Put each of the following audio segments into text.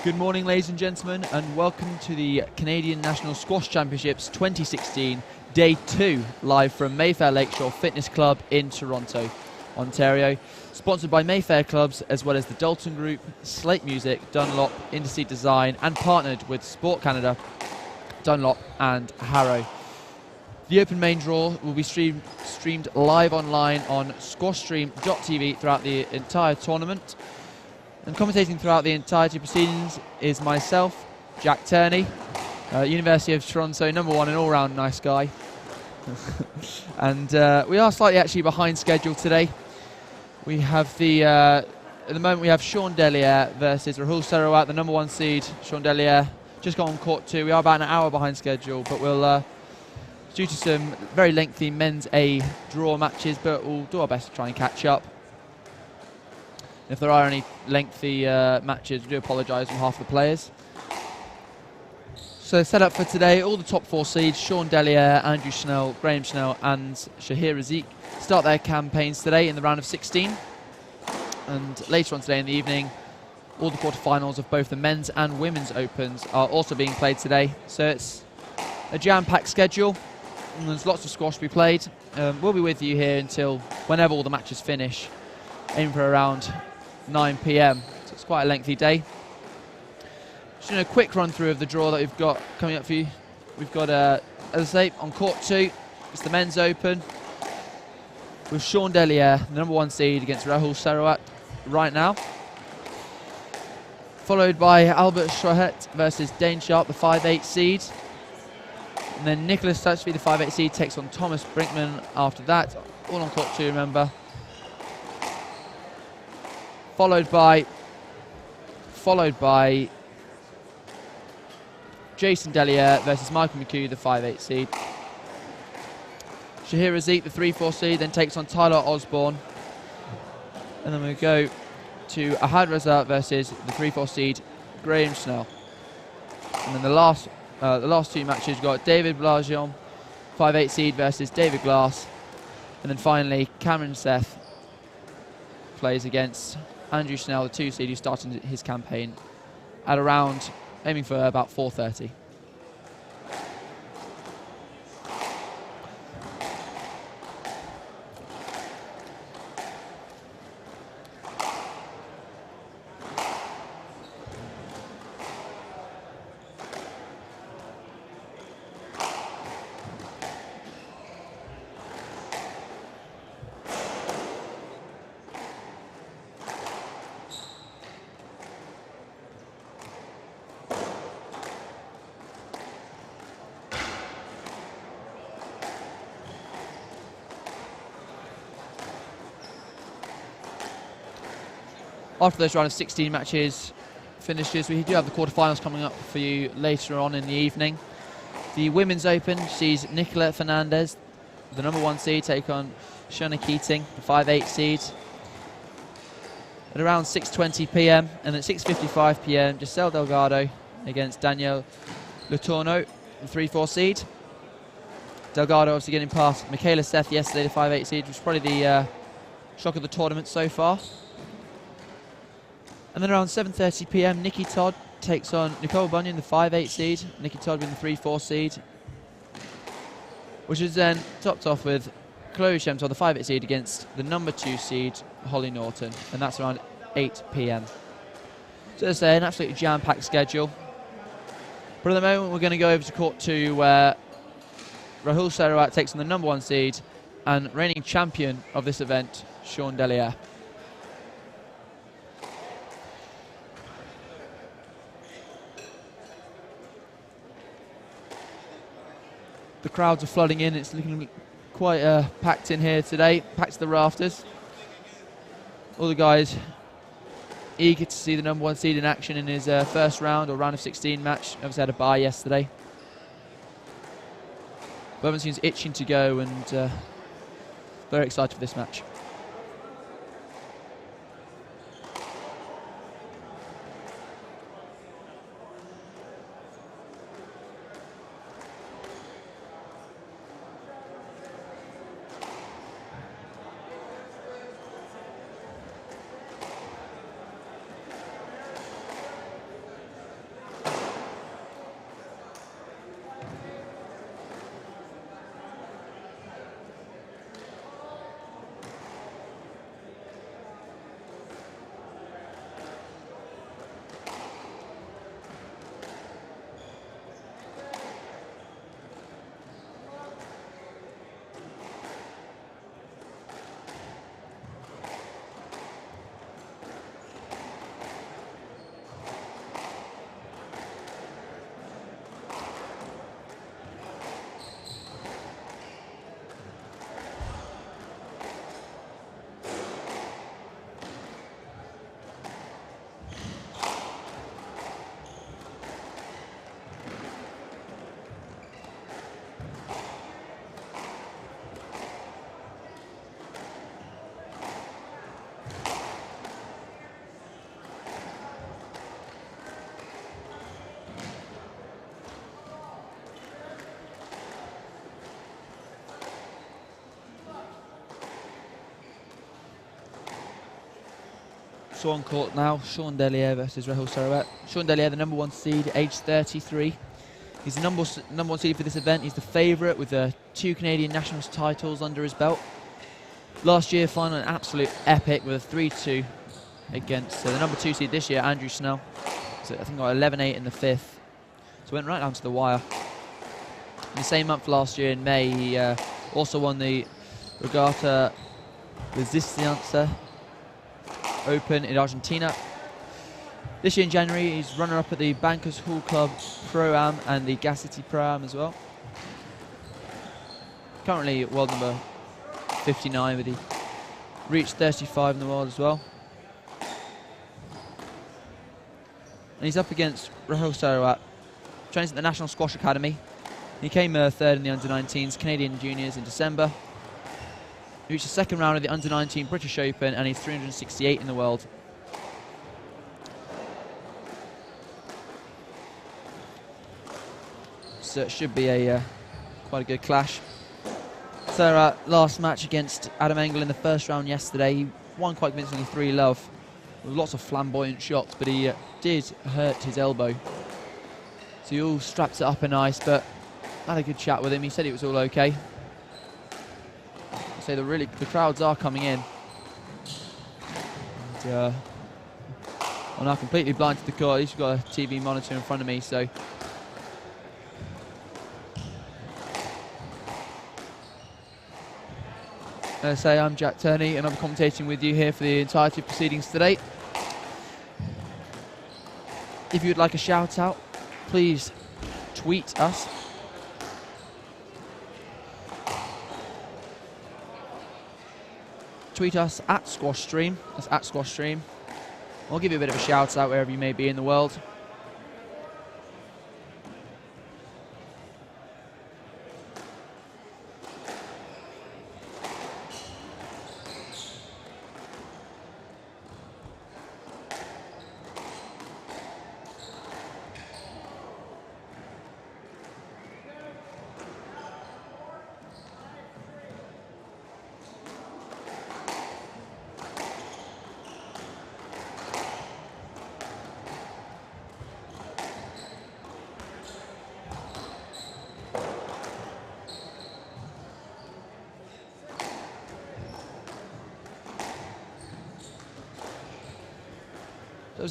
Good morning, ladies and gentlemen, and welcome to the Canadian National Squash Championships 2016, Day 2, live from Mayfair Lakeshore Fitness Club in Toronto, Ontario. Sponsored by Mayfair Clubs, as well as the Dalton Group, Slate Music, Dunlop, Interseat Design, and partnered with Sport Canada, Dunlop, and Harrow. The Open main draw will be streamed live online on squashstream.tv throughout the entire tournament. And commentating throughout the entirety of proceedings is myself, Jack Turney, University of Toronto, #1 and all-round nice guy. And we are slightly actually behind schedule today. We have at the moment we have Sean Delier versus Rahul Sowat, the #1 seed. Sean Delier just got on court 2. We are about an hour behind schedule, but we'll, due to some very lengthy men's A draw matches, but we'll do our best to try and catch up. If there are any lengthy matches, we do apologise on behalf of the players. So set up for today, all the top 4 seeds, Sean Delier, Andrew Schnell, Graham Snell and Shahir Isik, start their campaigns today in the round of 16. And later on today in the evening, all the quarterfinals of both the men's and women's opens are also being played today. So it's a jam-packed schedule, and there's lots of squash to be played. We'll be with you here until whenever all the matches finish, aiming for around 9 p.m. So it's quite a lengthy day. Just doing a quick run through of the draw that we've got coming up for you. We've got, as I say, on court 2, it's the men's open with Sean Delier, the #1 seed, against Rahul Sowat right now. Followed by Albert Schet versus Dane Sharp, the 5'8 seed. And then Nicholas Touchby, the 5'8 seed, takes on Thomas Brinkman after that. All on court 2, remember. Followed by Jason Delier versus Michael Mchu, the 5'8 seed. Shahir Isik, the 3'4 seed, then takes on Tyler Osborne. And then we go to Raza versus the 3'4 seed, Graham Snell. And then the last 2 matches, we've got David Blagion, 5'8 seed, versus David Glass. And then finally, Cameron Seth plays against Andrew Snell, the 2 seed, who started his campaign at around, aiming for about 4:30. After those round of 16 matches finishes, we do have the quarterfinals coming up for you later on in the evening. The Women's Open sees Nicola Fernandez, the #1 seed, take on Shona Keating, the 5'8 seed, at around 6:20 p.m. And at 6:55 p.m, Giselle Delgado against Danielle Lono, the 3'4 seed. Delgado obviously getting past Michaela Seth yesterday, the 5'8 seed, which was probably the shock of the tournament so far. And then around 7:30 p.m, Nikki Todd takes on Nicole Bunyan, the 5'8 seed. Nikki Todd being the 3'4 seed. Which is then topped off with Chloe Shemton, the 5'8 seed, against the #2 seed, Holly Norton. And that's around 8 p.m. So as I say, an absolutely jam-packed schedule. But at the moment, we're going to go over to court 2, where Rahul Sowat takes on the #1 seed and reigning champion of this event, Sean Delier. The crowds are flooding in. It's looking quite packed in here today, packed to the rafters. All the guys eager to see the #1 seed in action in his first round or round of 16 match. Obviously had a bye yesterday. Bowman seems itching to go, and very excited for this match. Also on court now, Delier versus Rahul Sowat. Delier, the #1 seed, age 33. He's the number one seed for this event. He's the favourite with 2 Canadian Nationals titles under his belt. Last year, final an absolute epic with a 3-2 against the #2 seed this year, Andrew Snell. So I think got 11-8 in the 5th. So went right down to the wire. In the same month last year in May, he also won the Regatta Resistencia Open in Argentina. This year in January, he's runner-up at the Bankers Hall Club Pro-Am and the Gas City Pro-Am as well. Currently world number 59, but he reached 35 in the world as well. And he's up against Rahul Sowat, trains at the National Squash Academy. He came 3rd in the under-19s Canadian Juniors in December. He reached the 2nd round of the under-19 British Open, and he's 368 in the world. So it should be a quite a good clash. So last match against Adam Engel in the 1st round yesterday, he won quite convincingly 3-love with lots of flamboyant shots, but he did hurt his elbow. So he all strapped it up in ice, but had a good chat with him. He said it was all okay. So the crowds are coming in. And, I'm now completely blind to the court. At least we've got a TV monitor in front of me, so. As I say, I'm Jack Turney, and I'm commentating with you here for the entirety of proceedings today. If you would like a shout out, please tweet us. Tweet us at Squash Stream. That's at Squash Stream. I'll give you a bit of a shout out wherever you may be in the world.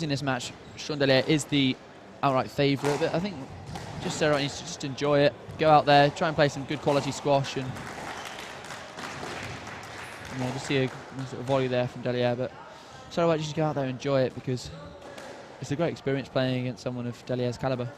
In this match, Delier is the outright favourite, but I think just Sowat needs to just enjoy it, go out there, try and play some good quality squash, and just see a sort of volley there from Delier. But Sowat just go out there and enjoy it, because it's a great experience playing against someone of Delier's calibre.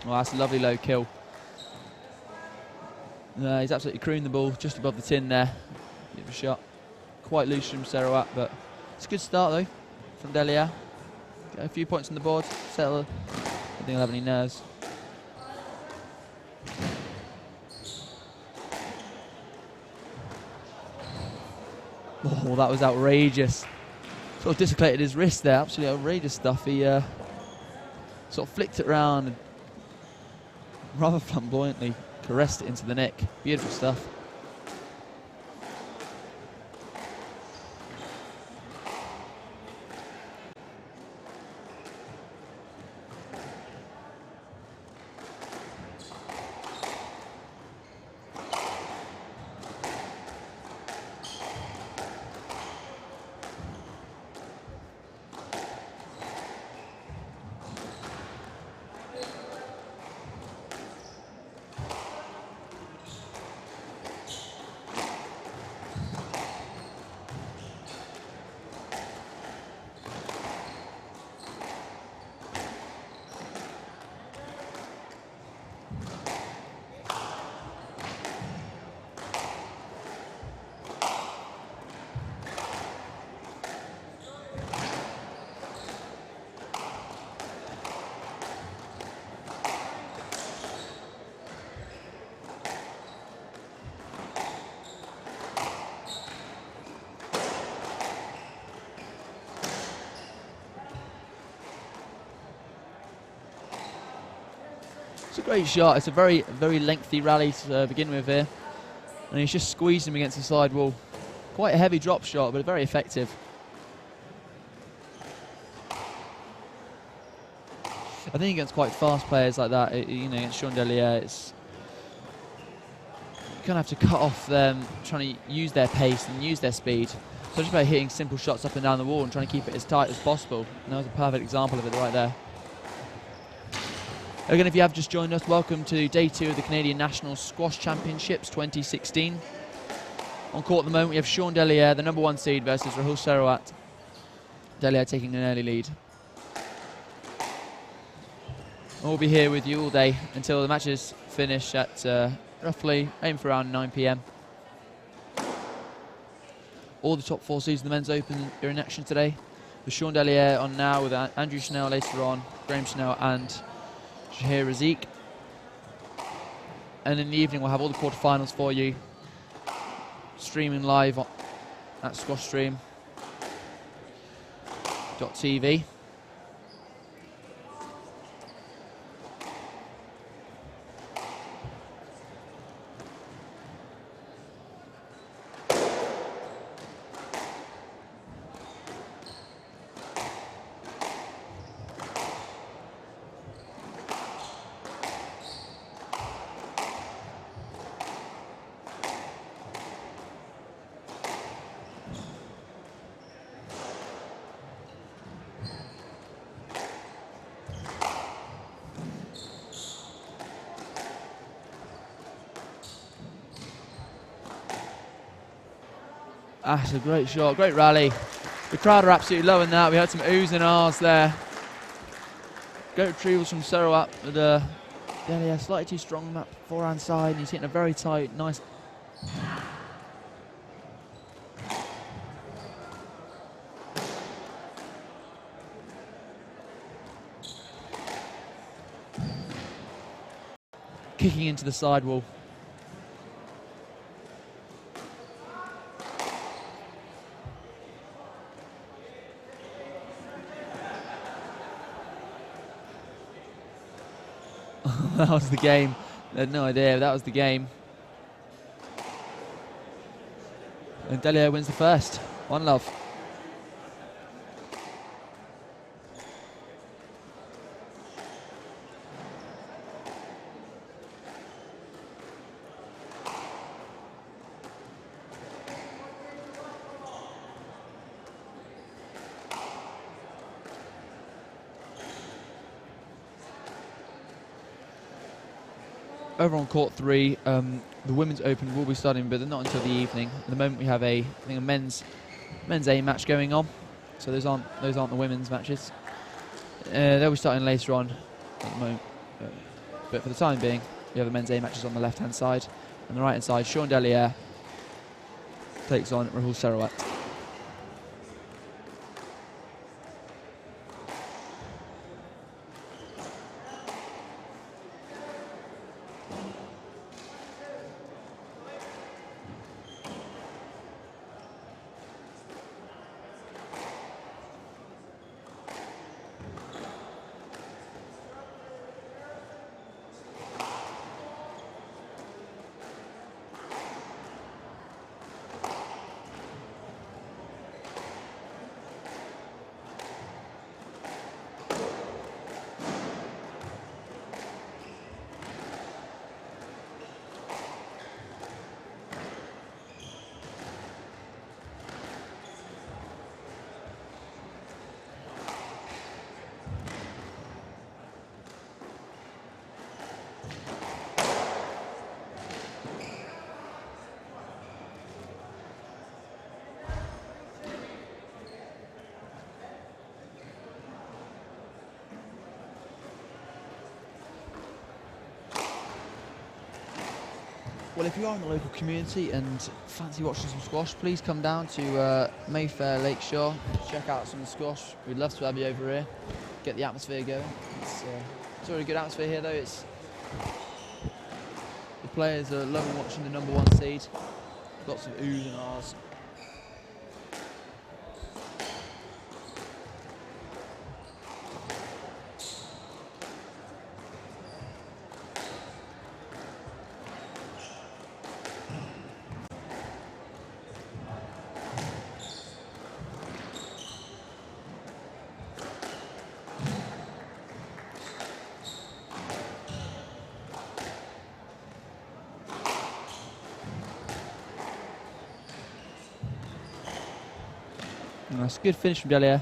Well, that's a lovely low kill. He's absolutely crooning the ball just above the tin there. Bit of a shot. Quite loose from Sowat, but it's a good start though from Delier. Get a few points on the board. Settle. I don't think he'll have any nerves. Oh, that was outrageous. Sort of dislocated his wrist there. Absolutely outrageous stuff. He sort of flicked it around and rather flamboyantly caressed it into the neck. Beautiful stuff. It's a great shot. It's a very, very lengthy rally to begin with here. And he's just squeezed him against the side wall. Quite a heavy drop shot, but very effective. I think against quite fast players like that, you know, against Delier, it's you kind of have to cut off them trying to use their pace and use their speed. So just by hitting simple shots up and down the wall and trying to keep it as tight as possible. And that was a perfect example of it right there. Again, if you have just joined us, welcome to day 2 of the Canadian National Squash Championships 2016. On court at the moment, we have Delier, the #1 seed, versus Rahul Sowat. Delier taking an early lead. And we'll be here with you all day until the matches finish at roughly, aim for around 9 PM. All the top 4 seeds of the Men's Open are in action today. With Delier on now, with Andrew Schnell later on, Graham Schnell and Isik. And in the evening we'll have all the quarterfinals for you, streaming live at squashstream.tv. That's a great shot, great rally. The crowd are absolutely loving that. We had some oohs and ahs there. Great retrievals from Sowat, but Delier slightly too strong on that forehand side. And he's hitting a very tight, nice. Kicking into the sidewall. That was the game. I had no idea. That was the game. And Delier wins the first. 1-love. Over on court 3, the Women's Open will be starting, but not until the evening. At the moment, we have a men's A match going on, so those aren't the women's matches. They'll be starting later on at the moment, but for the time being, we have the men's A matches on the left-hand side, and the right-hand side, Delier takes on Rahul Sowat. Well, if you are in the local community and fancy watching some squash, please come down to Mayfair Lakeshore, check out some squash. We'd love to have you over here, get the atmosphere going. It's already a good atmosphere here, though. The players are loving watching the #1 seed. Lots of oohs and ahs. That's a good finish from Delier.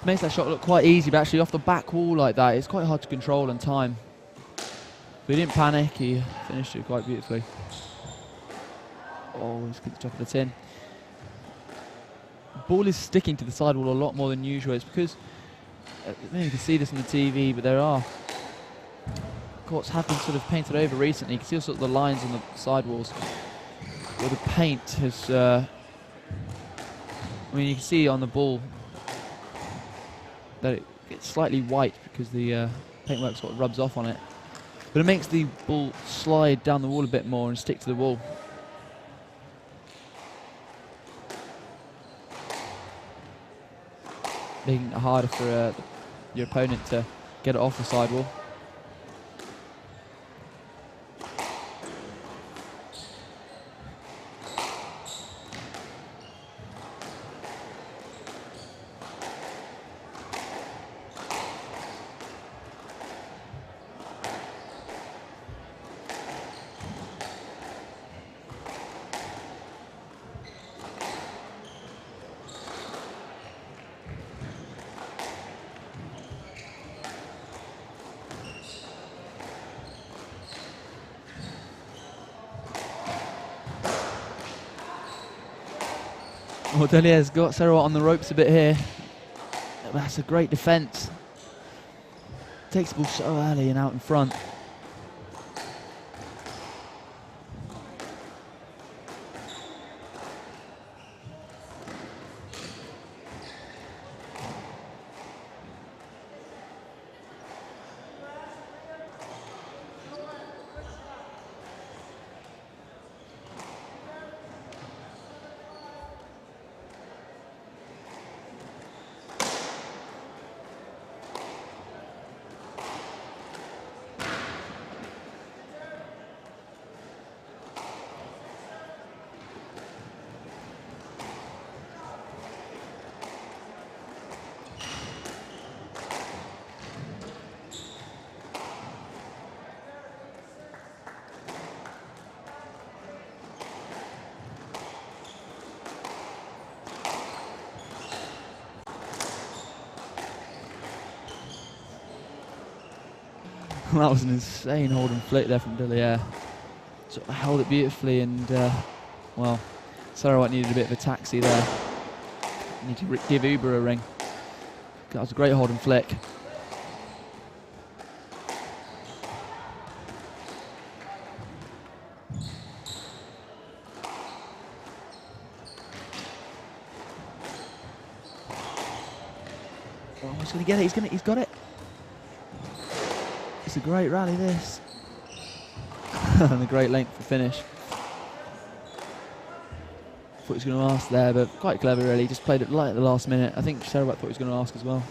Makes that shot look quite easy, but actually off the back wall like that, it's quite hard to control and time. But he didn't panic, he finished it quite beautifully. Oh, he's got the top of the tin. The ball is sticking to the sidewall a lot more than usual. It's because, you can see this on the TV, but there are courts have been sort of painted over recently. You can see sort of the lines on the sidewalls where the paint has, I mean, you can see on the ball that it gets slightly white because the paintwork sort of rubs off on it. But it makes the ball slide down the wall a bit more and stick to the wall. Making it harder for your opponent to get it off the sidewall. Well, Delier's got Sowat on the ropes a bit here. That's a great defence. Takes the ball so early and out in front. That was an insane hold and flick there from Delier. Sort of held it beautifully, and well, Sowat needed a bit of a taxi there. Need to give Uber a ring. That was a great hold and flick. Oh, he's going to get it. He's got it. It's a great rally, this. And a great length for finish. Thought he was going to ask there, but quite clever, really. Just played it light at the last minute. I think Sowat thought he was going to ask as well.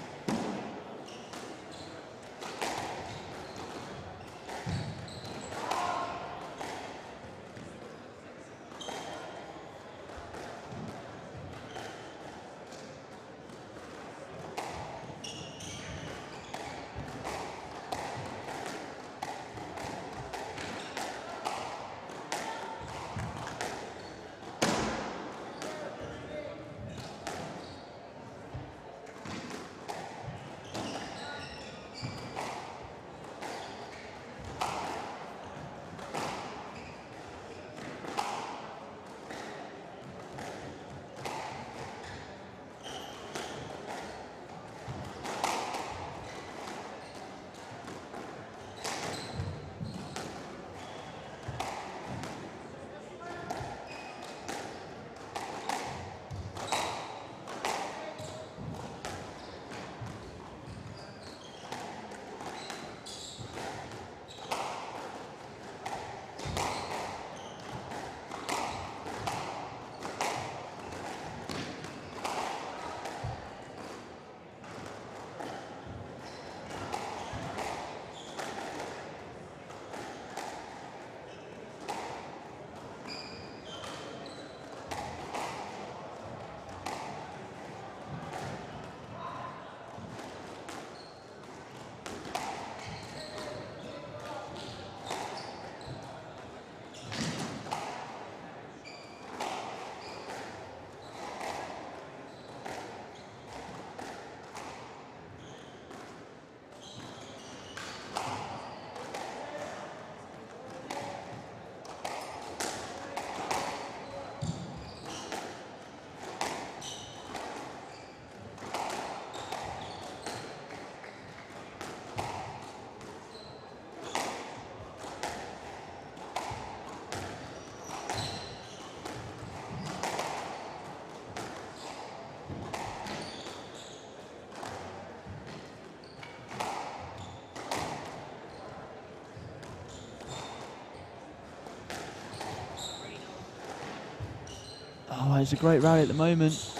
it's a great rally at the moment.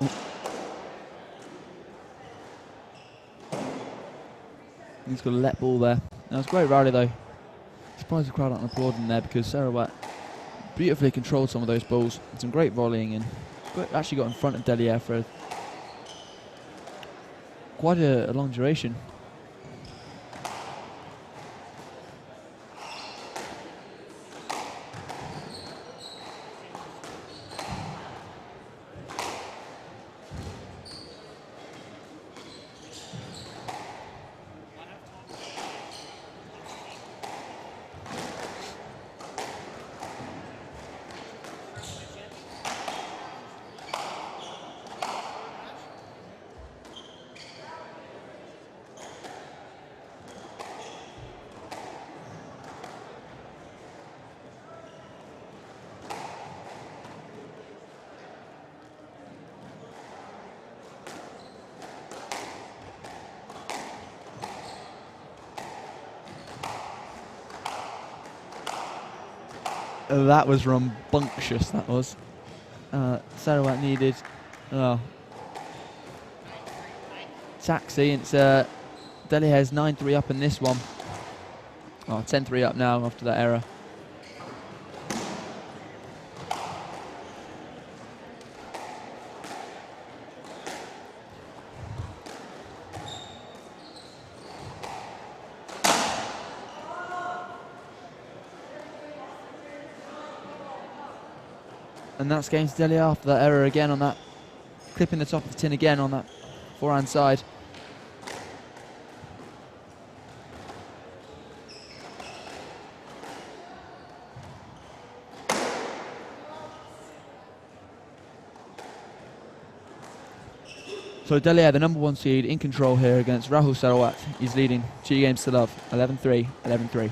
Oh. He's got a let ball there. That was a great rally though. Surprised the crowd aren't applauding there because Sowat beautifully controlled some of those balls. Some great volleying and actually got in front of Delier for quite a long duration. That was rambunctious, that was. Sowat needed taxi. It's Delier's 9-3 up in this one. 10-3 up now after that error. And that's game to Delier after that error again on that, clipping the top of the tin again on that forehand side. So Delier, the number 1 seed, in control here against Rahul Sowat. He's leading 2 games to love, 11-3, 11-3.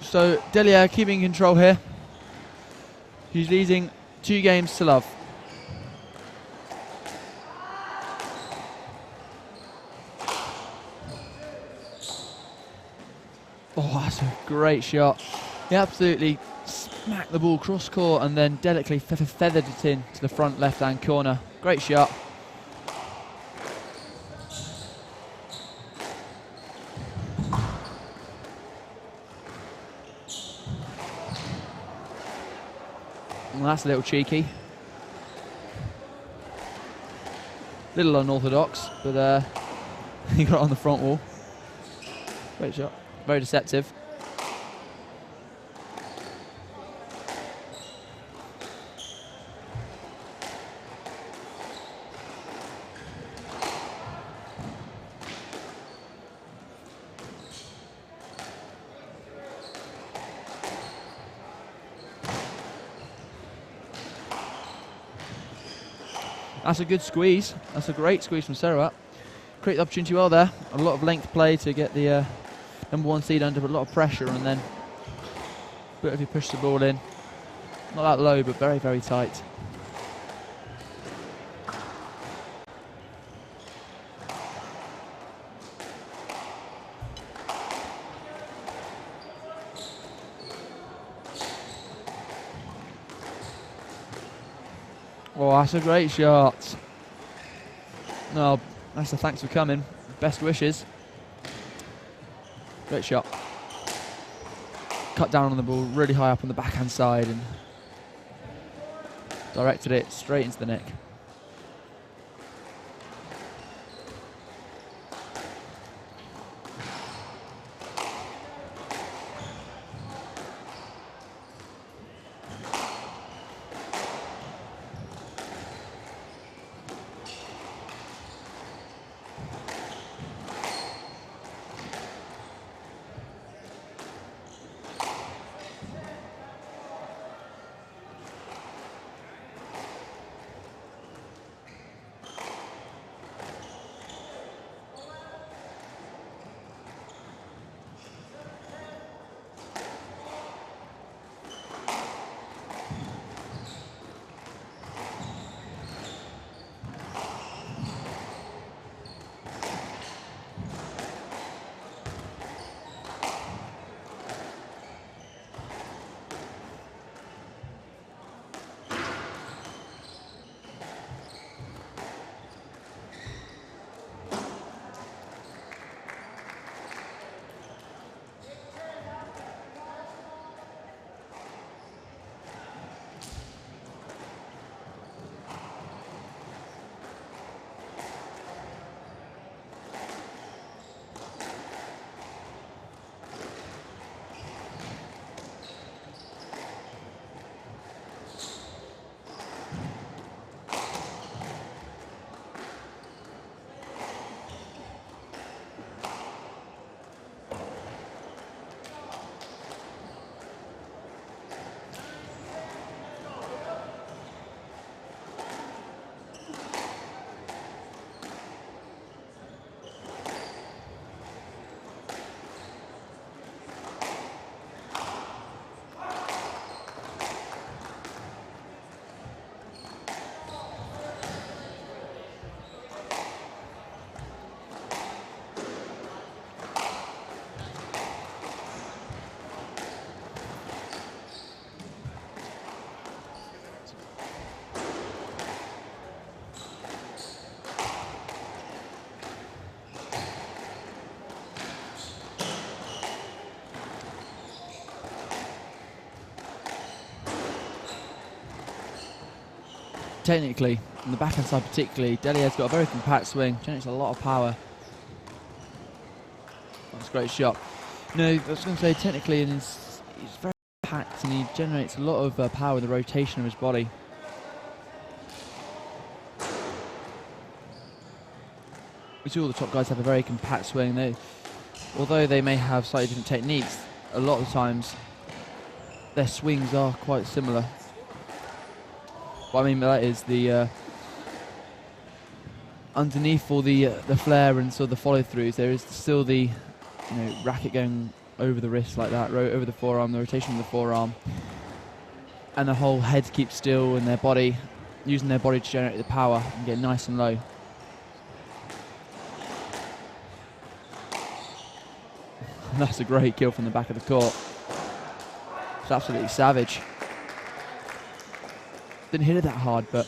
So Delier keeping control here. He's leading 2 games to love. Oh, that's a great shot. He absolutely smacked the ball cross court and then delicately feathered it in to the front left-hand corner. Great shot. Well, that's a little cheeky. Little unorthodox, but he got it on the front wall. Great shot. Very deceptive. That's a good squeeze. That's a great squeeze from Sowat. Create the opportunity well there. A lot of length play to get the #1 seed under a lot of pressure, and then but if you push the ball in, not that low, but very, very tight. Oh, that's a great shot. No, that's a thanks for coming. Best wishes. Great shot. Cut down on the ball really high up on the backhand side and directed it straight into the neck. Technically, on the backhand side particularly, Delier's got a very compact swing, generates a lot of power. That's a great shot. No, I was going to say technically he's very compact and he generates a lot of power in the rotation of his body. We see all the top guys have a very compact swing. Although they may have slightly different techniques, a lot of the times their swings are quite similar. What I mean by that is the underneath all the flare and sort of the follow throughs, there is still the racket going over the wrist like that, over the forearm, the rotation of the forearm. and the whole head keeps still, and their body, using their body to generate the power and get nice and low. And that's a great kill from the back of the court. It's absolutely savage. Didn't hit it that hard, but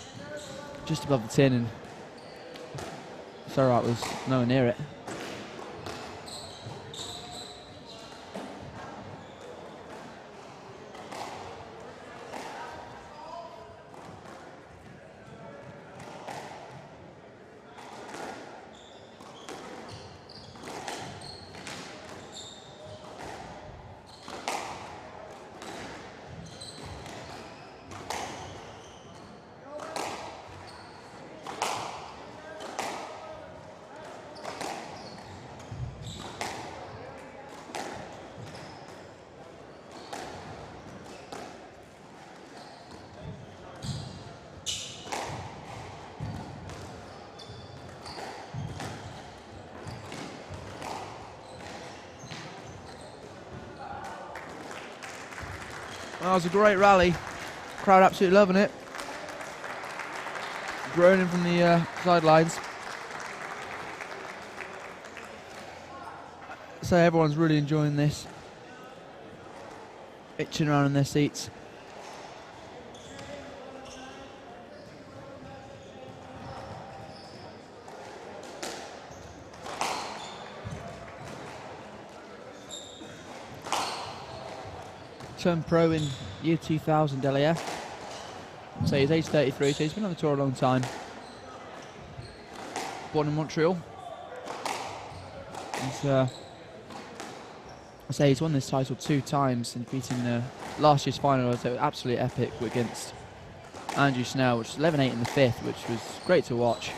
just above the tin, and Sowat was nowhere near it. That was a great rally. Crowd absolutely loving it. Groaning from the sidelines. So everyone's really enjoying this. Itching around in their seats. Turned pro in year 2000, Delier. So he's age 33, so he's been on the tour a long time. Born in Montreal. He's, I say he's won this title 2 times and beating last year's final. So absolutely epic against Schnell, which was 11-8 in the 5th, which was great to watch.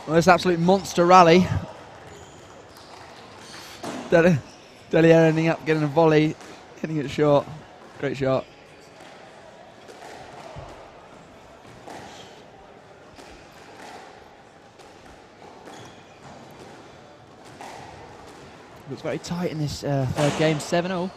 Well, this absolute monster rally. Delier ending up getting a volley, hitting it short. Great shot. Looks very tight in this third game, 7-0.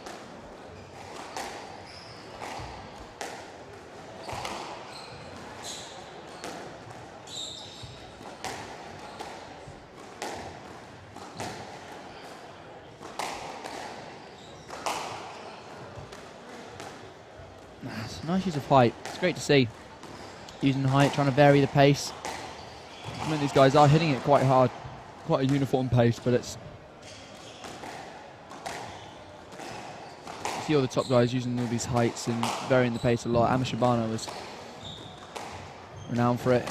Nice use of height. It's great to see. Using height, trying to vary the pace. I mean, these guys are hitting it quite hard. Quite a uniform pace, but it's... You see all the top guys using all these heights and varying the pace a lot. Amishibana was renowned for it.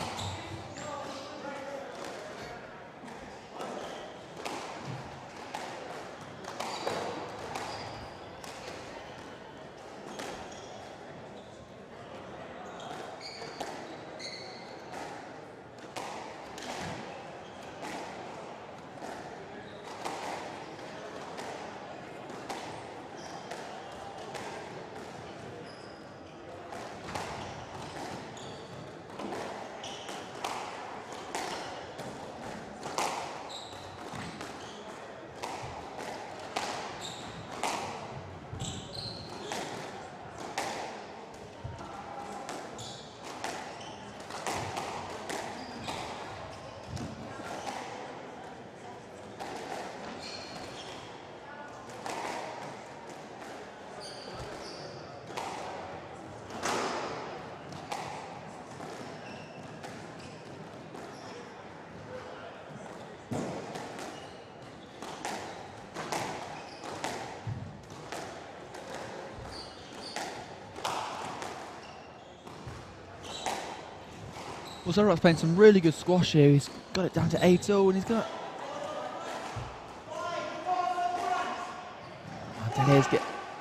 Well, Sowat's playing some really good squash here. He's got it down to 8-0 and he's got...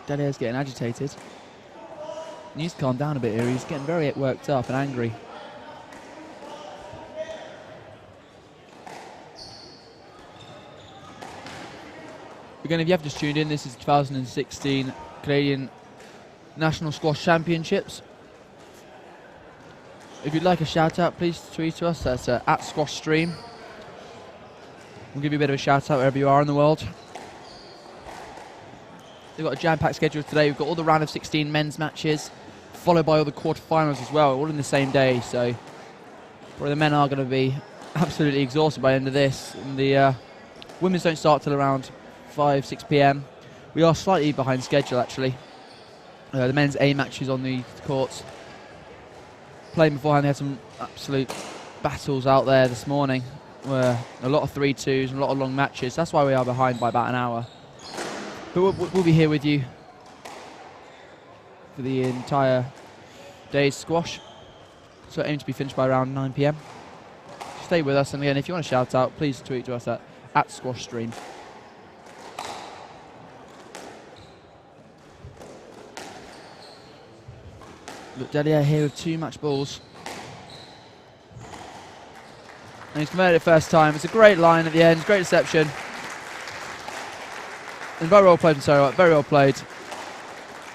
Delier's getting agitated. He needs to calm down a bit here. He's getting very worked up and angry. Again, if you have just tuned in, this is 2016 Canadian National Squash Championships. If you'd like a shout out, please tweet to us. That's at Squash Stream. We'll give you a bit of a shout out wherever you are in the world. We've got a jam-packed schedule today. We've got all the round of 16 men's matches, followed by all the quarterfinals as well, all in the same day. So probably the men are going to be absolutely exhausted by the end of this. And the women's don't start till around 6 p.m. We are slightly behind schedule actually. The men's A matches on the courts. Playing beforehand, they had some absolute battles out there this morning. Where a lot of 3-2s and a lot of long matches. That's why we are behind by about an hour. But we'll be here with you for the entire day's squash. So aim to be finished by around 9 p.m. Stay with us, and again, if you want to shout out, please tweet to us at Squash Stream. Look, Delier here with 2 match balls. And he's converted it first time. It's a great line at the end, great reception. And very well played from Sowat, very well played.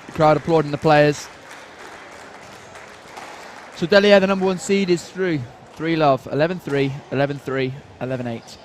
The crowd applauding the players. So Delier, the number 1 seed, is through. 3-love, 11-3, 11-3, 11-8.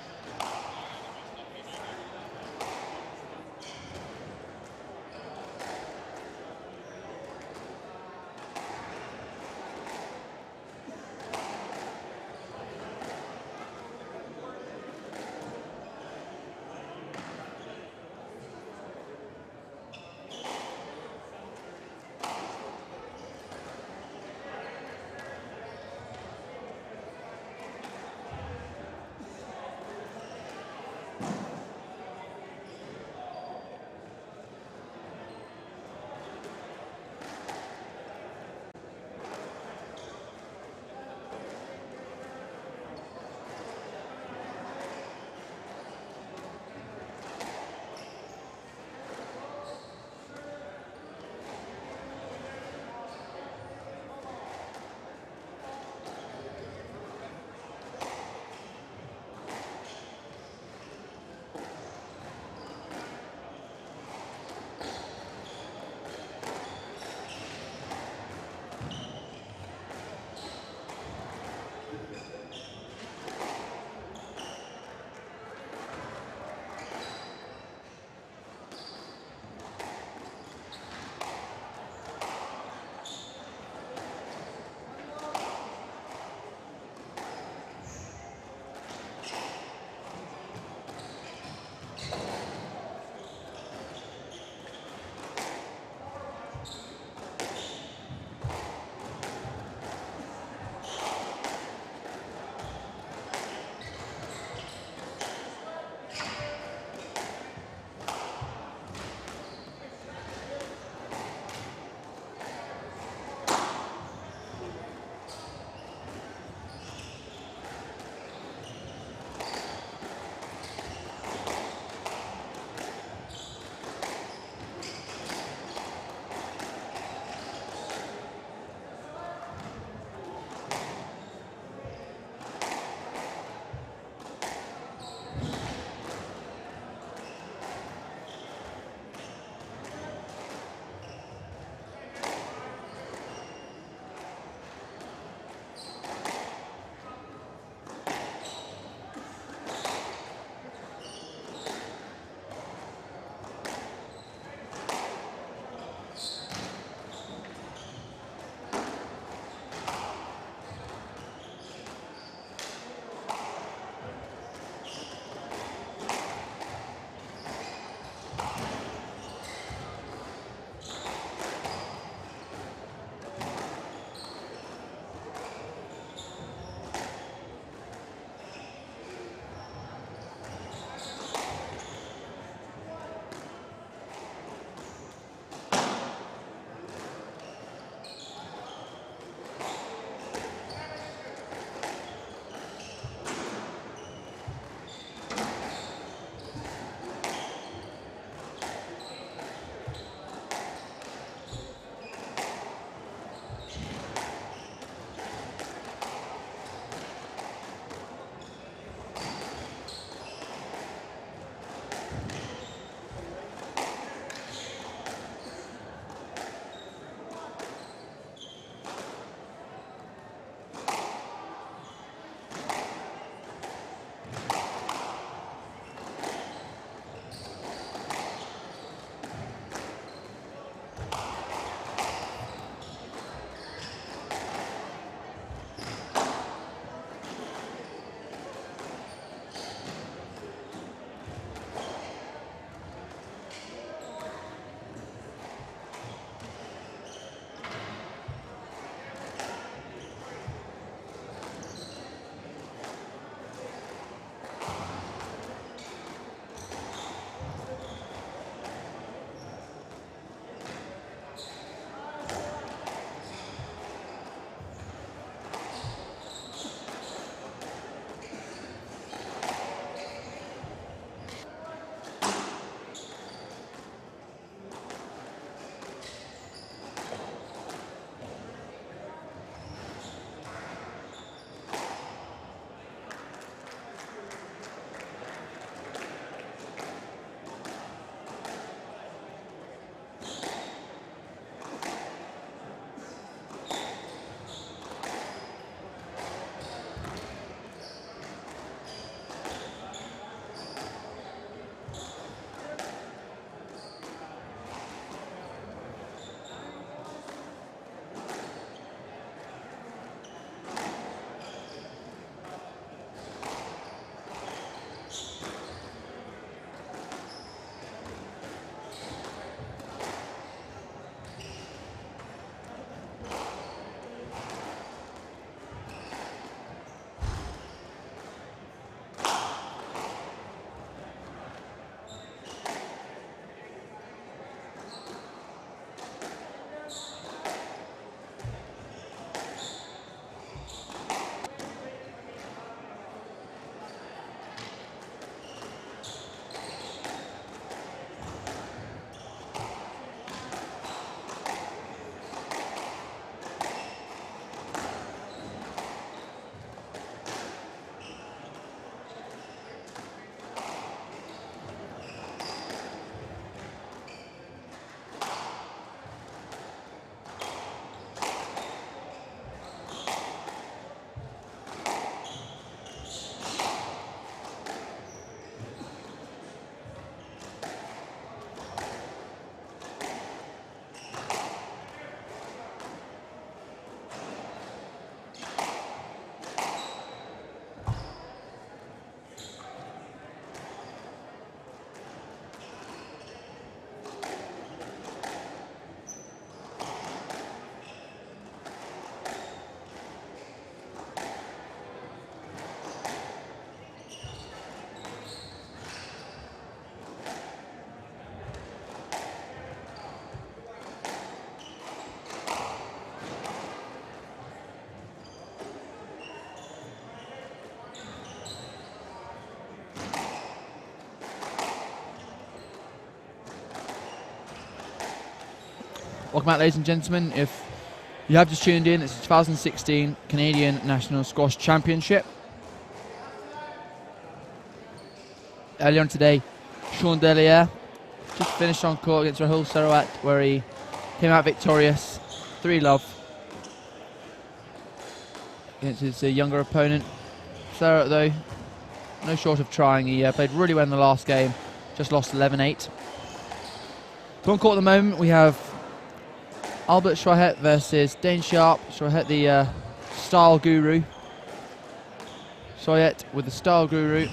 Welcome back, ladies and gentlemen. If you have just tuned in, it's the 2016 Canadian National Squash Championship. Earlier on today, Delier just finished on court against Rahul Sowat, where he came out victorious, 3-love, against his younger opponent. Sowat, though, no short of trying. He played really well in the last game, just lost 11-8. So on court at the moment, we have Albert Schet versus Dane Sharp. Schet, the style guru. Schet with the style guru.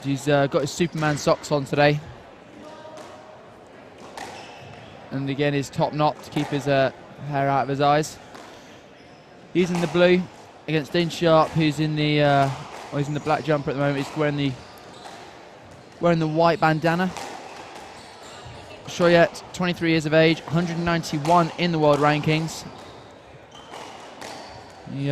He's got his Superman socks on today. And again, his top knot to keep his hair out of his eyes. He's in the blue against Dane Sharp, who's in the he's in the black jumper at the moment. He's wearing the white bandana. Schet, 23 years of age, 191 in the world rankings. He's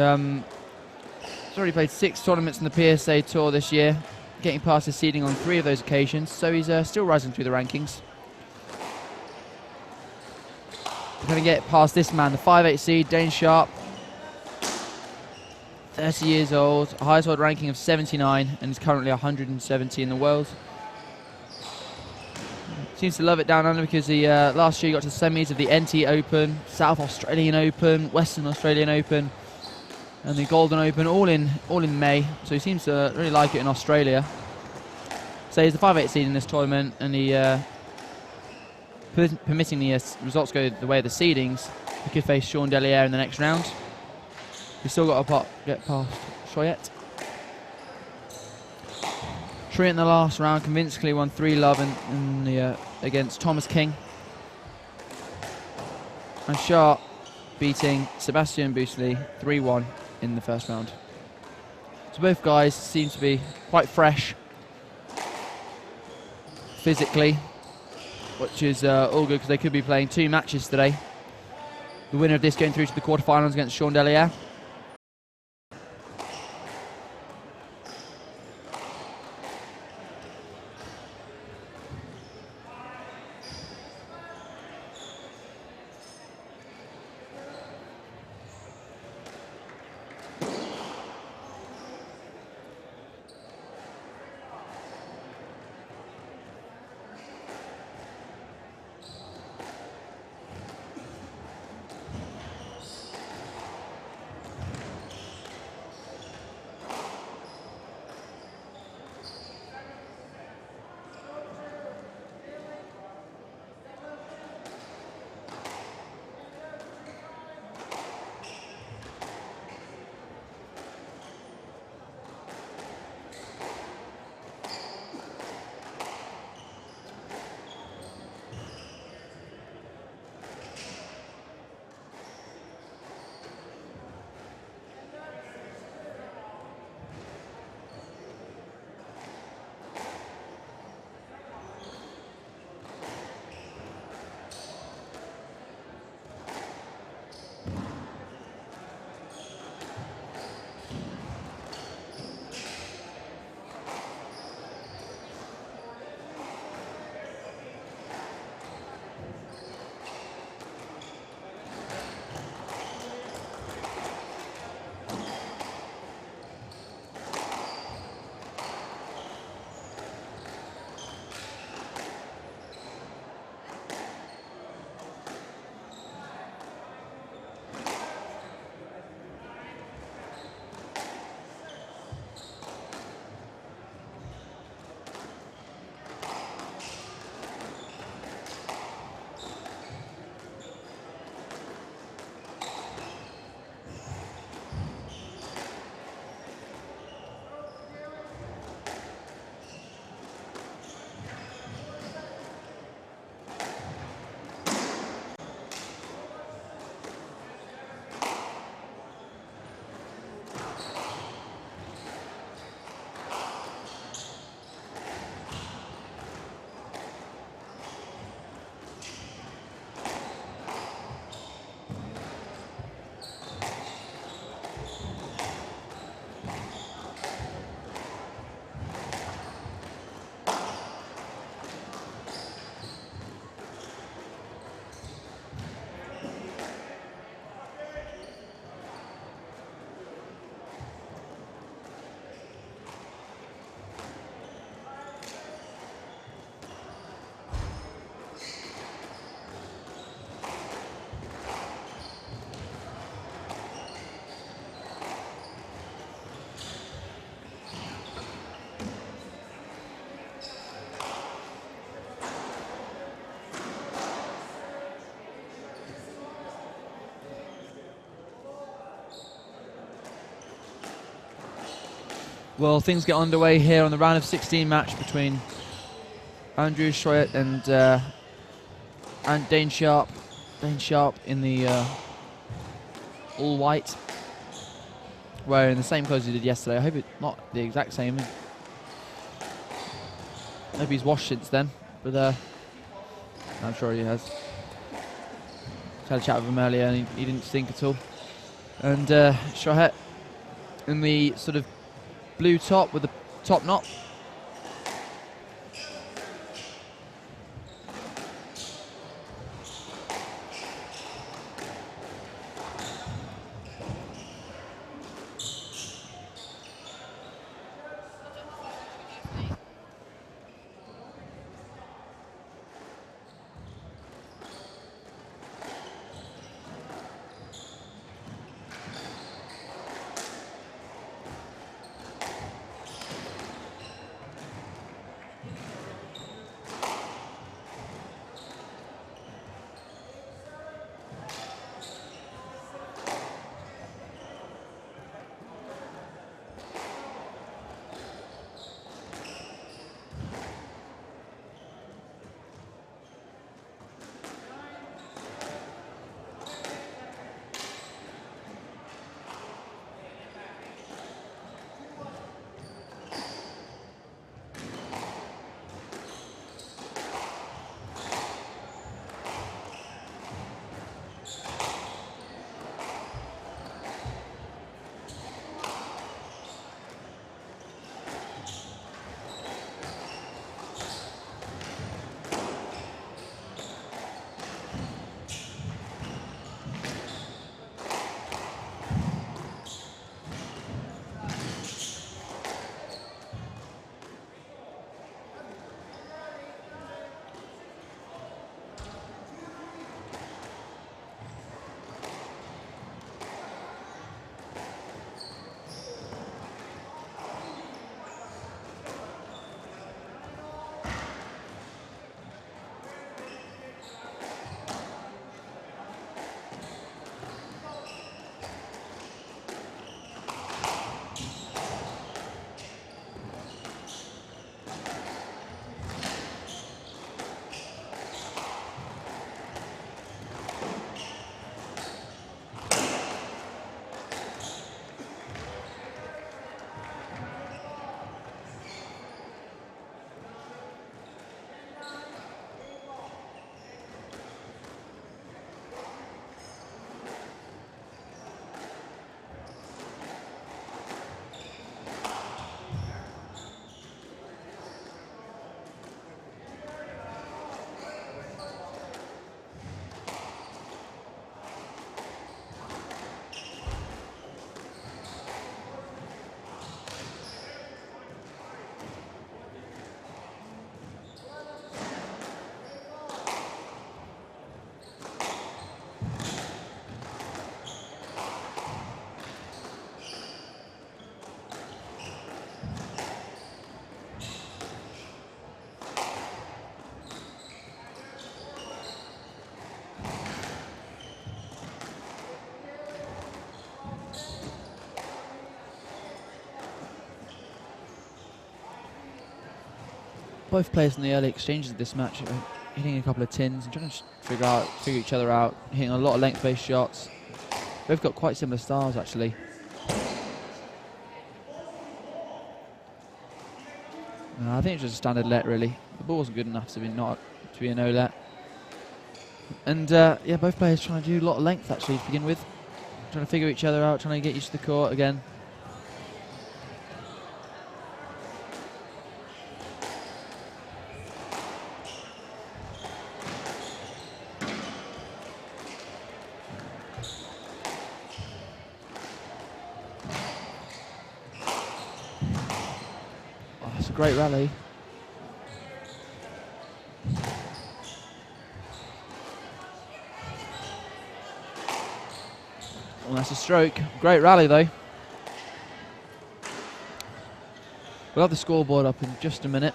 already played 6 tournaments in the PSA Tour this year, getting past his seeding on 3 of those occasions, so he's still rising through the rankings. We're going to get past this man, the 5'8" seed, Dane Sharp, 30 years old, highest world ranking of 79, and is currently 170 in the world. Seems to love it down under because he last year he got to the semis of the NT Open, South Australian Open, Western Australian Open, and the Golden Open, all in May. So he seems to really like it in Australia. So he's the 5'8" seed in this tournament, and he, permitting the results go the way of the seedings, he could face Delier in the next round. He's still got to get past Schet. Tree in the last round convincingly won 3-love against Thomas King. And Sharp beating Sebastian Bousely 3-1 in the first round. So both guys seem to be quite fresh physically, which is all good because they could be playing 2 matches today. The winner of this going through to the quarterfinals against Delier. Well, things get underway here on the round of 16 match between Andrew Schet and Dane Sharp. Dane Sharp in the all white, wearing the same clothes he did yesterday. I hope it's not the exact same. Maybe he's washed since then, but I'm sure he has. Had a chat with him earlier and he didn't stink at all. And Schet in the sort of blue top with the top knot. Both players in the early exchanges of this match are hitting a couple of tins and trying to figure each other out, hitting a lot of length-based shots. Both got quite similar styles, actually. I think it's just a standard let, really. The ball wasn't good enough to be a no let. And yeah, both players trying to do a lot of length, actually, to begin with. Trying to figure each other out, trying to get used to the court again. Great rally. Well, that's a stroke. Great rally, though. We'll have the scoreboard up in just a minute.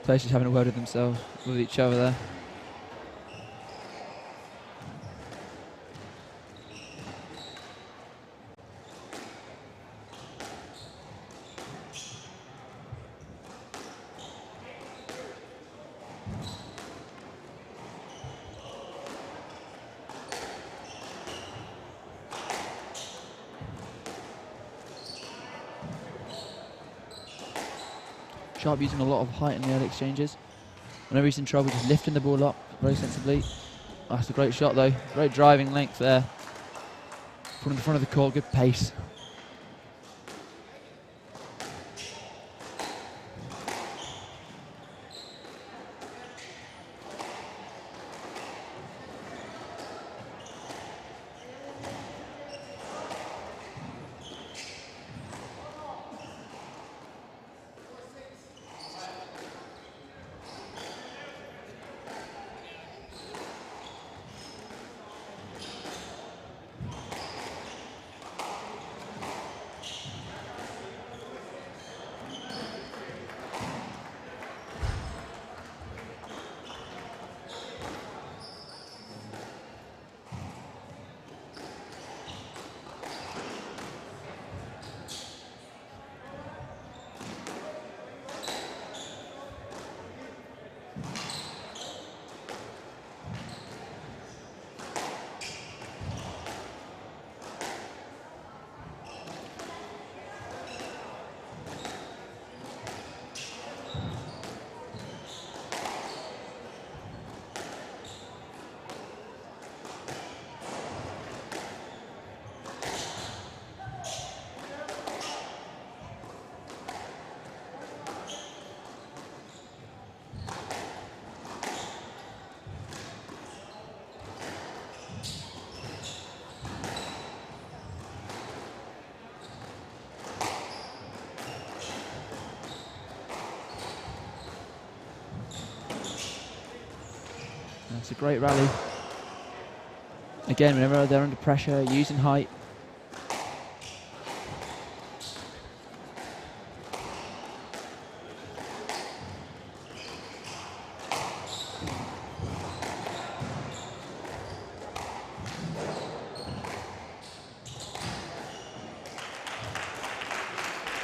Players just having a word with themselves, with each other there. Sharp using a lot of height in the early exchanges. Whenever he's in trouble, just lifting the ball up very sensibly. That's a great shot though. Great driving length there. From the front of the court, good pace. That's a great rally. Again, whenever they're under pressure, using height.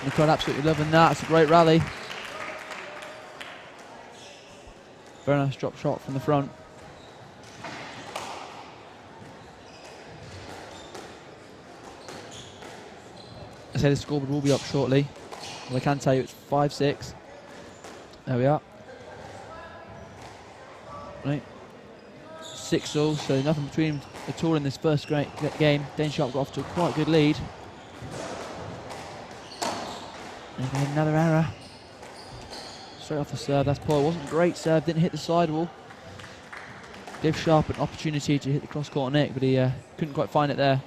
The crowd absolutely loving that. It's a great rally. Very nice drop shot from the front. I say the scoreboard will be up shortly. Well, I can tell you it's 5-6. There we are. Right. 6-all, so nothing between at all in this first great game. Dane Sharp got off to a quite good lead. And again, another error. Straight off the serve, that's poor. It wasn't a great serve, didn't hit the sidewall. Gave Sharp an opportunity to hit the cross-court nick, but he couldn't quite find it there.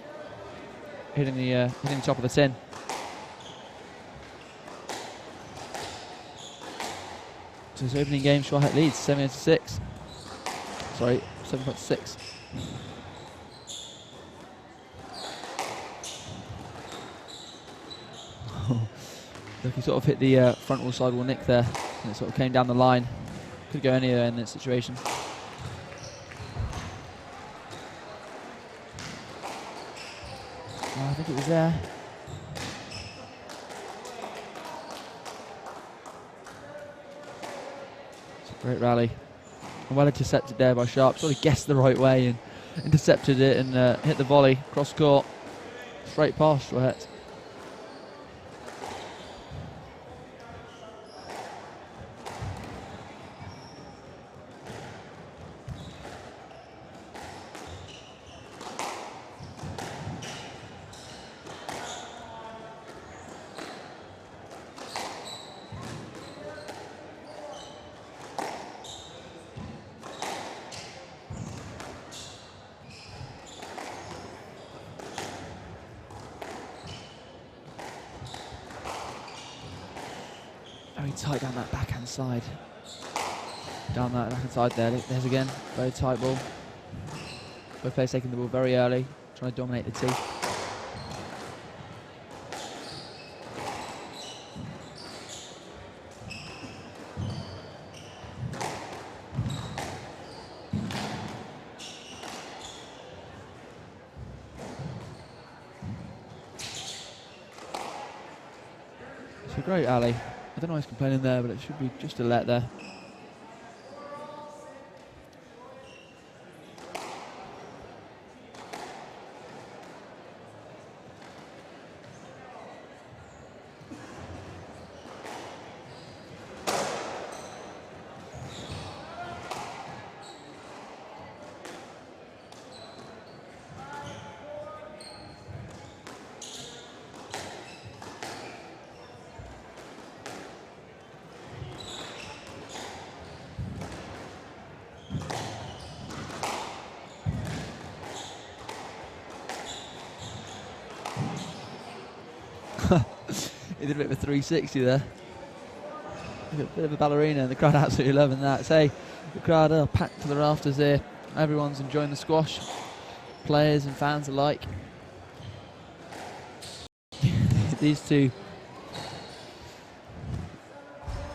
Hitting the top of the tin. So his opening game, Sharp leads 7-6. Sorry, 7.6. Look, he sort of hit the front wall sidewall nick there, and it sort of came down the line. Could go anywhere in that situation. I think it was there. It's a great rally. Well intercepted there by Sharp. Sort of guessed the right way and intercepted it and hit the volley cross court. Straight past Schet. Very tight down that backhand side. Down that backhand side there. There's again. Very tight ball. Both players taking the ball very early, trying to dominate the tee. It's a great alley. I don't know why he's complaining there, but it should be just a let there. He did a bit of a 360 there. A bit of a ballerina, and the crowd absolutely loving that. Say, the crowd are packed to the rafters here. Everyone's enjoying the squash, players and fans alike. These two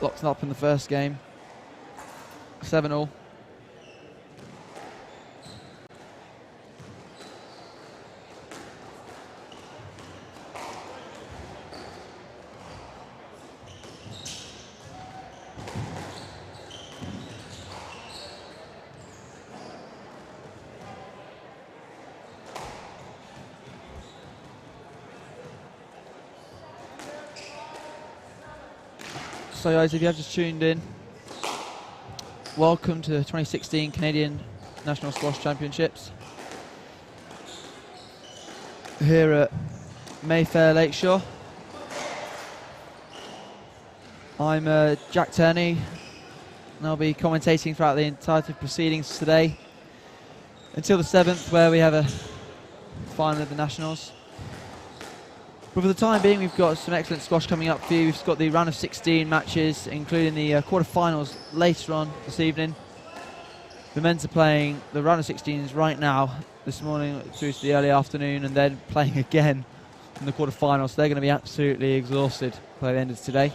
locked up in the first game, 7-all. So guys, if you have just tuned in, welcome to the 2016 Canadian National Squash Championships here at Mayfair Lakeshore. I'm Jack Turney, and I'll be commentating throughout the entirety of proceedings today until the 7th, where we have a final of the Nationals. But for the time being, we've got some excellent squash coming up for you. We've got the round of 16 matches, including the quarterfinals later on this evening. The men's are playing the round of 16s right now, this morning through to the early afternoon, and then playing again in the quarterfinals. So they're going to be absolutely exhausted by the end of today.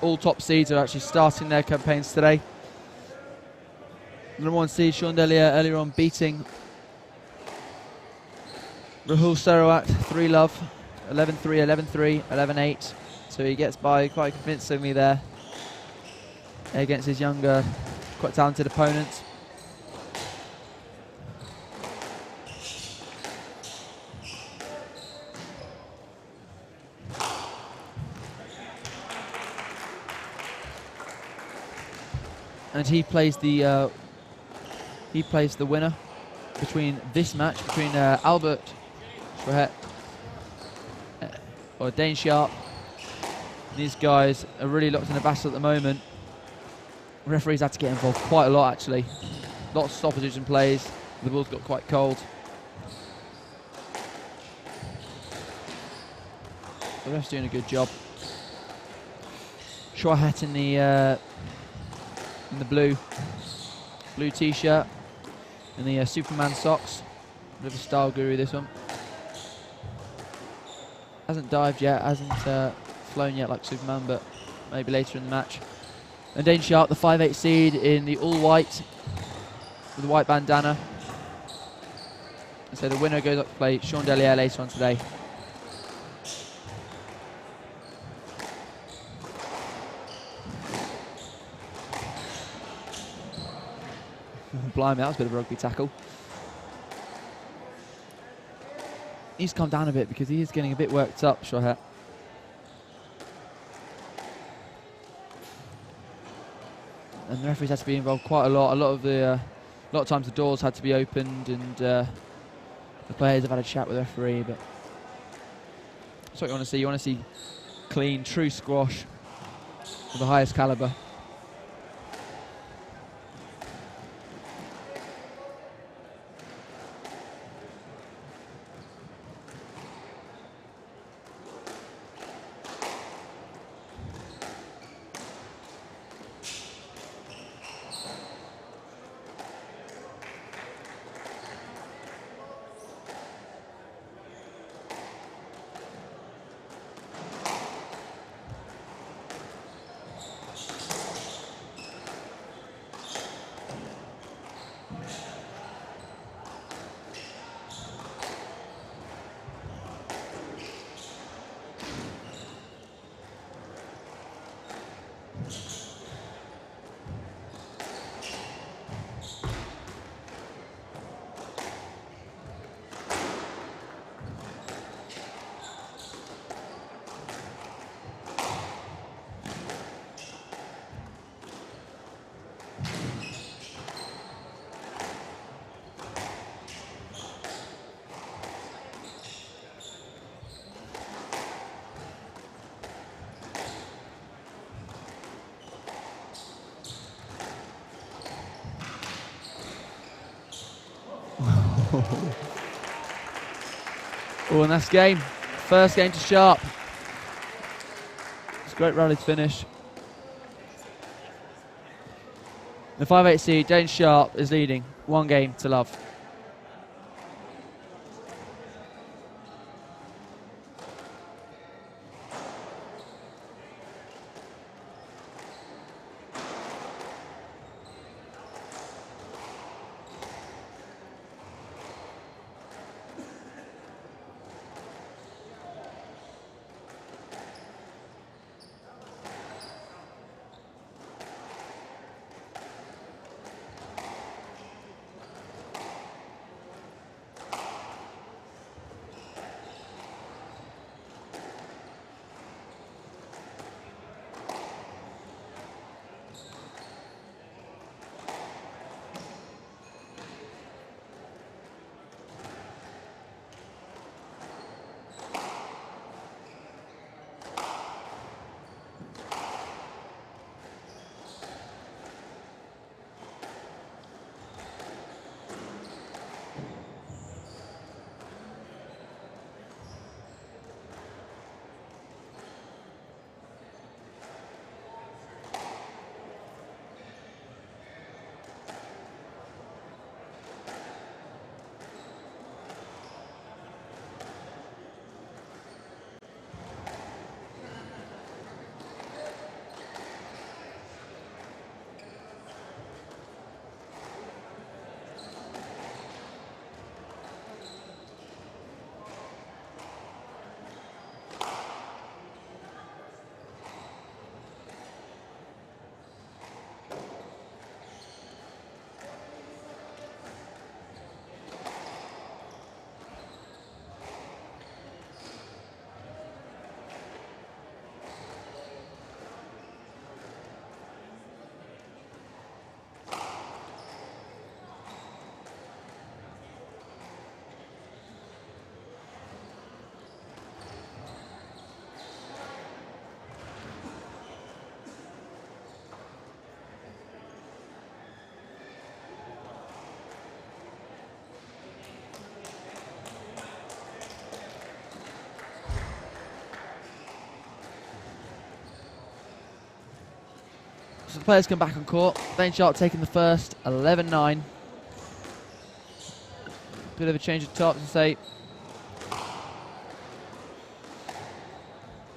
All top seeds are actually starting their campaigns today. Number 1 seed Sean Delier earlier on beating Rahul Sowat 3-love, 11-3, 11-3, 11-8. So he gets by quite convincingly there against his younger, quite talented opponent. And he plays the winner between this match between Albert Schet or Dane Sharp. These guys are really locked in a battle at the moment. Referees had to get involved quite a lot actually. Lots of stoppages and plays. The ball's got quite cold. The ref's doing a good job. Schet in the blue t-shirt and the Superman socks. Bit of a style guru, this one. Hasn't dived yet, hasn't flown yet like Superman, but maybe later in the match. And Dane Sharp, the 5-8 seed in the all-white with the white bandana. And so the winner goes up to play Sean Delier later on today. Blimey, that was a bit of a rugby tackle. He's calmed down a bit because he is getting a bit worked up, Schet. And the referees had to be involved quite a lot. A lot of times the doors had to be opened, and the players have had a chat with the referee. But that's what you want to see. You want to see clean, true squash of the highest caliber. Oh, and that's game. First game to Sharp. It's a great rally to finish. The 5-8 seed, Dane Sharp, is leading 1 game to love. So the players come back on court. Dane Sharp taking the first, 11-9. Bit of a change of top to say.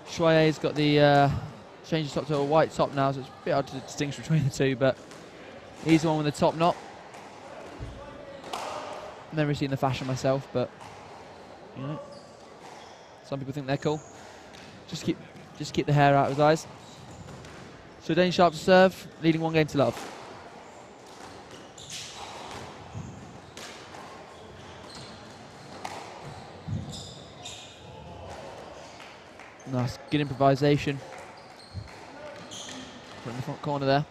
Choyer's got the change of top to a white top now, so it's a bit hard to distinguish between the two, but he's the one with the top knot. I've never seen the fashion myself, but you know, some people think they're cool. Just keep the hair out of his eyes. So Dane Sharp to serve, leading 1 game to love. Nice, good improvisation. Put in the front corner there.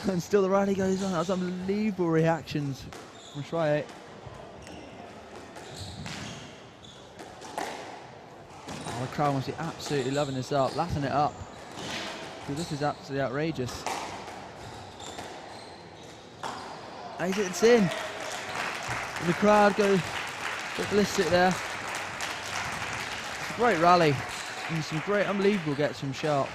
And still the rally goes on. That was unbelievable reactions from Schet. Oh, the crowd must be absolutely loving this up, laughing it up. Because this is absolutely outrageous. And it's in. And the crowd goes ballistic there. It's a great rally. And some great, unbelievable gets from Sharp.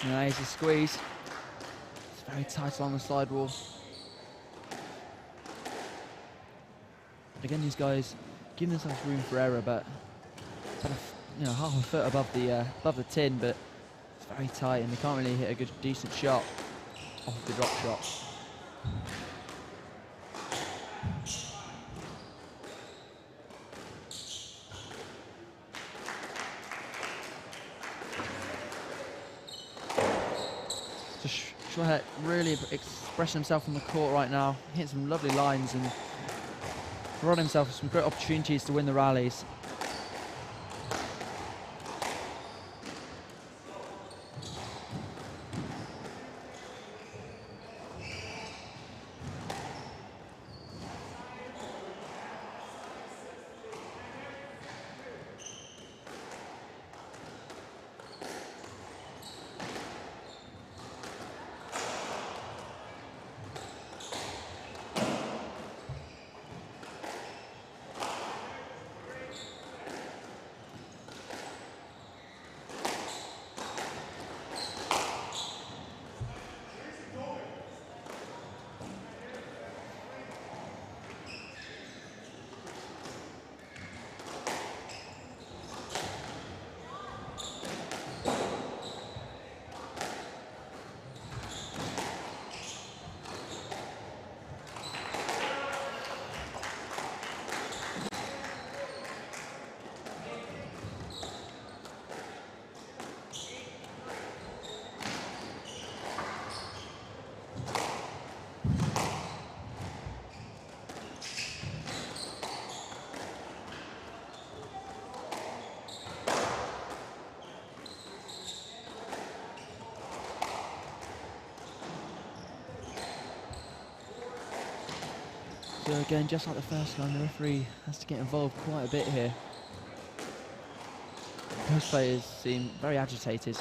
Here's a squeeze. It's very tight along the side wall. Again, these guys giving themselves room for error, but about half a foot above the tin, but it's very tight, and they can't really hit a good, decent shot off the drop shot. Schet really expressing himself on the court right now, hitting some lovely lines and providing himself with some great opportunities to win the rallies. So again, just like the first time, the referee has to get involved quite a bit here. Most players seem very agitated.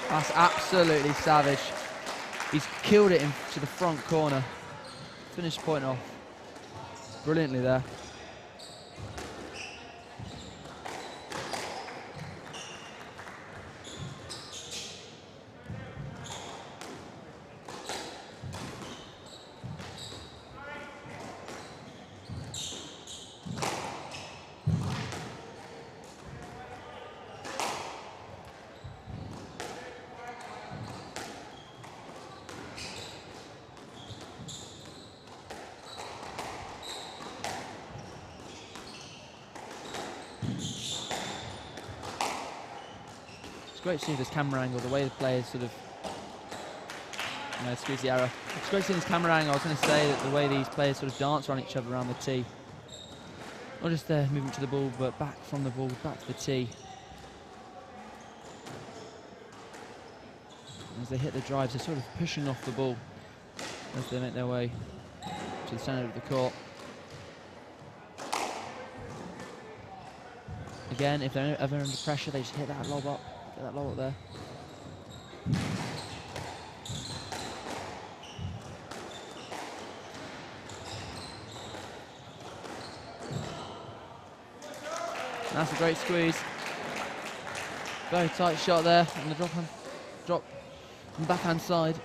That's absolutely savage. He's killed it into the front corner. Finished point off brilliantly there. It's great to see this camera angle, the way the players sort of, excuse the error. It's great to see this camera angle. I was going to say that the way these players sort of dance around each other around the tee. Not just their movement to the ball, but back from the ball, back to the tee. As they hit the drives, they're sort of pushing off the ball as they make their way to the centre of the court. Again, if they're ever under pressure, they just hit that lob up. Get that lob up there. And that's a great squeeze. Very tight shot there on the drop from backhand side.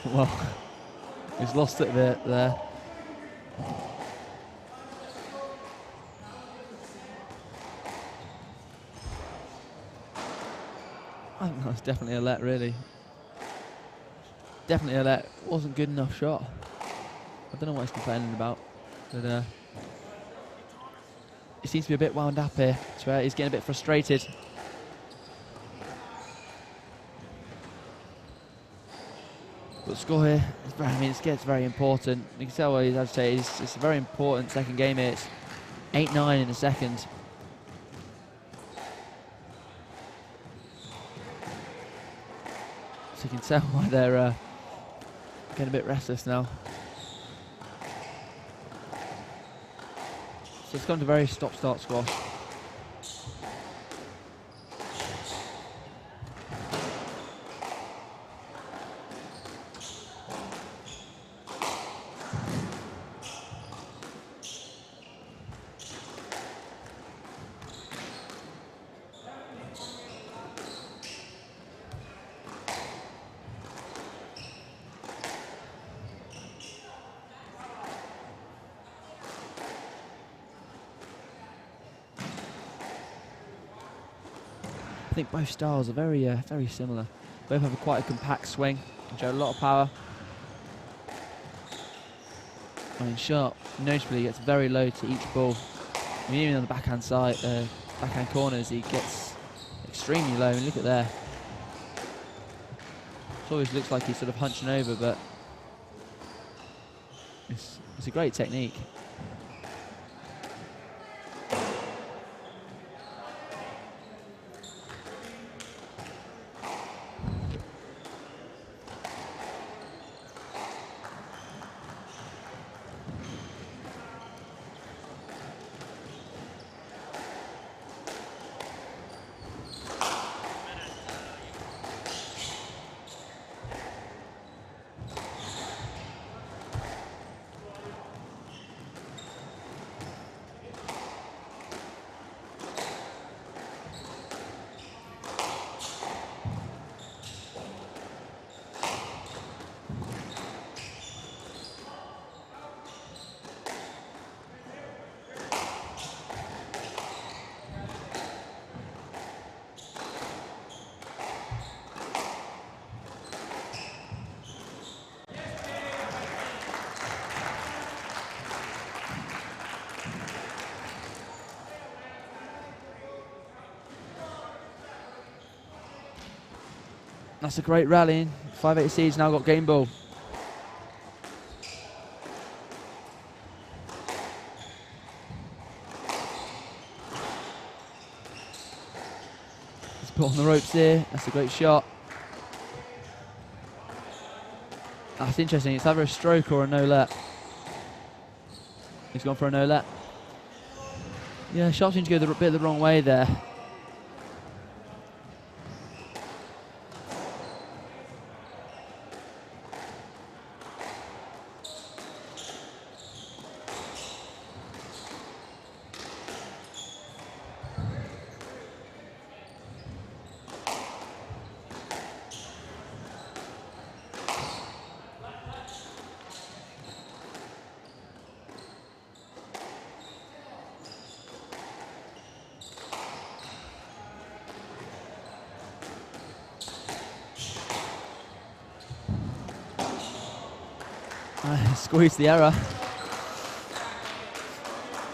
Well, he's lost it a bit there. I think that was definitely a let, really. Definitely a let. Wasn't good enough shot. I don't know what he's complaining about, but he seems to be a bit wound up here. So he's getting a bit frustrated. But score here, I mean, it's very important. You can tell why he's agitated. It's a very important second game here. It's 8-9 in the second. So you can tell why they're getting a bit restless now. So it's gone to very stop-start squash. I think both styles are very similar. Both have quite a compact swing, which has a lot of power. I mean, Sharp notably gets very low to each ball. I mean, even on the backhand side, backhand corners, he gets extremely low. I mean, look at there. It always looks like he's sort of hunching over, but it's a great technique. That's a great rallying. 580C's now got game ball. He's put on the ropes here. That's a great shot. That's interesting. It's either a stroke or a no-let. He's gone for a no-let. Yeah, Sharp seems to go a bit the wrong way there. Squeeze the error.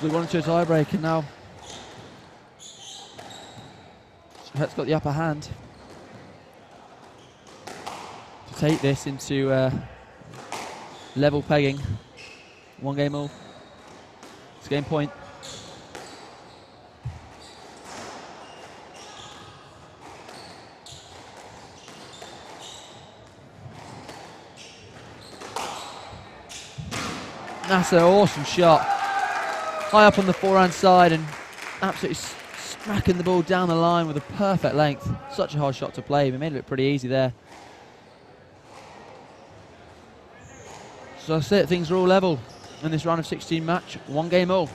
We want to a tiebreaker now. Schet's got the upper hand to take this into level pegging. One game all. It's game point. That's an awesome shot. High up on the forehand side and absolutely smacking the ball down the line with a perfect length. Such a hard shot to play, but made it look pretty easy there. So that's it, things are all level in this round of 16 match. One game all.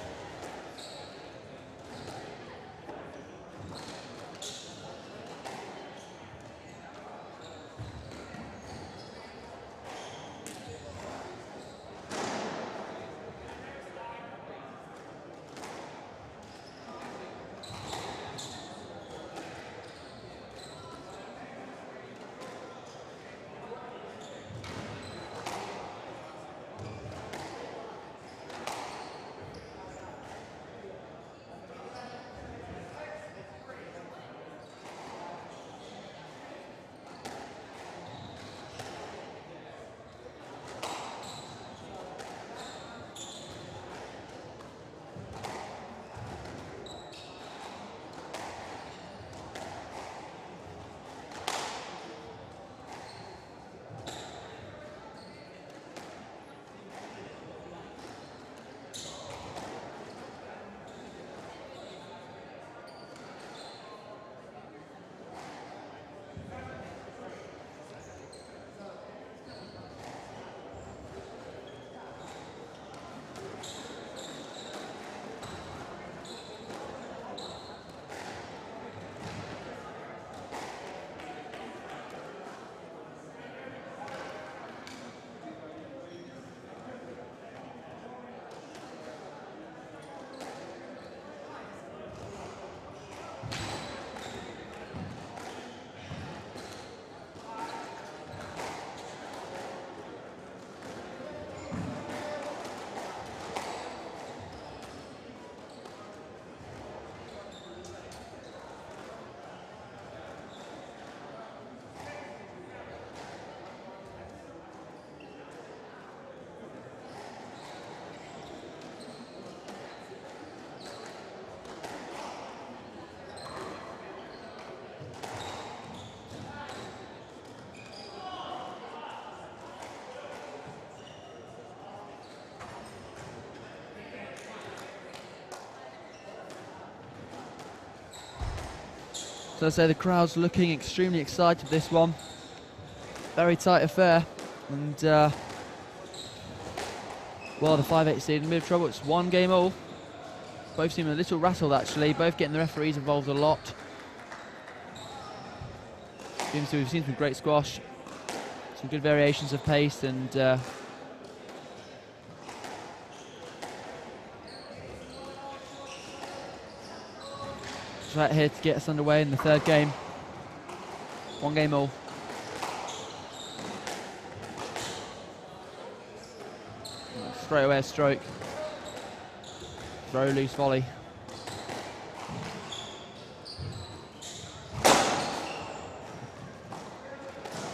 So I say the crowd's looking extremely excited for this one. Very tight affair, and well, the 5-8 seed in a bit of trouble. It's 1 game all. Both seem a little rattled actually, both getting the referees involved a lot. We've seen some great squash, some good variations of pace, and just right here to get us underway in the 3rd game. 1 game all. Straight away a stroke. Very loose volley.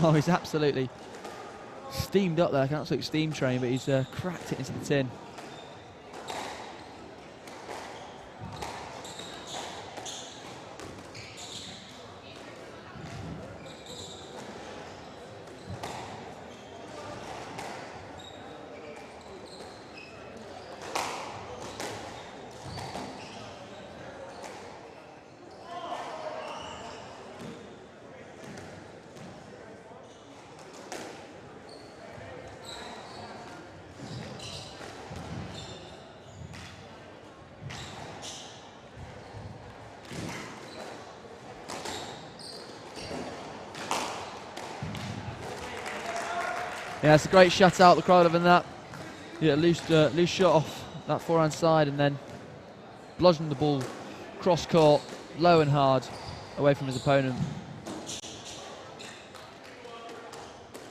Oh, he's absolutely steamed up there, like an absolute steam train, but he's cracked it into the tin. Yeah, it's a great shutout. The crowd loving that. Yeah, loose shot off that forehand side, and then bludgeoned the ball cross court, low and hard, away from his opponent.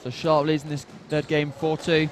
So Sharp leads in this 3rd game 4-2.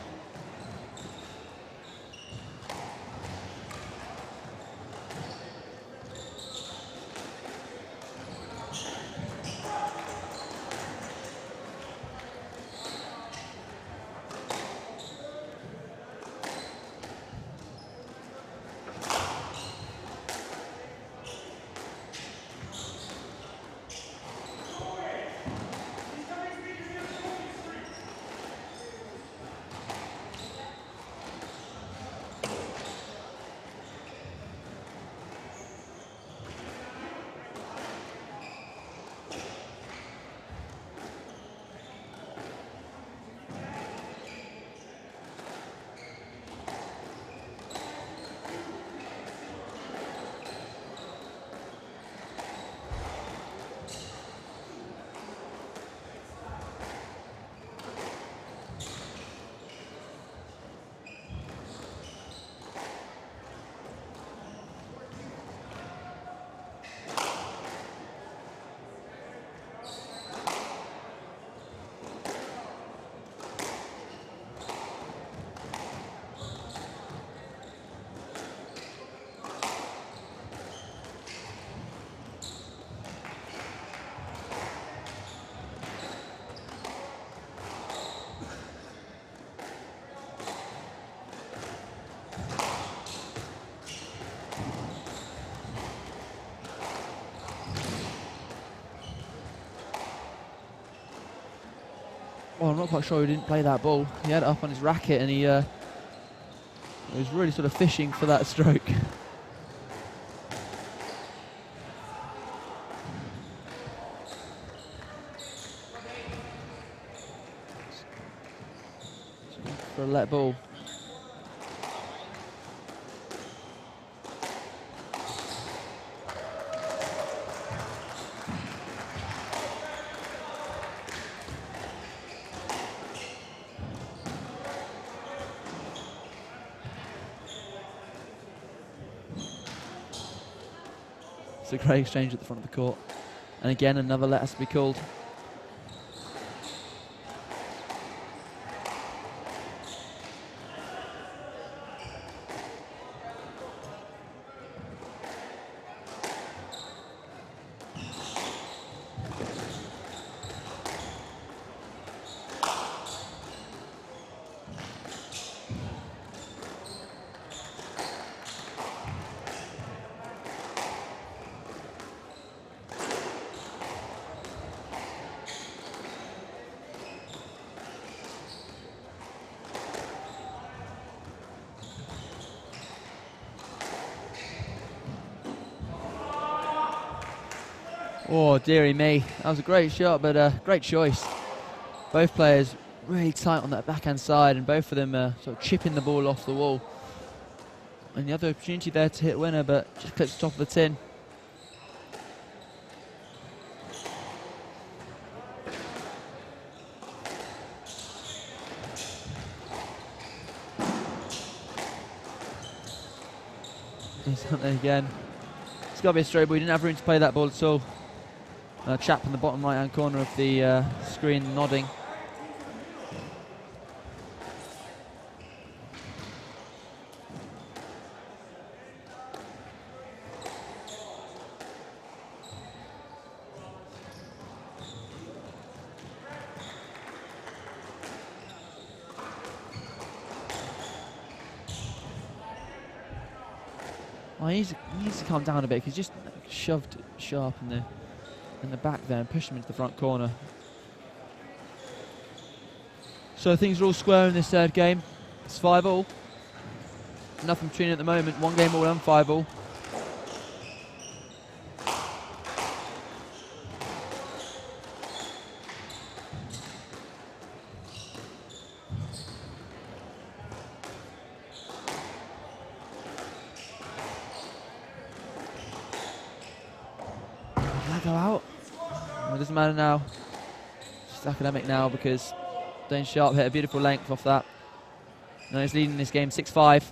Well, I'm not quite sure he didn't play that ball. He had it up on his racket, and he was really sort of fishing for that stroke. For a let ball. A great exchange at the front of the court, and again another let has to be called. Oh, dearie me. That was a great shot, but a great choice. Both players really tight on that backhand side, and both of them sort of chipping the ball off the wall. And the other opportunity there to hit winner, but just clips the top of the tin. He's on there again. It's got to be a straight ball. He didn't have room to play that ball at all. Chap in the bottom right hand corner of the screen nodding. Oh, he needs to calm down a bit because he's just shoved Sharp in the back there and pushed him into the front corner. So things are all square in this third game. It's 5-all. Nothing between at the moment. 1 game all and 5-all. Go out. Well, it doesn't matter now. It's academic now because Dane Sharp hit a beautiful length off that. Now he's leading this game 6-5.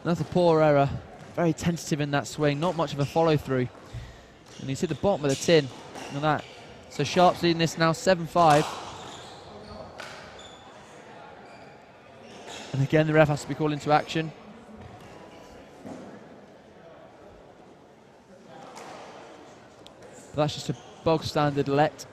Another poor error. Very tentative in that swing, not much of a follow through. And he's hit the bottom of the tin. Look at that. So Sharp's leading this now 7-5. And again, the ref has to be called into action. But that's just a bog standard let.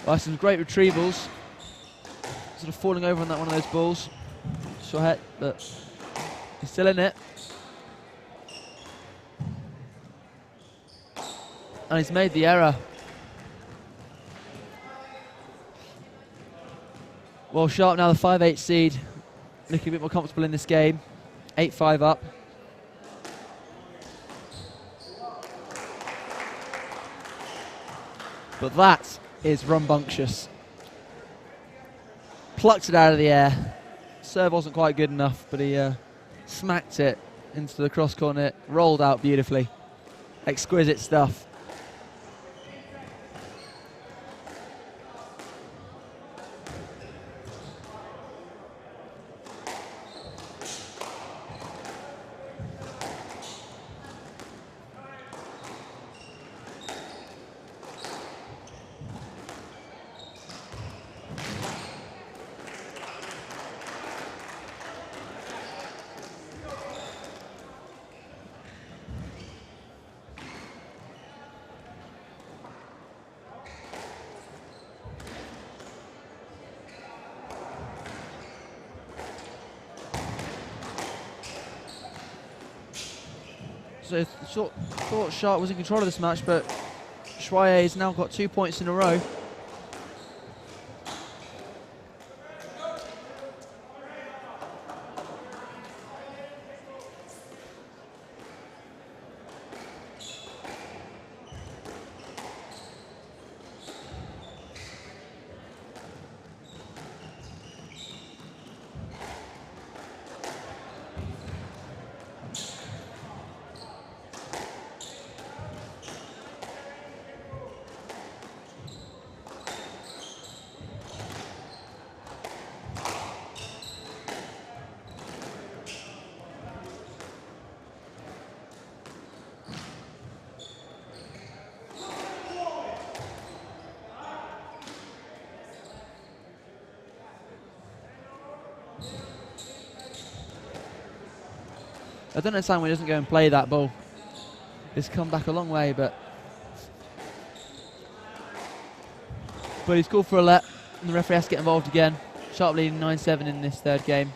Well, some great retrievals. Sort of falling over on that one of those balls. Schet, but he's still in it. And he's made the error. Well, Sharp now the 5-8 seed. Looking a bit more comfortable in this game. 8-5 up. But that is rumbunctious. Plucked it out of the air. Serve wasn't quite good enough, but he smacked it into the cross corner. Rolled out beautifully. Exquisite stuff. So thought Sharp was in control of this match, but Schweier has now got 2 points in a row. I don't understand why he doesn't go and play that ball. It's come back a long way, but he's called for a let, and the referee has to get involved again. Sharp leading 9-7 in this third game.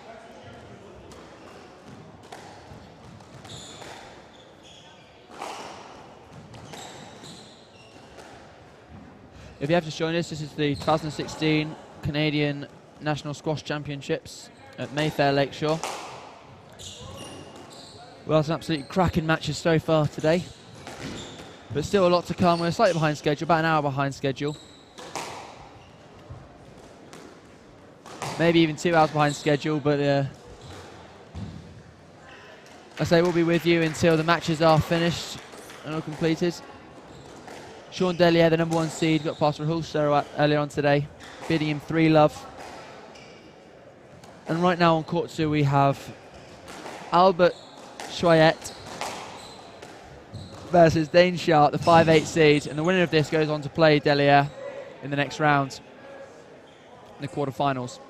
If you have just joined us, this is the 2016 Canadian National Squash Championships at Mayfair Lakeshore. Well, some absolutely cracking matches so far today, but still a lot to come. We're slightly behind schedule, about an hour behind schedule. Maybe even 2 hours behind schedule, but I say we'll be with you until the matches are finished and all completed. Delier, the #1 seed, got past Rahul Sowat earlier on today, beating him 3-love. And right now on court 2 we have Albert Schet versus Dane Sharp, the 5-8 seed, and the winner of this goes on to play Delier in the next round, in the quarterfinals.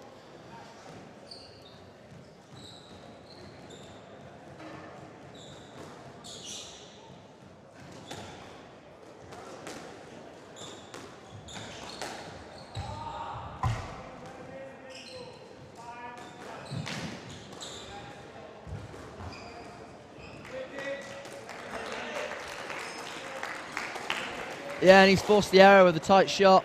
Yeah, and he's forced the error with a tight shot.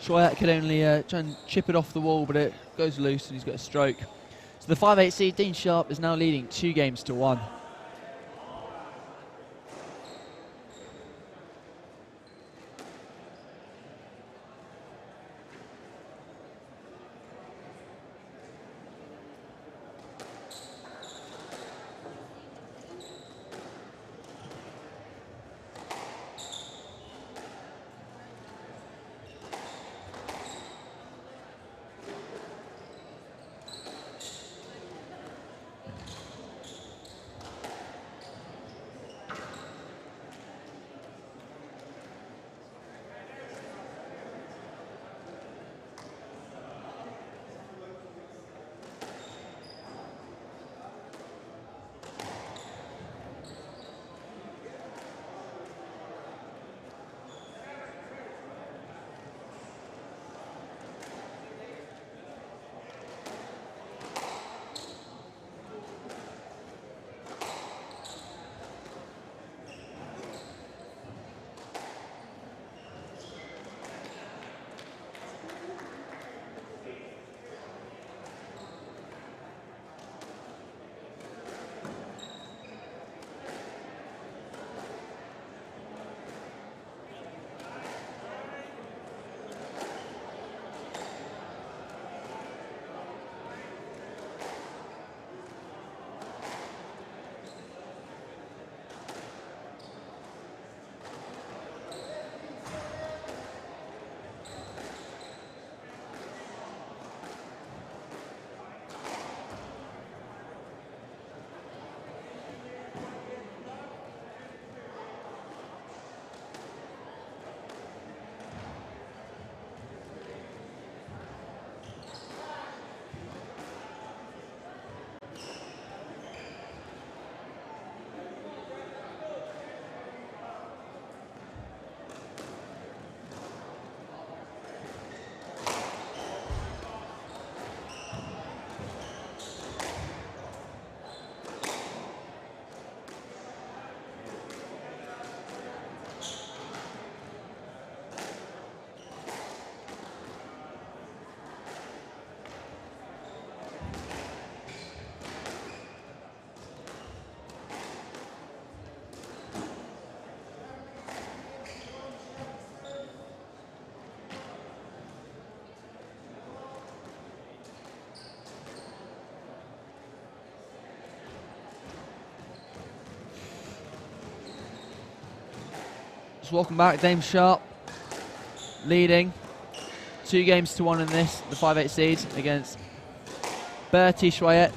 Sowat could only try and chip it off the wall, but it goes loose and he's got a stroke. So the 5-8 seed, Dean Sharp, is now leading 2-1. Welcome back, Dame Sharp, leading 2-1 in this, the 5-8 seed against Bertie Schet.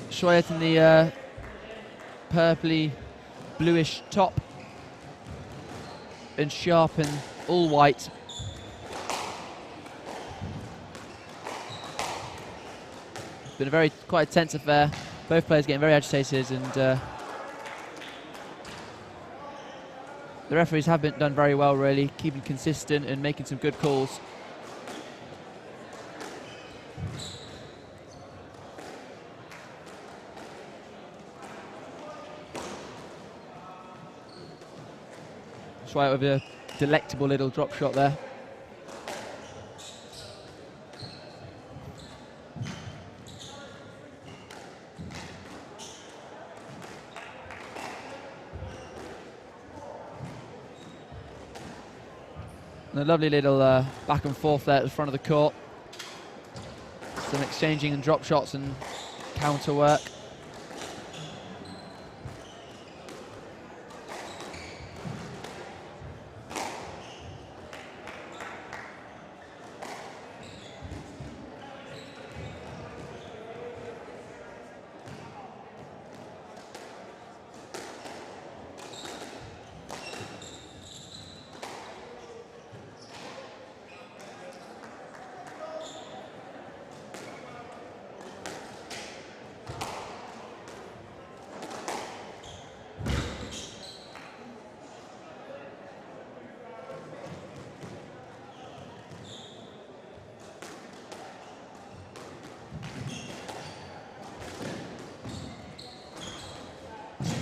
Schet in the purpley bluish top and Sharp in all white. been a quite a tense affair. Both players getting very agitated, and the referees have done very well, really, keeping consistent and making some good calls. Sowat with a delectable little drop shot there. And a lovely little back and forth there at the front of the court. Some exchanging and drop shots and counter work.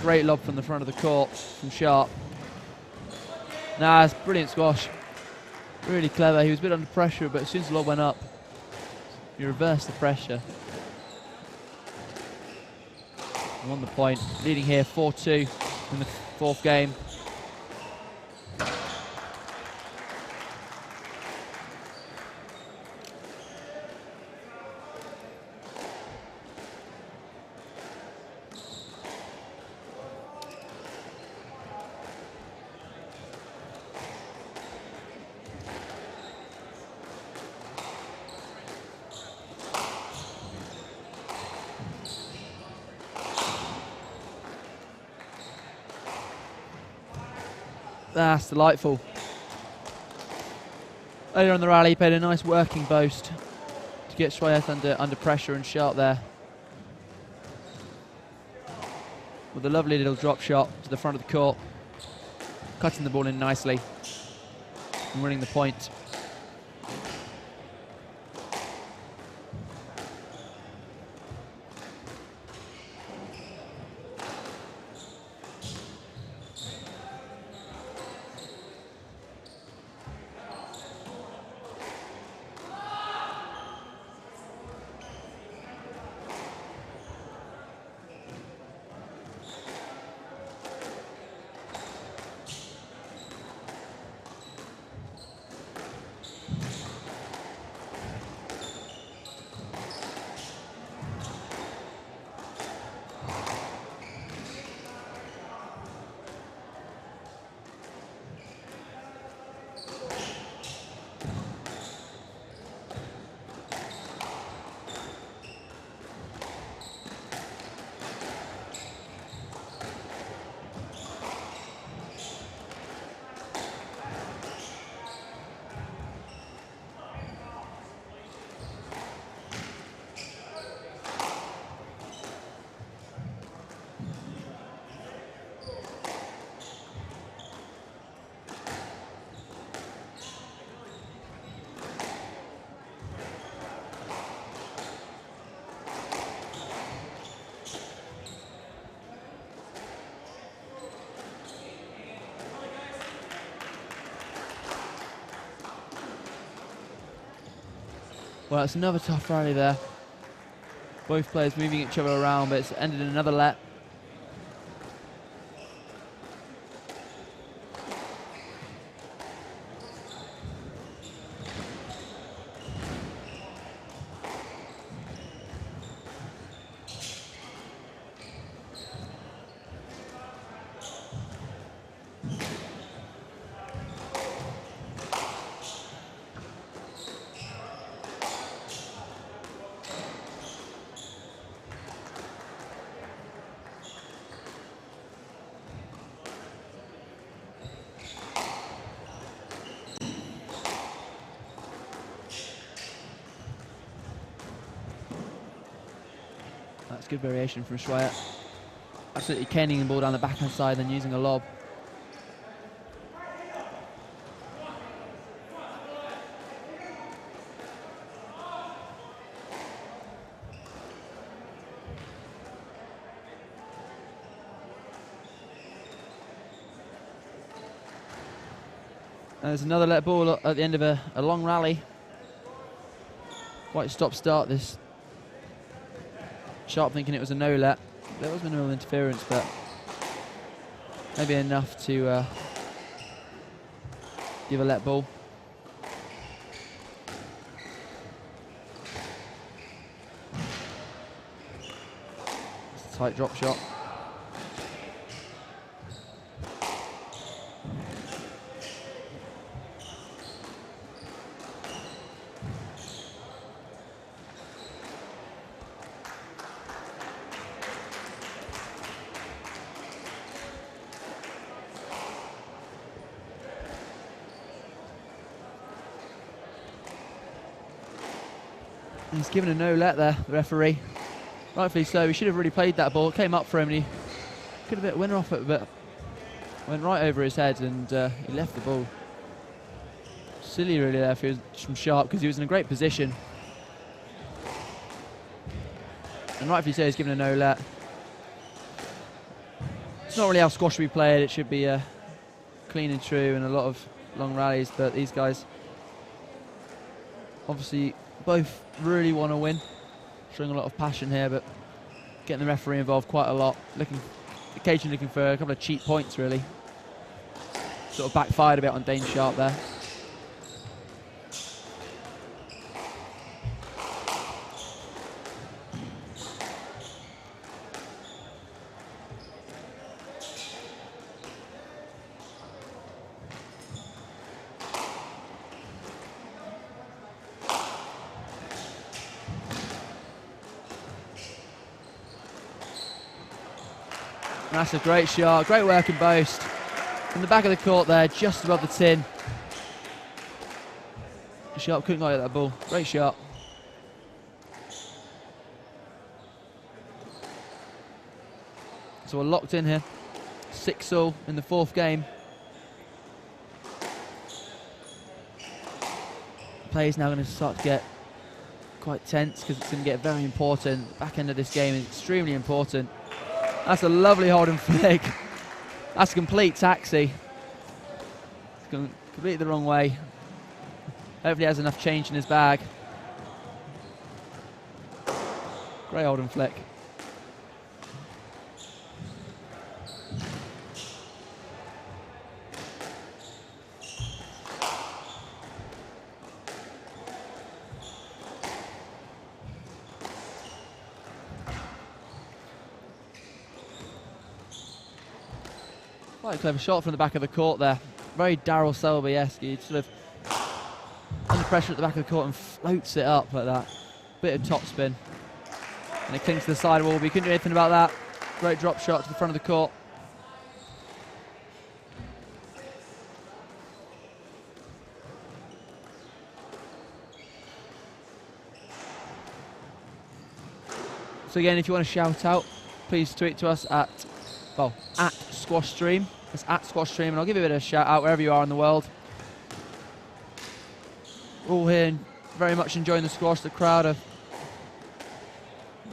Great lob from the front of the court from Sharp. Nah, it's brilliant squash. Really clever. He was a bit under pressure, but as soon as the lob went up, he reversed the pressure. And on the point, leading here 4-2 in the fourth game. That's delightful. Earlier on the rally, he played a nice working boast to get Sowat under pressure and Sharp there. With a lovely little drop shot to the front of the court, cutting the ball in nicely and winning the point. Well, it's another tough rally there. Both players moving each other around, but it's ended in another let. That's good variation from Sowat. Absolutely caning the ball down the backhand side and using a lob. There's another let ball at the end of a long rally. Quite stop-start this. Sharp thinking it was a no-let. There was minimal interference, but maybe enough to give a let ball. It's a tight drop shot. He's given a no-let there, the referee. Rightfully so, he should have really played that ball. It came up for him and he could have hit a winner off it, but went right over his head and he left the ball. Silly really there if he was from Sharp, because he was in a great position. And rightfully so, he's given a no-let. It's not really how squash should be played. It should be clean and true and a lot of long rallies, but these guys obviously both really want to win, showing a lot of passion here, but getting the referee involved quite a lot, occasionally looking for a couple of cheap points really. Sort of backfired a bit on Dane Sharp there. That's a great shot, great work in boast. From the back of the court there, just above the tin. Sharp couldn't get that ball, great shot. So we're locked in here, 6-all in the fourth game. Play is now going to start to get quite tense because it's going to get very important. The back end of this game is extremely important. That's a lovely hold and flick. That's a complete taxi. It's gone completely the wrong way. Hopefully he has enough change in his bag. Great hold and flick. Quite a clever shot from the back of the court there. Very Daryl Selby-esque. He sort of under pressure at the back of the court and floats it up like that. Bit of topspin. And it clings to the sidewall, but he couldn't do anything about that. Great drop shot to the front of the court. So again, if you want to shout out, please tweet to us at Squash Stream. It's at Squash Stream, and I'll give you a bit of a shout out wherever you are in the world. We're all here and very much enjoying the squash. The crowd are,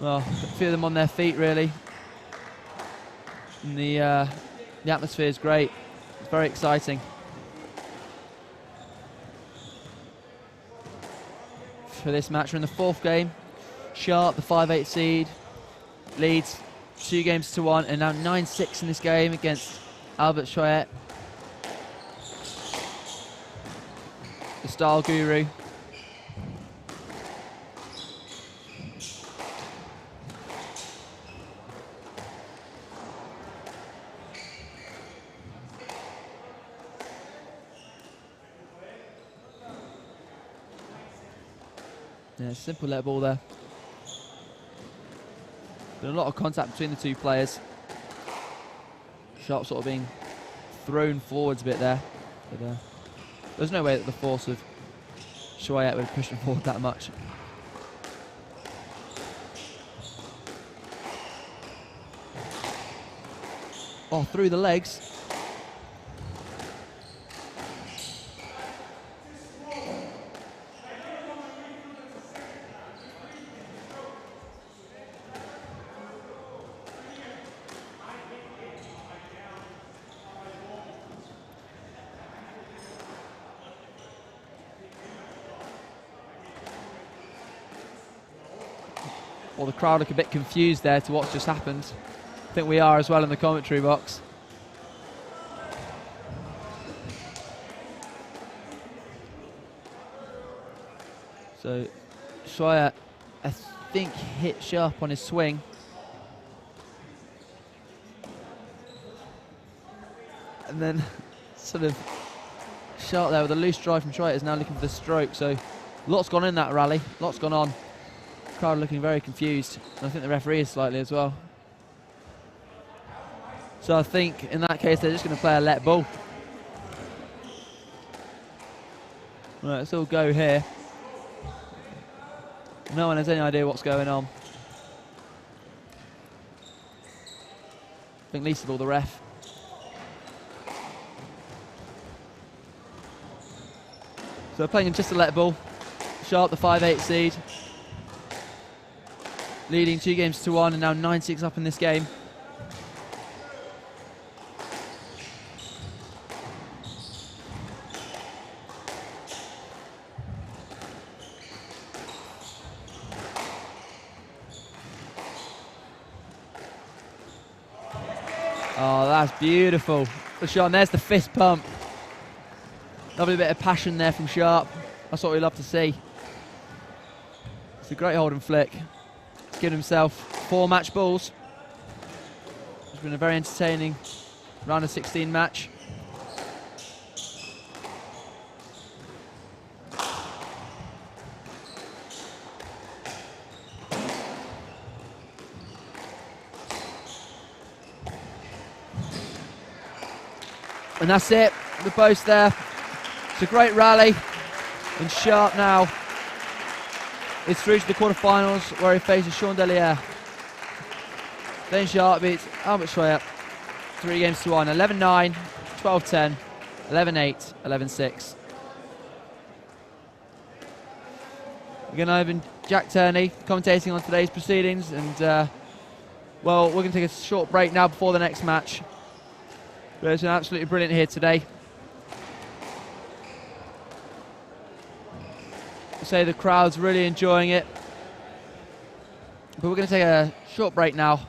well, a few of them on their feet really. And the atmosphere is great. It's very exciting. For this match, we're in the fourth game. Sharp, the 5-8 seed, leads 2-1, and now 9-6 in this game against Albert Sowat, the style guru. Yeah, simple let ball there. Been a lot of contact between the two players. Sharp sort of being thrown forwards a bit there. But there's no way that the force of Sowat would push him forward that much. Oh, through the legs. Well, the crowd look a bit confused there to what's just happened. I think we are as well in the commentary box. So, Sowat, I think, hit sharp on his swing. And then, sort of, sharp there with a loose drive from Sowat is now looking for the stroke. So, lots gone in that rally, lots gone on. Crowd looking very confused, and I think the referee is slightly as well. So I think in that case they're just going to play a let ball. Right, let's all go here. No one has any idea what's going on. I think least of all the ref. So we're playing just a let ball. Sharp, the 5-8 seed. Leading 2-1 and now 9-6 up in this game. Oh, that's beautiful. For Sean, there's the fist pump. Lovely bit of passion there from Sharp. That's what we love to see. It's a great hold and flick. He's given himself 4 match balls. It's been a very entertaining round of 16 match. And that's it, the post there. It's a great rally, and Sharp now is through to the quarterfinals where he faces Delier. Then Sharp beats Mchu 3-1, 11-9, 12-10, 11-8, 11-6. Again, I've been Jack Turney commentating on today's proceedings, and well, we're going to take a short break now before the next match. But it's been absolutely brilliant here today. I'd say the crowd's really enjoying it. But we're going to take a short break now.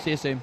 See you soon.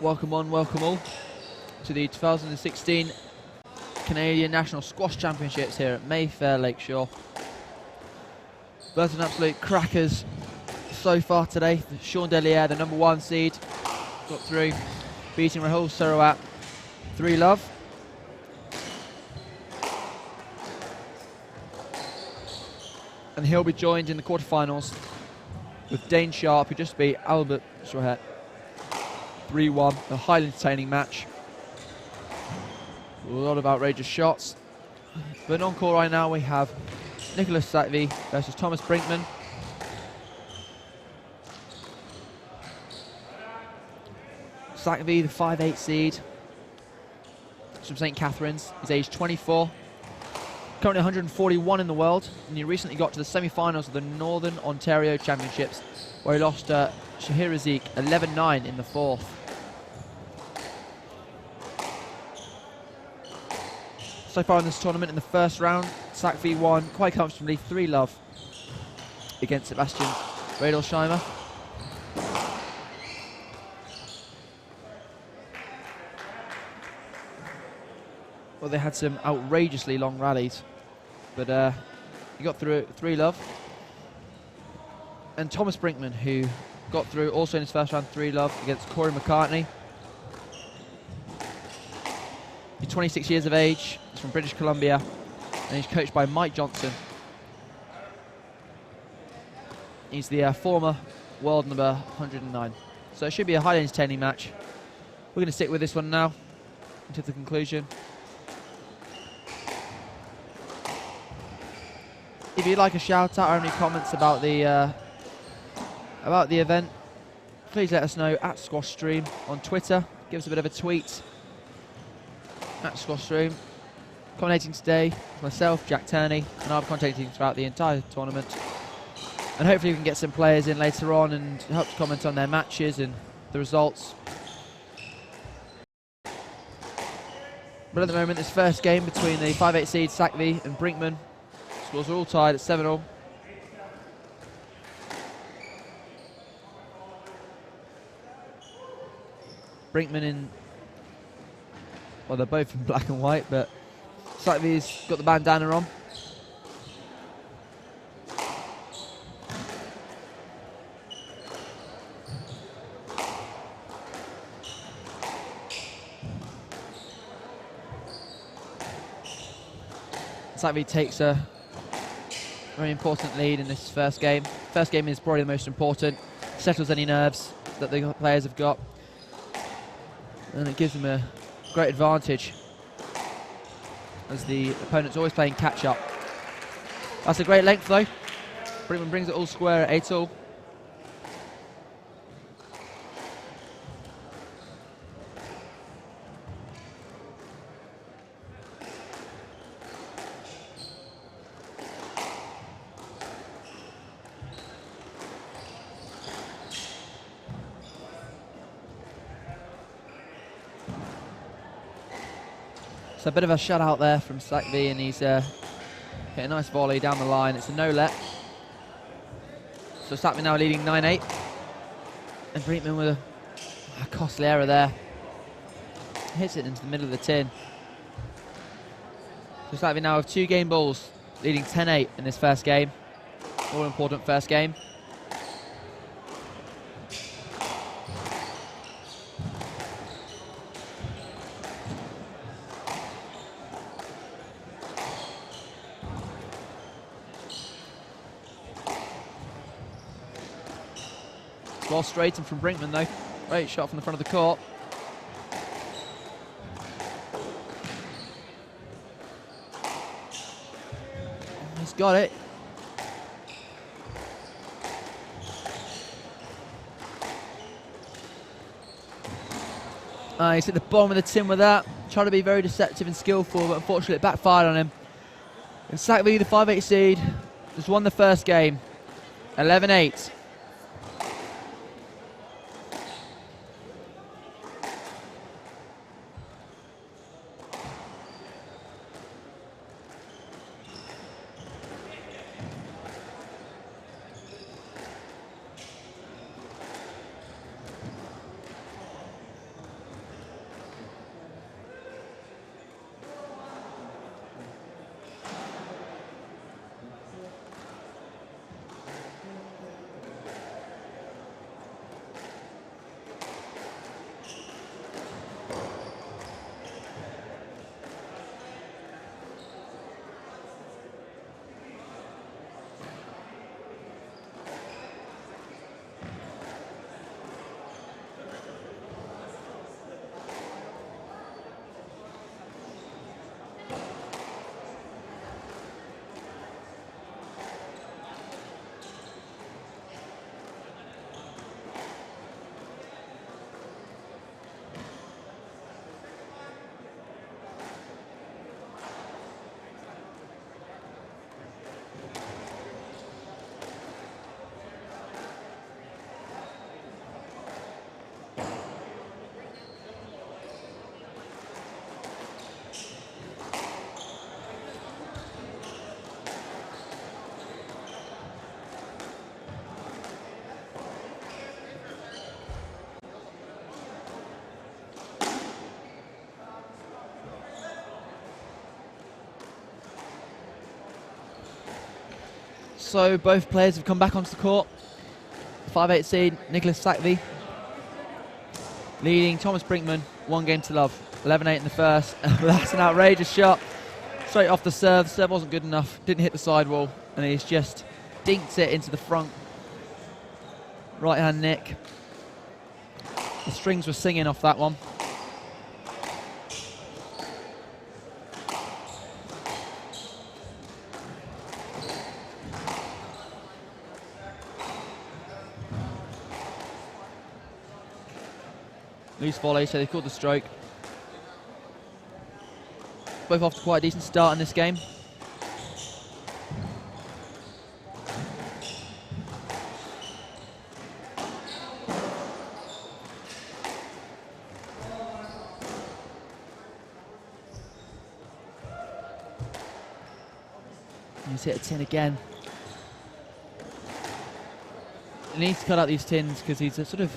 welcome all to the 2016 Canadian National Squash Championships here at Mayfair Lakeshore. Both an absolute crackers so far today. Sean Delier, the #1 seed, got through, beating Rahul Sowat 3-love. And he'll be joined in the quarterfinals with Dane Sharp, who just beat Albert Schet 3-1, a highly entertaining match. A lot of outrageous shots. But on court right now we have Nicholas Savi versus Thomas Brinkman. Savi, the 5'8" seed, from St. Catharines. He's aged 24. Currently 141 in the world, and he recently got to the semi-finals of the Northern Ontario Championships, where he lost to Isik 11-9 in the fourth. So far in this tournament, in the first round, Savi won quite comfortably 3-love against Sebastian Radelsheimer. Well, they had some outrageously long rallies, but he got through it 3-love. And Thomas Brinkman, who got through also in his first round 3-love against Corey McCartney. He's 26 years of age, he's from British Columbia, and he's coached by Mike Johnson. He's the former world number 109. So it should be a highly entertaining match. We're going to stick with this one now until the conclusion. If you'd like a shout out or any comments about the event, please let us know at Squash Stream on Twitter. Give us a bit of a tweet at Squash Stream. Commentating today, myself, Jack Turney, and I'll be commentating throughout the entire tournament. And hopefully we can get some players in later on and help to comment on their matches and the results. But at the moment, this first game between the 5'8" seed Savi and Brinkman, scores are all tied at 7-all. Brinkman in, well, they're both in black and white, but Savi's got the bandana on. Savi takes a very important lead in this first game. First game is probably the most important. Settles any nerves that the players have got. And it gives them a great advantage, as the opponent's always playing catch-up. That's a great length though. Brinkman brings it all square at 8-all. So a bit of a shutout there from Savi, and he's hit a nice volley down the line. It's a no-let. So Savi now leading 9-8. And Brinkman with a costly error there. Hits it into the middle of the tin. So Savi now with 2 game balls, leading 10-8 in this first game. All important first game. Ball straight in from Brinkman though. Great shot from the front of the court. He's got it. He's hit the bottom of the tin with that. Trying to be very deceptive and skillful, but unfortunately it backfired on him. And Savi, the 5'8" seed, just won the first game. 11-8. So both players have come back onto the court. 5'8" seed Nicholas Savi leading Thomas Brinkman 1 game to love. 11-8 in the first. That's an outrageous shot. Straight off the serve. The serve wasn't good enough. Didn't hit the sidewall. And he's just dinked it into the front right hand nick. The strings were singing off that one. Loose volley, so they called the stroke. Both off to quite a decent start in this game. He's hit a tin again. He needs to cut out these tins because he's sort of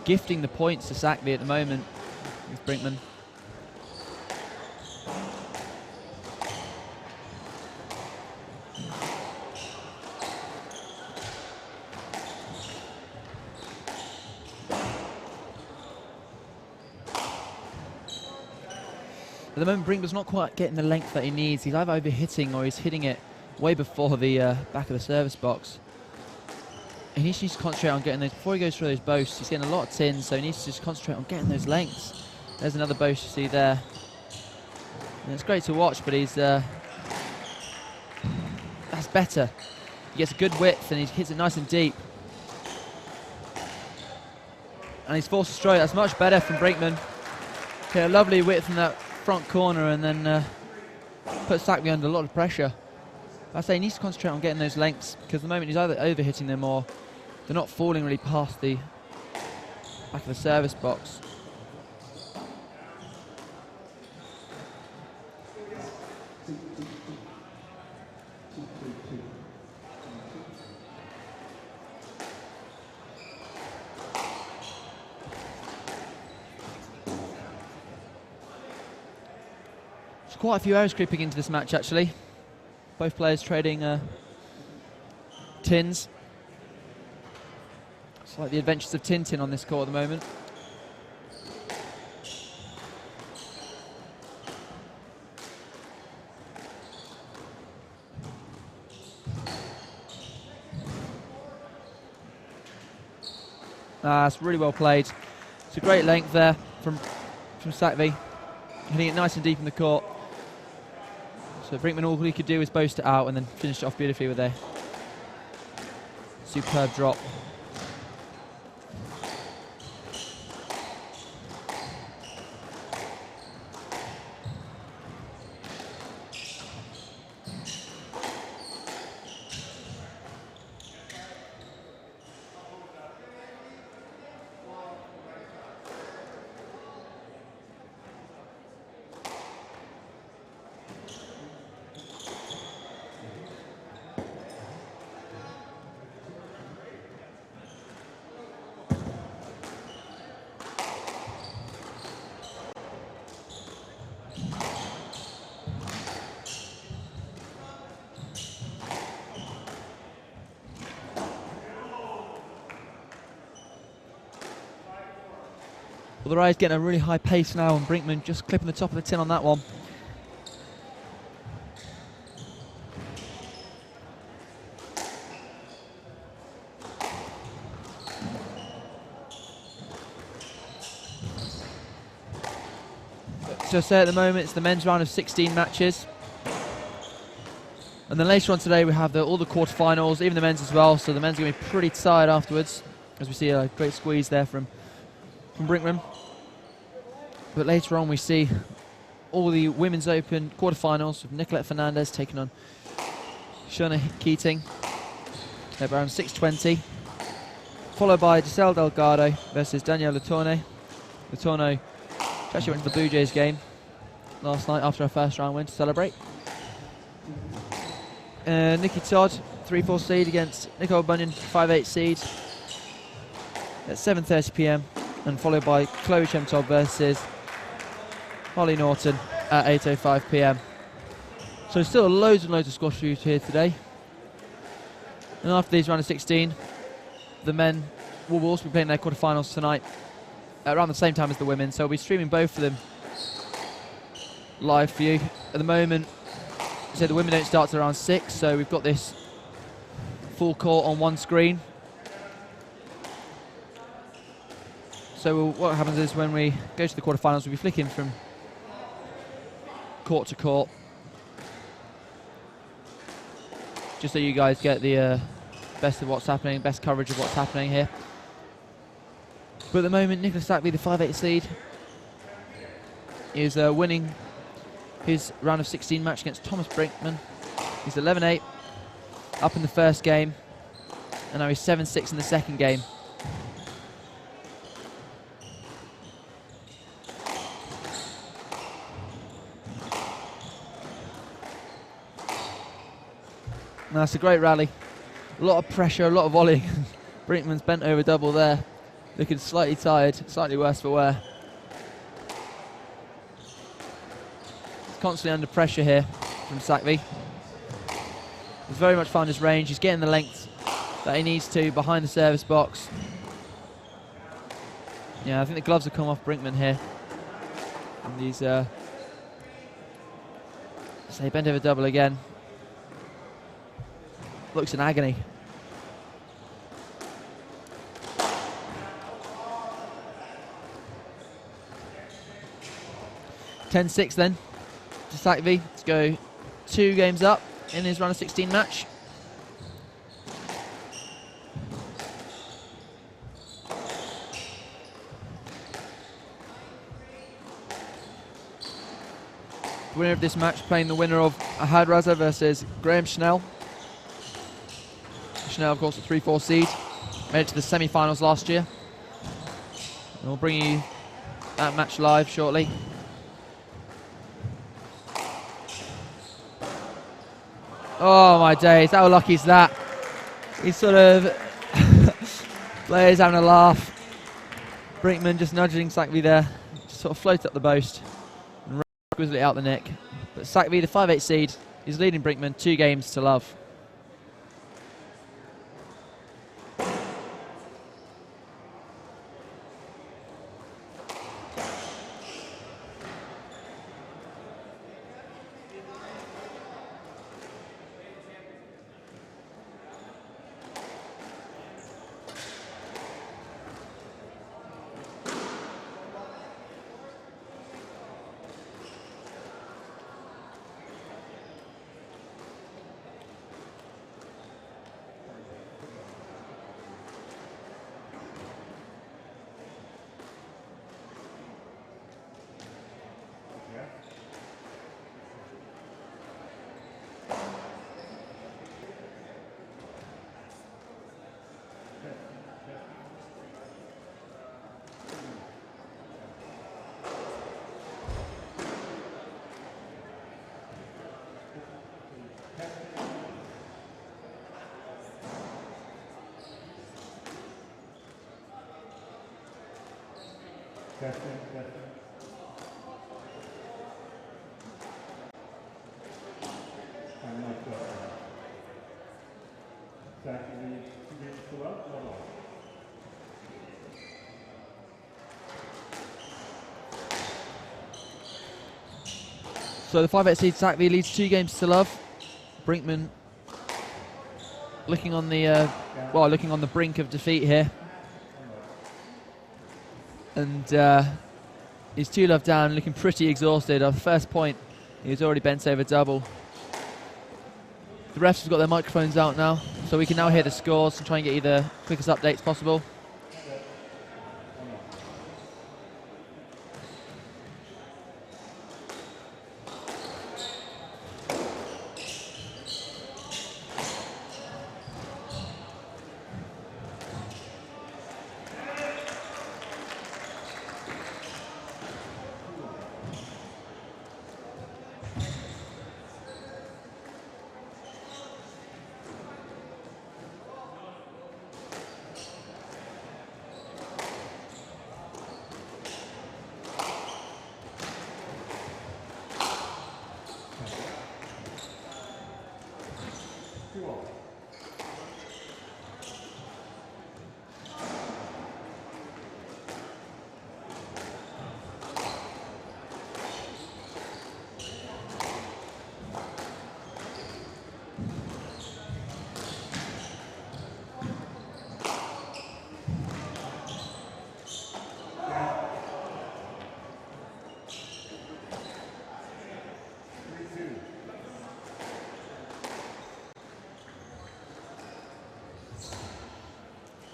gifting the points to Savi at the moment with Brinkman. At the moment, Brinkman's not quite getting the length that he needs. He's either over-hitting or he's hitting it way before the back of the service box. He needs to just concentrate on getting those, before he goes through those boasts, he's getting a lot of tins, so he needs to just concentrate on getting those lengths. There's another boast you see there. And it's great to watch, but he's, that's better. He gets a good width and he hits it nice and deep. And he's forced a stroke, that's much better from Brinkman. Hit a lovely width from that front corner and then put Savi under a lot of pressure. I say he needs to concentrate on getting those lengths because at the moment he's either over-hitting them or they're not falling really past the back of the service box. There's quite a few errors creeping into this match actually. Both players trading tins. It's like the adventures of Tintin on this court at the moment. It's really well played. It's a great length there from Savi. Hitting it nice and deep in the court. So Brinkman, all he could do was boast it out and then finish it off beautifully with a superb drop. Well, the Raza's getting a really high pace now, and Brinkman just clipping the top of the tin on that one. So say at the moment it's the men's round of 16 matches. And then later on today we have all the quarterfinals, even the men's as well, so the men's are going to be pretty tired afterwards, as we see a great squeeze there from Brinkman. But later on we see all the Women's Open quarterfinals with Nicolette Fernandez taking on Shona Keating at around 6:20, followed by Giselle Delgado versus Danielle Letourneau. Letourneau actually went to the Blue Jays game last night after her first round win to celebrate. Nikki Todd, 3-4 seed against Nicole Bunyan, 5-8 seed at 7:30 p.m. and followed by Chloe Chemtov versus Holly Norton at 8:05 p.m. So still loads and loads of squash for you here today. And after these round of 16, the men will also be playing their quarterfinals tonight around the same time as the women, so we'll be streaming both of them live for you. At the moment, so the women don't start till around 6, so we've got this full court on one screen. So what happens is when we go to the quarterfinals, we'll be flicking from court to court, just so you guys get the best of what's happening, best coverage of what's happening here. But at the moment, Nicholas Savi, the 5/8 seed, is winning his round of 16 match against Thomas Brinkman. He's 11-8 up in the first game, and now he's 7-6 in the second game. Now, that's a great rally. A lot of pressure, a lot of volleying. Brinkman's bent over double there, looking slightly tired, slightly worse for wear. He's constantly under pressure here from Savi. He's very much found his range. He's getting the length that he needs to behind the service box. Yeah, I think the gloves have come off Brinkman here. And these, say, bend over double again. Looks in agony. (10-6) then to Savi to go 2 games up in his round of 16 match. The winner of this match playing the winner of Raza versus Schnell. Schnell, of course, a 3-4 seed, made it to the semi-finals last year. And we'll bring you that match live shortly. Oh my days, how lucky is that? He's sort of players having a laugh. Brinkman just nudging Savi there, just sort of float up the boast and exquisitely out the neck. But Savi, the 5/8 seed, is leading Brinkman 2 games to love. So the 5/8 seed Savi leads 2 games to love. Brinkman looking on the looking on the brink of defeat here, and he's 2-love down, looking pretty exhausted. At the first point, he was already bent over double. The refs have got their microphones out now, so we can now hear the scores and try and get you the quickest updates possible.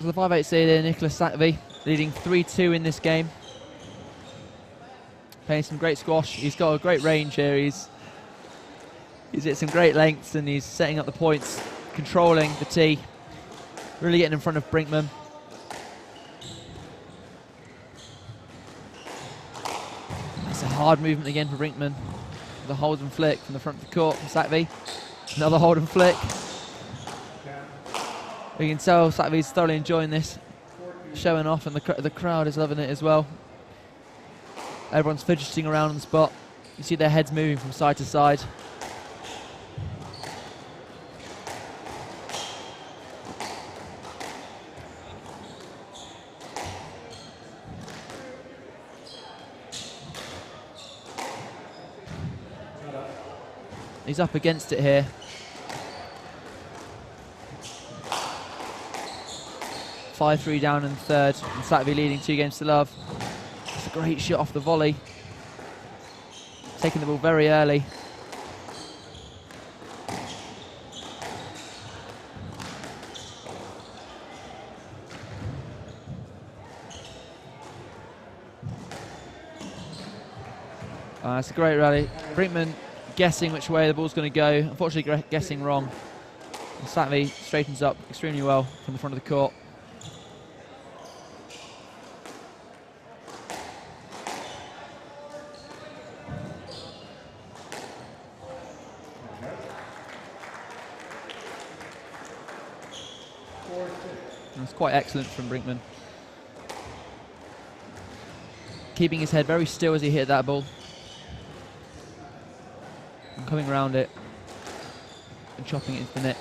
So the 5-8 seed here, Nicholas Savi, leading 3-2 in this game. Playing some great squash. He's got a great range here. He's at some great lengths and he's setting up the points, controlling the tee, really getting in front of Brinkman. That's a hard movement again for Brinkman. The hold and flick from the front of the court from Savi. Another hold and flick. You can tell Savi's thoroughly enjoying this, showing off, and the crowd is loving it as well. Everyone's fidgeting around on the spot. You see their heads moving from side to side. He's up against it here. Five-3 down in third, and Savi leading 2 games to love. It's a great shot off the volley. Taking the ball very early. It's a great rally. Brinkman guessing which way the ball's going to go. Unfortunately, guessing wrong. And Savi straightens up extremely well from the front of the court. That's quite excellent from Brinkman. Keeping his head very still as he hit that ball. And coming around it and chopping it into the neck.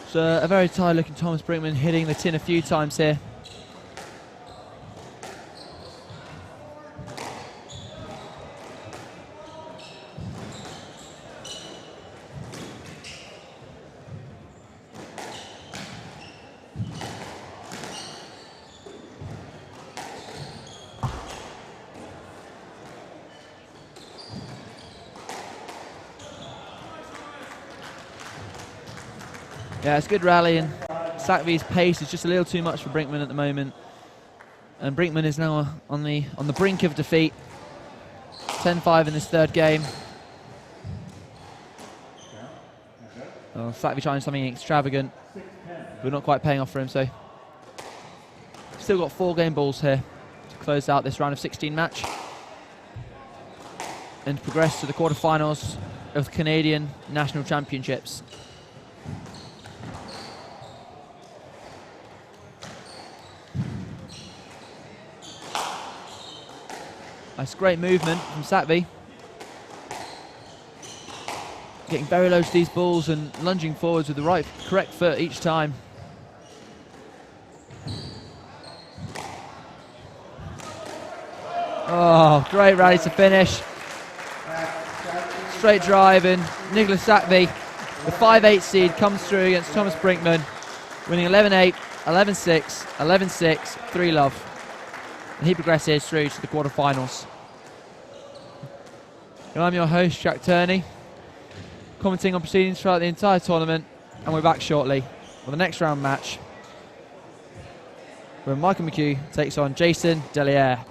So a very tired looking Thomas Brinkman hitting the tin a few times here. Yeah, it's a good rally, and Savi's pace is just a little too much for Brinkman at the moment. And Brinkman is now on the brink of defeat. 10-5 in this third game. Oh, Savi trying something extravagant, but not quite paying off for him. So, still got 4 game balls here to close out this round of 16 match and progress to the quarterfinals of the Canadian National Championships. Nice, great movement from Savi. Getting very low to these balls and lunging forwards with the correct foot each time. Oh, great rally to finish. Straight drive, and Nicholas Savi, the 5-8 seed, comes through against Thomas Brinkman, winning 11-8, 11-6, 11-6, 3-love. And he progresses through to the quarterfinals. And I'm your host, Jack Turney, commenting on proceedings throughout the entire tournament, and we're back shortly. Well, the next round match, where Michael Mchu takes on Jason Delier.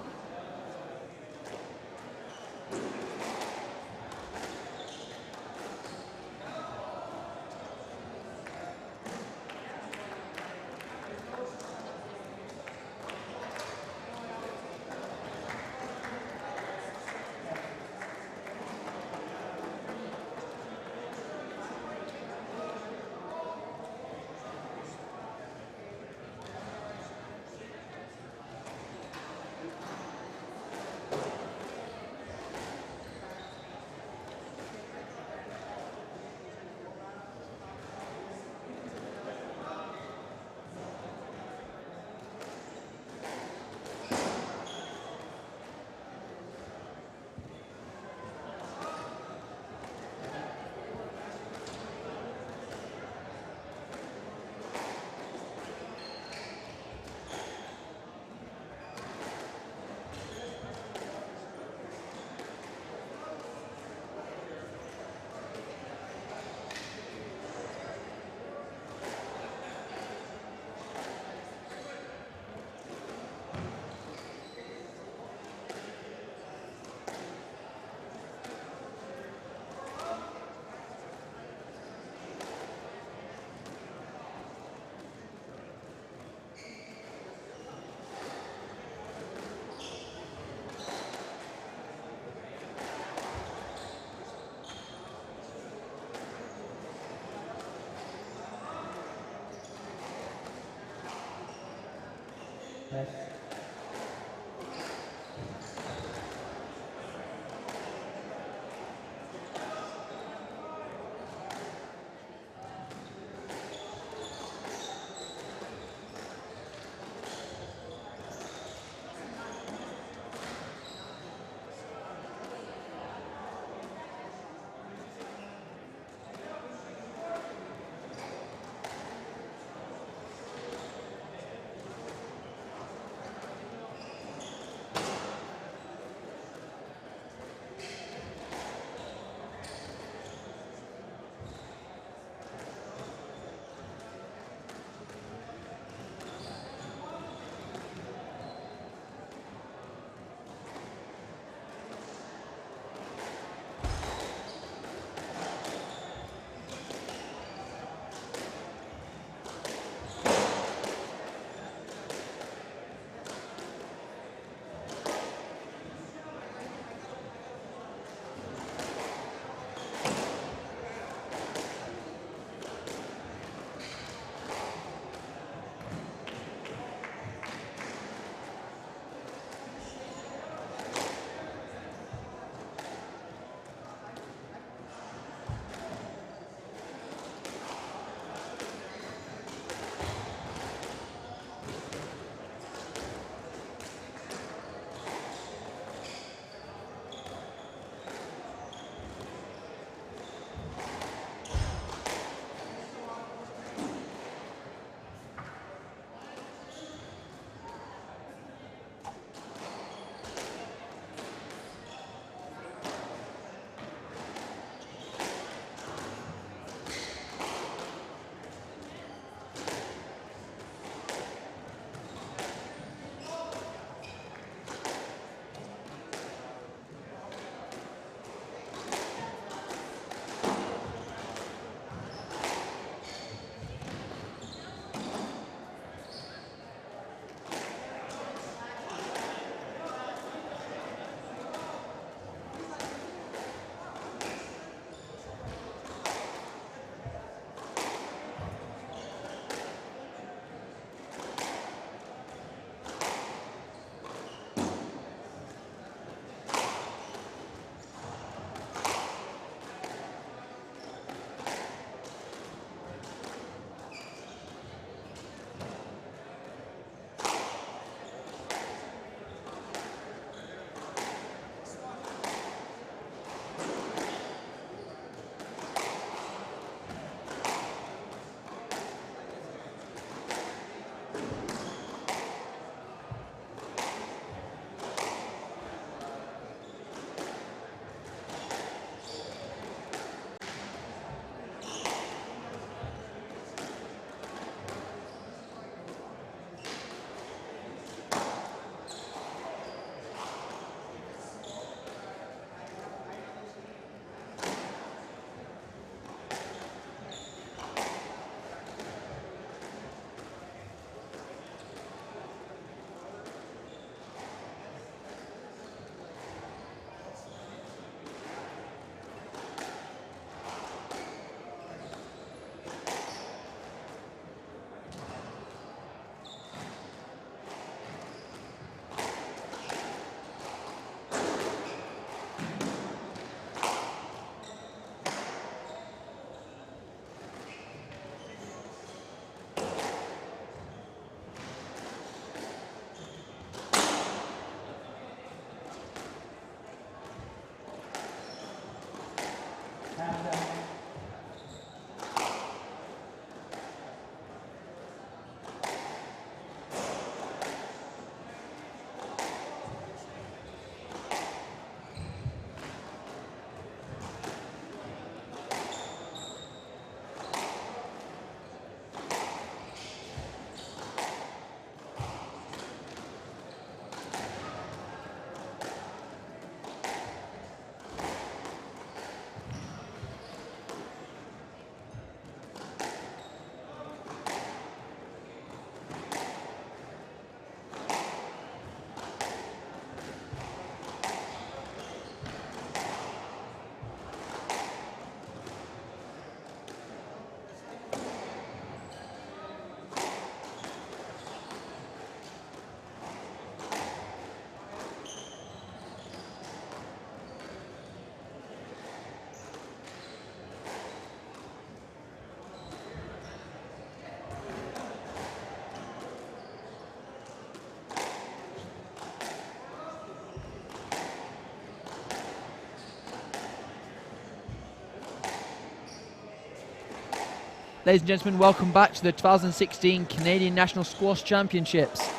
Ladies and gentlemen, welcome back to the 2016 Canadian National Squash Championships,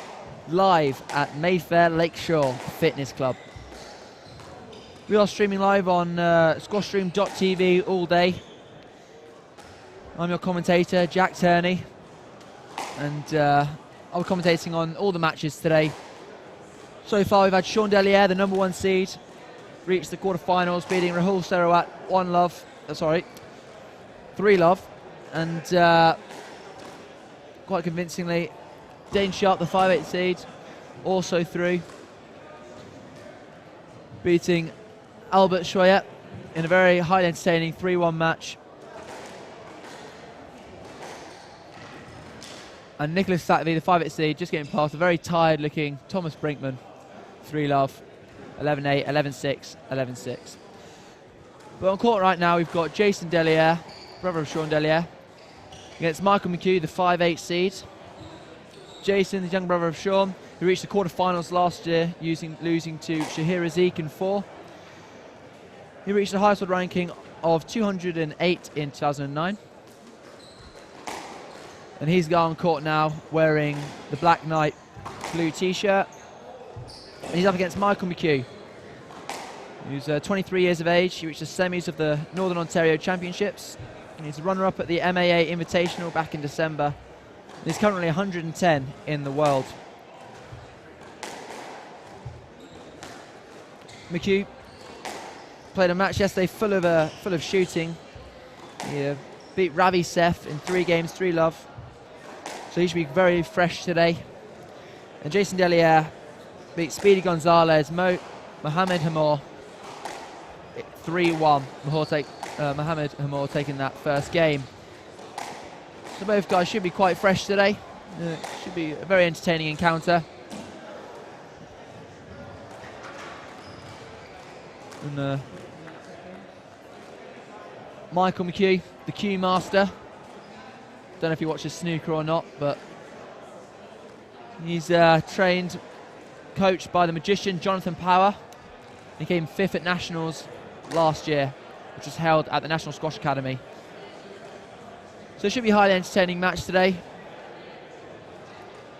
live at Mayfair Lakeshore Fitness Club. We are streaming live on squashstream.tv all day. I'm your commentator, Jack Turney, and I'll be commentating on all the matches today. So far we've had Delier, the #1 seed, reach the quarterfinals, beating Rahul Sowat 3-love. And quite convincingly, Dane Sharp, the 5/8 seed, also through, beating Albert Schwayet in a very highly entertaining 3-1 match. And Nicholas Savi, the 5/8 seed, just getting past a very tired looking Thomas Brinkman, 3-love, 11-8, 11-6, 11-6. But on court right now we've got Jason Delier, brother of Sean Delier, against Michael Mchu, the 5/8 seed. Jason, the young brother of Sean, who reached the quarterfinals last year, losing to Shahir Isik in 4. He reached the highest world ranking of 208 in 2009. And he's on court now wearing the Black Knight blue t-shirt. And he's up against Michael Mchu, who's 23 years of age. He reached the semis of the Northern Ontario Championships. He's a runner-up at the MAA Invitational back in December. He's currently 110 in the world. Mchu played a match yesterday full of shooting. He beat Ravi Seth in 3 games, 3-love. So he should be very fresh today. And Jason Delier beat Speedy Gonzalez, Mohamed Hamor, 3-1. Mohamed Hamor taking that first game. So both guys should be quite fresh today. Should be a very entertaining encounter. And Michael Mchu, the cue master. Don't know if he watches snooker or not, but he's trained, coached by the magician Jonathan Power. He came 5th at Nationals last year, which was held at the National Squash Academy. So it should be a highly entertaining match today.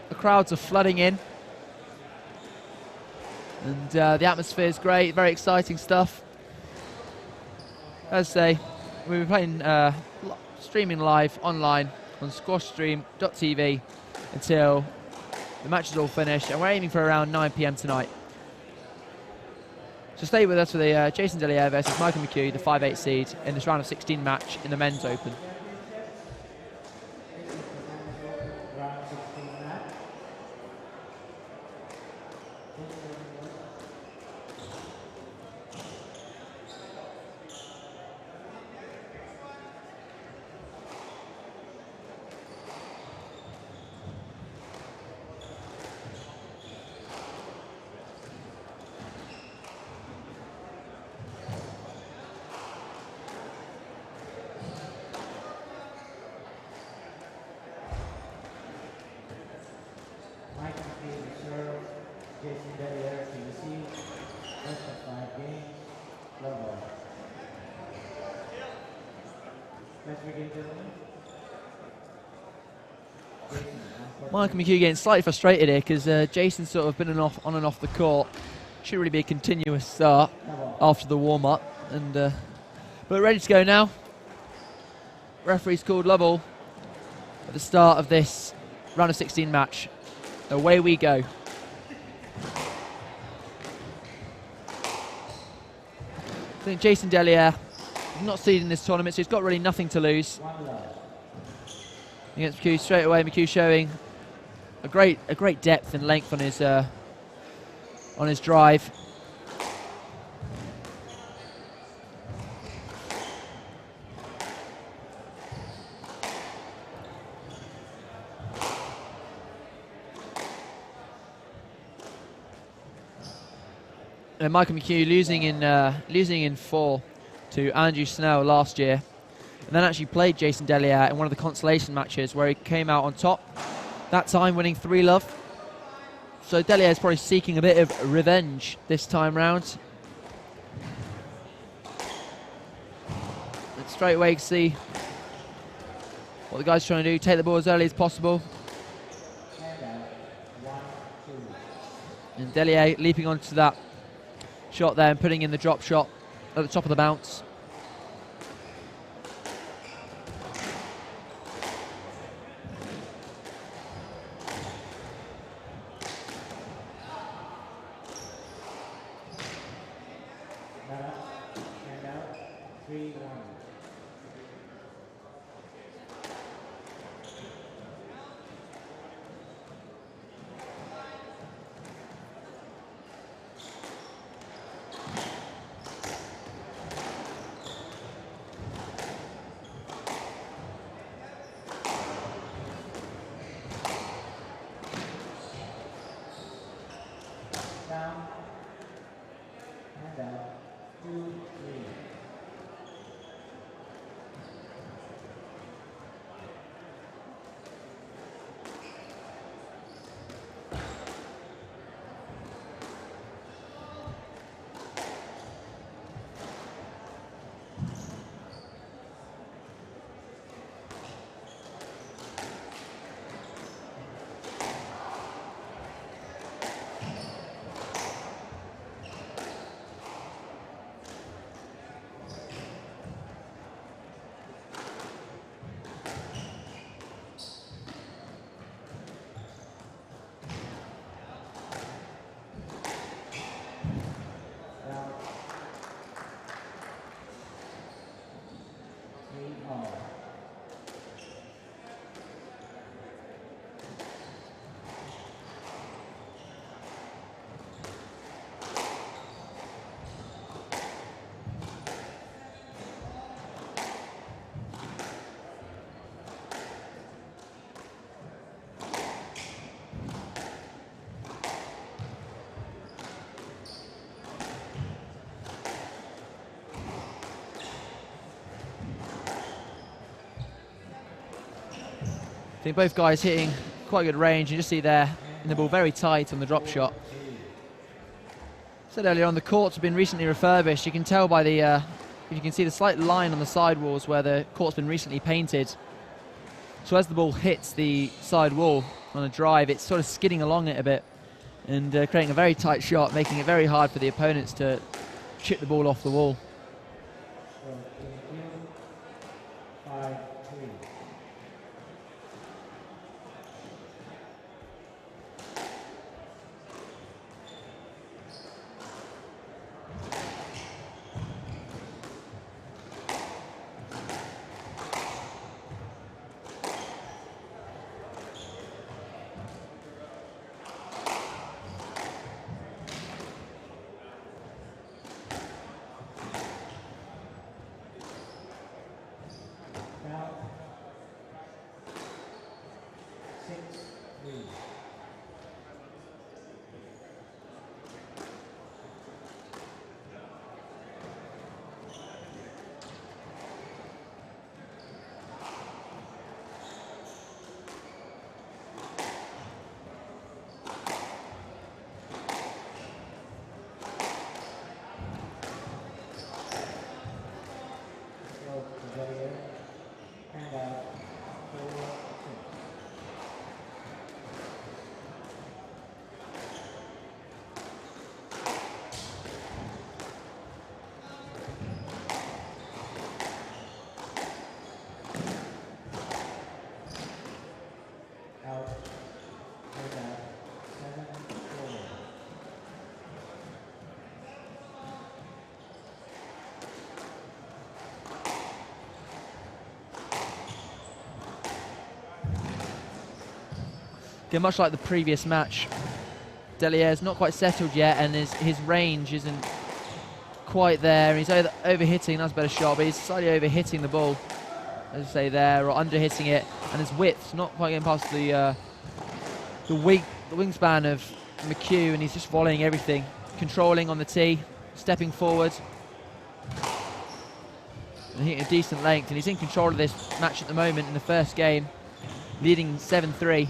The crowds are flooding in. And the atmosphere is great, very exciting stuff. As I say, we'll be playing, streaming live online on squashstream.tv until the match is all finished, and we're aiming for around 9 PM tonight. So stay with us for the Jason Delier versus Michael Mchu, the 5/8 seed, in this round of 16 match in the Men's Open. Michael Mchu getting slightly frustrated here because Jason's sort of been on and off the court. Should really be a continuous start after the warm-up, and but ready to go now. Referee's called Lovell at the start of this round of 16 match. Away we go. I think Jason Delier not seeded in this tournament, so he's got really nothing to lose. Against Mchu straight away. Mchu showing a great depth and length on his drive. And Michael Mchu losing in 4 to Andrew Snell last year, and then actually played Jason Delier in one of the consolation matches where he came out on top, that time winning 3-love. So Delier is probably seeking a bit of revenge this time round. And straight away you can see What the guy's trying to do, take the ball as early as possible. And Delier leaping onto that shot there and putting in the drop shot at the top of the bounce. I think both guys hitting quite good range. You just see there in the ball very tight on the drop shot. Said earlier on, the courts have been recently refurbished. You can tell by the, if you can see the slight line on the side walls where the court's been recently painted. So as the ball hits the side wall on a drive, it's sort of skidding along it a bit and creating a very tight shot, making it very hard for the opponents to chip the ball off the wall. Again, much like the previous match, Delier's not quite settled yet, and his range isn't quite there. He's over-hitting, that's a better shot, but he's slightly over-hitting the ball, as I say there, or under-hitting it, and his width's not quite getting past the wingspan of Mchu, and he's just volleying everything, controlling on the tee, stepping forward, and hitting a decent length, and he's in control of this match at the moment in the first game, leading 7-3.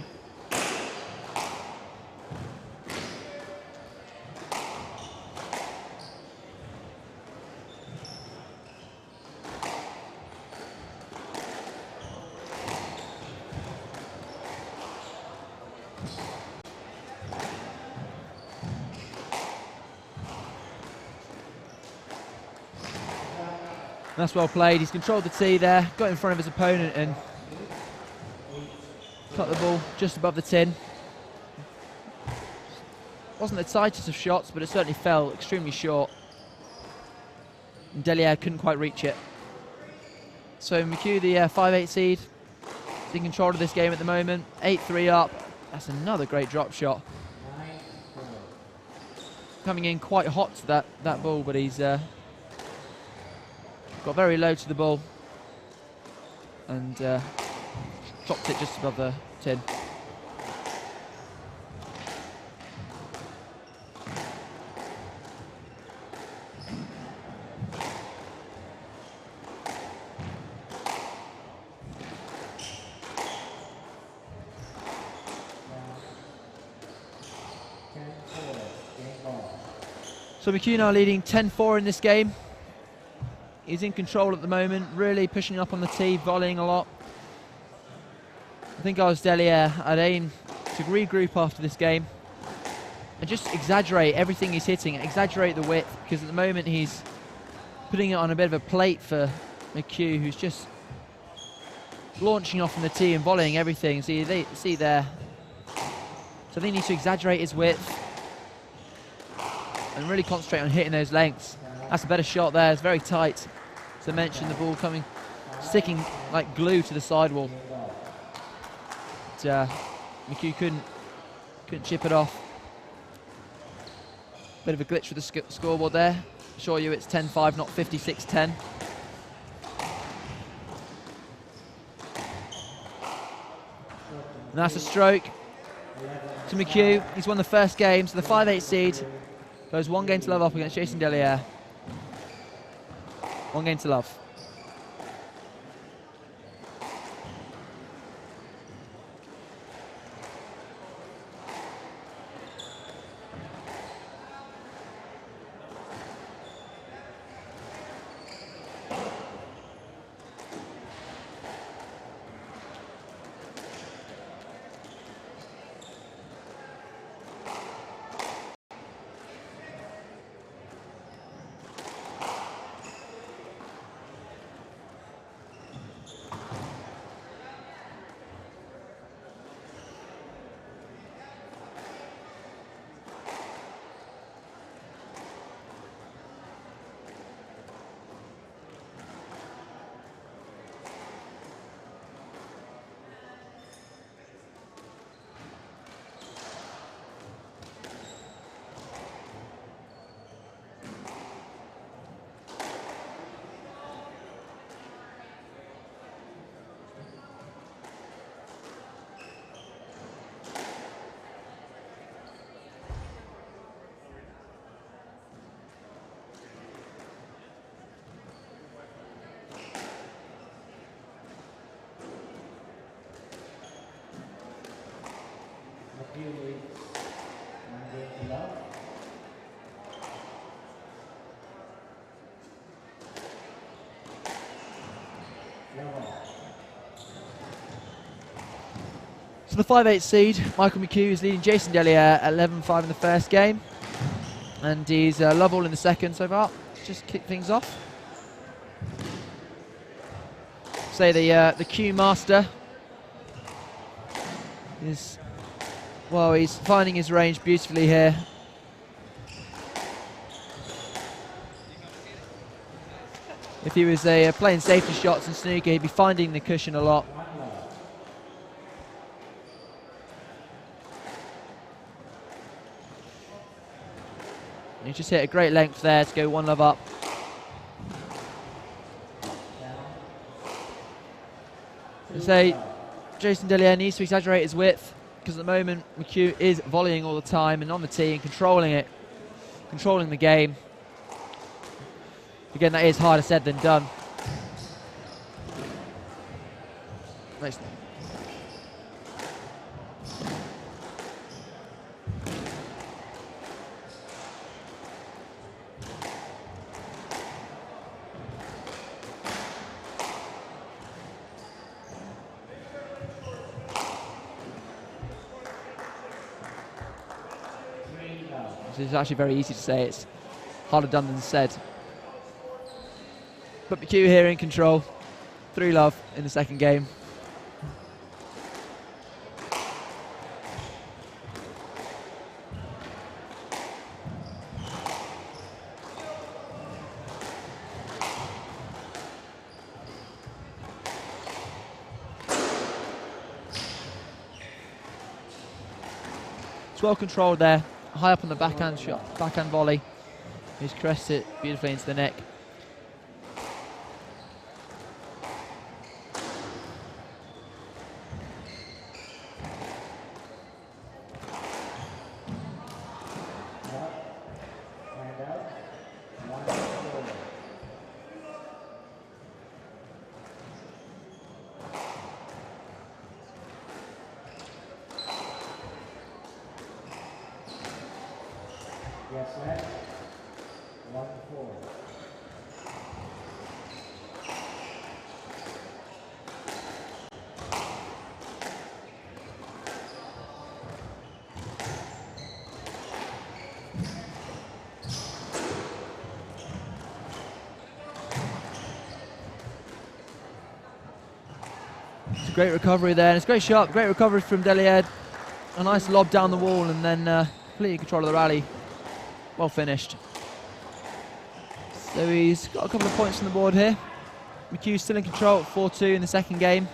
That's well played. He's controlled the tee there, got in front of his opponent and cut the ball just above the tin. Wasn't the tightest of shots, but it certainly fell extremely short. And Delier couldn't quite reach it. So Mchu, the 5-8 seed, is in control of this game at the moment. 8-3 up. That's another great drop shot. Coming in quite hot to that ball, but he's got very low to the ball and dropped it just above the tin. So Mchu now leading 10-4 in this game. He's in control at the moment, really pushing up on the tee, volleying a lot. I think I was Delier. I'd aim to regroup after this game and just exaggerate everything he's hitting, exaggerate the width, because at the moment he's putting it on a bit of a plate for Mchu, who's just launching off from the tee and volleying everything. See there. So they need to exaggerate his width and really concentrate on hitting those lengths. That's a better shot there. It's very tight. As I mentioned, the ball sticking like glue to the sidewall. But Mchu couldn't chip it off. Bit of a glitch with the scoreboard there. Assure you it's 10-5, not 56-10. And that's a stroke to Mchu. He's won the first game, so the 5-8 seed goes 1 game to love up against Jason Delier. 1 game to love. So the 5-8 seed, Michael Mchu, is leading Jason Delier at 11-5 in the first game. And he's love all in the second so far. Just kick things off. Say the cue master is, well, he's finding his range beautifully here. If he was playing safety shots and snooker, he'd be finding the cushion a lot. He just hit a great length there to go 1 love up. I say Jason Delier needs to exaggerate his width, because at the moment Mchu is volleying all the time and on the tee and controlling it, controlling the game. Again, that is harder said than done. Nice. It's actually very easy to say. It's harder done than said. But Mchu here in control. 3-love in the second game. It's well controlled there, high up on the backhand shot, backhand volley. He's cressed it beautifully into the neck. It's a great recovery there, and it's a great shot, great recovery from Delier. A nice lob down the wall, and then completely control of the rally. Well finished. So he's got a couple of points on the board here. Mchu's still in control at 4-2 in the second game.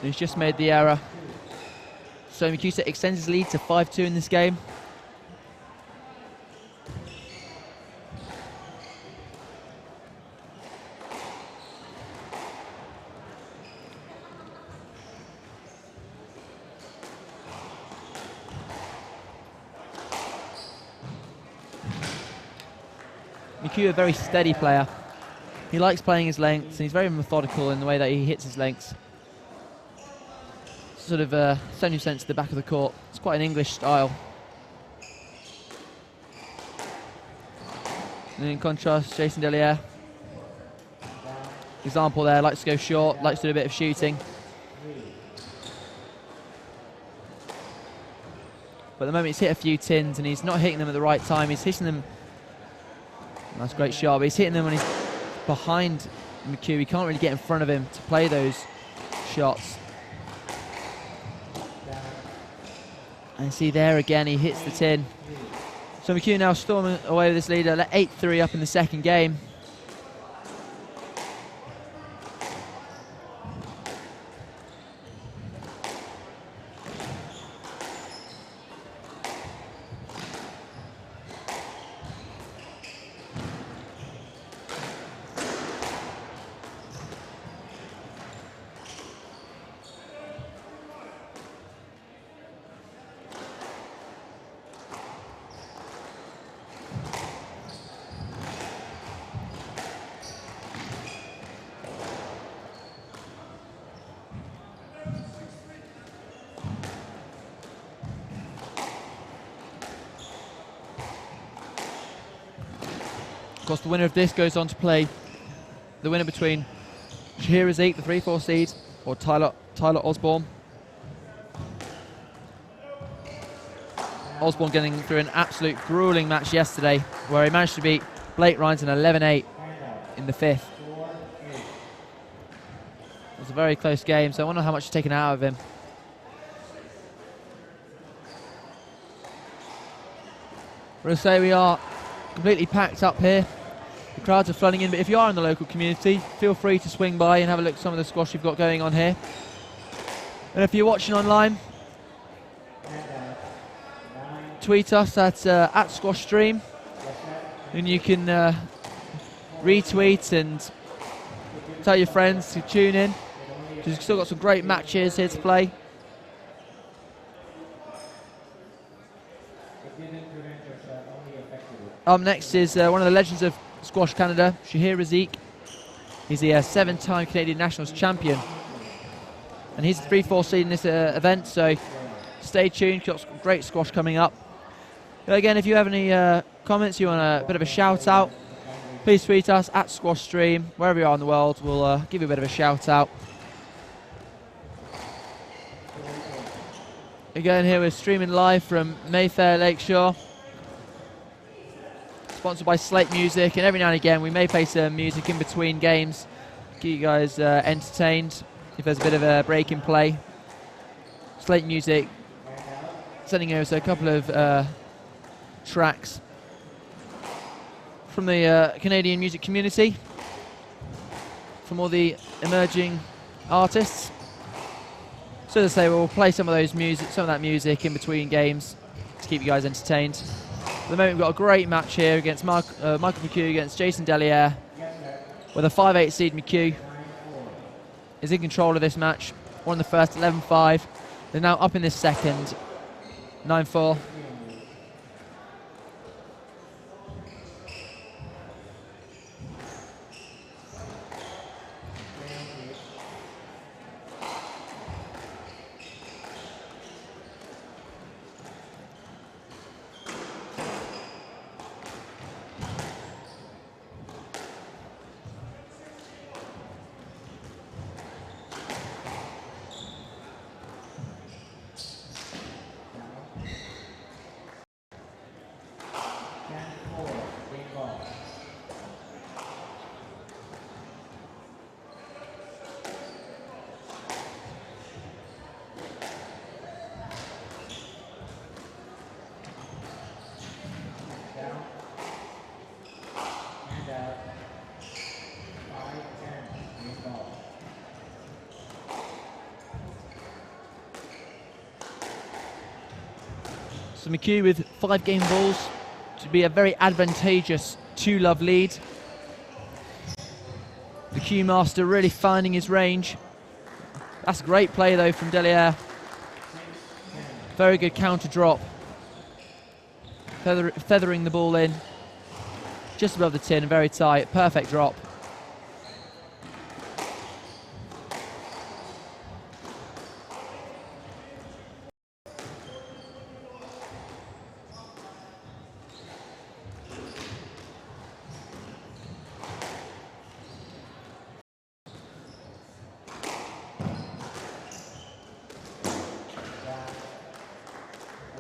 He's just made the error. So Mchu extends his lead to 5-2 in this game. Mchu, a very steady player. He likes playing his lengths, and he's very methodical in the way that he hits his lengths. Sort of 70% to the back of the court. It's quite an English style. And in contrast, Jason Delier. Example there, likes to go short, likes to do a bit of shooting. But at the moment he's hit a few tins and he's not hitting them at the right time. He's hitting them, that's a great shot, but he's hitting them when he's behind Mchu. He can't really get in front of him to play those shots. And see there again, he hits the tin. So Mchu now storming away with this leader, 8-3 up in the second game. Of course, the winner of this goes on to play the winner between Isik, the 3-4 seed, or Tyler Osborne. Osborne getting through an absolute grueling match yesterday, where he managed to beat Blake Rhinton 11-8 in the fifth. It was a very close game, so I wonder how much is taken out of him. We'll say we are completely packed up here. The crowds are flooding in, but if you are in the local community, feel free to swing by and have a look at some of the squash you've got going on here. And if you're watching online, tweet us at @SquashStream, and you can retweet and tell your friends to tune in. We've still got some great matches here to play. Up next is one of the legends of Squash Canada, Isik. He's the 7-time Canadian Nationals champion. And he's the 3-4 seed in this event, so stay tuned, got some great squash coming up. Again, if you have any comments, you want a bit of a shout out, please tweet us at Squash Stream, wherever you are in the world, we'll give you a bit of a shout out. Again, here we're streaming live from Mayfair Lakeshore, sponsored by Slate Music, and every now and again we may play some music in between games, keep you guys entertained if there's a bit of a break in play. Slate Music sending us a couple of tracks from the Canadian music community, from all the emerging artists. So as I say, we'll play some of that music in between games to keep you guys entertained. At the moment, we've got a great match here against Michael Mchu against Jason Delier, with a 5-8 seed. Mchu is in control of this match. Won the first 11-5. They're now up in this second, 9-4. So Mchu with 5 game balls to be a very advantageous 2-love lead. The Q Master really finding his range. That's a great play though from Delier. Very good counter drop. Feathering the ball in. Just above the tin, very tight, perfect drop.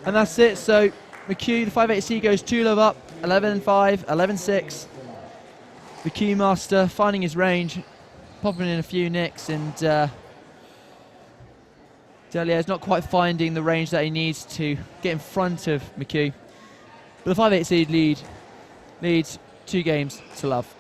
And that's it, so Mchu, the 5-8C goes 2-love up, 11-5, 11-6. The Q Master finding his range, popping in a few nicks, and Delier's not quite finding the range that he needs to get in front of Mchu. But the 5-8 seed leads 2 games to love.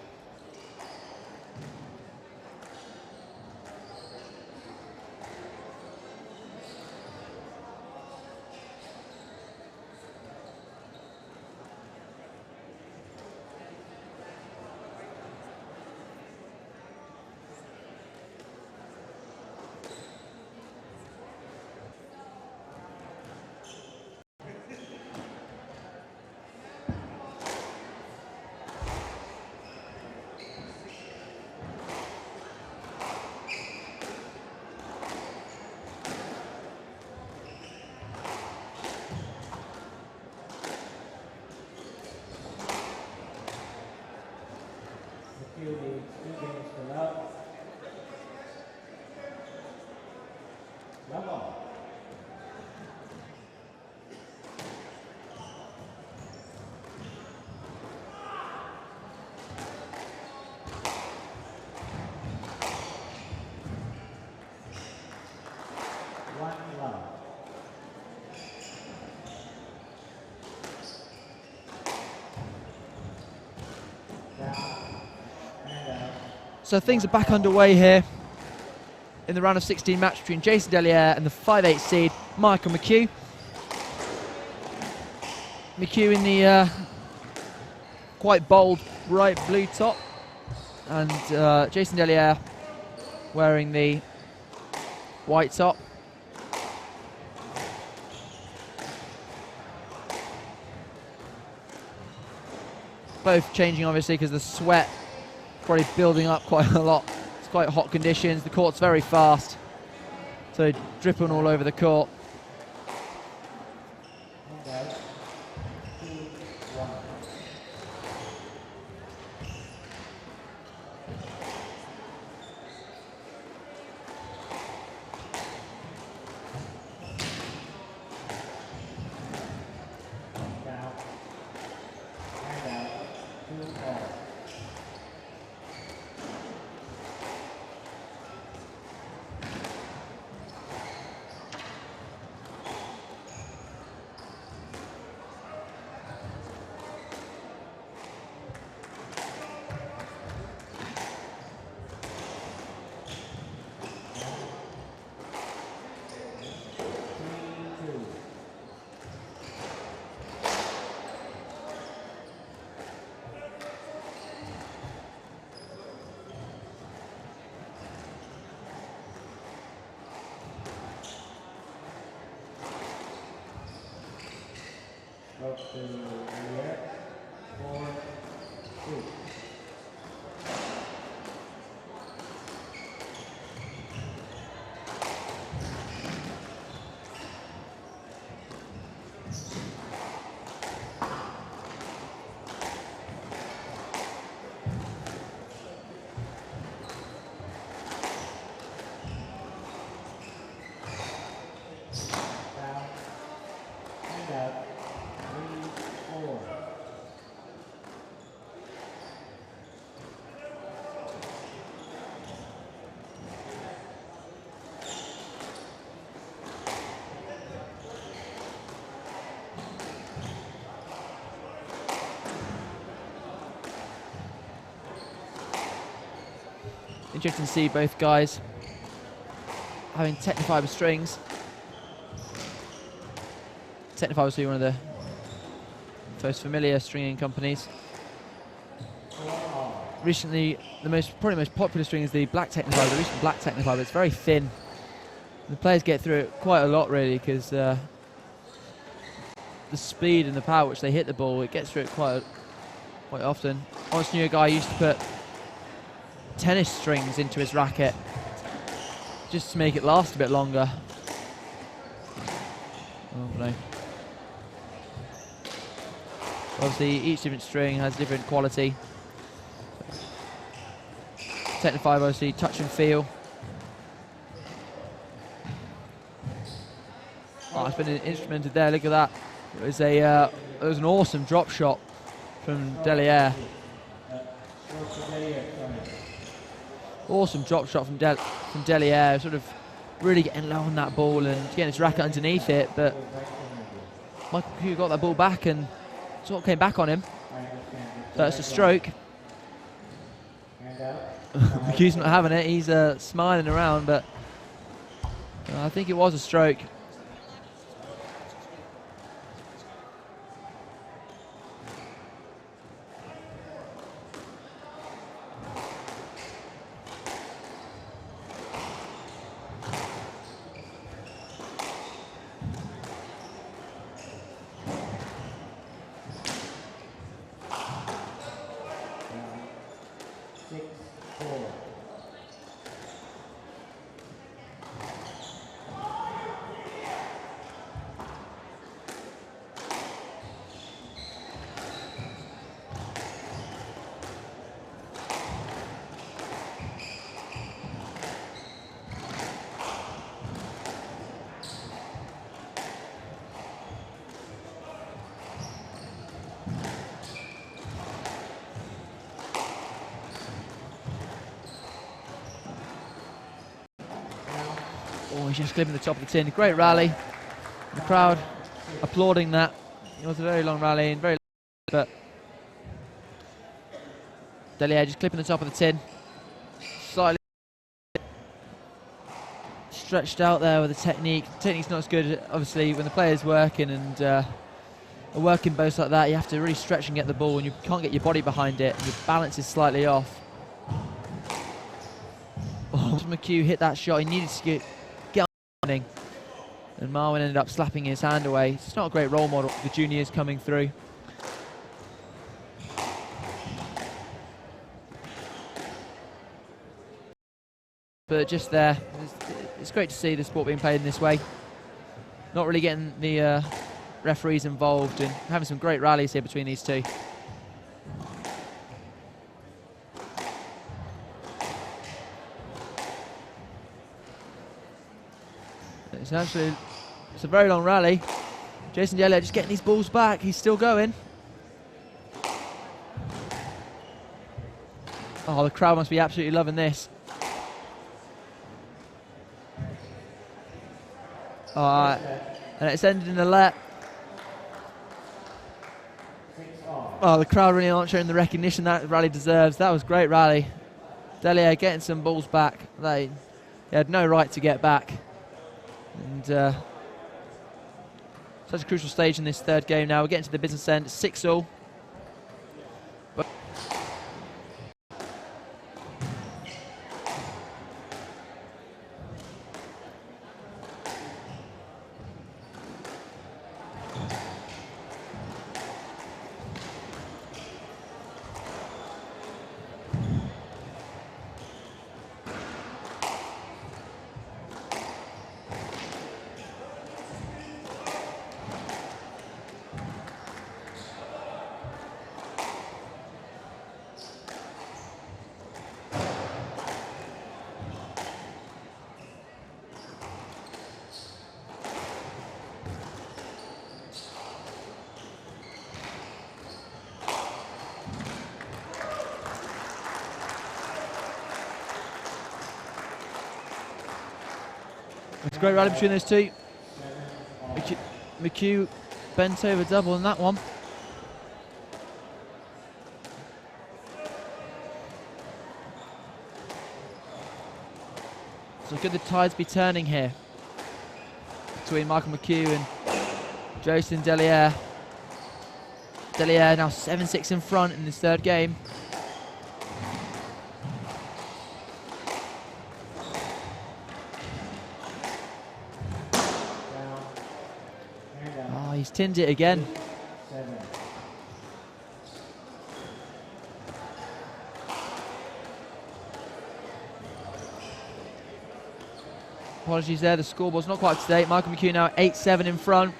So things are back underway here in the round of 16 match between Jason Delier and the 5-8 seed Michael Mchu. Mchu in the quite bold bright blue top, and Jason Delier wearing the white top. Both changing obviously because the sweat probably building up quite a lot. It's quite hot conditions. The court's very fast, so dripping all over the court. Up to Delier, 4-2. Interesting to see both guys having Technifiber strings. Technifiber is one of the most familiar stringing companies. Recently, probably most popular string is the black Technifiber, the recent black Technifiber. It's very thin. The players get through it quite a lot, really, because the speed and the power which they hit the ball, it gets through it quite often. I once knew a guy who used to put tennis strings into his racket just to make it last a bit longer. Oh no. Obviously each different string has different quality. Technifiber, obviously touch and feel. Oh, it's been instrumented there, look at that. It was an awesome drop shot from Delier. Awesome drop shot from Delier, sort of really getting low on that ball and getting his racket underneath it, but Mchu got that ball back and sort of came back on him. So it's a stroke. Mchu's not having it, he's smiling around, but I think it was a stroke. Oh, he's just clipping the top of the tin. Great rally. The crowd applauding that. It was a very long rally and very, but Delier just clipping the top of the tin. Slightly stretched out there with the technique. The technique's not as good, obviously, when the player's working and are working both like that. You have to really stretch and get the ball, and you can't get your body behind it. Your balance is slightly off. Oh, Mchu hit that shot. He needed to get on, and Marwin ended up slapping his hand away. It's not a great role model for the juniors coming through. but just there. It's great to see the sport being played in this way. Not really getting the referees involved and having some great rallies here between these two. It's a very long rally. Jason Delier just getting these balls back. He's still going. Oh, the crowd must be absolutely loving this. And it's ended in a let. Oh, the crowd really aren't showing the recognition that rally deserves. That was a great rally. Delier getting some balls back. He had no right to get back. And such a crucial stage in this third game now. We're getting to the business end. 6-all. It's a great rally between those two. Mchu bent over double in that one. So could the tides be turning here between Michael Mchu and Jason Delier? Delier now 7-6 in front in this third game. Oh, he's tinned it again. Apologies there, the scoreboard's not quite up to date. Michael Mchu now 8-7 in front.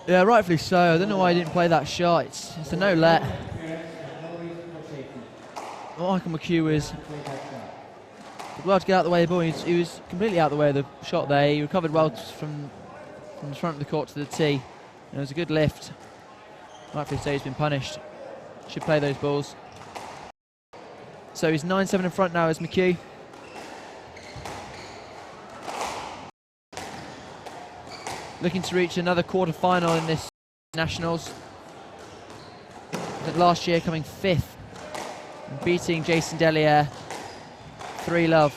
Yeah, rightfully so. I don't know why he didn't play that shot. It's a no-let. Michael Mchu was well to get out of the way of the ball. He was completely out of the way of the shot there. He recovered well from the front of the court to the tee. And it was a good lift. Rightfully so, he's been punished. Should play those balls. So he's 9-7 in front now as Mchu. Looking to reach another quarter-final in this Nationals. Last year coming 5th, and beating Jason Delier 3-love.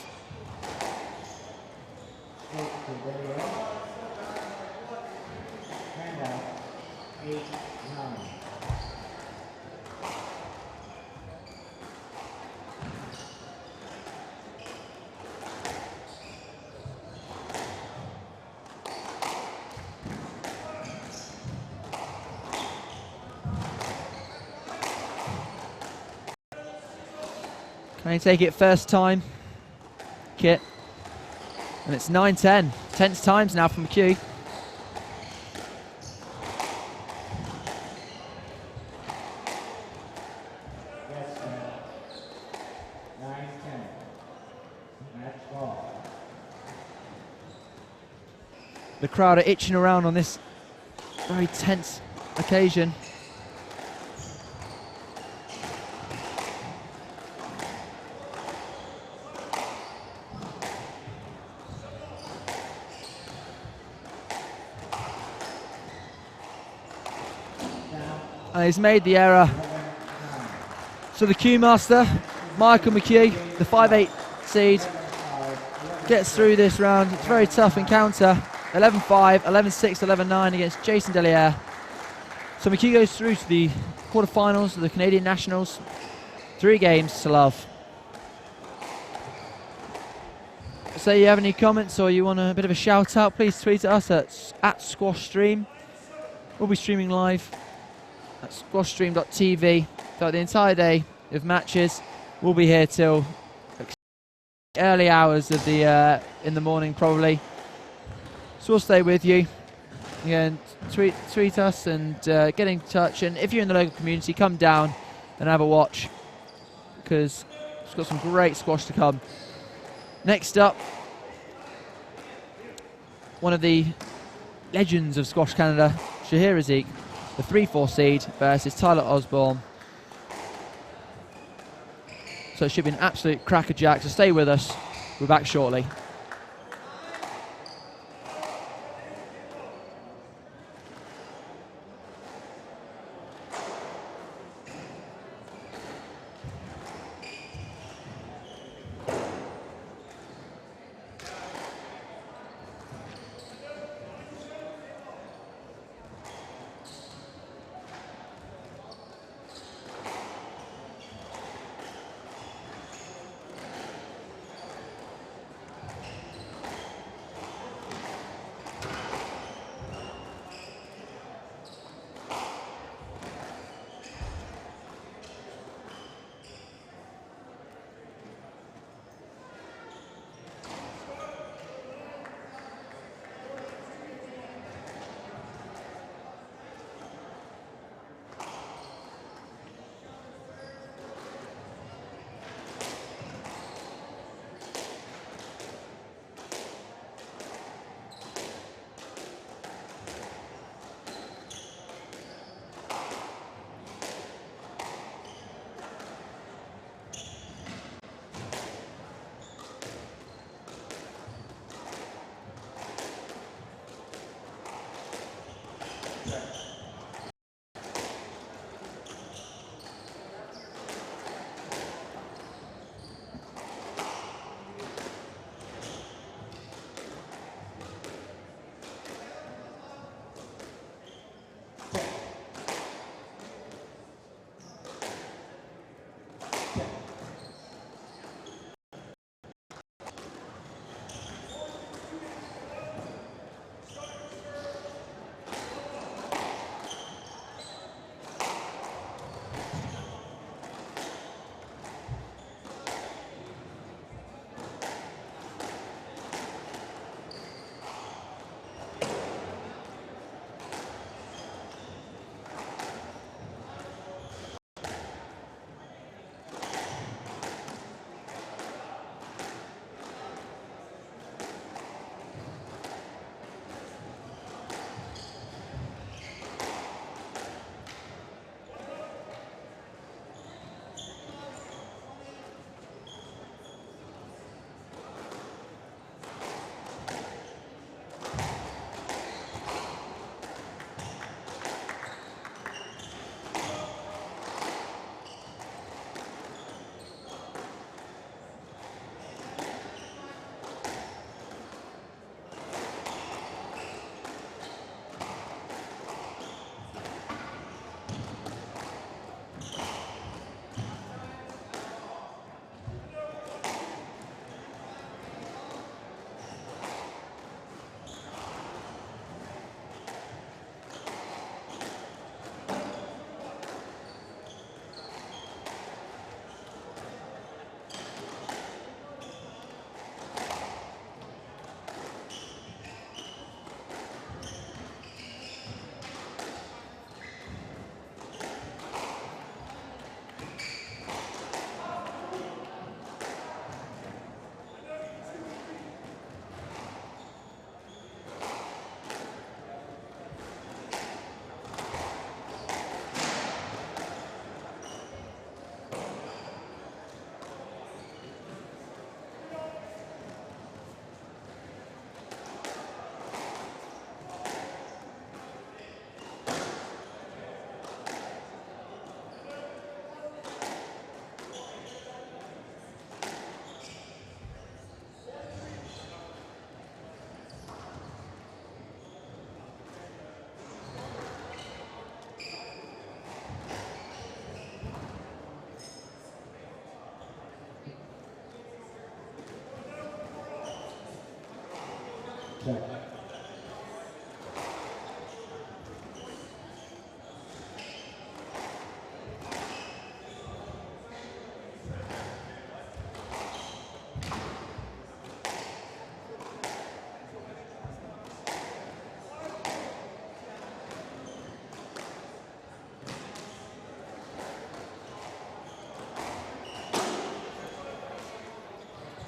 Can he take it first time? Kit. And it's 9-10. Tense times now from Mchu. Yes, 9-10. Match ball. The crowd are itching around on this very tense occasion. And he's made the error. So the Q master, Michael Mchu, the 5'8" seed, gets through this round. It's a very tough encounter. 11-5, 11-6, 11-9 against Jason Delier. So Mchu goes through to the quarterfinals of the Canadian Nationals. 3 games to love. So you have any comments or you want a bit of a shout out, please tweet at us at SquashStream. We'll be streaming live at squashstream.tv throughout the entire day of matches. We'll be here till early hours of the in the morning probably. So we'll stay with you. Again, tweet us and get in touch. And if you're in the local community, come down and have a watch because it's got some great squash to come. Next up, one of the legends of Squash Canada, Isik, the 3-4 seed versus Tyler Osborne. So it should be an absolute crackerjack, so stay with us. We're back shortly.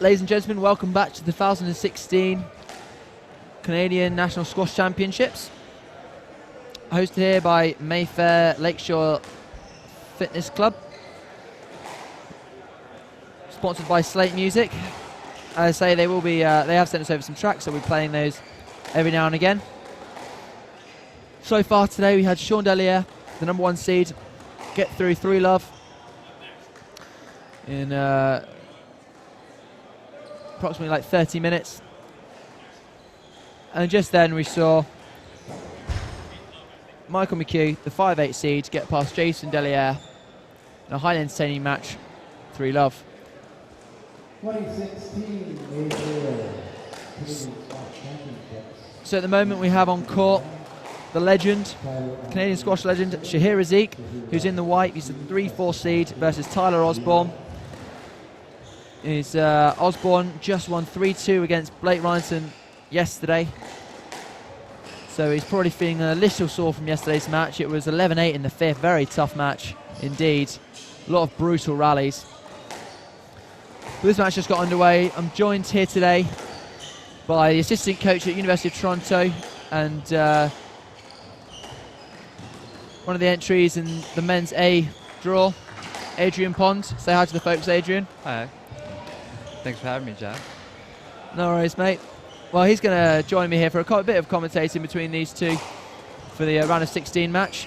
ladies and gentlemen, welcome back to the 2016 Canadian National Squash Championships. Hosted here by Mayfair Lakeshore Fitness Club. Sponsored by Slate Music. As I say, they will be. They have sent us over some tracks, so we'll be playing those every now and again. So far today, we had Sean Delier, the #1 seed, get through 3-love in approximately like 30 minutes. And just then we saw Michael Mchu, the 5/8 seed, get past Jason Delier in a highly entertaining match, 3-love. 2016 Canadian Squash Championships. So at the moment we have on court the legend, Canadian squash legend, Shahir Isik, who's in the white. He's a 3/4 seed versus Tyler Osborne. Osborne just won 3-2 against Blake Ryanson yesterday. So he's probably feeling a little sore from yesterday's match. It was 11-8 in the 5th, very tough match indeed. A lot of brutal rallies. But this match just got underway. I'm joined here today by the assistant coach at University of Toronto and one of the entries in the men's A draw, Adrian Pond. Say hi to the folks, Adrian. Hi. Thanks for having me, Jack. No worries, mate. Well, he's going to join me here for a bit of commentating between these two for the round of 16 match.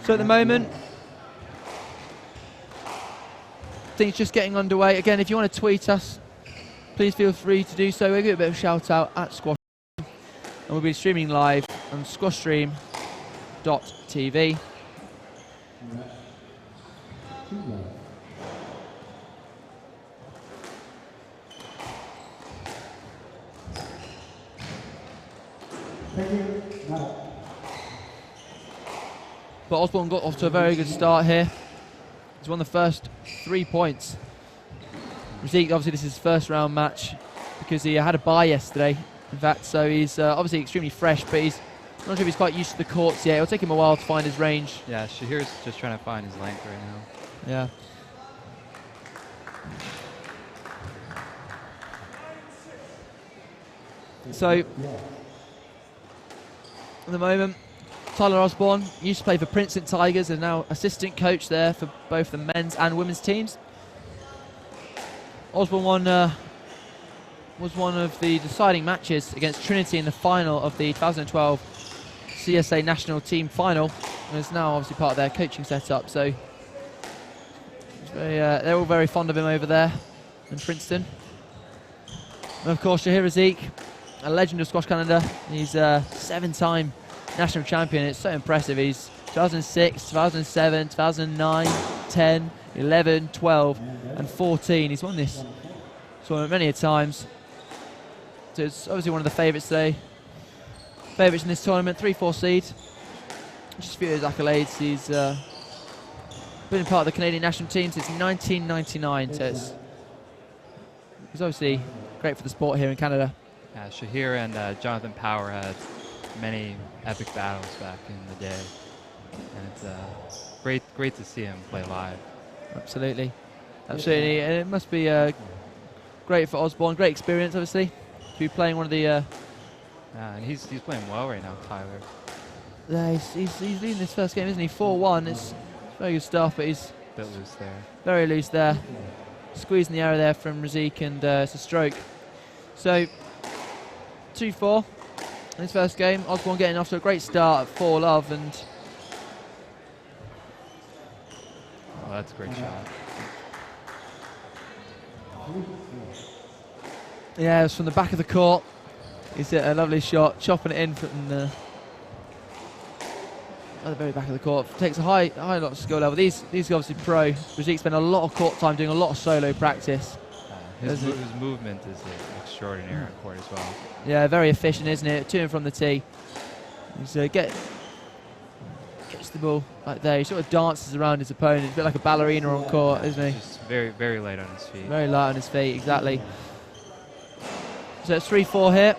So at the moment, things just getting underway. Again, if you want to tweet us, please feel free to do so. We'll give a bit of a shout out at Squash, and we'll be streaming live on squashstream.tv. But Osborne got off to a very good start here. He's won the first 3 points. Isik, obviously this is his first round match because he had a bye yesterday, in fact, so he's obviously extremely fresh, but he's not sure if he's quite used to the courts yet. It'll take him a while to find his range. Yeah, Shahir's just trying to find his length right now. Yeah. So, at the moment, Tyler Osborne used to play for Princeton Tigers and now assistant coach there for both the men's and women's teams. Osborne was one of the deciding matches against Trinity in the final of the 2012 CSA National Team Final, and is now obviously part of their coaching setup. So they're all very fond of him over there in Princeton. And of course, Shahir Isik, a legend of Squash Canada. He's a 7-time national champion. It's so impressive. He's 2006, 2007, 2009, 10, 11, 12 and 14. He's won this tournament many a times. So it's obviously one of the favourites today. Favourites in this tournament, 3/4 seed. Just a few of his accolades. He's been part of the Canadian national team since 1999. So it's obviously great for the sport here in Canada. Shahir and Jonathan Power had many epic battles back in the day, and it's great to see him play live. Absolutely, absolutely, and it must be great for Osborne. Great experience, obviously, to be playing one of the. And he's playing well right now, Tyler. Yeah, he's leading this first game, isn't he? 4-1. It's very good stuff, but he's A bit loose there. very loose there. Squeezing the arrow there from Razik, and it's a stroke. So 2-4 in this first game. Osborne getting off to a great start at 4-love, and Oh, that's a great shot. yeah, it's from the back of the court. He's hit a lovely shot, chopping it in from the at the very back of the court. Takes a high lot of skill level. These are obviously pro. Razik spent a lot of court time doing a lot of solo practice. His movement is extraordinary on court as well. Yeah, very efficient, isn't it? To and from the tee. He's gets the ball like there. He sort of dances around his opponent. He's a bit like a ballerina on court, isn't he? Just very, very light on his feet. Very light on his feet, exactly. So it's 3-4 here.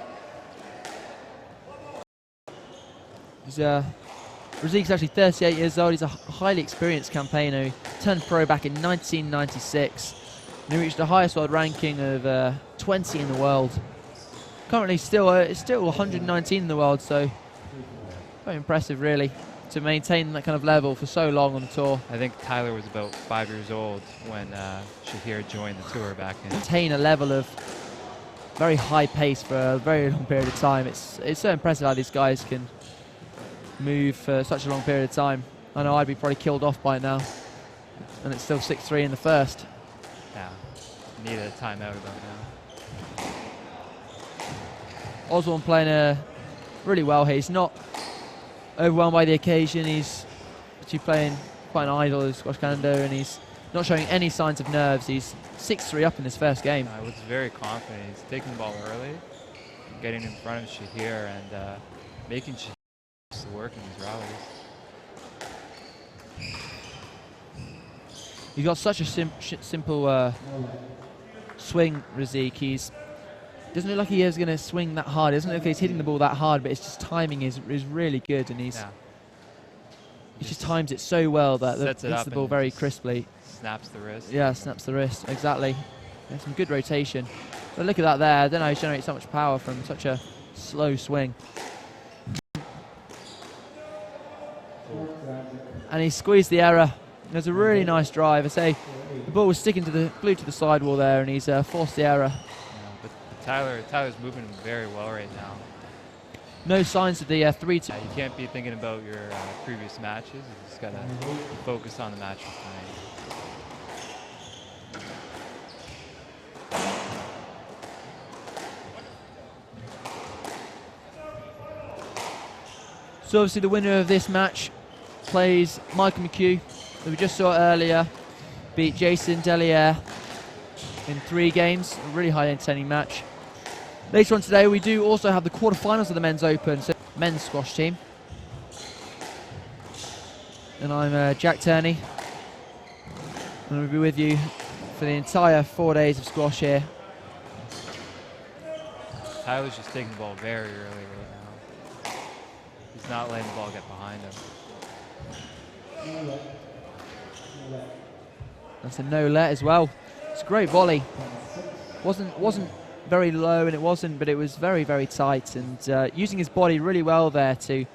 Razik's actually 38 years old. He's a highly experienced campaigner. He turned pro back in 1996. And he reached the highest world ranking of 20 in the world. Currently it's still 119 in the world, so very impressive really to maintain that kind of level for so long on the tour. I think Tyler was about 5 years old when Shahir joined the tour back in. Maintain a level of very high pace for a very long period of time. It's so impressive how these guys can move for such a long period of time. I know I'd be probably killed off by now, and it's still 6-3 in the first. Yeah, need a timeout about now. Osborne playing really well here. He's not overwhelmed by the occasion. He's actually playing quite an idle as squash calendar, and he's not showing any signs of nerves. He's 6-3 up in this first game. I was very confident. He's taking the ball early, getting in front of Shahir, and making Shahir work in these rallies. He's got such a simple swing, Razik. He's doesn't look like he is going to swing that hard. It doesn't look like he's hitting the ball that hard, but it's just timing is really good, and he just times it so well that hits the ball very crisply. Snaps the wrist. Yeah, snaps the wrist, exactly. There's some good rotation. But look at that there. I don't know how he generates so much power from such a slow swing. And he squeezed the error. There's a really nice drive. I say the ball was sticking to the glued to the sidewall there, and he's forced the error. Yeah, but Tyler's moving very well right now. No signs of the 3-2. You can't be thinking about your previous matches. You just gotta focus on the matches tonight. So obviously the winner of this match plays Mchu, that we just saw earlier, beat Jason Delier in 3 games. A really high entertaining match. Later on today we do also have the quarterfinals of the Men's Open, so men's squash team. And I'm Jack Turney. And I'll be with you for the entire 4 days of squash here. Tyler's just taking the ball very early right now. He's not letting the ball get behind him. That's a no-let as well. It's a great volley. Wasn't very low, and but it was very, very tight, and using his body really well there to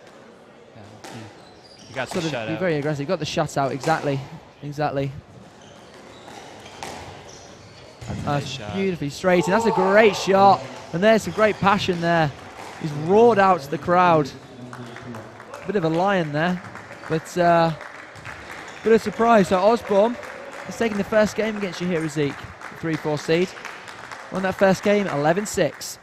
He got the sort of shutout. be very aggressive. Got the shutout, exactly. Nice shot. Beautifully straight, and that's a great shot. And there's some great passion there. He's roared out to the crowd. Bit of a lion there, but bit of surprise. So Osborne has taken the first game against Shahir Isik, 3-4 seed. Won that first game 11-6.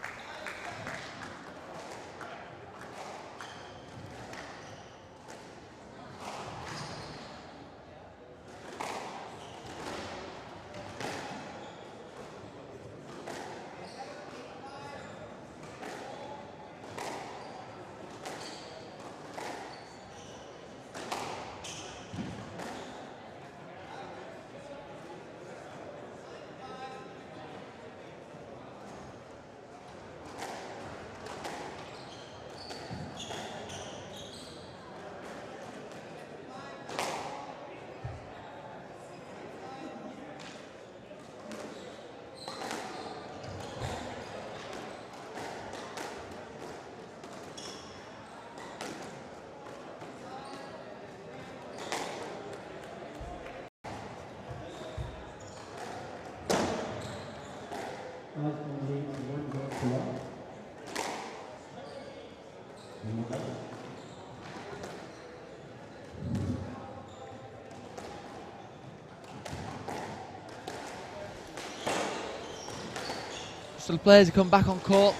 So the players have come back on court.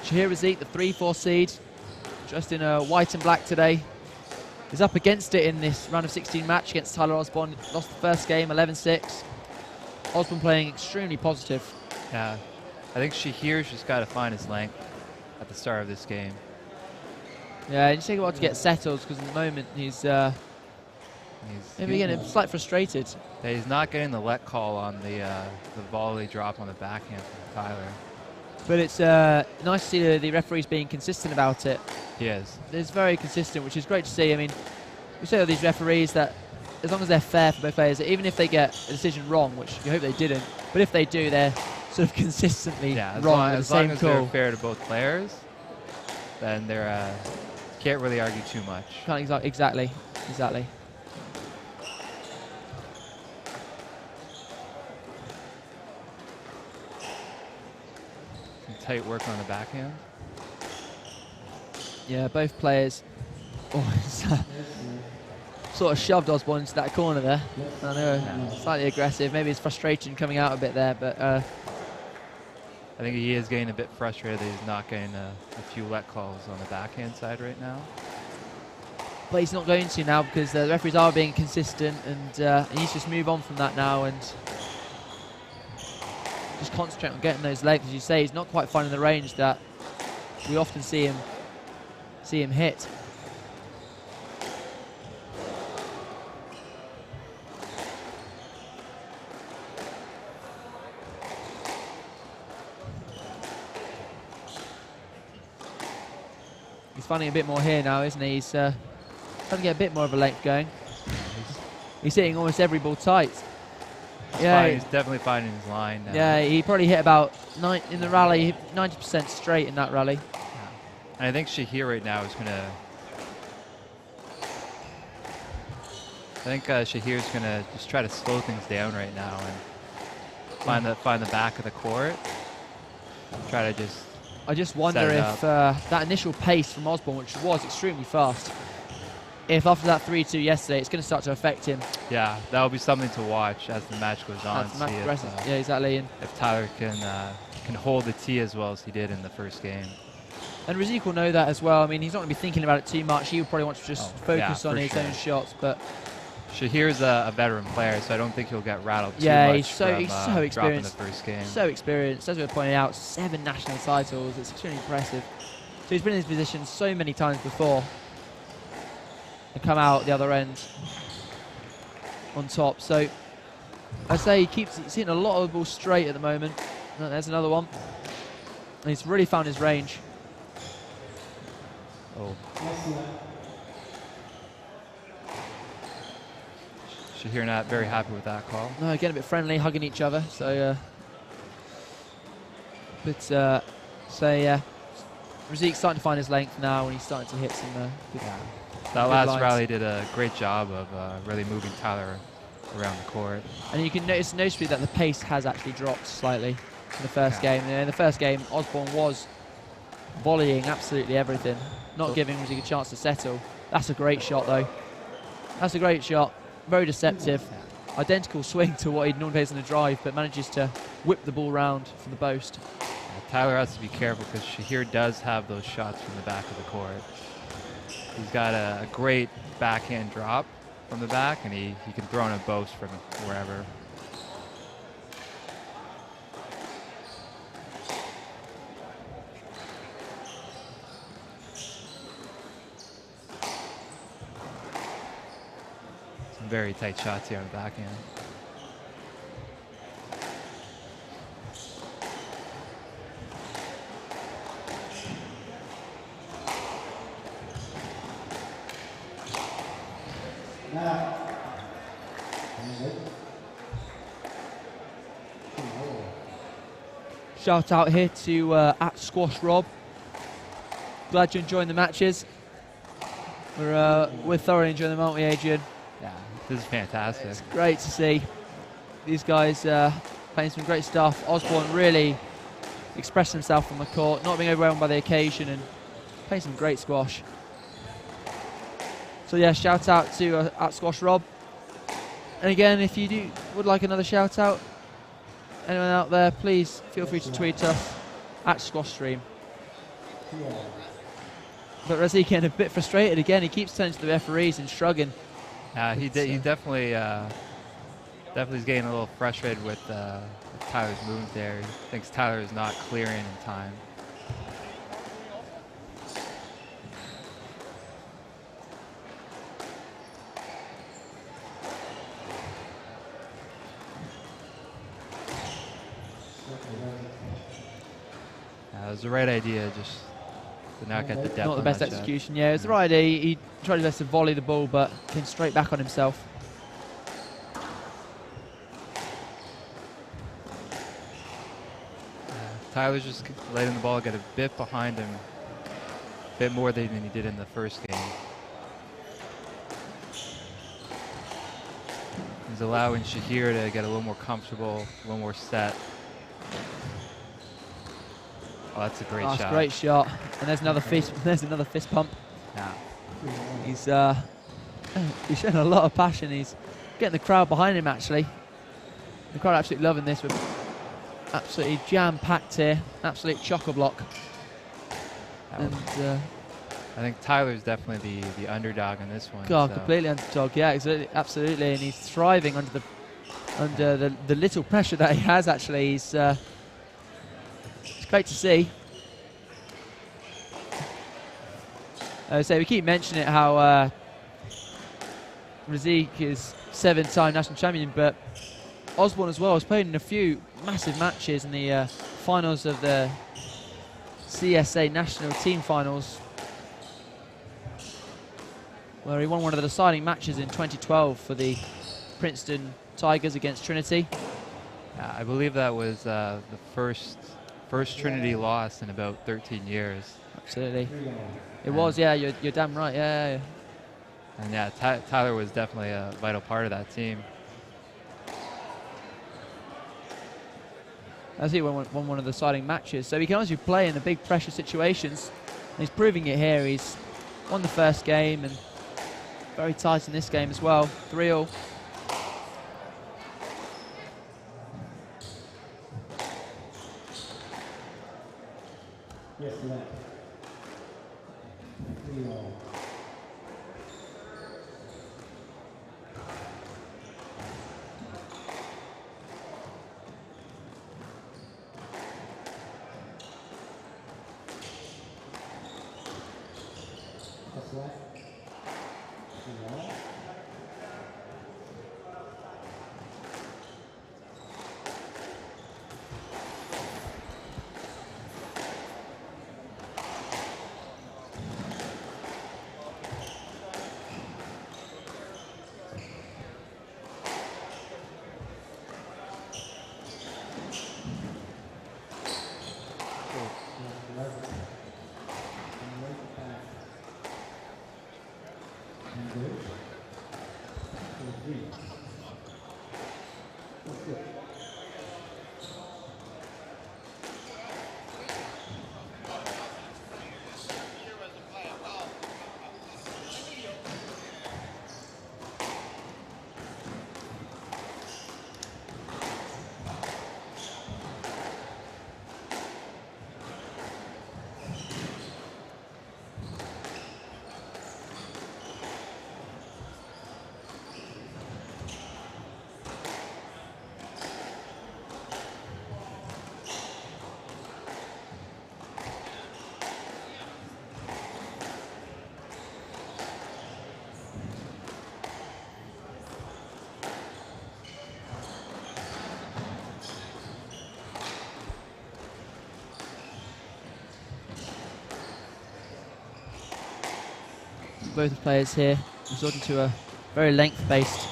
Shahir Isik, the 3-4 seed, dressed in white and black today, is up against it in this round of 16 match against Tyler Osborne. Lost the first game, 11-6. Osborne playing extremely positive. Yeah, I think Shahir's just got to find his length at the start of this game. Yeah, it just takes a while to get settled, because at the moment he's maybe getting slightly frustrated. Yeah, he's not getting the let call on the volley drop on the backhand from Tyler. But it's nice to see the referees being consistent about it. He is. It's very consistent, which is great to see. I mean, we say all these referees that as long as they're fair for both players, even if they get a decision wrong, which you hope they didn't, but if they do, they're sort of consistently wrong with the same as call. they're fair to both players, then they're can't really argue too much. Can't exactly. Some tight work on the backhand. Yeah, both players. Oh, sort of shoved Osborne into that corner there. I know, slightly aggressive. Maybe his frustration coming out a bit there, but I think he is getting a bit frustrated that he's not getting a few let calls on the backhand side right now. But he's not going to now because the referees are being consistent, and he needs to just move on from that now and just concentrate on getting those legs. As you say, he's not quite finding the range that we often see him hit. He's finding a bit more here now, isn't he? He's trying to get a bit more of a length going. He's hitting almost every ball tight. He's definitely finding his line now. Yeah, he probably hit about in the rally, 90% straight in that rally. Yeah. And I think Shahir right now is going to... Shahir's going to just try to slow things down right now and find the back of the court. Try to just... I just wonder if that initial pace from Osborne, which was extremely fast, if after that 3-2 yesterday, it's going to start to affect him. Yeah, that'll be something to watch as the match goes on. Yeah, exactly. And if Tyler can hold the tee as well as he did in the first game. And Razik will know that as well. I mean, he's not going to be thinking about it too much. He would probably want to just focus on his own shots. But Shahir's a veteran player, so I don't think he'll get rattled too much. Yeah, he's so experienced. The first game. So experienced. As we were pointing out, 7 national titles. It's extremely impressive. So he's been in this position so many times before and come out the other end on top. So I say he's hitting a lot of the balls straight at the moment. Oh, there's another one. And he's really found his range. Oh. Shahir not very happy with that call. No, getting a bit friendly, hugging each other. So, Razik's starting to find his length now, and he's starting to hit some good, that last lines. rally did a great job of really moving Tyler around the court. And you can notice noticeably that the pace has actually dropped slightly in the first game. In the first game, Osborne was volleying absolutely everything, not giving Razik a chance to settle. That's a great shot, though. That's a great shot. Very deceptive. Identical swing to what he normally plays in the drive, but manages to whip the ball round from the post. Tyler has to be careful because Shahir does have those shots from the back of the court. He's got a great backhand drop from the back, and he can throw in a boast from wherever. Some very tight shots here on the backhand. Shout out here to at Squash Rob. Glad you're enjoying the matches. We're thoroughly enjoying them, aren't we, Adrian? Yeah, this is fantastic. It's great to see these guys playing some great stuff. Osborne really expressed himself on the court, not being overwhelmed by the occasion, and playing some great squash. So yeah, shout out to at Squash Rob. And again, if you would like another shout out, anyone out there, please feel free to tweet us at Squash Stream. But Razik getting a bit frustrated again. He keeps turning to the referees and shrugging. He definitely is getting a little frustrated with Tyler's movement there. He thinks Tyler is not clearing in time. It was the right idea, just to not get the depth. Not the best execution. Yeah, it was the right idea. He tried his best to volley the ball, but came straight back on himself. Tyler's just letting the ball get a bit behind him, a bit more than he did in the first game. He's allowing Shahir to get a little more comfortable, a little more set. Oh, that's a great shot. That's a great shot. And there's another fist. There's another fist pump. Yeah. He's showing a lot of passion. He's getting the crowd behind him. Actually, the crowd are absolutely loving this. We're absolutely jam-packed here. Absolute chock-a-block. And I think Tyler's definitely the underdog in this one. God, so. completely underdog. Yeah, absolutely. And he's thriving under the little pressure that he has. Actually, it's great to see. So we keep mentioning it how Isik is 7-time national champion, but Osborne as well has played in a few massive matches in the finals of the CSA national team finals, where he won one of the deciding matches in 2012 for the Princeton Tigers against Trinity. I believe that was the first Trinity loss in about 13 years. Absolutely. It was, yeah, you're damn right, yeah. And yeah, Tyler was definitely a vital part of that team. As he won one of the deciding matches. So he can also play in the big pressure situations. And he's proving it here. He's won the first game and very tight in this game as well. 3-all. Yes, left. 3-all. That's left. 3-all. Both the players here resorting to a very length-based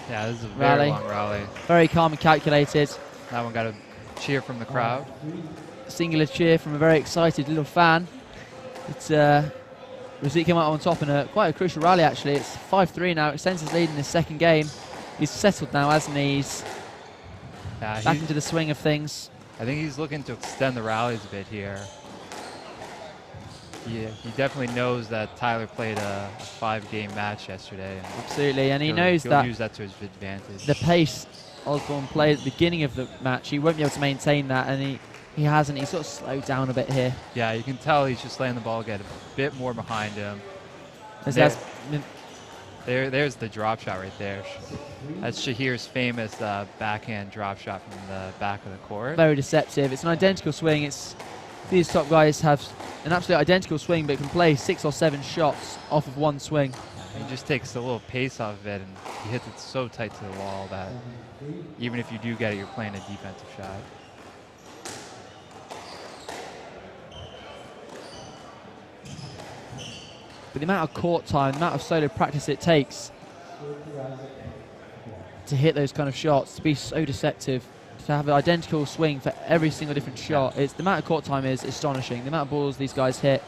Yeah, this is a very rally. long rally. Very calm and calculated. That one got a cheer from the crowd. Singular cheer from a very excited little fan. It's Isik came out on top in quite a crucial rally actually. It's 5-3 now, extends his lead in his second game. He's settled now, hasn't he? He's back into the swing of things. I think he's looking to extend the rallies a bit here. Yeah, he definitely knows that Tyler played a 5-game match yesterday. And Absolutely, and he knows he'll that use that to his advantage. the pace Osborne played at the beginning of the match, he won't be able to maintain that, and he hasn't. He's sort of slowed down a bit here. Yeah, you can tell he's just letting the ball get a bit more behind him. There's the drop shot right there. That's Shahir's famous backhand drop shot from the back of the court. Very deceptive. It's an identical swing. These top guys have an absolute identical swing, but can play 6 or 7 shots off of one swing. He just takes a little pace off of it, and he hits it so tight to the wall that even if you do get it, you're playing a defensive shot. But the amount of court time, the amount of solo practice it takes to hit those kind of shots, to be so deceptive, to to have an identical swing for every single different shot. It's the amount of court time is astonishing. The amount of balls these guys hit,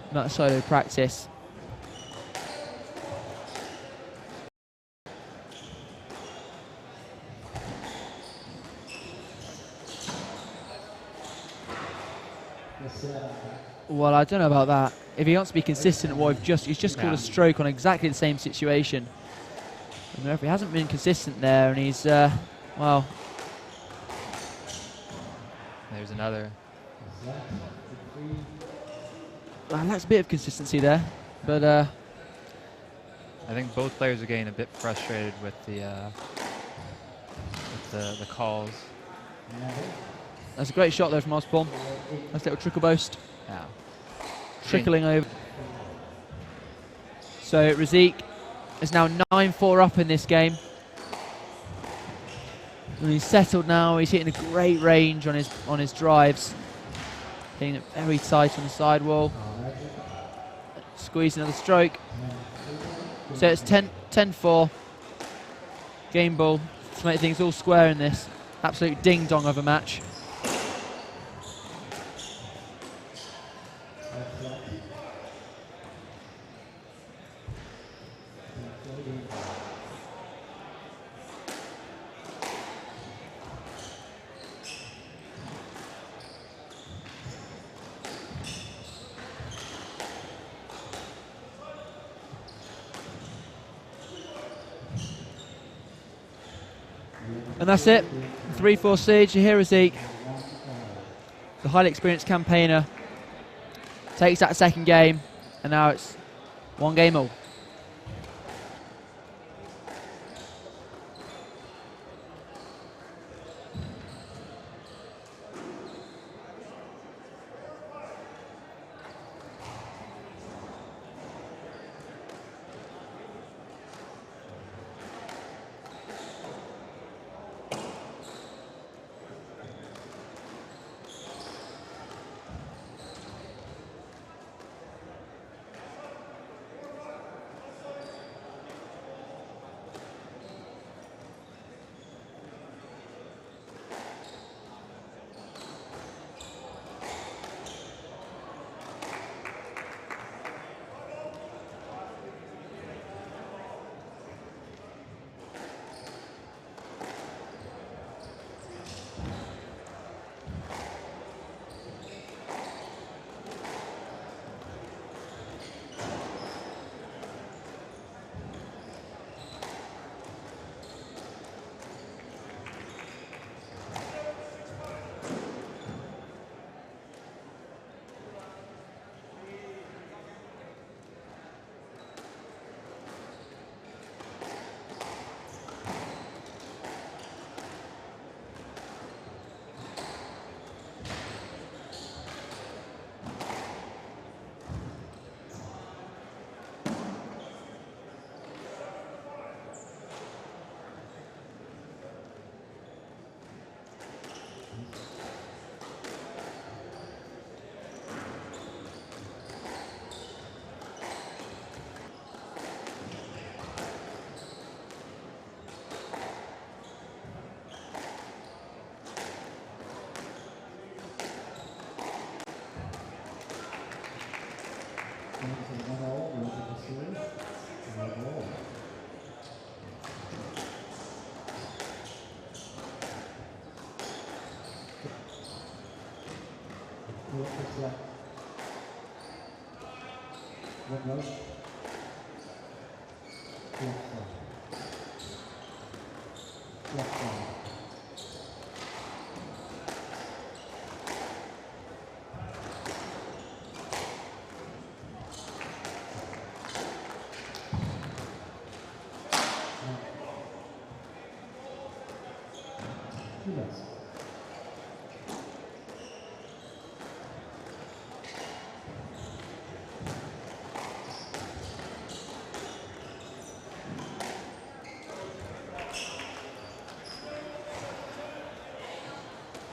the amount of solo practice. Well, I don't know about that. If he wants to be consistent, he's just called a stroke on exactly the same situation. And the referee hasn't been consistent there, and he's well. There's another. That's a bit of consistency there, but I think both players are getting a bit frustrated with the calls. That's a great shot there from Osborne. Nice little trickle boast. Yeah. Trickling over. So Isik is now 9-4 up in this game. And he's settled now. He's hitting a great range on his drives. Hitting it very tight on the sidewall. Squeeze another stroke. So it's 10-4. Game ball to make things all square in this. Absolute ding-dong of a match. And that's it. 3-4 siege. You hear Isik, the highly experienced campaigner, takes that second game, and now it's 1 game all.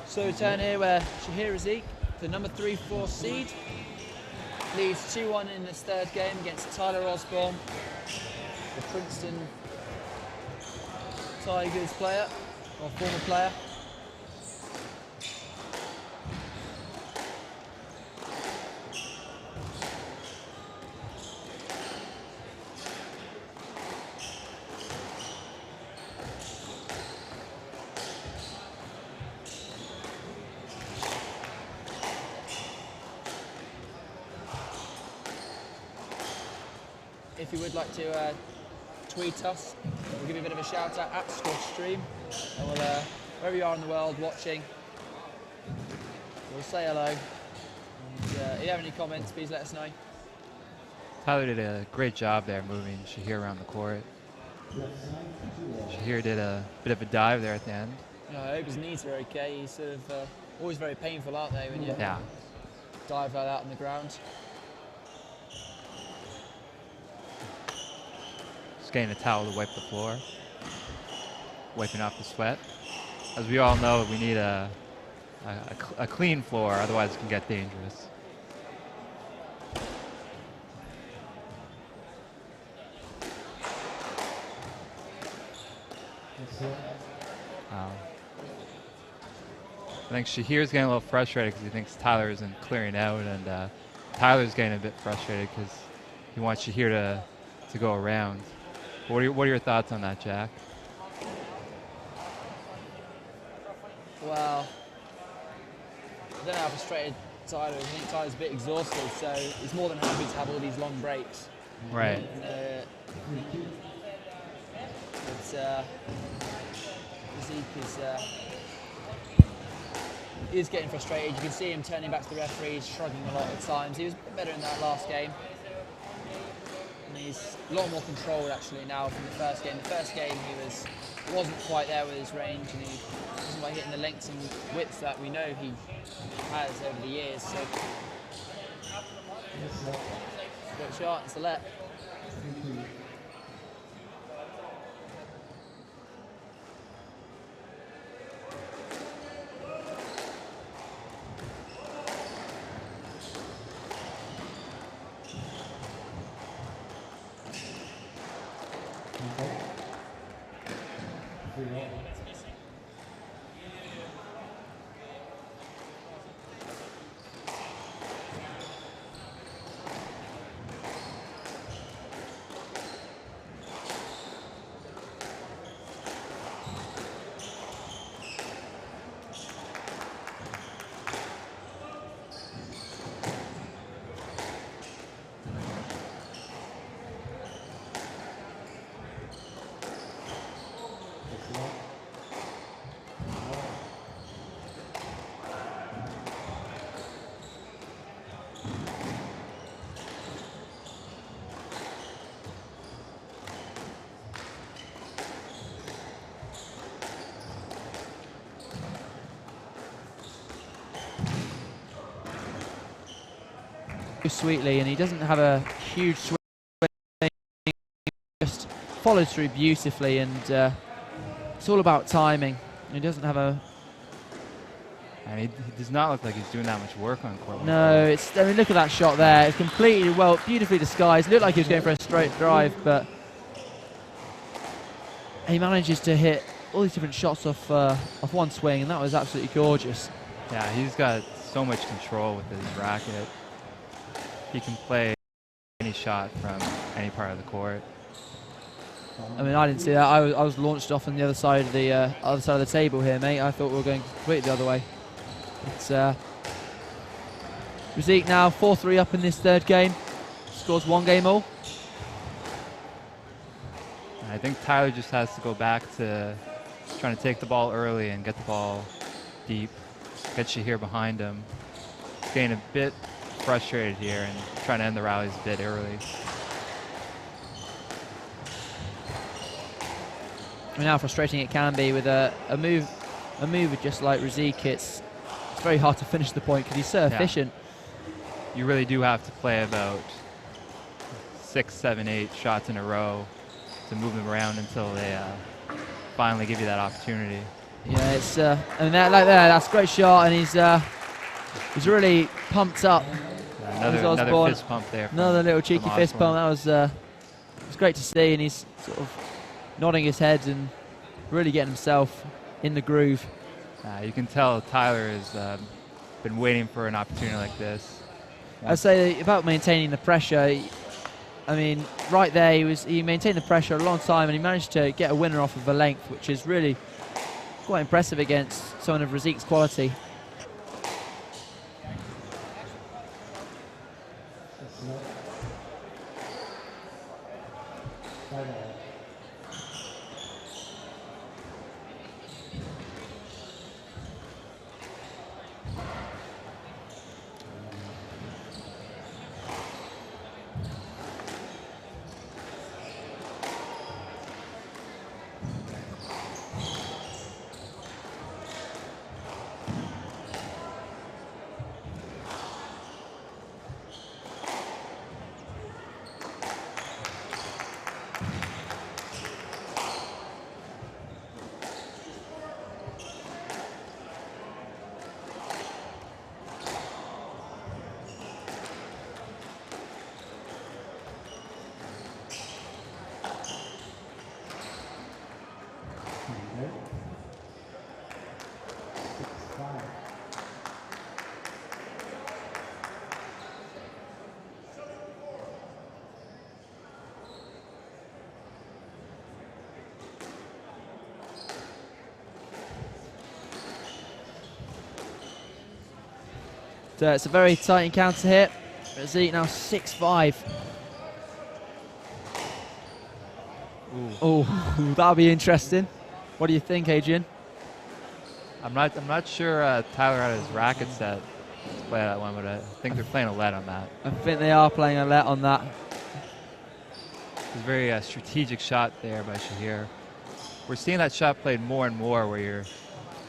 So return here where Shahir Isik, the number 3-4 seed, leads 2-1 in this third game against Tyler Osborne, the Princeton Tigers player, or former player. you would like to tweet us, we'll give you a bit of a shout out at SquashStream, and we'll, wherever you are in the world watching, we'll say hello. And if you have any comments, please let us know. Tyler did a great job there moving Shahir around the court. Shahir did a bit of a dive there at the end. I hope his knees are okay. He's sort of always very painful, aren't they, when you dive like that on the ground. Just getting a towel to wipe the floor, wiping off the sweat. As we all know, we need a clean floor, otherwise it can get dangerous. I think Shahir's getting a little frustrated because he thinks Tyler isn't clearing out, and Tyler's getting a bit frustrated because he wants Shahir to go around. What are your thoughts on that, Jack? Well, I don't know how frustrated Tyler is. I think Tyler's a bit exhausted, so he's more than happy to have all these long breaks. Right. Isik is getting frustrated. You can see him turning back to the referee, he's shrugging a lot of times. He was a bit better in that last game. And he's a lot more controlled actually now from the first game. The first game he wasn't quite there with his range, and he wasn't quite hitting the lengths and widths that we know he has over the years. So good shot, it's a let. Sweetly, and he doesn't have a huge swing, just follows through beautifully, and it's all about timing. He doesn't have a... And he does not look like he's doing that much work on court. No, it's, I mean, look at that shot there. It's completely, well, beautifully disguised. Looked like he was going for a straight drive, but he manages to hit all these different shots off one swing, and that was absolutely gorgeous. Yeah, he's got so much control with his racket. He can play any shot from any part of the court. I mean, I didn't see that. I was launched off on the other side of the table here, mate. I thought we were going completely the other way. It's Isik now 4-3 up in this third game. Scores one game all. I think Tyler just has to go back to trying to take the ball early and get the ball deep. Get Shahir behind him. Getting a bit frustrated here and trying to end the rallies a bit early. I mean, how frustrating it can be with a move with just like Isik. It's very hard to finish the point because he's so efficient. You really do have to play about 6, 7, 8 shots in a row to move them around until they finally give you that opportunity. Yeah, it's I mean, that's a great shot, and he's really pumped up. Another fist pump there. Another little cheeky fist pump. That was it was great to see, and he's sort of nodding his head and really getting himself in the groove. You can tell Tyler has been waiting for an opportunity like this. I'd say about maintaining the pressure. I mean, right there, he maintained the pressure a long time, and he managed to get a winner off of a length, which is really quite impressive against someone of Isik's quality. 5-all. Okay. 6-5. So it's a very tight encounter here. Isik now 6-5. Oh, that'll be interesting. What do you think, Adrian? I'm not sure Tyler had his racket set to play that one, but I think they're playing a let on that. I think they are playing a let on that. It's a very strategic shot there by Shahir. We're seeing that shot played more and more where you're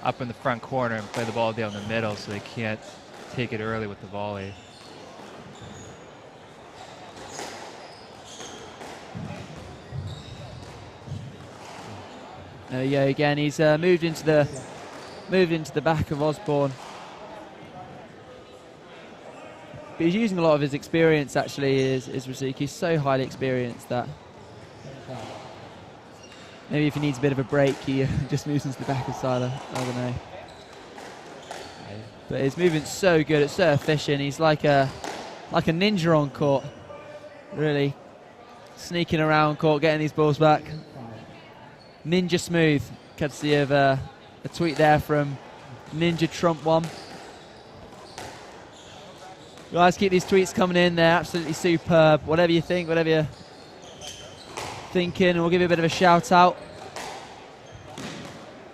up in the front corner and play the ball down the middle so they can't take it early with the volley. There we go again. He's moved into the back of Osborne. But he's using a lot of his experience. Actually, is Isik. He's so highly experienced that maybe if he needs a bit of a break, he just moves into the back of Siler. I don't know. But his movement's so good. It's so efficient. He's like a ninja on court. Really sneaking around court, getting these balls back. Ninja smooth, courtesy of a tweet there from Ninja Trump 1. Guys, keep these tweets coming in. They're absolutely superb. Whatever you think, whatever you're thinking, we'll give you a bit of a shout out.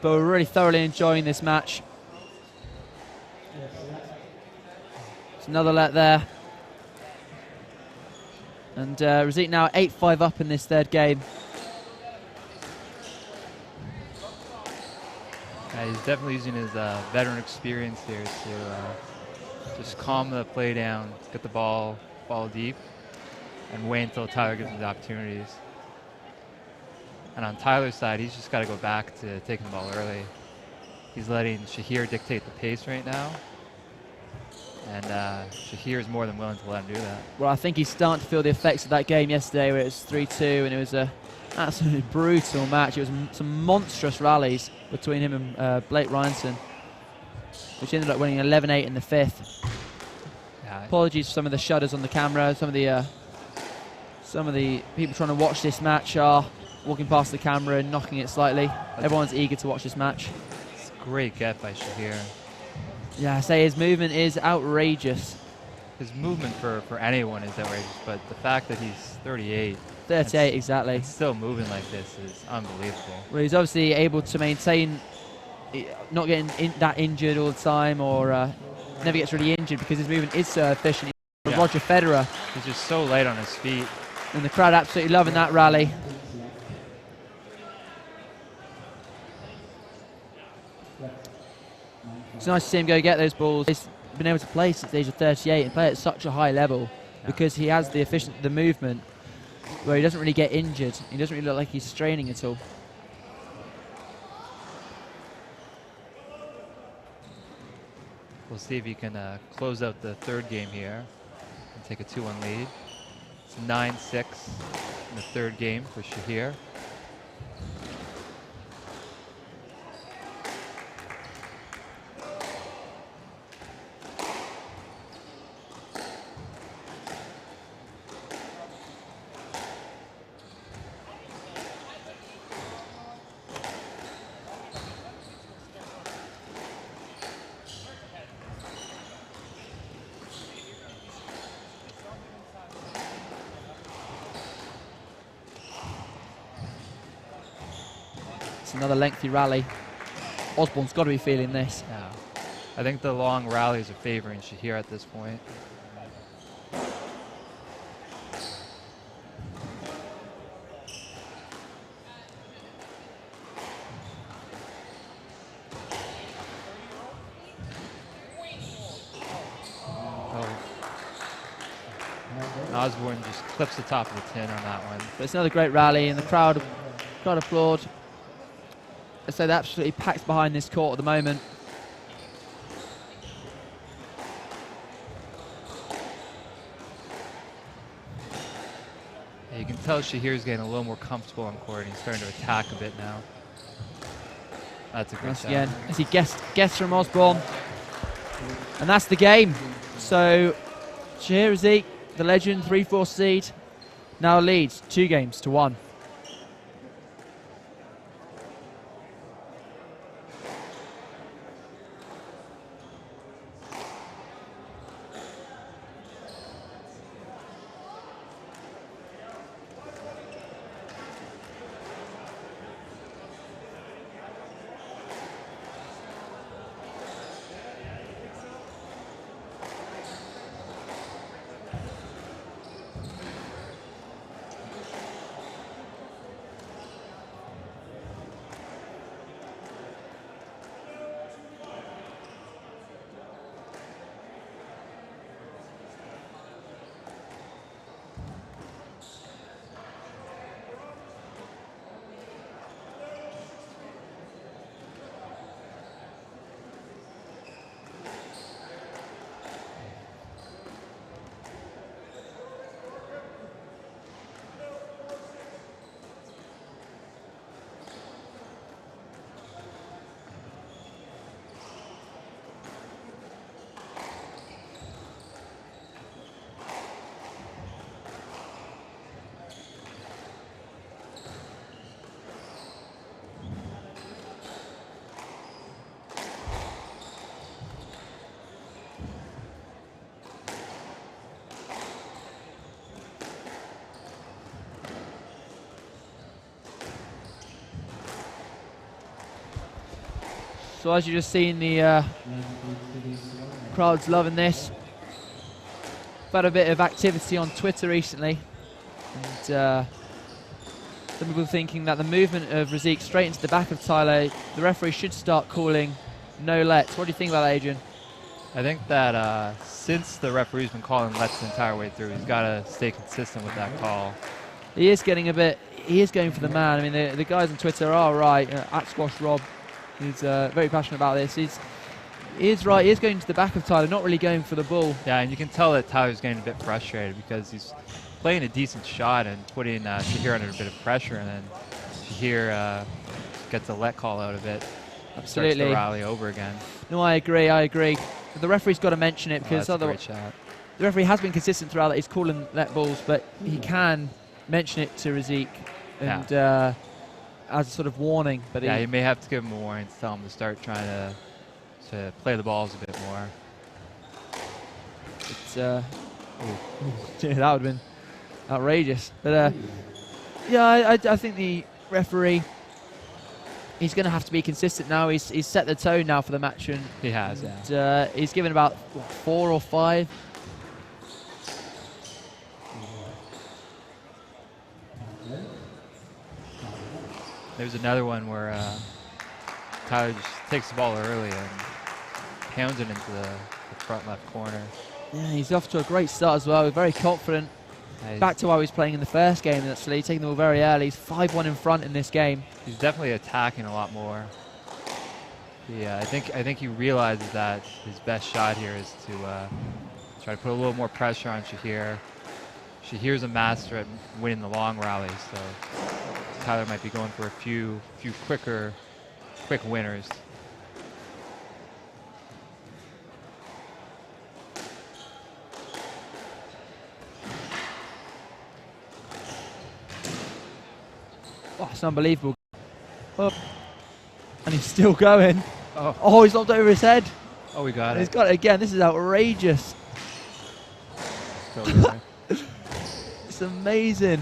But we're really thoroughly enjoying this match. It's another let there. And Isik now 8-5 up in this third game. He's definitely using his veteran experience here to just calm the play down, get the ball deep, and wait until Tyler gives him the opportunities. And on Tyler's side, he's just got to go back to taking the ball early. He's letting Shahir dictate the pace right now, and Shahir is more than willing to let him do that. Well, I think he's starting to feel the effects of that game yesterday where it was 3-2 and it was a absolutely brutal match. It was some monstrous rallies between him and Blake Ryanson, which ended up winning 11-8 in the fifth. Yeah. Apologies for some of the shudders on the camera. Some of the people trying to watch this match are walking past the camera and knocking it slightly. Everyone's eager to watch this match. It's a great get by Shahir. Yeah, I say his movement is outrageous. His movement for anyone is outrageous, but the fact that he's 38, 38 exactly, and still moving like this is unbelievable. Well, he's obviously able to maintain not getting that injured all the time, or never gets really injured because his movement is so efficient. Yeah. Roger Federer, He's just so light on his feet. and the crowd absolutely loving that rally. It's nice to see him go get those balls. He's been able to play since the age of 38 and play at such a high level because he has the movement where he doesn't really get injured. He doesn't really look like he's straining at all. We'll see if he can close out the third game here and take a 2-1 lead. It's 9-6 in the third game for Shahir. It's another lengthy rally. Osborne's got to be feeling this. Yeah. I think the long rallies are favoring Shahir at this point. Osborne just clips the top of the tin on that one. But it's another great rally, and the crowd applaud. So they're absolutely packed behind this court at the moment. Yeah, you can tell Shahir's getting a little more comfortable on court, and he's starting to attack a bit now. That's a great Once shot. again, as he gets from Osborne. And that's the game. So Shahir Isik, the legend, 3-4 seed, now leads 2-1. So as you just seen, the crowd's loving this. We've had a bit of activity on Twitter recently, and some people thinking that the movement of Razik straight into the back of Tyler, the referee should start calling no lets. What do you think about that, Adrian? I think that since the referee's been calling lets the entire way through, he's got to stay consistent with that call. He is getting a bit. He is going for the man. I mean, the guys on Twitter are right. At Squash Rob, he's very passionate about this. He is right. He is going to the back of Tyler, not really going for the ball. Yeah, and you can tell that Tyler's getting a bit frustrated because he's playing a decent shot and putting Shahir under a bit of pressure, and then Shahir gets a let call out of it. Absolutely. Starts the rally over again. No, I agree. But the referee's got to mention it because that's a great shot. The referee has been consistent throughout that he's calling let balls, but he can mention it to Razik and as a sort of warning. But yeah, you may have to give him a warning to tell him to start trying to play the balls a bit more. It's yeah, that would have been outrageous. But yeah, I think the referee, he's going to have to be consistent now. He's set the tone now for the match, and he has. He's given about 4 or 5. There's another one where Tyler just takes the ball early and pounds it into the front left corner. Yeah, he's off to a great start as well. He's very confident. Back to how he was playing in the first game, actually, taking the ball very early. He's 5-1 in front in this game. He's definitely attacking a lot more. Yeah, I think he realizes that his best shot here is to try to put a little more pressure on Shahir. Shahir's a master at winning the long rallies, so Tyler might be going for a few quick winners. Oh, it's unbelievable. Oh. And he's still going. Oh, he's knocked over his head. Oh, we got it. He's got it again. This is outrageous. Still going. It's amazing.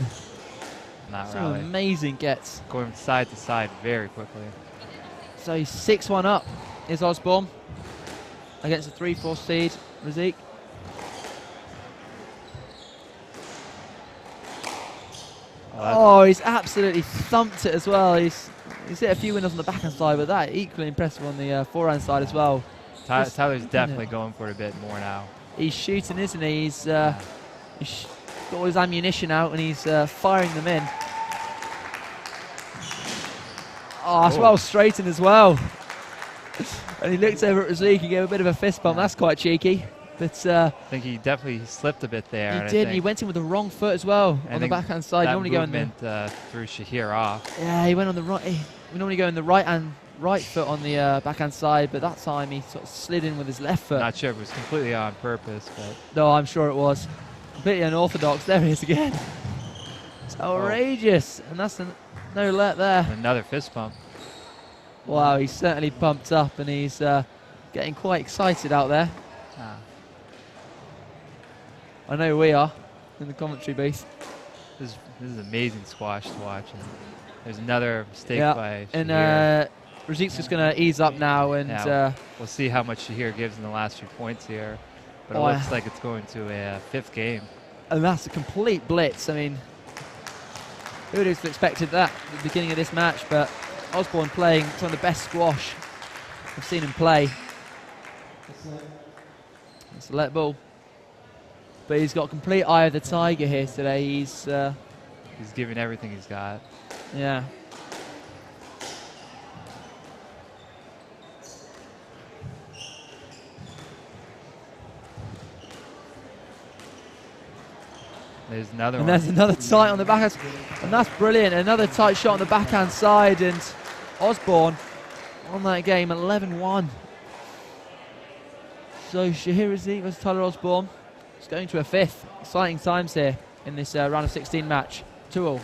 from that Some rally. amazing gets. Going side to side very quickly. So he's 6-1 up, is Osborne, against the 3-4 seed, Isik. Oh, he's absolutely thumped it as well. He's hit a few winners on the backhand side, but that equally impressive on the forehand side as well. Tyler's definitely going for it a bit more now. He's shooting, isn't he? He's got all his ammunition out and he's firing them in. Oh, that's well straightened as well. And he looked over at Isik and gave a bit of a fist bump. That's quite cheeky. But I think he definitely slipped a bit there. He did, and he went in with the wrong foot as well on the backhand side. That Normally go in movement threw Shahir off. Yeah, he went on the right. We normally go in the right foot on the backhand side, but that time he sort of slid in with his left foot. Not sure if it was completely on purpose, but no, I'm sure it was. Completely unorthodox. There he is again. It's outrageous, and that's no let there. Another fist bump. Wow, he's certainly pumped up, and he's getting quite excited out there. I know we are in the commentary booth. This is amazing squash to watch. And there's another mistake by Shahir. And Razik's just going to ease up now, and we'll see how much Shahir gives in the last few points here. But it looks like it's going to a 5th game. And that's a complete blitz. I mean, who would have expected that at the beginning of this match? But Osborne playing some of the best squash I've seen him play. It's a let ball. But he's got complete eye of the tiger here today. He's giving everything he's got. Yeah. There's another one. And there's another tight on the backhand. And that's brilliant. Another tight shot on the backhand side. And Osborne on that game, 11-1. So Shahir Isik versus Tyler Osborne. It's going to a 5th. Exciting times here in this round of 16 match. 2-all.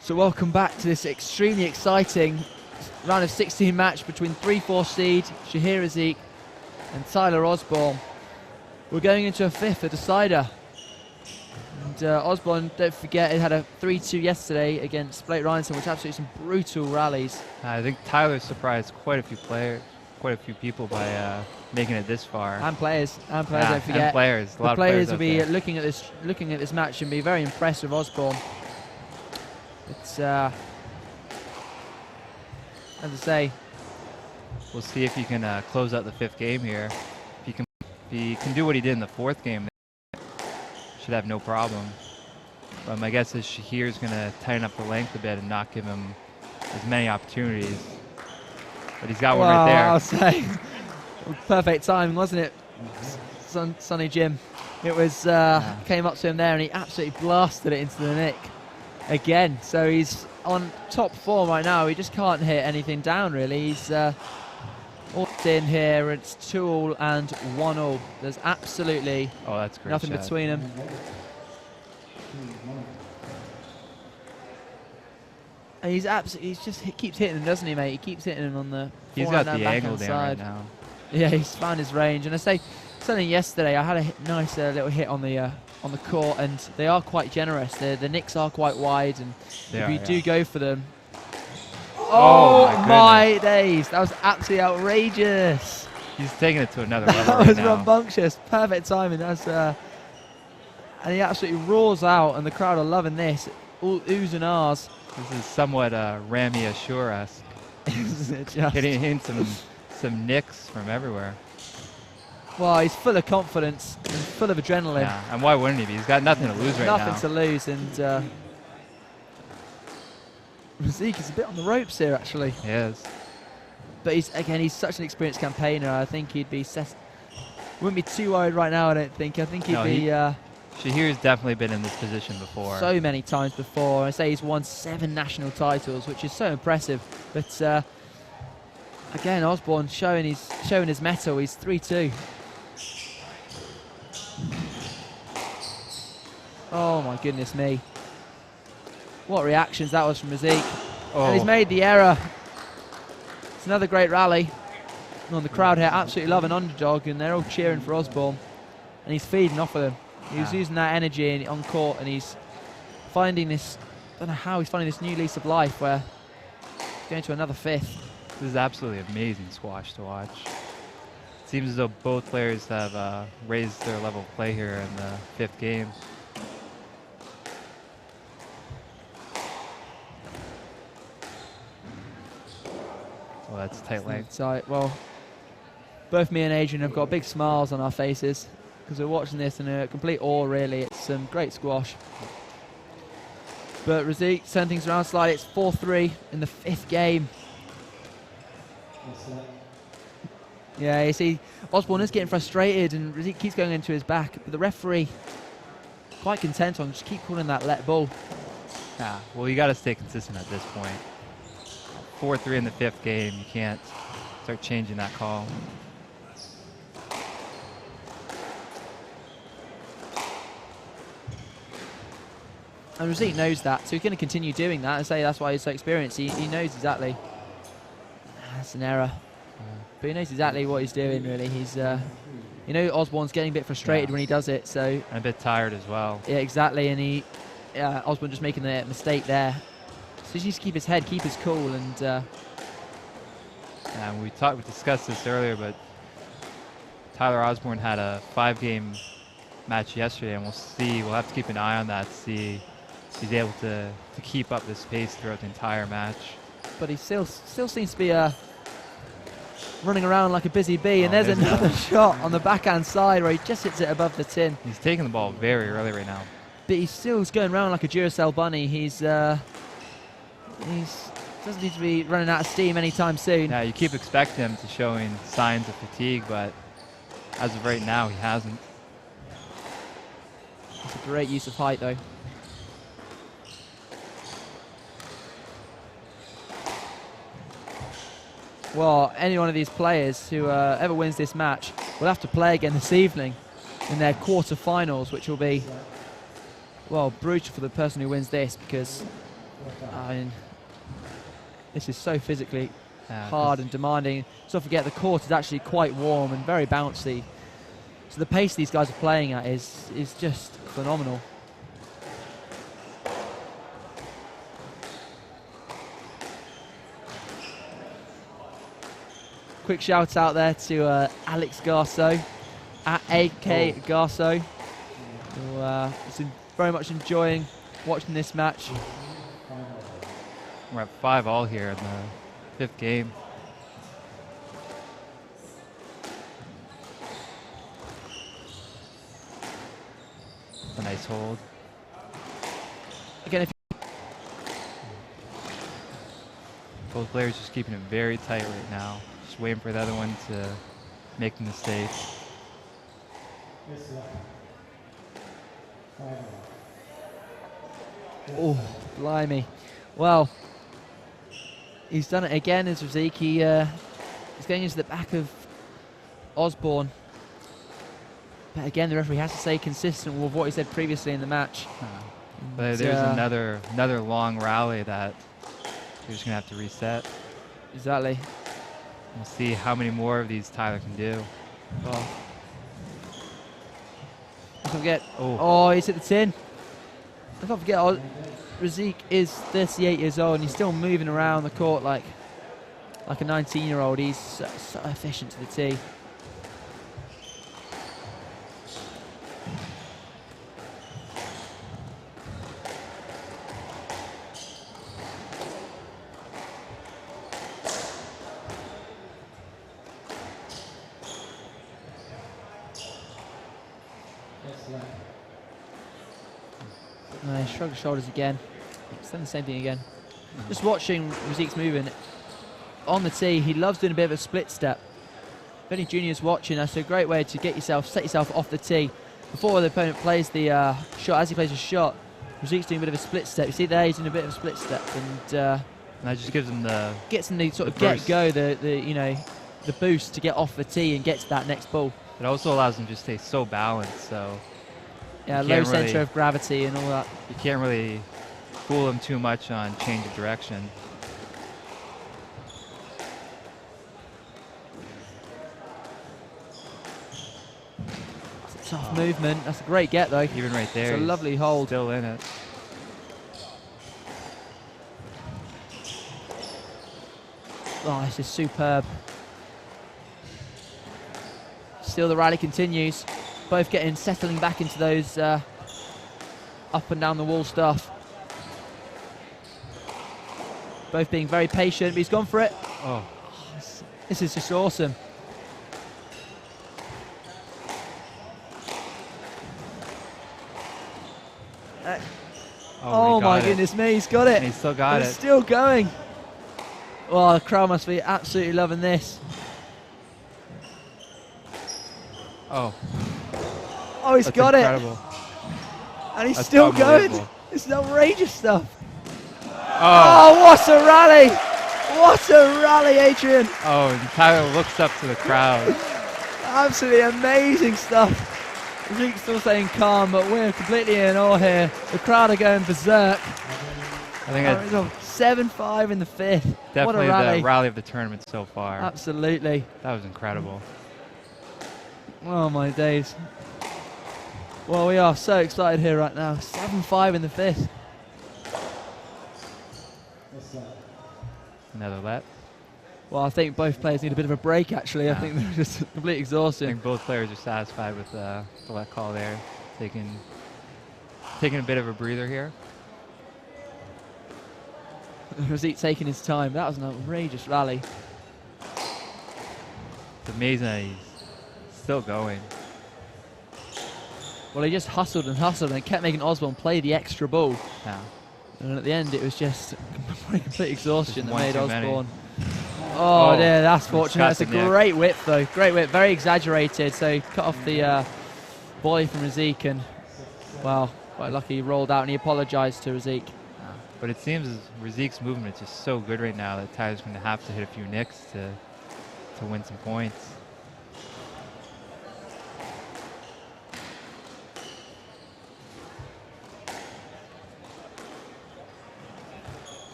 So welcome back to this extremely exciting round of 16 match between 3-4 seed Shahir Isik and Tyler Osborne. We're going into a 5th, a decider. And Osborne, don't forget, it had a 3-2 yesterday against Blake Ryanson, which absolutely some brutal rallies. I think Tyler surprised quite a few people by making it this far. And players, don't forget. And players. A lot of players will be there. looking at this match and be very impressed with Osborne. It's as I say, we'll see if he can close out the 5th game here. If he can do what he did in the 4th game, should have no problem. My guess is Shahir's going to tighten up the length a bit and not give him as many opportunities. But he's got one right there. I'll say, perfect timing, wasn't it, Sonny Jim? It was came up to him there and he absolutely blasted it into the nick again. So he's on top form right now. He just can't hit anything down really. He's all in here. It's 2-all and 1-all. There's absolutely that's great nothing shot. between them. And he keeps hitting them, doesn't he, mate? He keeps hitting them on the. He's got the angle down right now. Yeah, he's found his range. And I say, something yesterday, I had a nice little hit on the court, and they are quite generous. The nicks are quite wide, and if you do go for them. Oh my days! That was absolutely outrageous. He's taking it to another level. That right was now. rambunctious. Perfect timing. That's and he absolutely roars out, and the crowd are loving this. All oohs and ahs. This is somewhat Rami Ashur-esque. Hitting some nicks from everywhere. Well, he's full of confidence and full of adrenaline. Yeah, and why wouldn't he be? He's got nothing to lose right now. Nothing to lose, and Isik is a bit on the ropes here, actually. He is. But he's such an experienced campaigner. I think he'd be wouldn't be too worried right now. I don't think. I think he'd be. Shahir's definitely been in this position before. So many times before. I say he's won 7 national titles, which is so impressive. But again, Osborne showing his mettle. He's 3-2. Oh my goodness me! What reactions that was from Isik. And he's made the error. It's another great rally. And the crowd here absolutely love an underdog, and they're all cheering for Osborne. And he's feeding off of them. He's using that energy on court, and he's finding this. I don't know how he's finding this new lease of life where he's going to another 5th. This is absolutely amazing squash to watch. It seems as though both players have raised their level of play here in the 5th game. Oh, that's tight length. Well, both me and Adrian have got big smiles on our faces because we're watching this in a complete awe, really. It's some great squash. But Isik turning things around slightly. It's 4-3 in the 5th game. Yeah, you see, Osborne is getting frustrated, and Isik keeps going into his back. But the referee quite content on just keep calling that let ball. Yeah, well, you got to stay consistent at this point. 4-3 in the 5th game. You can't start changing that call. And Isik knows that, so he's going to continue doing that. And say that's why he's so experienced. He knows exactly. That's an error. But he knows exactly what he's doing, really. He's, you know, Osborne's getting a bit frustrated when he does it. So and a bit tired as well. Yeah, exactly. And Osborne just making the mistake there. So he needs to keep his head, keep his cool, and we discussed this earlier, but Tyler Osborne had a 5-game match yesterday, and we'll have to keep an eye on that to see if he's able to keep up this pace throughout the entire match. But he still seems to be running around like a busy bee, and there's another shot on the backhand side where he just hits it above the tin. He's taking the ball very early right now. But he's still going around like a Duracell bunny. He's doesn't need to be running out of steam anytime soon. Yeah, you keep expecting him to showing signs of fatigue, but as of right now, he hasn't. It's a great use of height, though. Well, any one of these players who ever wins this match will have to play again this evening in their quarter-finals, which will be, well, brutal for the person who wins this, because I mean, this is so physically hard and demanding. So forget the court is actually quite warm and very bouncy. So the pace these guys are playing at is just phenomenal. Quick shout out there to Alex Garceau at AK Garceau, who is very much enjoying watching this match. We're at 5-all here in the 5th game. a nice hold. Again, if Both players just keeping it very tight right now. Just waiting for the other one to make a mistake. oh, blimey. Well, he's done it again as Isik. He's going into the back of Osborne. But again, the referee has to stay consistent with what he said previously in the match. But there's another long rally that you're just going to have to reset. Exactly. We'll see how many more of these Tyler can do. Well, don't forget. Oh, he's hit the tin. I can't forget, Isik is 38 years old and he's still moving around the court like a 19-year-old. He's so efficient to the tee. No, he shrugged his shoulders again. He's done the same thing again. Just watching Isik's moving on the tee, he loves doing a bit of a split step. If any juniors watching, that's a great way to set yourself off the tee before the opponent plays the shot. As he plays a shot, Isik's doing a bit of a split step. You see there, he's doing a bit of a split step, and that just gives him the sort of get-go, the boost to get off the tee and get to that next ball. It also allows him to stay so balanced, so yeah, low center of gravity and all that. You can't really fool him too much on change of direction. It's a tough movement. That's a great get though. Even right there, it's a lovely hold. Still in it. Oh, this is superb. Still the rally continues. Both settling back into those up and down the wall stuff. Both being very patient, but he's gone for it. Oh. This is just awesome. Oh my goodness me, he's got it. And he's still got it. It's still going. Oh, the crowd must be absolutely loving this. Oh. Oh, he's got incredible. it. And he's still going. This is outrageous stuff. Oh, what a rally. What a rally, Adrian. Oh, and Tyler looks up to the crowd. Absolutely amazing stuff. Isik's still saying calm, but we're completely in awe here. The crowd are going berserk. I think that's 7-5 in the fifth. Definitely what a rally. The rally of the tournament so far. Absolutely. That was incredible. Oh my days. Well, we are so excited here right now. 7-5 in the fifth. Another let. Well, I think both players need a bit of a break, actually. Yeah. I think they're just completely exhausted. I think both players are satisfied with the let call there. Taking a bit of a breather here. Isik taking his time. That was an outrageous rally. It's amazing that he's still going. Well, he just hustled and kept making Osborne play the extra ball. Yeah. And at the end, it was just complete exhaustion that made Osborne. Many. Oh, yeah, that's fortunate. That's a neck. great whip, though. Great whip. Very exaggerated. So cut off the volley from Isik, and, well, quite lucky he rolled out and he apologized to Isik. But it seems Isik's movement is just so good right now that Tyler's going to have to hit a few nicks to win some points.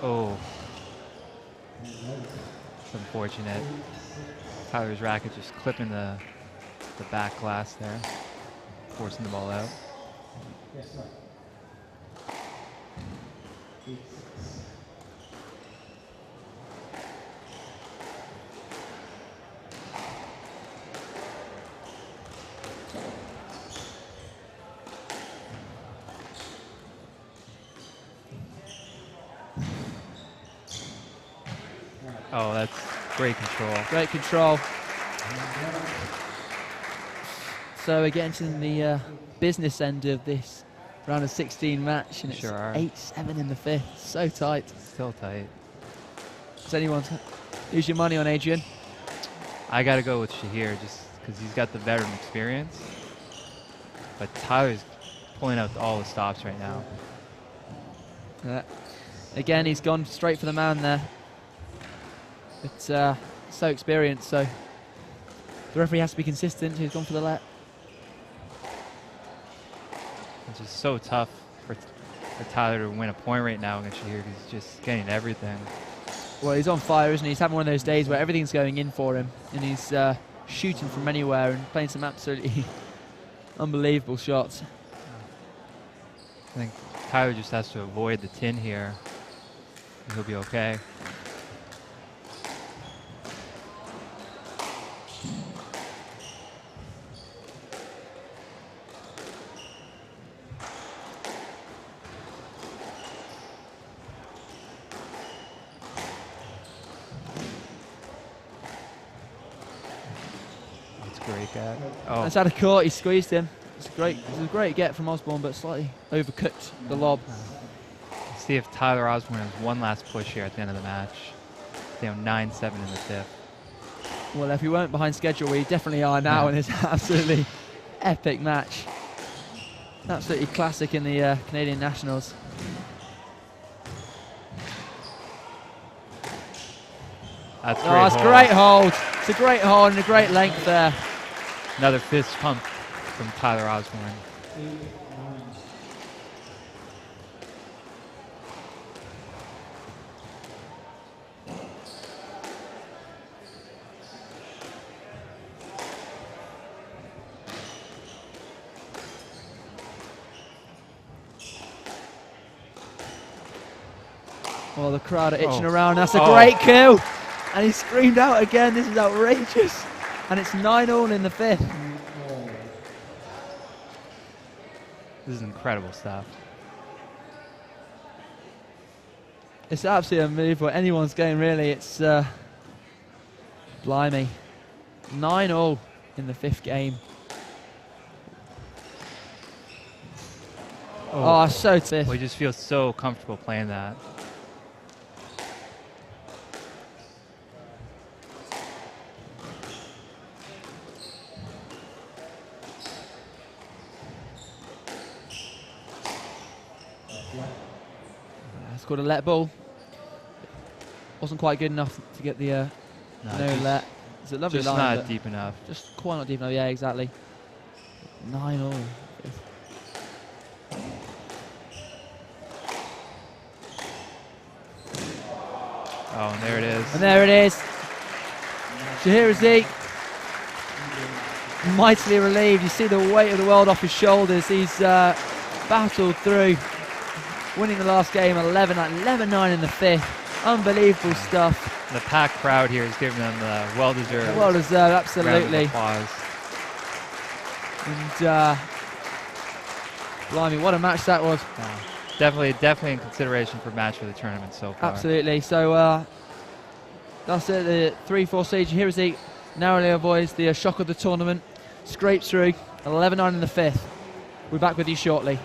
Oh, it's unfortunate. Tyler's racket just clipping the back glass there, forcing the ball out. Oh, that's great control. Great control. So we're getting to the business end of this round of 16 match, and it's Sure are. 8-7 in the fifth. So tight. Still tight. Does anyone use your money on Adrian? I got to go with Shahir just because he's got the veteran experience. But Tyler's pulling out all the stops right now. Again, he's gone straight for the man there. It's so experienced, so the referee has to be consistent. He's gone for the let. It's just so tough for Tyler to win a point right now against Shahir. He's just getting everything. Well, he's on fire, isn't he? He's having one of those days where everything's going in for him, and he's shooting from anywhere and playing some absolutely unbelievable shots. I think Tyler just has to avoid the tin here. He'll be okay. Great get. Oh, That's out of court. He squeezed him. It's a great get from Osborne, but slightly overcooked the lob. let's see if Tyler Osborne has one last push here at the end of the match. Down 9-7 in the fifth. Well, if we weren't behind schedule, we definitely are now in this absolutely epic match. Absolutely classic in the Canadian Nationals. That's great. Oh, it's a great hold. It's a great hold and a great length there. Another fist pump from Tyler Osborne. Well, the crowd are itching around. That's a great kill. And he screamed out again. This is outrageous. And it's 9-all in the fifth. This is incredible stuff. It's absolutely unbelievable. Anyone's game, really. It's blimey. 9-all in the fifth game. Oh, so tough. We just feel so comfortable playing that. Scored a let ball. Wasn't quite good enough to get the no let. It's a lovely just line. not deep enough. Just quite not deep enough. Yeah, exactly. 9-all. Oh, and there it is. And there it is. Shahir Isik, mightily relieved. You see the weight of the world off his shoulders. He's battled through, winning the last game 11-9 in the fifth. Unbelievable stuff. The packed crowd here is giving them the well-deserved. Well-deserved, absolutely. Applause. And blimey, what a match that was. Definitely in consideration for match of the tournament so far. Absolutely. So that's it. The 3-4 siege. Here is he narrowly avoids the shock of the tournament. Scrapes through 11-9 in the fifth. We're back with you shortly.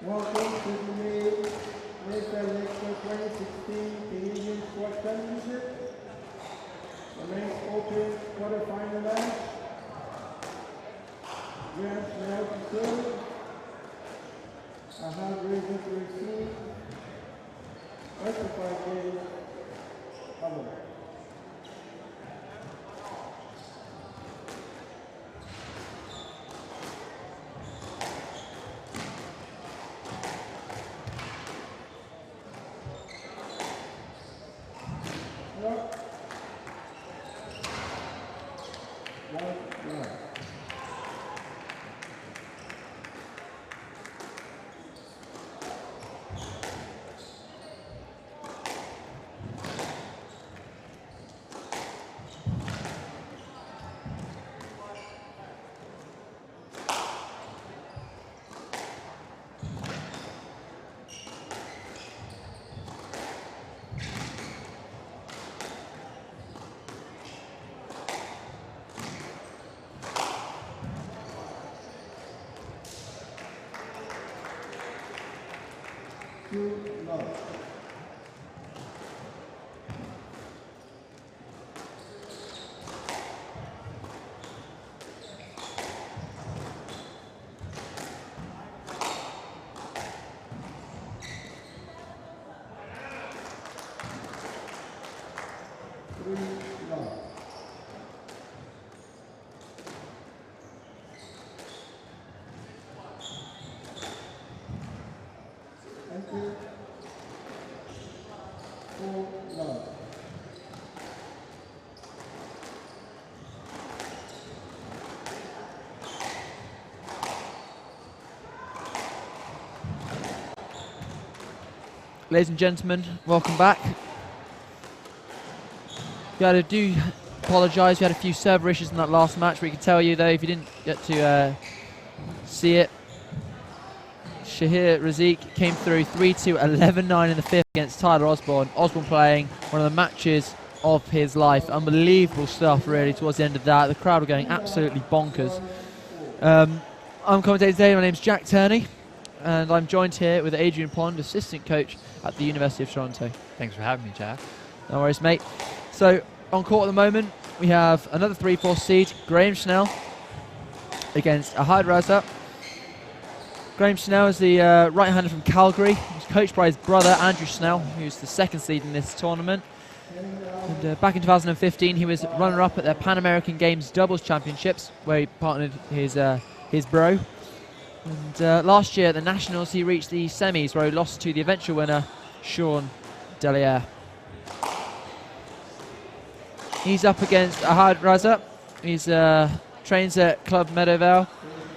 Welcome to the Mayfair Lakeshore 2016 Canadian Squash Championship. The men's open quarterfinal match. Schnell to serve. Raza to receive. Extra 5 games. Cover. Ladies and gentlemen, welcome back. I do apologise, we had a few server issues in that last match. We can tell you though, if you didn't get to see it, Isik came through 3-2, 11-9 in the fifth against Tyler Osborne. Osborne playing one of the matches of his life. Unbelievable stuff really towards the end of that. The crowd were going absolutely bonkers. I'm commentating today, my name's Jack Turney, and I'm joined here with Adrian Pond, assistant coach at the University of Toronto. Thanks for having me, Jack. No worries, mate. So, on court at the moment, we have another 3-4 seed, Schnell, against Raza. Schnell is the right-hander from Calgary. He's coached by his brother, Andrew Snell, who's the second seed in this tournament. And back in 2015, he was runner-up at their Pan American Games Doubles Championships, where he partnered his bro. And last year at the Nationals, he reached the semis, where he lost to the eventual winner, Delier. He's up against Raza. He's trains at Club Meadowvale.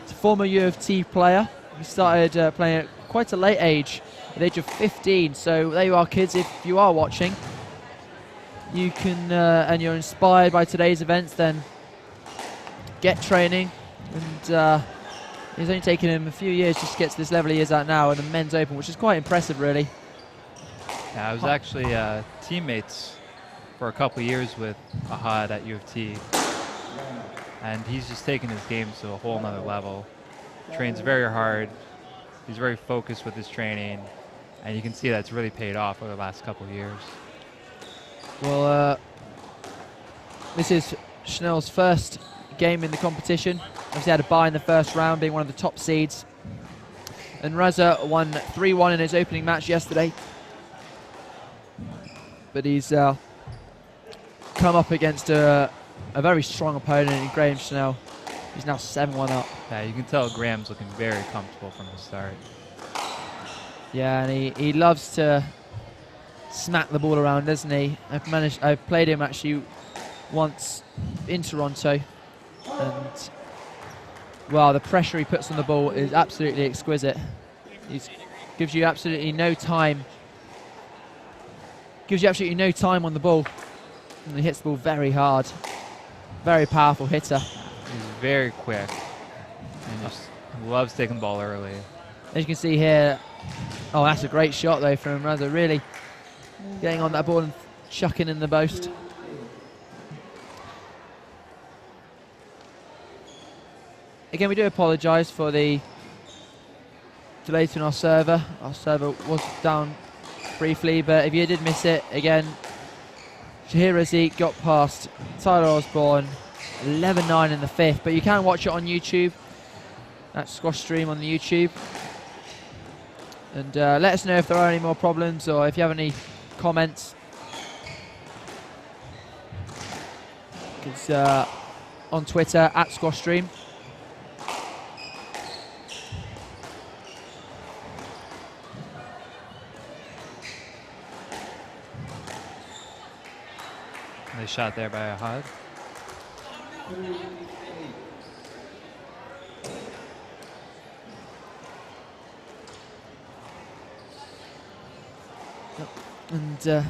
He's a former U of T player. He started playing at quite a late age, at the age of 15. So there you are, kids. If you are watching, you can, and you're inspired by today's events, then get training. And it's only taken him a few years just to get to this level he is at now in the men's open, which is quite impressive, really. Yeah, I was actually teammates for a couple years with Ahad at U of T, and he's just taken his game to a whole nother level. Trains very hard, he's very focused with his training, and you can see that's really paid off over the last couple of years. Well, this is Schnell's first game in the competition. Obviously had a bye in the first round, being one of the top seeds. And Raza won 3-1 in his opening match yesterday. But he's come up against a very strong opponent in Schnell. He's now 7-1 up. Yeah, you can tell Graham's looking very comfortable from the start. Yeah, and he loves to smack the ball around, doesn't he? I've played him actually once in Toronto, and well, the pressure he puts on the ball is absolutely exquisite. He gives you absolutely no time. Gives you absolutely no time on the ball, and he hits the ball very hard. Very powerful hitter. He's very quick and just loves taking the ball early. As you can see here, oh, that's a great shot though from Raza, really getting on that ball and chucking in the post. Again, we do apologise for the delay to our server. Our server was down briefly, but if you did miss it, again, Isik got past Tyler Osborne, 11-9 in the 5th, but you can watch it on YouTube. That's squash stream on the YouTube. And let us know if there are any more problems or if you have any comments. Because on Twitter, @squashstream. Nice shot there by Ahad. And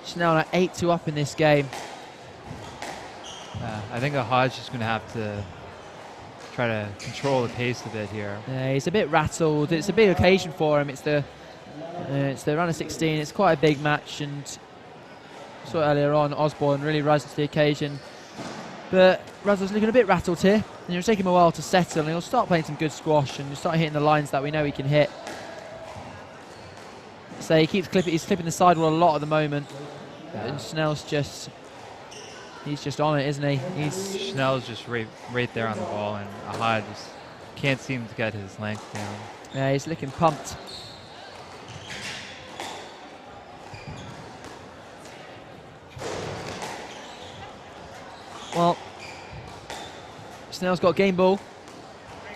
Schnell are 8-2 up in this game. I think Ahad's just going to have to try to control the pace a bit here. Yeah, he's a bit rattled. It's a big occasion for him. It's the round of 16. It's quite a big match, and saw earlier on Osborne really rises to the occasion. But Raza's looking a bit rattled here, and it'll take him a while to settle, and he'll start playing some good squash and he'll start hitting the lines that we know he can hit. So he keeps clipping. He's clipping the sidewall a lot at the moment, and Snell's he's just on it, isn't he? Schnell's just right there on the ball, and Ahad just can't seem to get his length down. Yeah, he's looking pumped. Well, Snell's got game ball.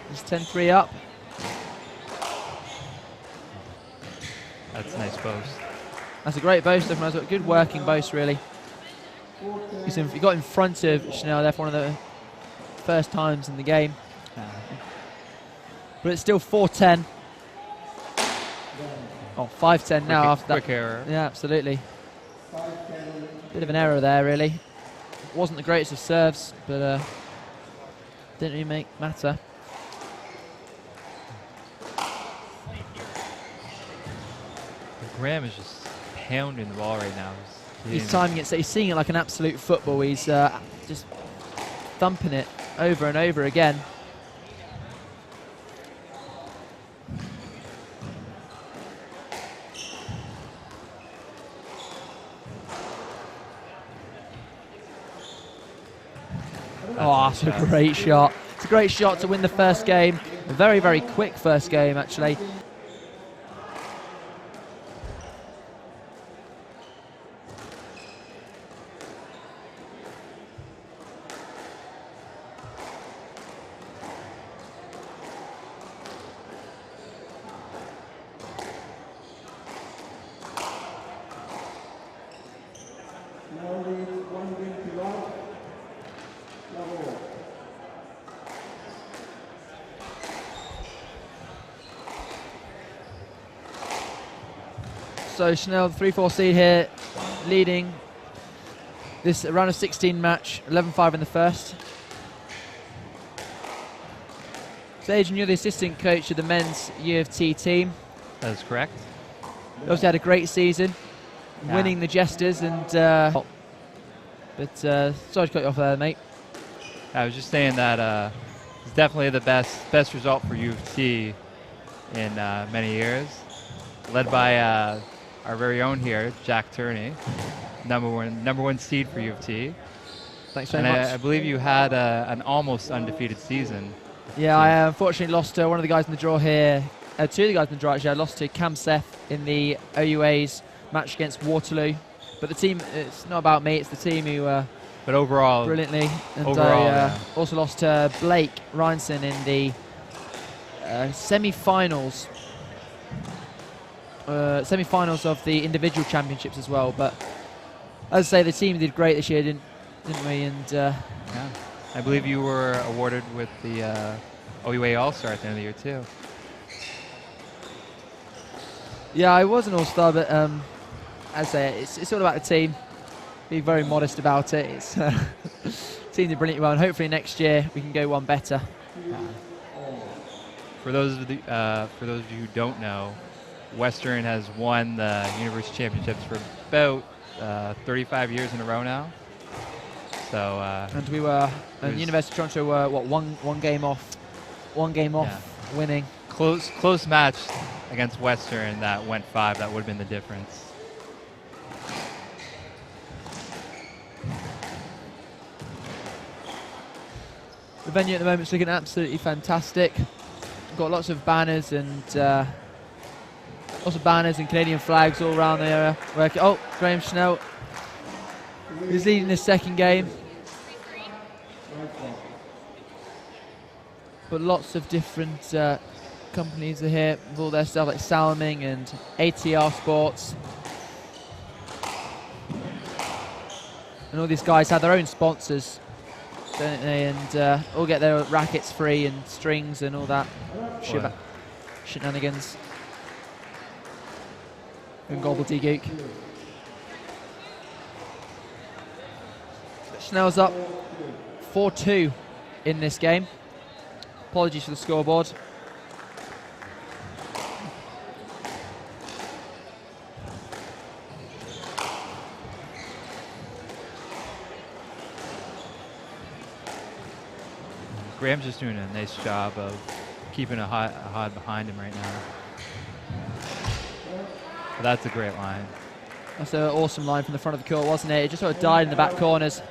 He's 10-3 up. That's a nice boast. That's a great boast. Everyone's got a good working boast, really. He got in front of Schnell there for one of the first times in the game. But it's still 4-10. Oh, 5-10 now after that. Quick error. Yeah, absolutely. Bit of an error there, really. Wasn't the greatest of serves, but didn't really matter. Graham is just pounding the ball right now. He's timing it, so he's seeing it like an absolute football. He's just thumping it over and over again. Oh, that's a great shot. It's a great shot to win the first game. A very, very quick first game, actually. So Schnell, the 3-4 seed here, leading this round of 16 match, 11-5 in the first. So Adrian, you're the assistant coach of the men's U of T team. That is correct. You obviously had a great season, winning the Jesters, and sorry to cut you off there, mate. I was just saying that it's definitely the best result for U of T in many years, led by our very own here, Jack Turney, number one seed for U of T. Thanks very much. I believe you had an almost undefeated season. Yeah, I unfortunately lost to one of the guys in the draw here. Two of the guys in the draw, actually. I lost to Cam Seth in the OUA's match against Waterloo. But the team, it's not about me, it's the team who but overall, brilliantly. And overall, I also lost to Blake Reinson in the semi-finals. Semi-finals of the individual championships as well. But as I say, the team did great this year, didn't we? And yeah. I believe you were awarded with the OUA All-Star at the end of the year too. Yeah, I was an All-Star, but as I say, it's all about the team. Be very modest about it. It's team did brilliantly well, and hopefully next year we can go one better. For those of you who don't know, Western has won the University Championships for about 35 years in a row now. So and we were, and University of Toronto were what one game off winning. close match against Western that went 5. That would have been the difference. The venue at the moment is looking absolutely fantastic. Got lots of banners and Canadian flags all around the area. Oh, Graham Schnell is leading this second game. But lots of different companies are here with all their stuff, like Salming and ATR Sports. And all these guys have their own sponsors, don't they? And all get their rackets free and strings and all that shenanigans and gobbledygook. Schnell's up 4-2 in this game. Apologies for the scoreboard. Graham's just doing a nice job of keeping a hod behind him right now. But that's a great line. That's an awesome line from the front of the court, wasn't it? It just sort of died in the back corners.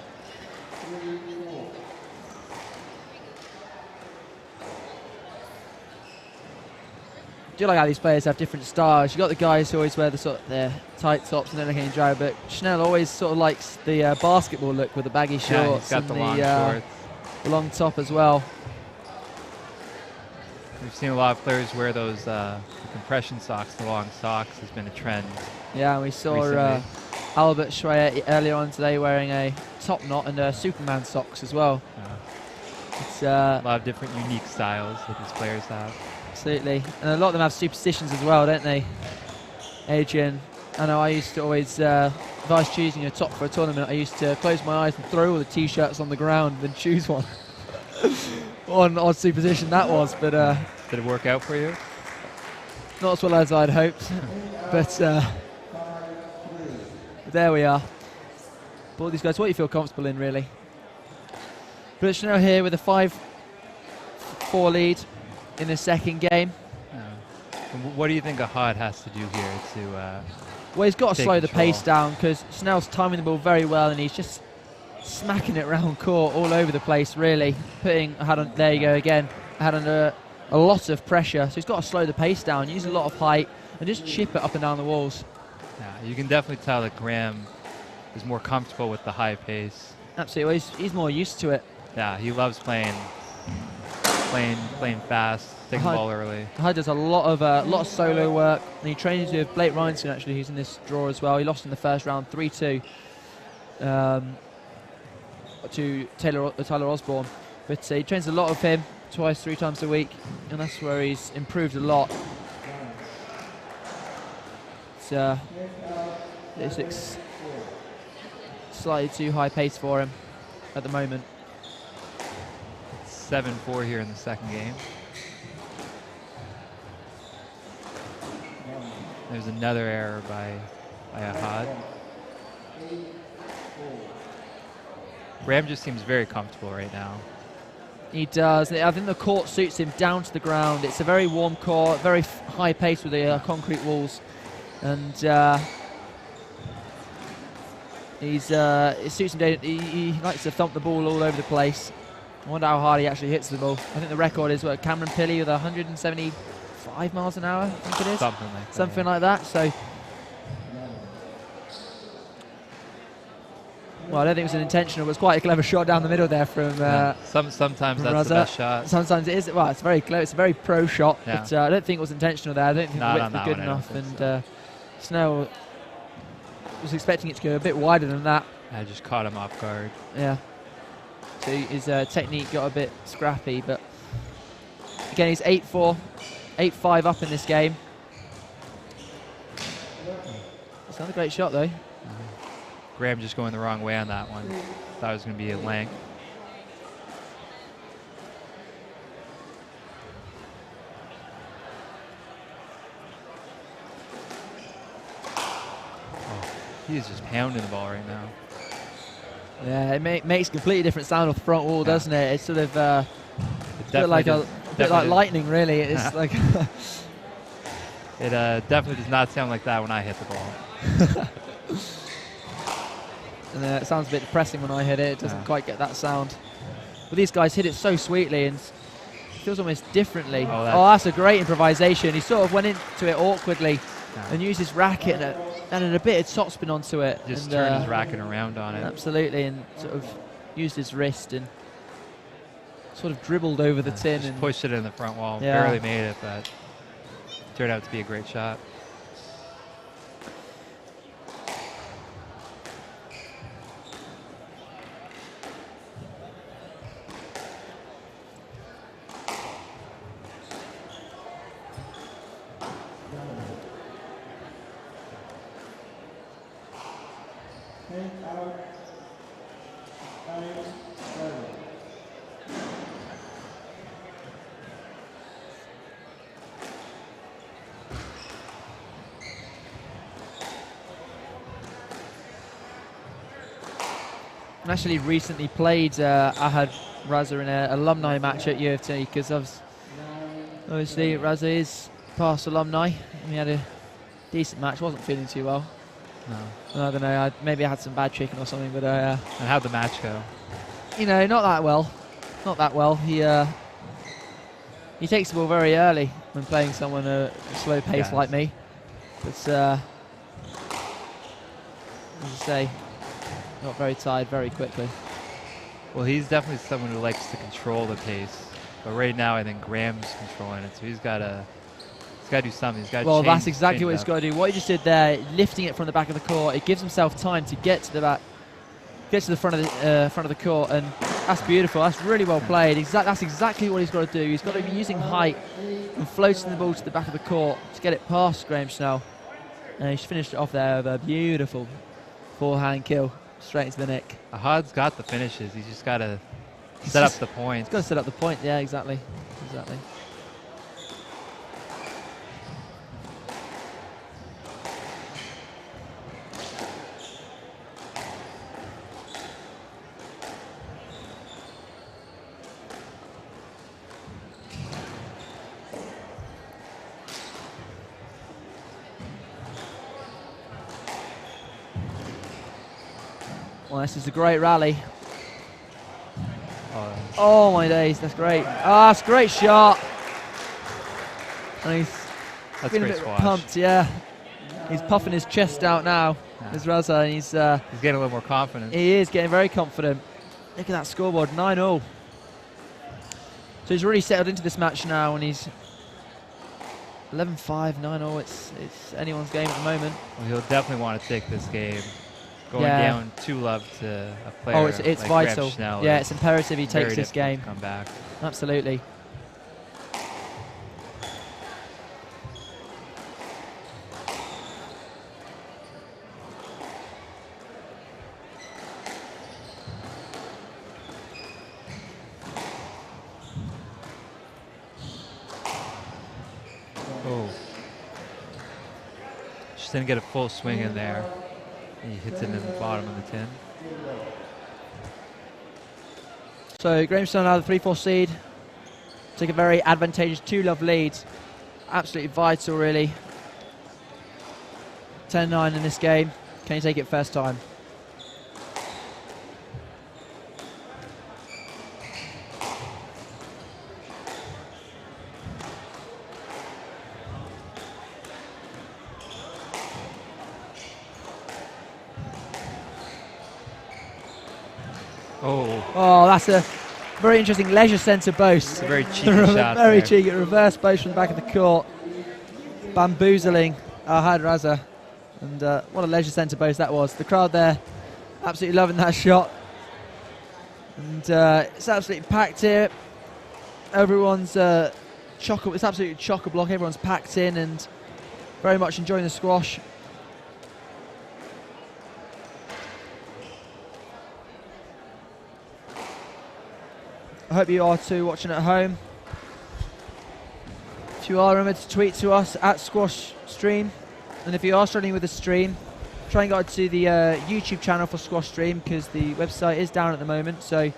I do like how these players have different styles. You've got the guys who always wear the sort of their tight tops and everything dry, but Schnell always sort of likes the basketball look with the baggy shorts. Yeah, he's got and the long shorts. The long top as well. We've seen a lot of players wear those compression socks. The long socks has been a trend. Yeah, we saw Albert Schreier earlier on today wearing a top knot and Superman socks as well. It's a lot of different unique styles that these players have. Absolutely, and a lot of them have superstitions as well, don't they, Adrian? I know I used to always, if I was choosing a top for a tournament, I used to close my eyes and throw all the t-shirts on the ground and choose one. What an odd superstition that was, but did it work out for you? Not as well as I'd hoped, but there we are. But all these guys, what do you feel comfortable in, really? But Schnell here with a 5-4 lead in the second game. What do you think a hod has to do here to well, he's got to slow the control? pace down, because Snell's timing the ball very well and he's just smacking it round court all over the place, really. Putting a head on, there you go again, a head under a lot of pressure. So he's got to slow the pace down, use a lot of height and just chip it up and down the walls. Yeah, you can definitely tell that Graham is more comfortable with the high pace. Absolutely, well, he's more used to it. Yeah, he loves playing fast, taking the ball early. Hyde does a lot of solo work, and he trains with Blake Rhinson, actually, who's in this draw as well. He lost in the first round 3-2 to Tyler Osborne, but he trains a lot of him, 2-3 times a week, and that's where he's improved a lot. It's slightly too high pace for him at the moment. 7-4 here in the second game. There's another error by a hod. Graham just seems very comfortable right now. He does. I think the court suits him down to the ground. It's a very warm court, very high pace with the concrete walls, and it suits him. He likes to thump the ball all over the place. I wonder how hard he actually hits the ball. I think the record is Cameron Pilley with 175 miles an hour, I think it is. Something like that. So, well, I don't think it was an intentional. It was quite a clever shot down the middle there from. Sometimes from that's Raza. the best shot. Sometimes it is. Well, it's very close. It's a very pro shot, yeah. But I don't think it was intentional there. I don't think the width was good enough, and Snell was expecting it to go a bit wider than that. I just caught him off guard. Yeah. So his technique got a bit scrappy, but again, he's 8-4, 8-5 up in this game. It's another great shot, though. Graham just going the wrong way on that one. Thought it was going to be a length. Oh, he is just pounding the ball right now. Yeah, it makes a completely different sound off the front wall, doesn't it? It's sort of like a a bit like lightning, really. It's like it definitely does not sound like that when I hit the ball. and it sounds a bit depressing when I hit it. It doesn't quite get that sound. But these guys hit it so sweetly and it feels almost differently. Oh, that's a great improvisation. He sort of went into it awkwardly and used his racket and added a bit of topspin onto it. Just turned his racket around on it. Absolutely, and sort of used his wrist and sort of dribbled over the tin. Just and pushed it in the front wall. Barely made it, but turned out to be a great shot. I actually recently played Ahad Raza in an alumni match at U of T because obviously Raza is past alumni and we had a decent match. Wasn't feeling too well. No. I don't know, maybe I had some bad chicken or something, but and how'd the match go? You know, not that well. Not that well. He takes the ball very early when playing someone a slow pace like me. But as I say, got very tired very quickly. Well, he's definitely someone who likes to control the pace. But right now, I think Graham's controlling it, so he's got to do something. He's got to change, that's exactly what he's got to do. What he just did there, lifting it from the back of the court, it gives himself time to get to the back, get to the front of the court, and that's beautiful. That's really well played. That's exactly what he's got to do. He's got to be using height and floating the ball to the back of the court to get it past Graham Snell. And he's finished it off there with a beautiful forehand kill. Straight into the neck. Ahad's got the finishes. He's just got to set up the point. He's got to set up the point. Yeah, exactly. Exactly. Well, this is a great rally. Oh my days, that's great. Ah, that's a great shot. And he's feeling a bit pumped, yeah. He's puffing his chest out now. There's Raza, and he's getting a little more confident. He is getting very confident. Look at that scoreboard, 9-0. So he's really settled into this match now, and he's 11-5, 9-0. It's anyone's game at the moment. Well, he'll definitely want to take this game. Going down 2-love to a player. Oh, it's like vital. Schnell, yeah, it's imperative he takes this game. Come back. Absolutely. Oh. Just didn't get a full swing in there. He hits it in the bottom of the tin. So Grahamstown now the 3-4 seed. Take a very advantageous 2-love lead. Absolutely vital, really. 10-9 in this game. Can you take it first time? Oh, that's a very interesting leisure centre boast. It's a very cheeky shot. Very cheeky reverse boast from the back of the court. Bamboozling Ahad Raza. And what a leisure centre boast that was. The crowd there absolutely loving that shot. And it's absolutely packed here. Everyone's it's absolutely chock-a-block. Everyone's packed in and very much enjoying the squash. I hope you are too, watching at home. If you are, remember to tweet to us at Squash Stream. And if you are struggling with the stream, try and go to the YouTube channel for Squash Stream because the website is down at the moment. So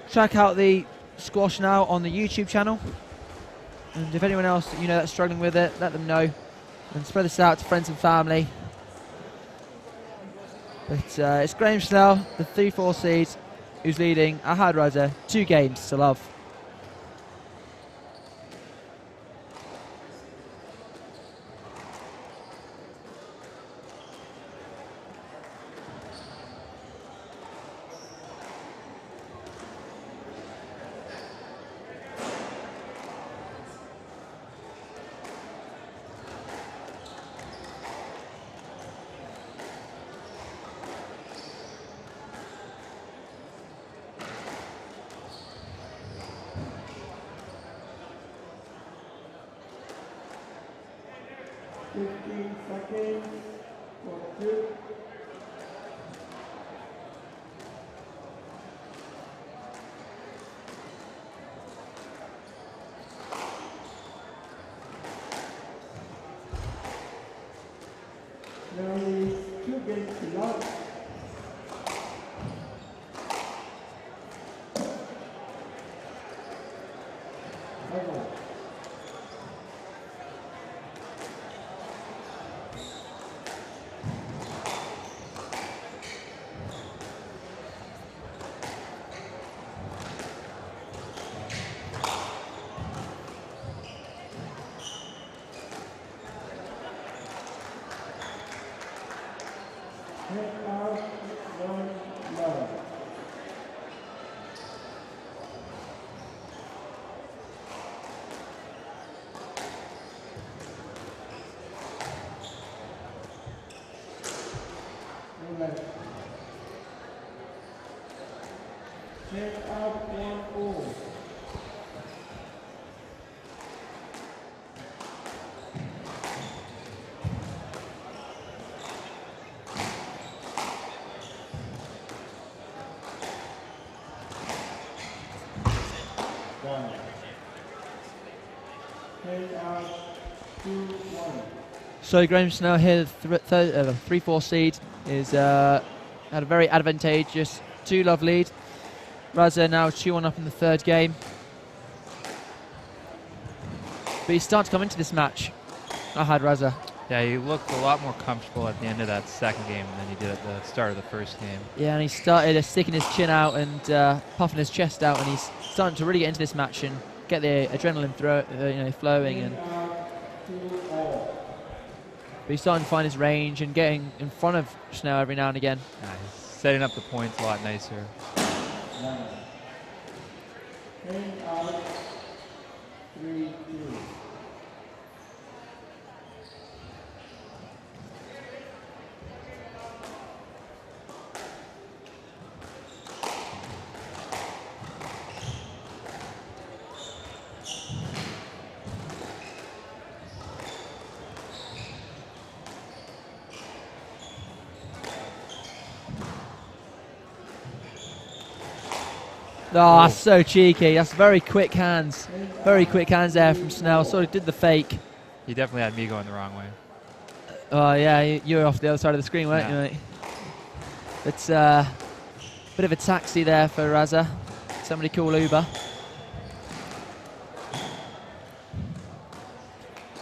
check out the squash now on the YouTube channel. And if anyone else that's struggling with it, let them know. And spread this out to friends and family. But it's Graham Snell, the 3-4 seed, who's leading Ahad Raza 2 games to love. Seconds for 2. Now is 2 games to love. So Graham Snell here, the 3-4 seed, is had a very advantageous 2-love lead. Raza now 2-1 up in the 3rd game. But he's starting to come into this match. Ahad Raza. Yeah, he looked a lot more comfortable at the end of that 2nd game than he did at the start of the 1st game. Yeah, and he started sticking his chin out and puffing his chest out, and he's starting to really get into this match and get the adrenaline flowing. And but he's starting to find his range and getting in front of Schnell every now and again. Yeah, he's setting up the points a lot nicer. Oh, so cheeky. That's very quick hands. Very quick hands there from Snell. Sort of did the fake. He definitely had me going the wrong way. Oh, yeah, you were off the other side of the screen, weren't you, mate? It's a bit of a taxi there for Raza. Somebody call Uber.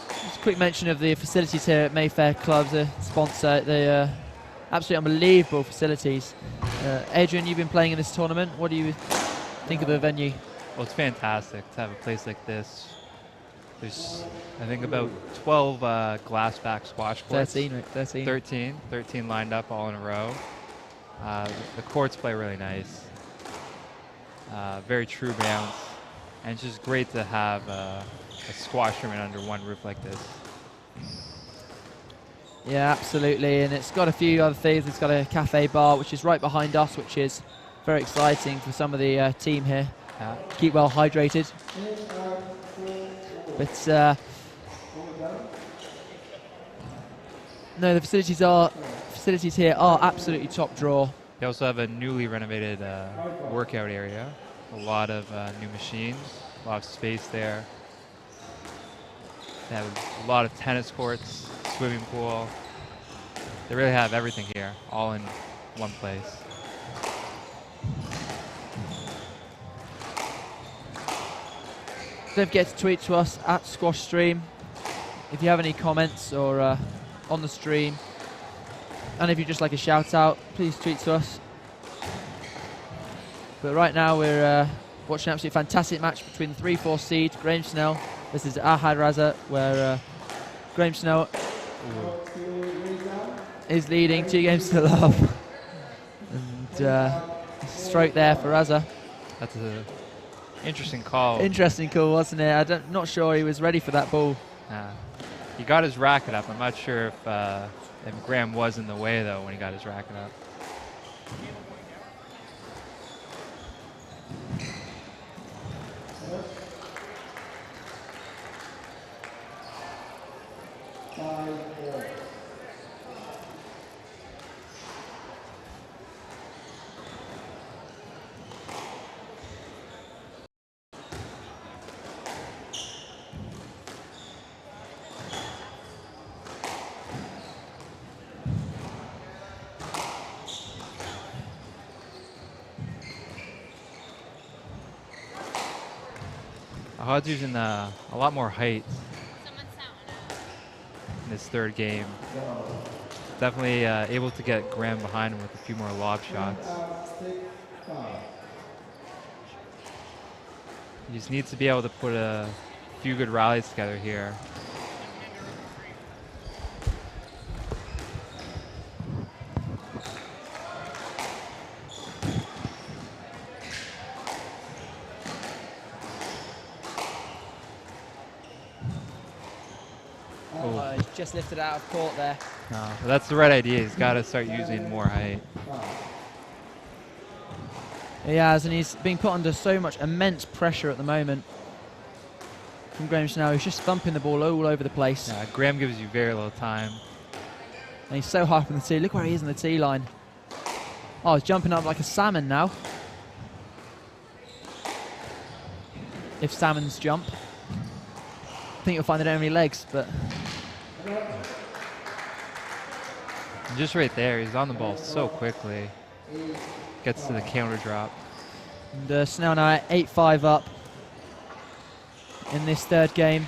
Just a quick mention of the facilities here at Mayfair Clubs, a sponsor. The absolutely unbelievable facilities. Adrian, you've been playing in this tournament. What do you think of the venue? Well, it's fantastic to have a place like this. There's, I think, about 12 glass-back squash courts. 13 lined up all in a row. The courts play really nice. Very true bounce. And it's just great to have a squash tournament under one roof like this. Yeah, absolutely. And it's got a few other things. It's got a cafe bar, which is right behind us, which is very exciting for some of the team here. Yeah. Keep well hydrated. But no, the facilities here are absolutely top draw. They also have a newly renovated workout area. A lot of new machines, a lot of space there. They have a lot of tennis courts, swimming pool. They really have everything here, all in one place. Don't forget to tweet to us at Squash Stream if you have any comments or on the stream. And if you'd just like a shout out, please tweet to us. But right now we're watching an absolutely fantastic match between the 3-4 seed, Graham Snell. This is Ahad Raza, where Graham Snell is leading 2 games to love. And stroke there for Raza. That's an interesting call. Interesting call, wasn't it? Not sure he was ready for that ball. He got his racket up. I'm not sure if Graham was in the way, though, when he got his racket up. Ahad's using a lot more height in this third game. Definitely able to get Graham behind him with a few more lob shots. He just needs to be able to put a few good rallies together here. He's just lifted out of court there. No, that's the right idea. He's got to start using more height. He has, and he's being put under so much immense pressure at the moment from Graham Snell. He's just thumping the ball all over the place. Yeah, Graham gives you very little time. And he's so high up on the tee. Look where he is in the tee line. Oh, he's jumping up like a salmon now. If salmons jump. I think you'll find they don't have any legs, but... And just right there, he's on the ball so quickly. Gets to the counter drop. And Snell now at 8-5 up in this third game.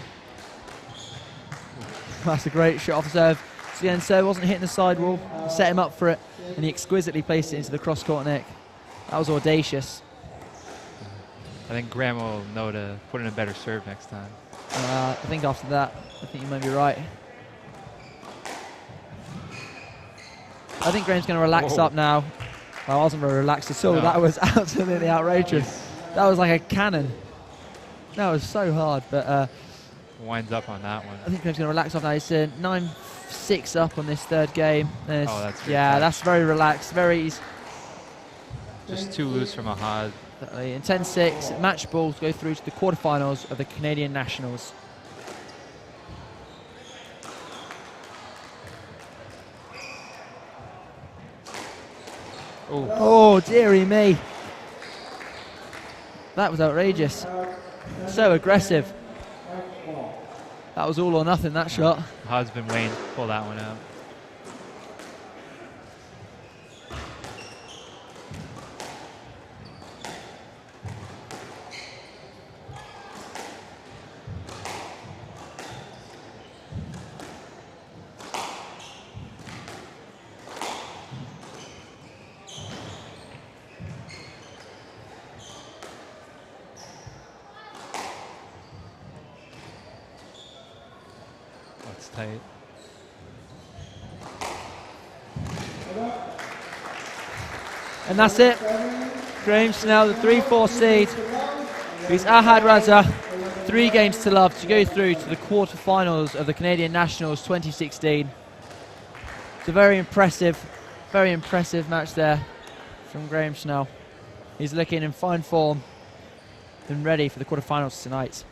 That's a great shot off serve. So again, serve wasn't hitting the sidewall. Set him up for it, and he exquisitely placed it into the cross-court neck. That was audacious. I think Graham will know to put in a better serve next time. I think after that, I think you might be right. I think Graham's going to relax up now. Well, I wasn't very relaxed at all. No. That was absolutely outrageous. That was like a cannon. That was so hard, but... winds up on that one. I think Graham's going to relax off now. He's 9-6 up on this third game. That's good. Yeah, that's very relaxed, very easy. Just too loose from Ahad. In 10-6, match ball to go through to the quarterfinals of the Canadian Nationals. Oh, dearie me. That was outrageous. So aggressive. That was all or nothing, that shot. Ahad's been waiting to pull that one out. Tight. And that's it. Graham Snell, the 3-4 seed, beats Ahad Raza 3 games to love to go through to the quarterfinals of the Canadian Nationals 2016. It's a very impressive match there from Graham Snell. He's looking in fine form and ready for the quarterfinals tonight.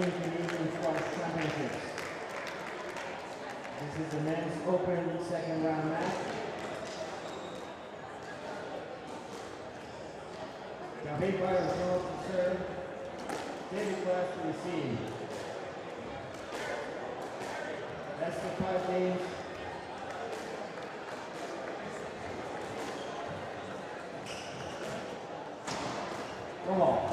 Canadian Squash Championships. This is the men's open second round match. David Byron to serve. David Class to receive. That's the 5 games. Come on.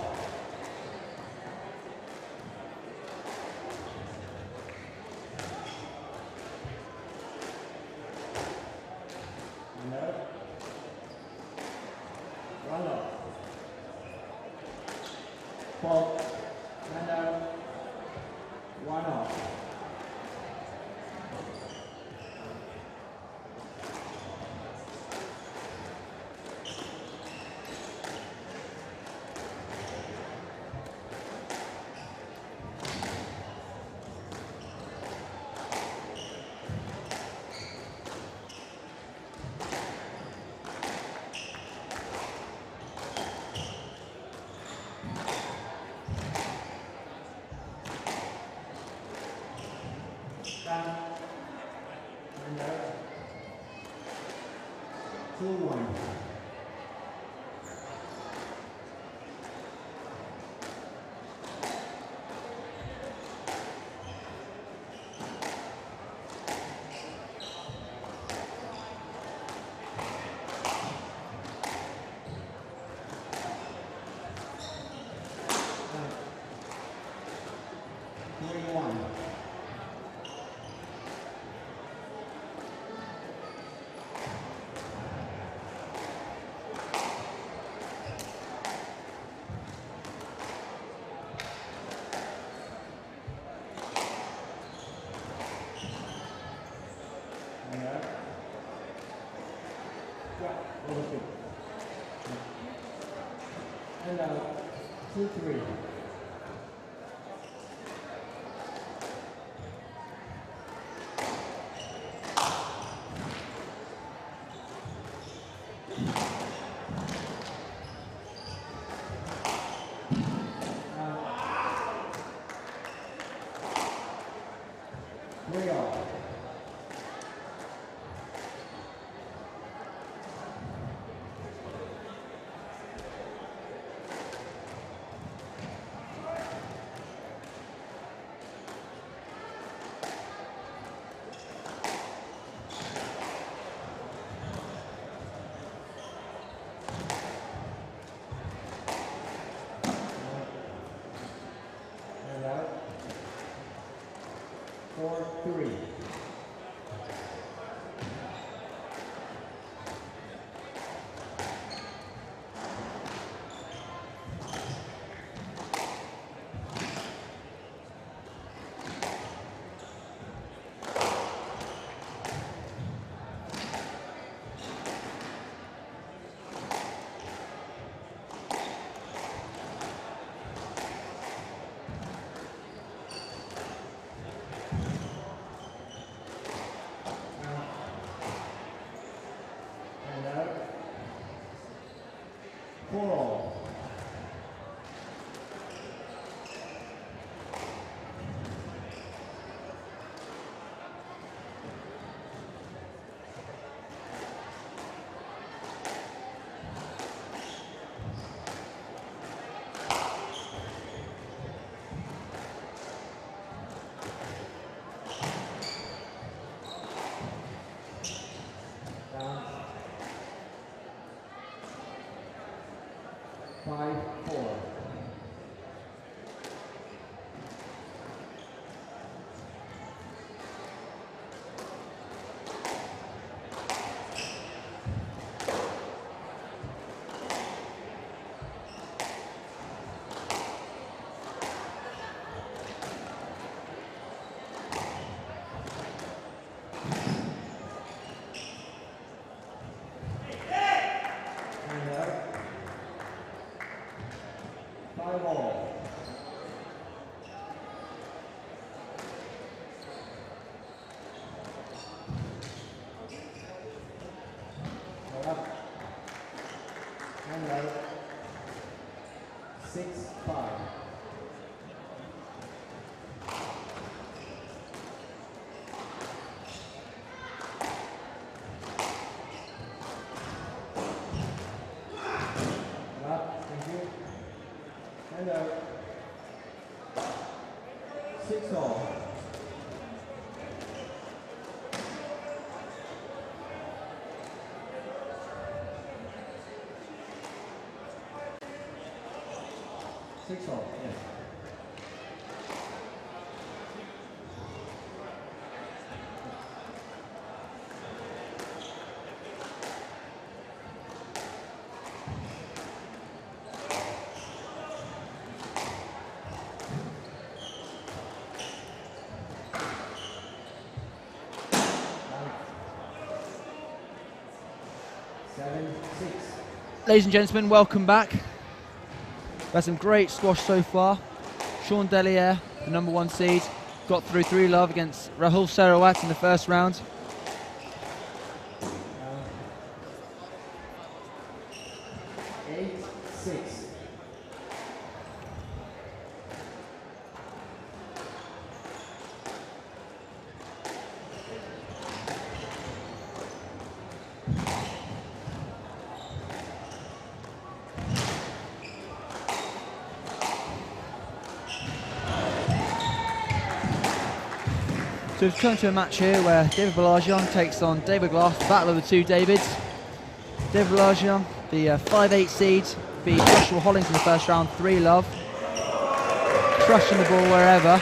Run up. Ball. Hand out. 1 off. And out. 2-1. And out, 2-3. And out, 4-3. 6 all. Six all, yeah. Ladies and gentlemen, welcome back. We've had some great squash so far. Delier, the #1 seed, got through 3-love against Rahul Sowat in the first round. So we've come to a match here where David Balan takes on David Glass, battle of the two Davids. David Balan, the 5'8" seed, beat Joshua Hollings in the first round, 3-love. Crushing the ball wherever.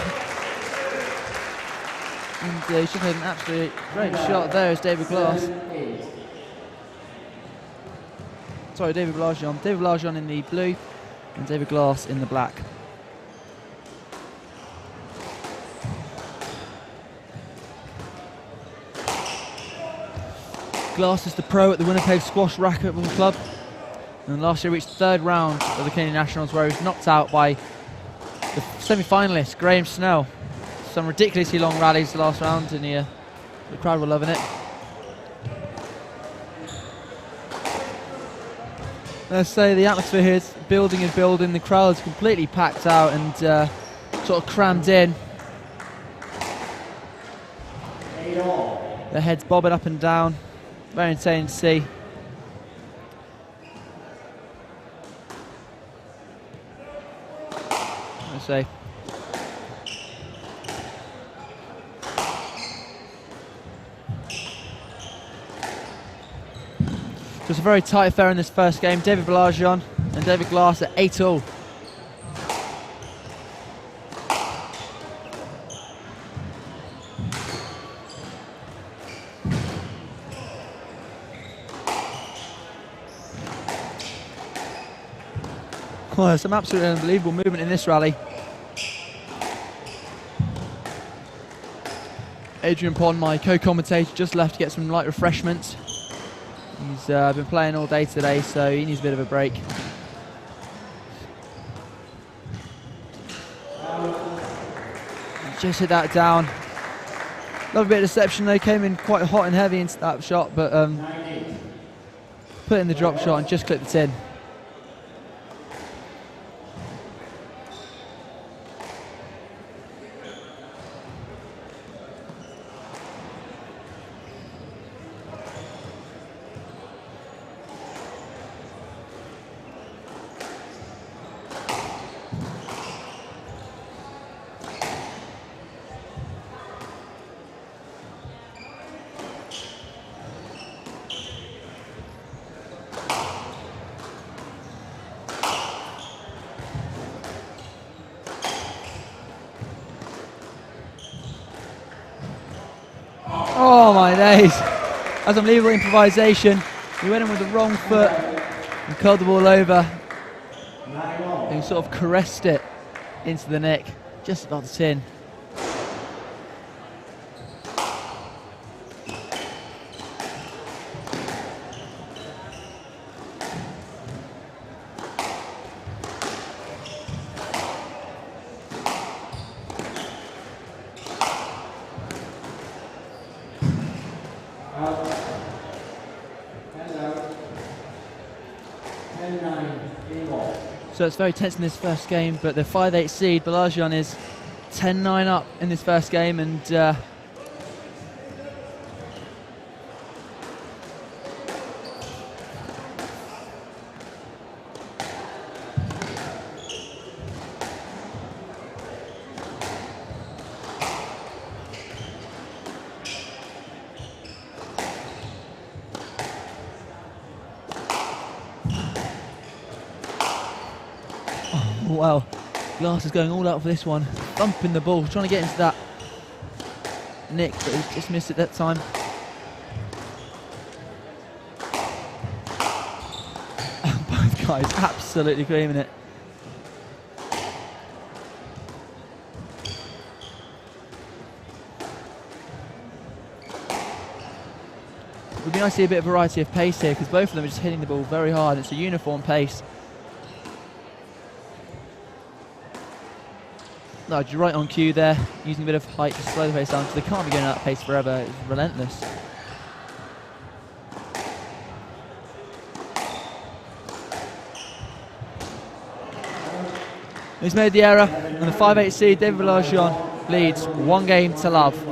And he's just made an absolutely great shot there as David Glass. Sorry, David Balan. David Balan in the blue and David Glass in the black. Glass is the pro at the Winnipeg Squash Racquetball Club, and last year reached the 3rd round of the Canadian Nationals, where he was knocked out by the semi-finalist Graham Snell. Some ridiculously long rallies the last round, and the crowd were loving it. Let's say the atmosphere here is building and building. The crowd's completely packed out and sort of crammed in. Their heads bobbing up and down. Very insane to see. Let's say. So it's a very tight affair in this first game. David Balan and David Glass at 8-all. Well, some absolutely unbelievable movement in this rally. Adrian Pond, my co-commentator, just left to get some light refreshments. He's been playing all day today, so he needs a bit of a break. Just hit that down. Love a bit of deception though, came in quite hot and heavy into that shot, but put in the drop shot and just clipped the tin. Oh my days, that's unbelievable improvisation. He went in with the wrong foot and curled the ball over and sort of caressed it into the neck, just above the tin. So it's very tense in this first game, but the 5'8" seed, Balan, is 10-9 up in this first game, and well. Glass is going all out for this one, thumping the ball, trying to get into that nick, but he's just missed it that time. Both guys absolutely creaming it. It would be nice to see a bit of variety of pace here, because both of them are just hitting the ball very hard. It's a uniform pace. No, you're right on cue there, using a bit of height to slow the pace down, because they can't be going at that pace forever. It's relentless. He's made the error, and the 5'8" seed, David Balan, leads 1 game to love.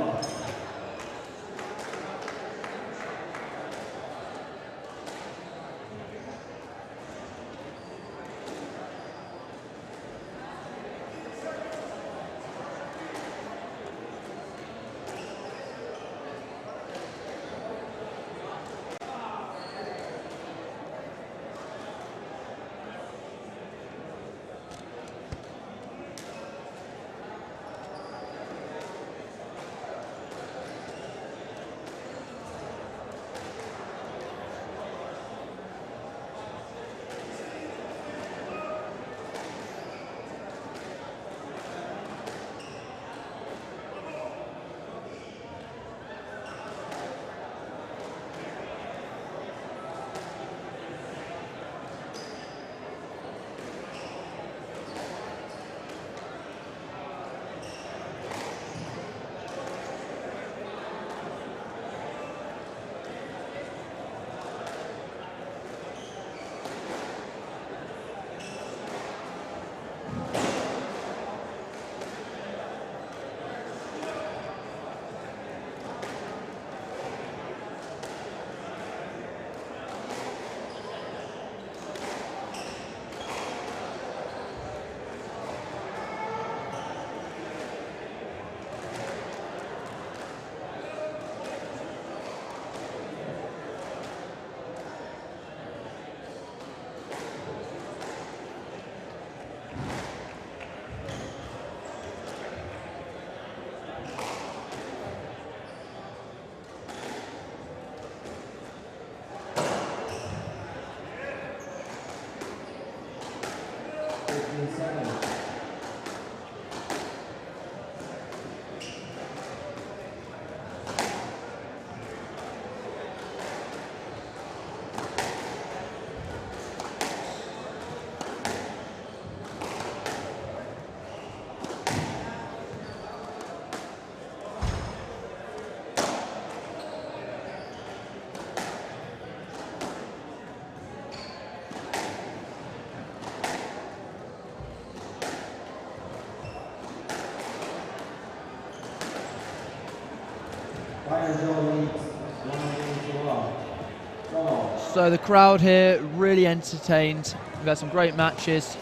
So the crowd here really entertained. We've had some great matches.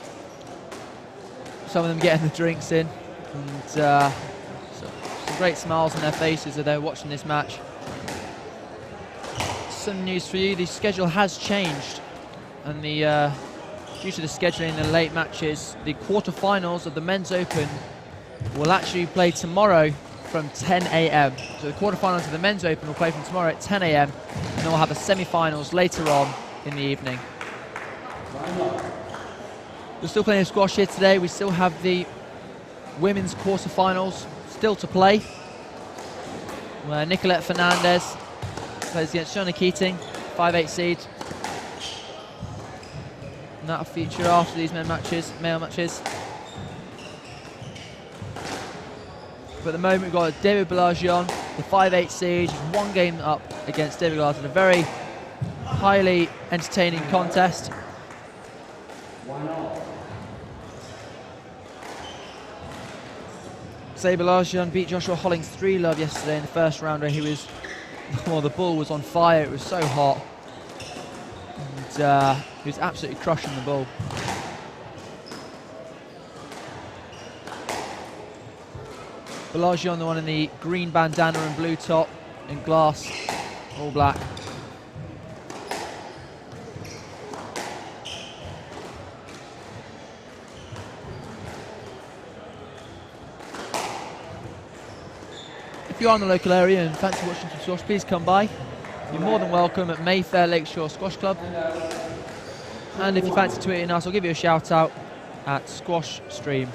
Some of them getting the drinks in, and some great smiles on their faces as they're watching this match. Some news for you: the schedule has changed, and due to the scheduling and the late matches, the quarterfinals of the Men's Open will actually play tomorrow from 10 a.m. So the quarterfinals of the Men's Open will play from tomorrow at 10 a.m. and then we'll have the semi-finals later on in the evening. We're still playing squash here today. We still have the women's quarterfinals still to play, where Nicolette Fernandez plays against Shona Keating, 5'8" seed. And that'll feature after these male matches. But at the moment we've got David Balan, the 5'8" seed, 1 game up against David Glass in a very highly entertaining contest. Balan beat Joshua Hollings 3-love yesterday in the first round, where he was, well, the ball was on fire. It was so hot, and he was absolutely crushing the ball. Balan, the one in the green bandana and blue top, and Glass all black. if you are in the local area and fancy watching some squash, please come by. You're more than welcome at Mayfair Lakeshore Squash Club. And if you fancy tweeting us, I'll give you a shout out at Squash Stream.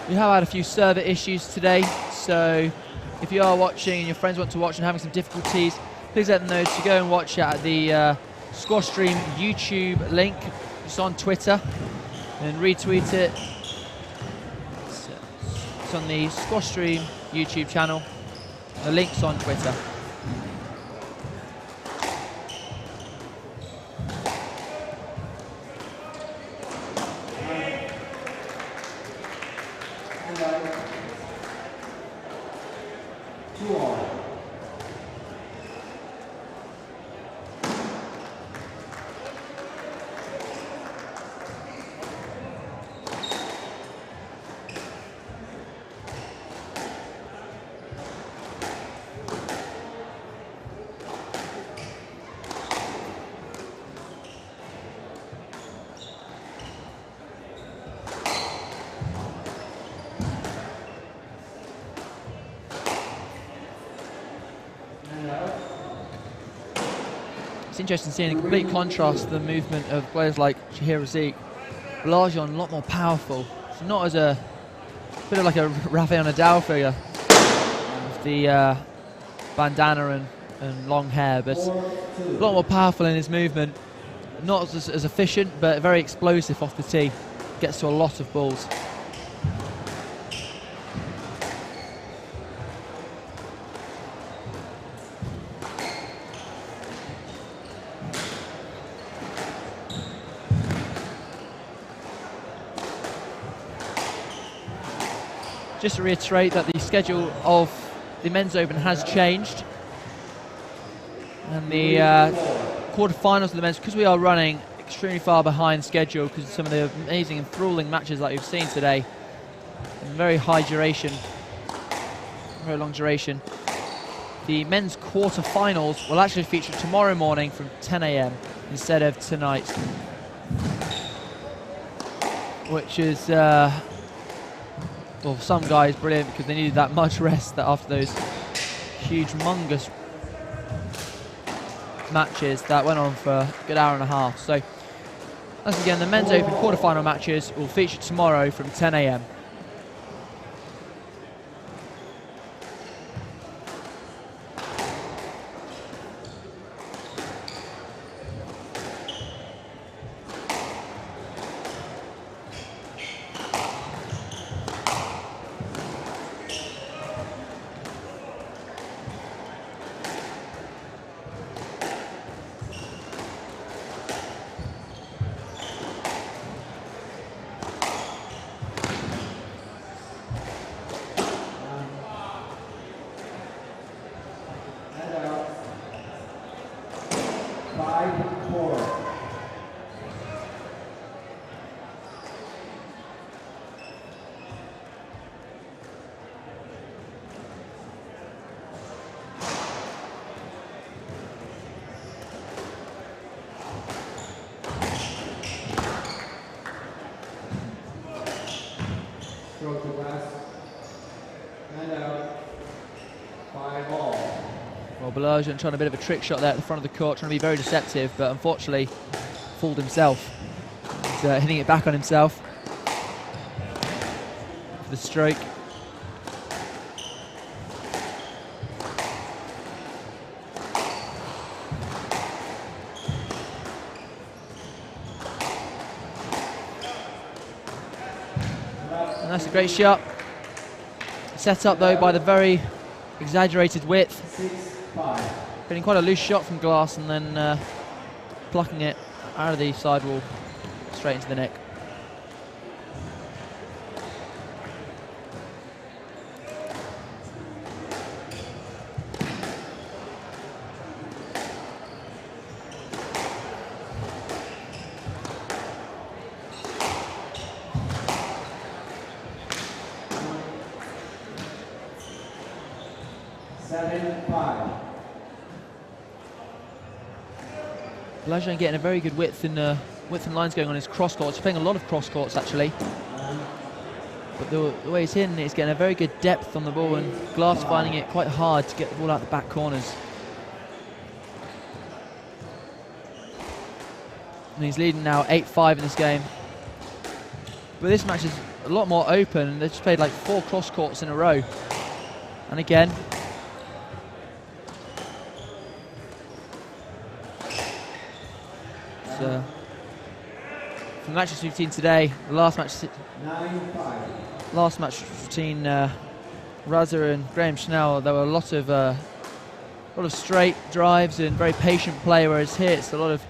We have had a few server issues today, so if you are watching and your friends want to watch and having some difficulties, please let them know to go and watch it at the Squash Stream YouTube link. It's on Twitter, and retweet it. It's on the Squash Stream YouTube channel. The link's on Twitter. It's interesting seeing a complete contrast to the movement of players like Isik. Balan a lot more powerful. It's not as a bit of like a Rafael Nadal figure with the bandana and long hair, but a lot more powerful in his movement. Not as efficient, but very explosive off the tee. Gets to a lot of balls. Just to reiterate that the schedule of the Men's Open has changed, and the quarterfinals of the men's, because we are running extremely far behind schedule because of some of the amazing, enthralling matches that we've seen today, and very high duration, very long duration. The men's quarterfinals will actually feature tomorrow morning from 10 AM instead of tonight, which is well, for some guys brilliant because they needed that much rest that after those huge, humongous matches that went on for a good hour and a half. So, once again, the Men's Open quarterfinal matches will feature tomorrow from 10 AM. Well, Balan trying a bit of a trick shot there at the front of the court, trying to be very deceptive, but unfortunately fooled himself. He's hitting it back on himself for the stroke. And that's a great shot. Set up though by the very exaggerated width. Getting quite a loose shot from Glass and then plucking it out of the sidewall straight into the neck. 7-5. Balan getting a very good width and lines going on his cross courts. He's playing a lot of cross courts actually. But the way he's hitting it, he's getting a very good depth on the ball, and Glass finding it quite hard to get the ball out the back corners. And he's leading now 8-5 in this game. But this match is a lot more open. They've just played like 4 cross courts in a row. And again. So, from the matches we've seen today, the last match between Raza and Schnell, there were a lot of straight drives and very patient play, whereas here it's a lot of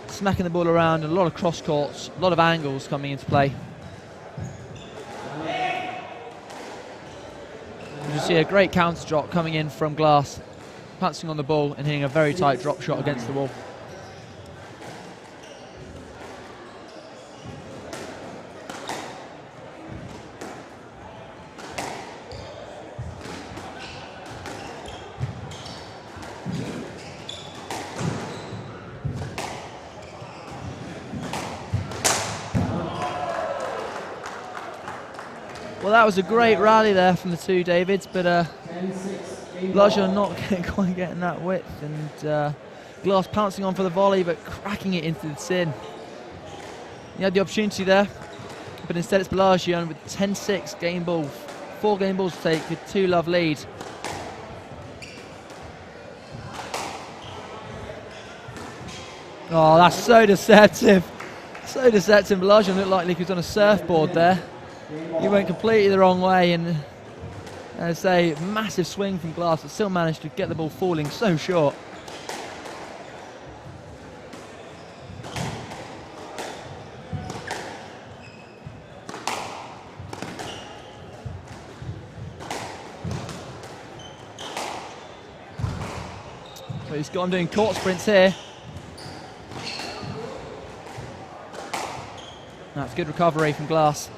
smacking the ball around and a lot of cross courts, a lot of angles coming into play. You see a great counter drop coming in from Glass, pouncing on the ball and hitting a very tight drop shot against the wall. Well, that was a great rally there from the two Davids, but Balan not quite getting that width, and Glass pouncing on for the volley, but cracking it into the sin. He had the opportunity there, but instead it's Balan with 10-6 game ball, 4 game balls to take with 2-love lead. Oh, that's so deceptive. So deceptive. Balan looked like he was on a surfboard there. He went completely the wrong way, and as I say, massive swing from Glass, but still managed to get the ball falling so short. So he's gone doing court sprints here. That's good recovery from Glass.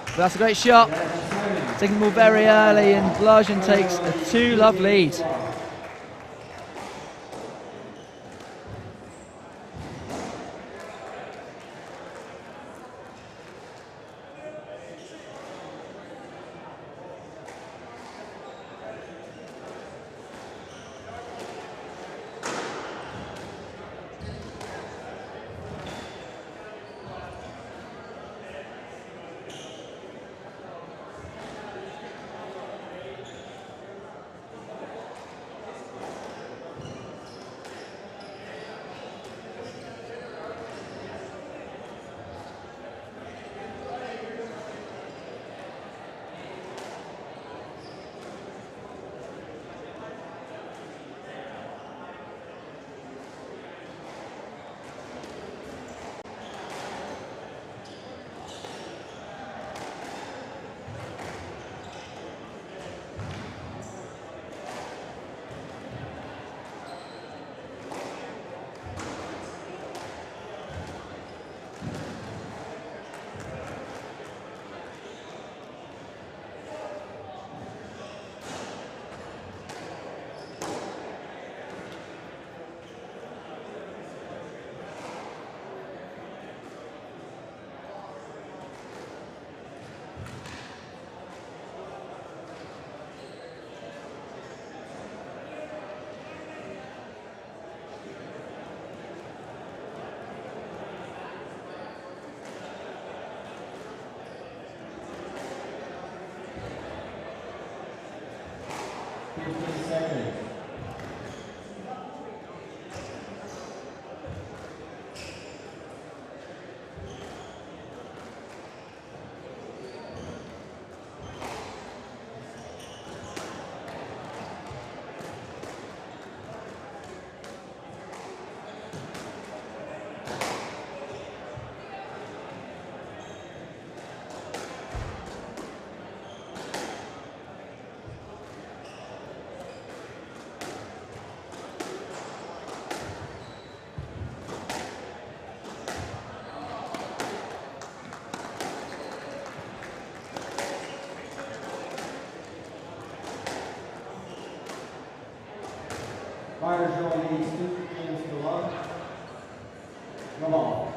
But that's a great shot. Taking the ball very early, and Balan takes a 2-love lead. Fire Jolie, 2 games to 1. Balan.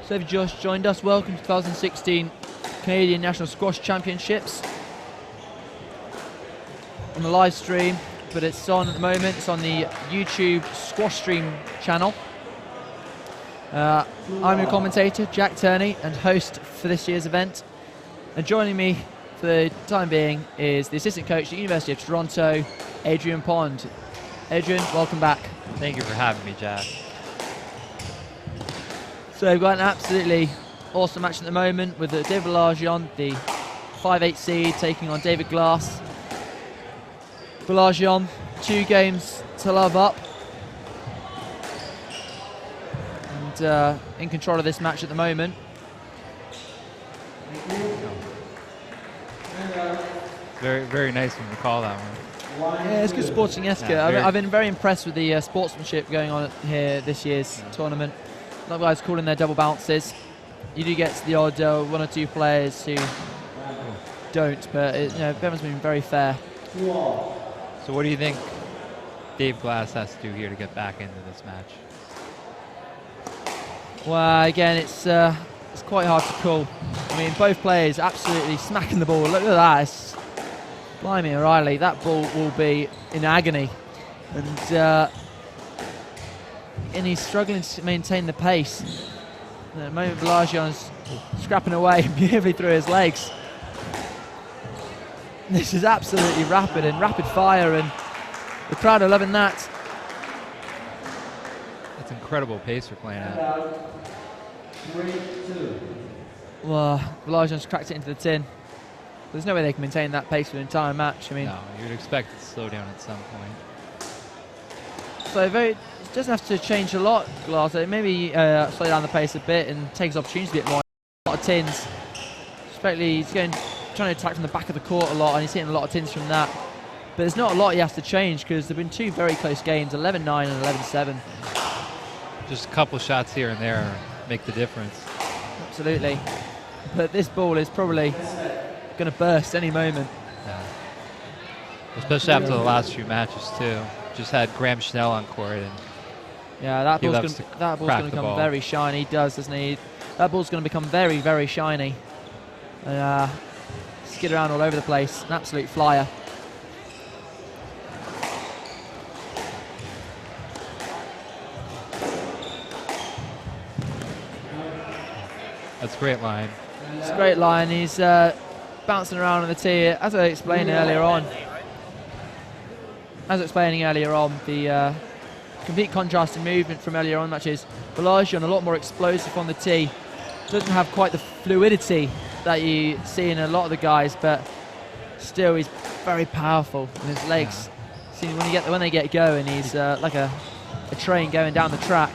So if you just joined us, welcome to 2016 Canadian National Squash Championships on the live stream, but it's on at the moment. It's on the YouTube Squash Stream channel. I'm your commentator, Jack Turney, and host for this year's event. And joining me for the time being is the assistant coach at the University of Toronto, Adrian Pond. Adrian, welcome back. Thank you for having me, Jack. So we've got an absolutely awesome match at the moment with David Balajian, the 5'8" seed, taking on David Glass. Balajian, 2 games to love up. And in control of this match at the moment. Very, very nice of him to call that one. Yeah, it's good sporting esque. Yeah, I've been very impressed with the sportsmanship going on here this year's tournament. A lot of guys calling their double bounces. You do get the odd 1 or 2 players who don't, but everyone's been very fair. So what do you think Dave Glass has to do here to get back into this match? Well, again, it's quite hard to call. I mean, both players absolutely smacking the ball. Look at that. It's, blimey, O'Reilly, that ball will be in agony. And he's struggling to maintain the pace. At the moment, Balajian's scrapping away beautifully through his legs. This is absolutely rapid and rapid fire, and the crowd are loving that. That's incredible pace we're playing at. 3-2. Well, Balajian's cracked it into the tin. There's no way they can maintain that pace for the entire match. I mean, No, you'd expect it to slow down at some point. so it doesn't have to change a lot, Glass. Maybe slow down the pace a bit and take his opportunity a bit more. A lot of tins. Especially he's trying to attack from the back of the court a lot, and he's hitting a lot of tins from that. But there's not a lot he has to change because there have been 2 very close games, 11-9 and 11-7. Just a couple shots here and there make the difference. Absolutely. But this ball is probably going to burst any moment. Yeah. Especially after the last few matches too. Just had Graham Schnell on court, and Yeah, that He ball's loves going to to crack the become ball. very shiny. He does, doesn't he? That ball's going to become very, very shiny. And skid around all over the place. An absolute flyer. that's a great line. It's a great line. He's bouncing around on the tee. As I explained earlier on, the complete contrast in movement from earlier on matches. Balajian a lot more explosive on the tee. Doesn't have quite the fluidity that you see in a lot of the guys, but still he's very powerful. And his legs, see, when they get going, he's like a train going down the track.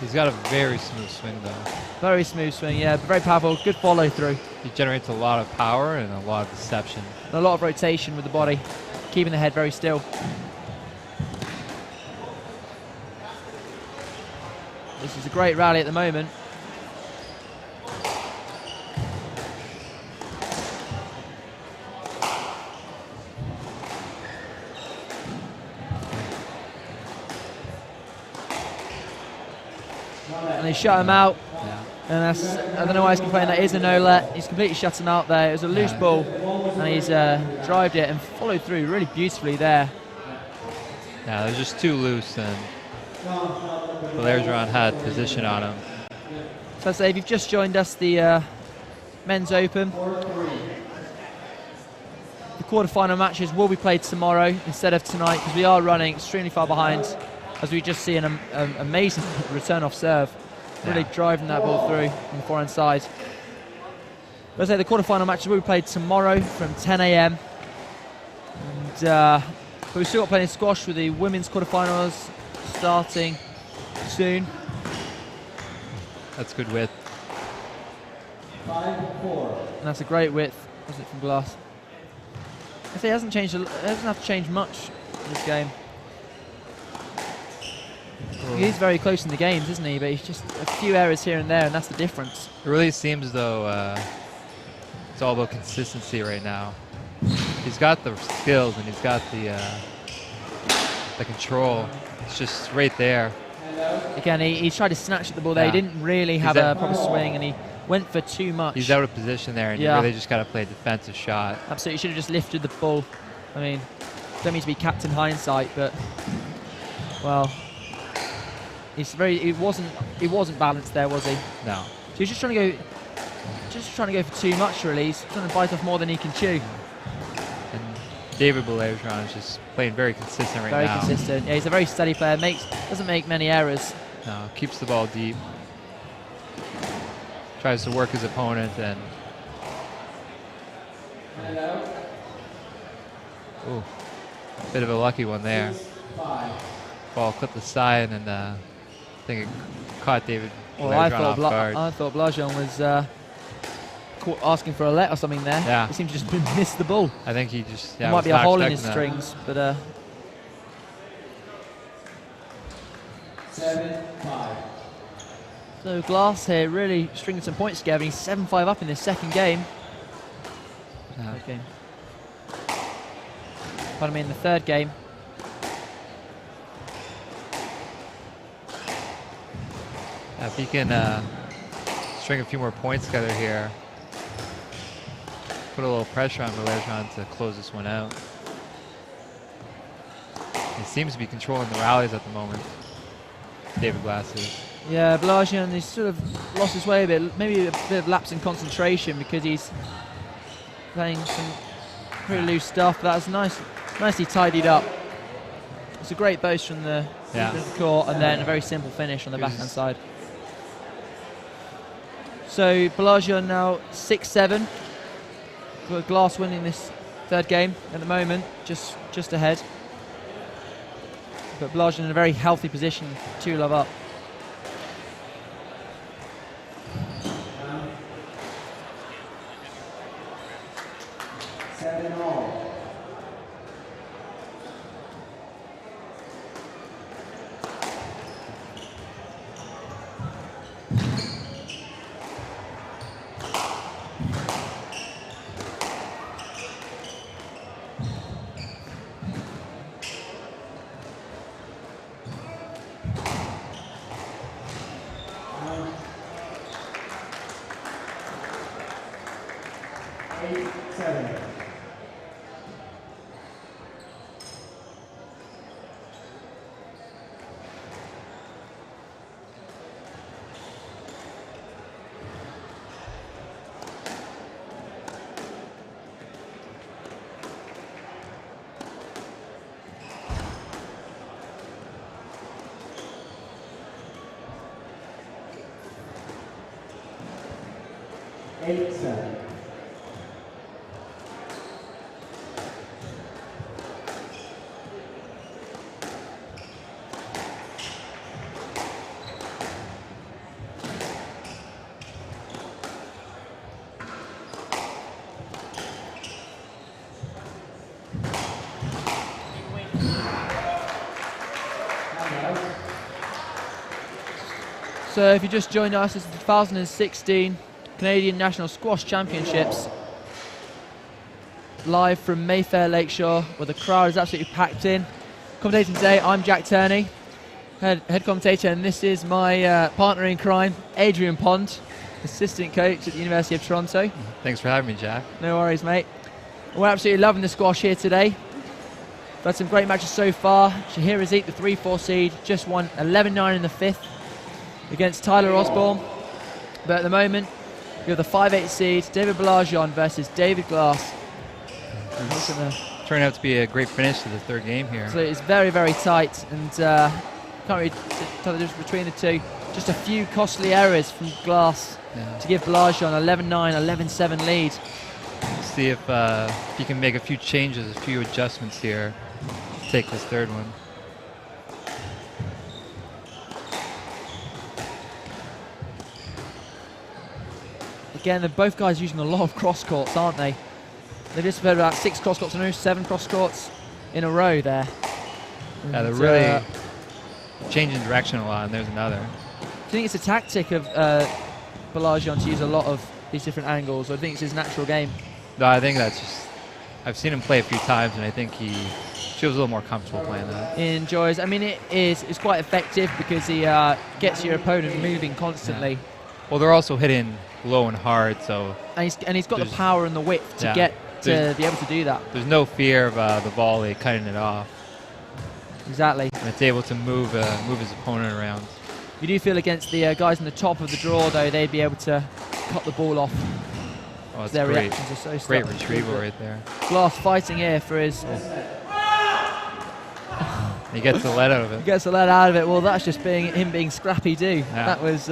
He's got a very smooth swing though. Very smooth swing, yeah, but very powerful. Good follow through. He generates a lot of power and a lot of deception. And a lot of rotation with the body, keeping the head very still. This is a great rally at the moment. And they shut him out. Yeah. And that's, I don't know why he's complaining. That is a no-let. He's completely shut him out there. It was a loose ball, and he's drived it and followed through really beautifully there. Yeah, they're just too loose, and Balajian had position on him. So I say, if you've just joined us, the Men's Open, the quarter-final matches will be played tomorrow instead of tonight because we are running extremely far behind, as we just see an amazing return off serve, really driving that ball through on the forehand side. But I say the quarter-final matches will be played tomorrow from 10 a.m. But we've still got plenty of squash with the women's quarter-finals starting soon. That's good width. 5-4. And that's a great width, was it, from Glass? I say he hasn't changed. He doesn't have to change much in this game. He's very close in the games, isn't he? But he's just a few errors here and there, and that's the difference. It really seems as though it's all about consistency right now. He's got the skills and he's got the control. It's just right there. Again, he tried to snatch at the ball there. Yeah. He didn't really have a proper swing, and he went for too much. He's out of position there, and you really just got to play a defensive shot. Absolutely, should have just lifted the ball. I mean, don't mean to be Captain Hindsight, but well, he wasn't balanced there, was he? No. So he's just trying to go for too much, really. He's trying to bite off more than he can chew. And David Bellejean is just playing very consistent right Very now. consistent. Yeah, he's a very steady player. Doesn't make many errors. No, keeps the ball deep. Tries to work his opponent and. Ooh, bit of a lucky one there. Ball clipped the side, and I think it caught David Bellejean off guard. I thought Bellejean was asking for a let or something there. Yeah. He seemed to just miss the ball. I think he just. There Yeah, might was be a not hole in his expecting that. strings, but 7-5. so Glass here really stringing some points together. He's 7-5 up in this second game. Yeah. Okay. Pardon me, in the third game. If he can string a few more points together here, put a little pressure on Bellejean to close this one out. He seems to be controlling the rallies at the moment. David Glass is. Yeah, Bellejean, he's sort of lost his way a bit. Maybe a bit of lapse in concentration because he's playing some pretty loose stuff. That's nicely tidied up. It's a great boast from the court, and then a very simple finish on the backhand side. So Bellejean now 6-7. Got Glass winning this third game at the moment, just ahead. But Bellejean in a very healthy position, 2-love up. So if you just joined us, it's the 2016 Canadian National Squash Championships, live from Mayfair Lakeshore, where the crowd is absolutely packed in. Commentating today, I'm Jack Turney, head commentator, and this is my partner in crime, Adrian Pond, assistant coach at the University of Toronto. Thanks for having me, Jack. No worries, mate. We're absolutely loving the squash here today. We've had some great matches so far. Shahir Isik, the 3-4 seed, just won 11-9 in the fifth against Tyler Osborne. But at the moment, we have the 5-8 seed, David Bellejean versus David Glass. Turned out to be a great finish to the third game here. So it's very, very tight, and can't really tell the difference between the two. Just a few costly errors from Glass to give Bellejean 11-9, 11-7 lead. See if you can make a few changes, a few adjustments here to take this third one. Again, both guys using a lot of cross courts, aren't they? They've just played about 6 cross courts in a row, 7 cross courts in a row there. Yeah, they're really changing direction a lot, and there's another. Do you think it's a tactic of Balajian to use a lot of these different angles, or do you think it's his natural game? No, I think that's just, I've seen him play a few times, and I think he feels a little more comfortable playing that. He enjoys. I mean, it's quite effective because he gets your opponent moving constantly. Yeah. Well, they're also hitting low and hard, so. And he's got the power and the width to get to be able to do that. There's no fear of the volley cutting it off. Exactly. And it's able to move his opponent around. You do feel against the guys in the top of the draw, though, they'd be able to cut the ball off. Oh, that's their great. reactions are so Great retrieval right there. Glass fighting here for his. He gets the lead out of it. He gets the lead out of it. Well, that's just him being scrappy too. Yeah. That was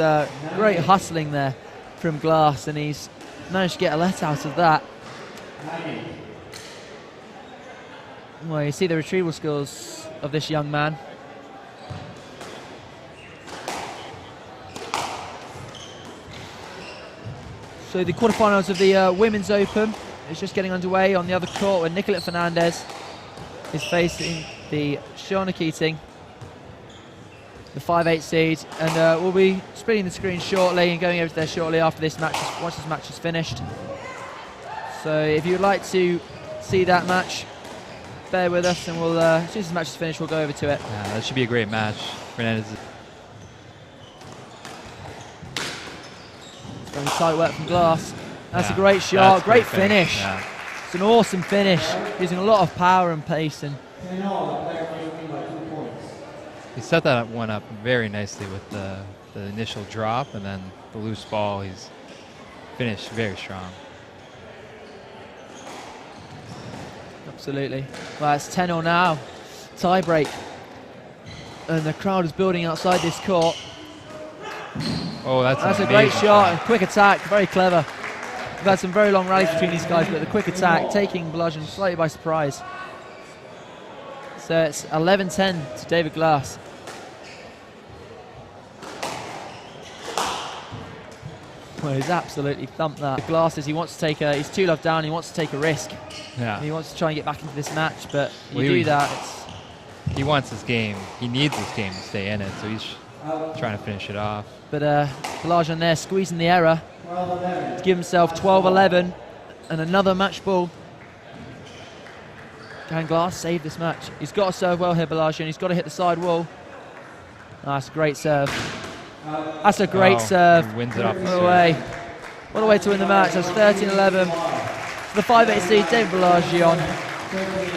great hustling there from Glass, and he's managed to get a let out of that. Well, you see the retrieval skills of this young man. So the quarterfinals of the Women's Open is just getting underway on the other court, where Nicolette Fernandez is facing the Shauna Keating, the 5'8" seed, and we'll be splitting the screen shortly and going over to there shortly after this match, once this match is finished. So if you would like to see that match, bear with us, and we'll as soon as this match is finished, we'll go over to it. Yeah, that should be a great match. Fernandez. Very tight work from Glass. That's a great shot, great finish. Yeah. It's an awesome finish, using a lot of power and pace. And he set that one up very nicely with the initial drop, and then the loose ball. He's finished very strong. Absolutely. Well, it's 10-0 now. Tie break. And the crowd is building outside this court. Oh, that's a great shot. And quick attack, very clever. We've had some very long rallies between these guys, but the quick attack taking Balajian slightly by surprise. So it's 11-10 to David Glass. Well, he's absolutely thumped that. Glass says he wants to take he's 2-love down, he wants to take a risk. Yeah. He wants to try and get back into this match, but Well, you do that, he wants this game. He needs this game to stay in it, so he's trying to finish it off. But Balajian there squeezing the error to give himself 12-11 and another match ball. Can Glass save this match? He's got to serve well here, Balajian. He's got to hit the side wall. Oh, that's a great serve. That's a great serve. He wins it off the What a way to win the match. That's 13-11. The 5'8" seed, David Balajian,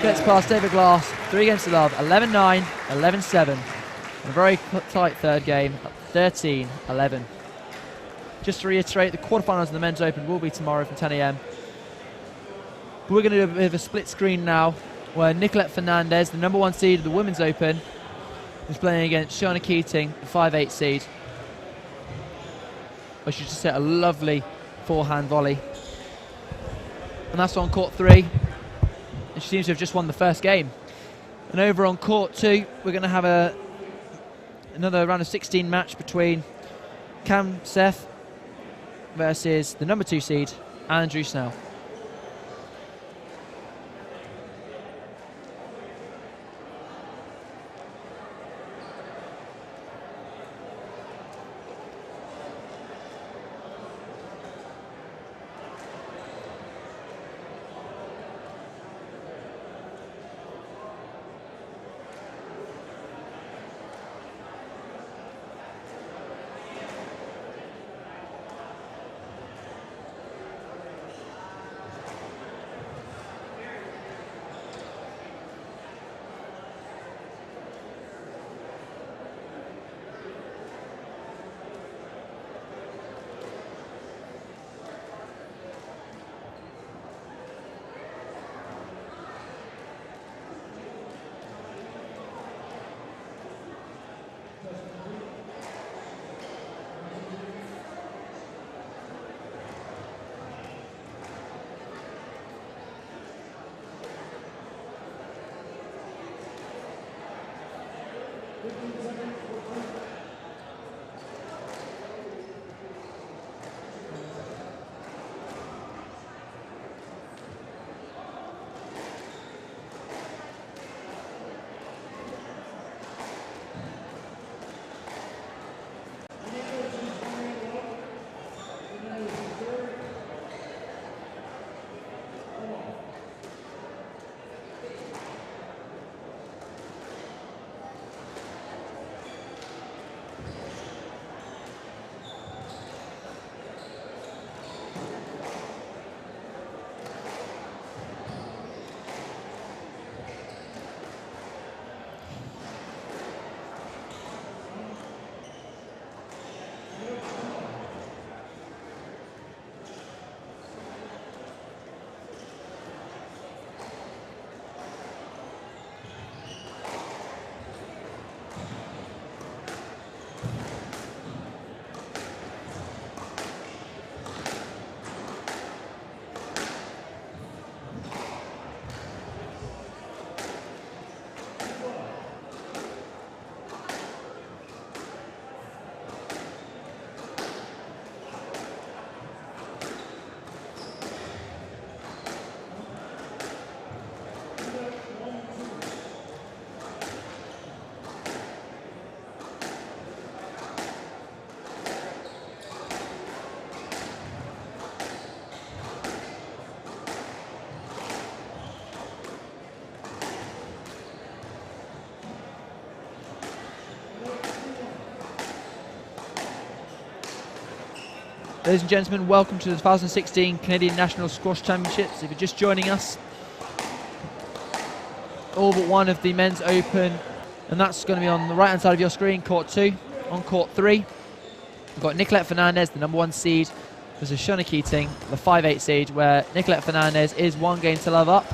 gets past David Glass. 3 games to love. 11-9, 11-7. A very tight third game. 13-11. Just to reiterate, the quarterfinals of the Men's Open will be tomorrow from 10 a.m. We're going to do a bit of a split screen now, where Nicolette Fernandez, the number 1 seed of the Women's Open, is playing against Shauna Keating, the 5'8" seed. Well, she just hit a lovely forehand volley. And that's on court 3. And she seems to have just won the first game. And over on court 2, we're going to have another round of 16 match between Seth versus the number 2 seed, Andrew Snell. Ladies and gentlemen, welcome to the 2016 Canadian National Squash Championships. If you're just joining us, all but one of the men's open, and that's going to be on the right hand side of your screen, court 2. On court 3, we've got Nicolette Fernandez, the #1 seed, versus Shona Keating, the 5/8 seed, where Nicolette Fernandez is 1 game to love up.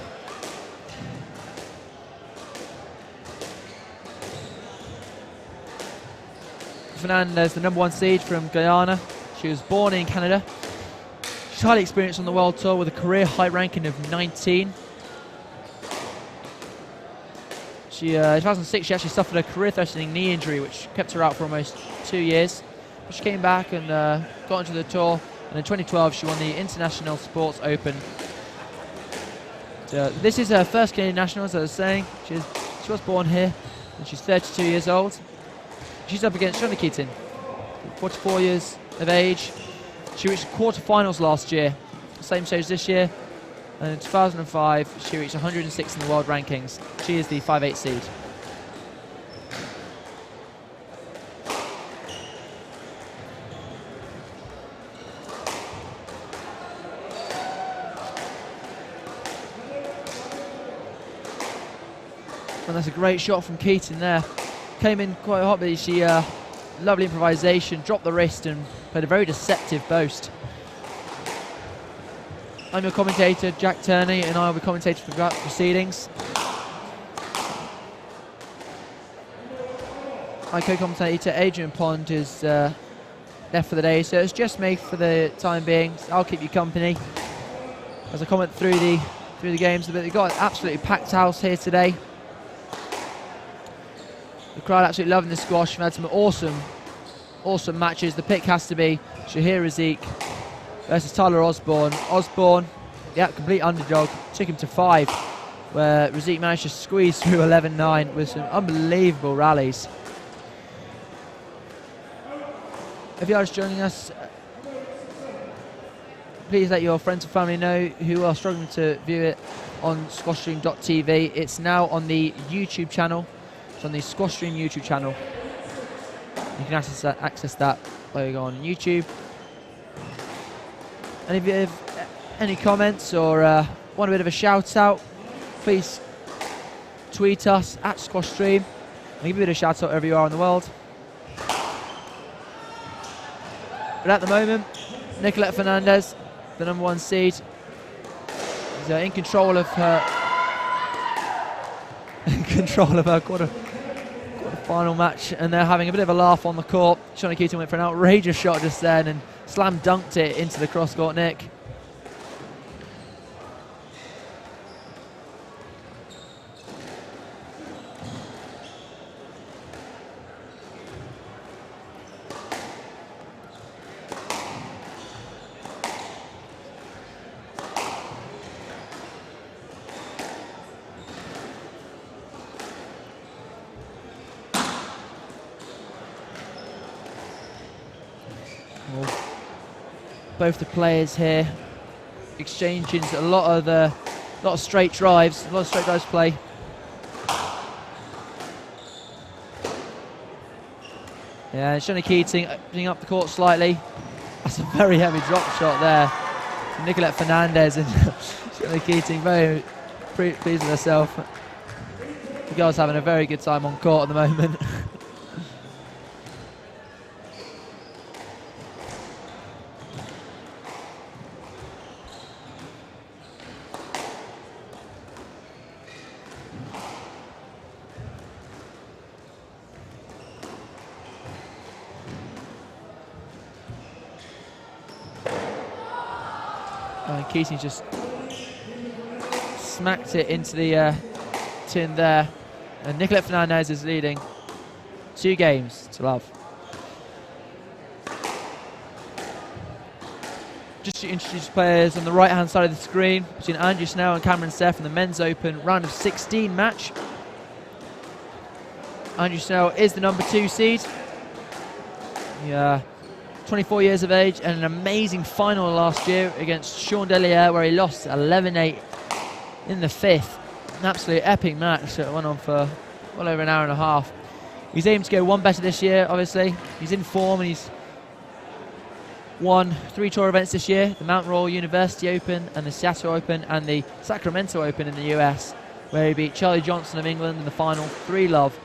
Fernandez, the #1 seed from Guyana. She was born in Canada. She's highly experienced on the World Tour with a career high ranking of 19. In 2006, she actually suffered a career-threatening knee injury, which kept her out for almost 2 years. But she came back and got into the tour, and in 2012, she won the International Sports Open. So this is her first Canadian National, as I was saying. She was born here, and she's 32 years old. She's up against Shona Keating, 44 years of age. She reached the quarterfinals last year, same stage this year, and in 2005 she reached 106 in the world rankings. She is the 5/8 seed. And that's a great shot from Keating there. Came in quite hot, but she lovely improvisation, dropped the wrist and played a very deceptive boast. I'm your commentator, Jack Turney, and I will be commentating for the proceedings. My co-commentator, Adrian Pond, is left for the day, so it's just me for the time being. So I'll keep you company as I comment through the games a bit. We've got an absolutely packed house here today. The crowd absolutely loving the squash. We've had some awesome matches. The pick has to be Shahir Isik versus Tyler Osborne. Osborne, yeah, complete underdog, took him to 5, where Isik managed to squeeze through 11-9 with some unbelievable rallies. If you are just joining us, please let your friends and family know who are struggling to view it on squashstream.tv. It's now on the YouTube channel. On the Squash Stream YouTube channel. You can access that by going on YouTube. And if you have any comments or want a bit of a shout out, please tweet us at Squash Stream and give a bit of a shout out wherever you are in the world. But at the moment, Nicolette Fernandez, the #1 seed, is in control of her quarter-final match, and they're having a bit of a laugh on the court. Shona Keating went for an outrageous shot just then and slam dunked it into the cross-court nick. Both the players here exchanging a lot of straight drives, to play. Yeah, Shona Keating opening up the court slightly. That's a very heavy drop shot there from Nicolette Fernandez, and Shona Keating very pleased with herself. The girl's having a very good time on court at the moment. Keating just smacked it into the tin there, and Nicolette Fernandez is leading 2 games to love. Just to introduce players on the right hand side of the screen, between Andrew Snell and Cameron Seth in the men's open round of 16 match. Andrew Snell is the #2 seed. Yeah. 24 years of age, and an amazing final last year against Delier, where he lost 11-8 in the 5th. An absolute epic match that went on for well over an hour and a half. He's aiming to go one better this year, obviously. He's in form and he's won 3 tour events this year, the Mount Royal University Open and the Seattle Open and the Sacramento Open in the US, where he beat Charlie Johnson of England in the final 3-love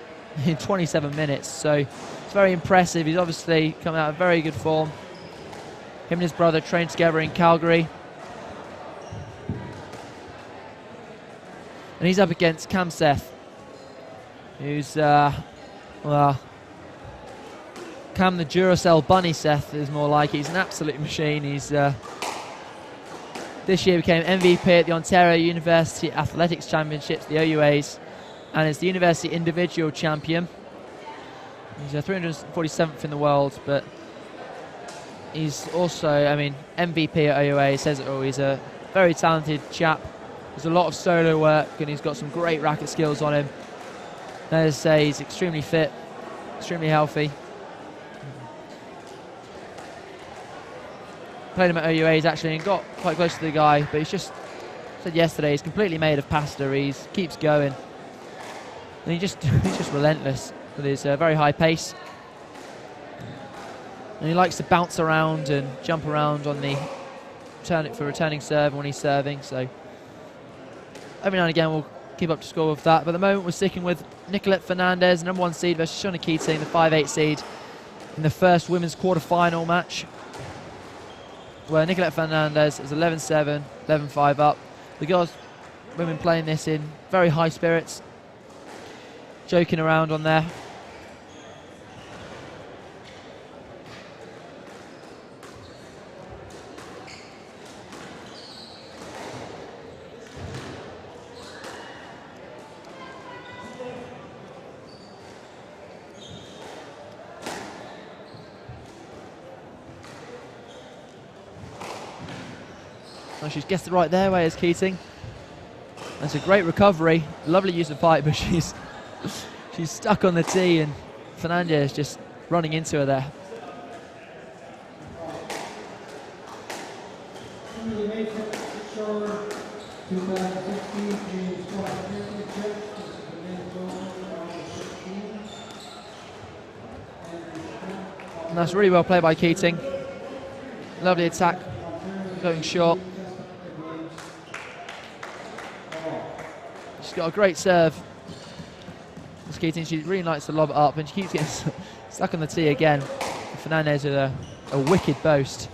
in 27 minutes. So it's very impressive. He's obviously come out of very good form. Him and his brother trained together in Calgary. And he's up against Cam Seth, who's, well, Cam the Duracell Bunny Seth is more like. He's an absolute machine. He's this year became MVP at the Ontario University Athletics Championships, the OUAs, and is the University Individual Champion. He's 347th in the world, but he's also, I mean, MVP at OUA. He says it all. He's a very talented chap. There's a lot of solo work, and he's got some great racket skills on him. As I say, he's extremely fit, extremely healthy. Played him at OUAs actually and got quite close to the guy, but he's just said yesterday he's completely made of pasta. He keeps going, and he's just relentless with his very high pace. And he likes to bounce around and jump around on the returning serve when he's serving. So every now and again we'll keep up to score with that. But at the moment we're sticking with Nicolette Fernandez, number 1 seed, versus Shauna Keating, the 5'8" seed, in the first women's quarter-final match, where Nicolette Fernandez is 11-7, 11-5 up. The girls, women playing this in very high spirits, joking around on there. Oh, she's guessed it right there, where's Keating. That's a great recovery, lovely use of pipe, but she's stuck on the tee, and Fernandez just running into her there. And that's really well played by Keating. Lovely attack, going short. She's got a great serve. This Keating, she really likes to lob it up, and she keeps getting stuck on the tee again. Fernandez with a wicked boast.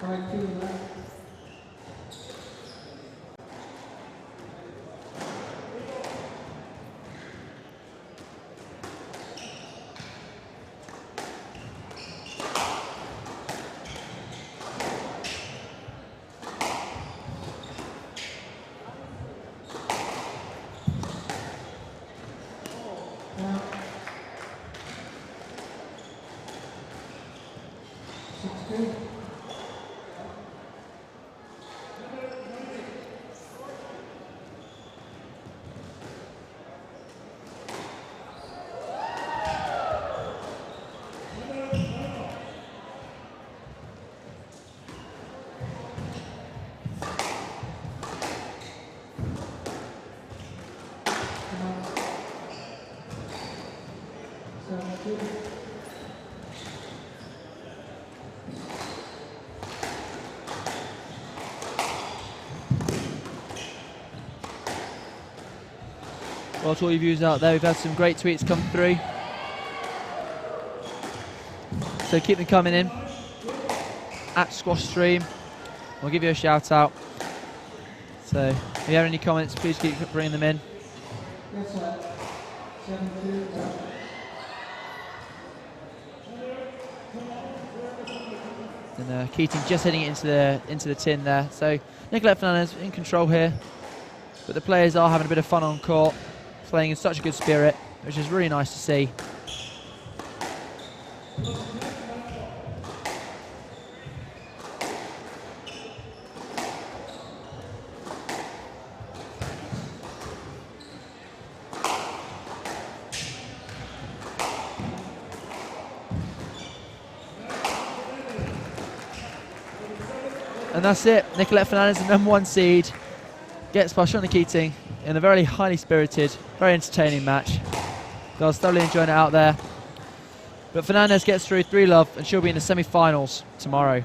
5-2 left. Well, to all you viewers out there, we've had some great tweets come through. So keep them coming in. At Squash Stream, we'll give you a shout out. So if you have any comments, please keep bringing them in. Yes, sir. 7-2 left. And Keating just hitting it into the tin there. So Nicolette Fernandez in control here, but the players are having a bit of fun on court, playing in such a good spirit, which is really nice to see. And that's it. Nicolette Fernandez, the #1 seed, gets by Shauna Keating in a very highly spirited, very entertaining match. I was thoroughly enjoying it out there. But Fernandez gets through 3-love, and she'll be in the semi-finals tomorrow.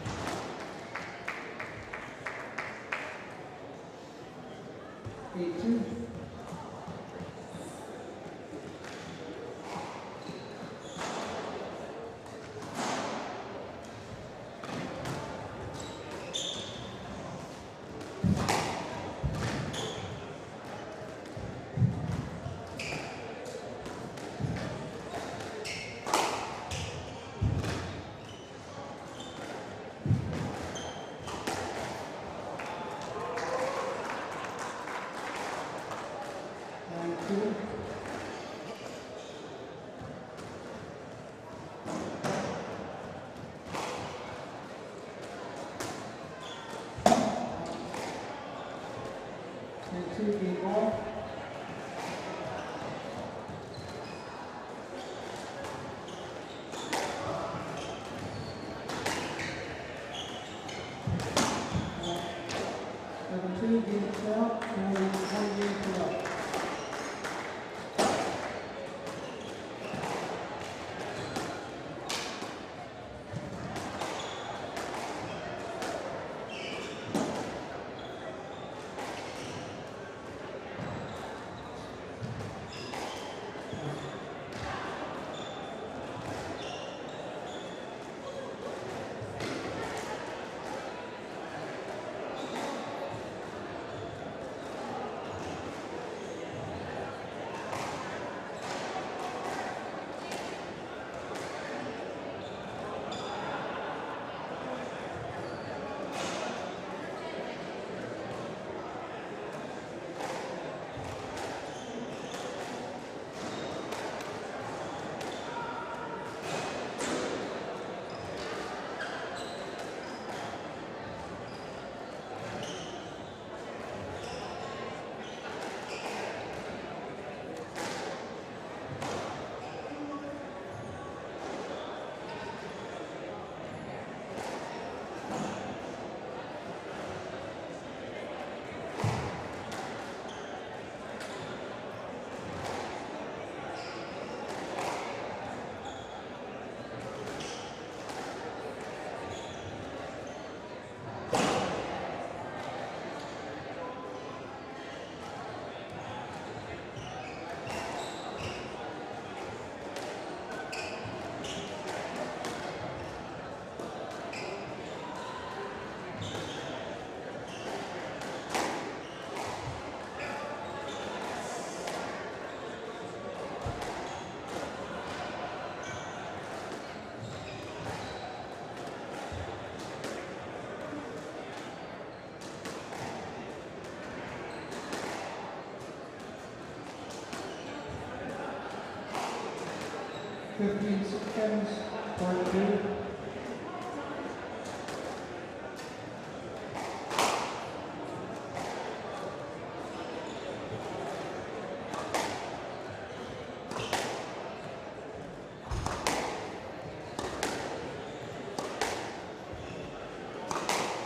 15 seconds, part 2.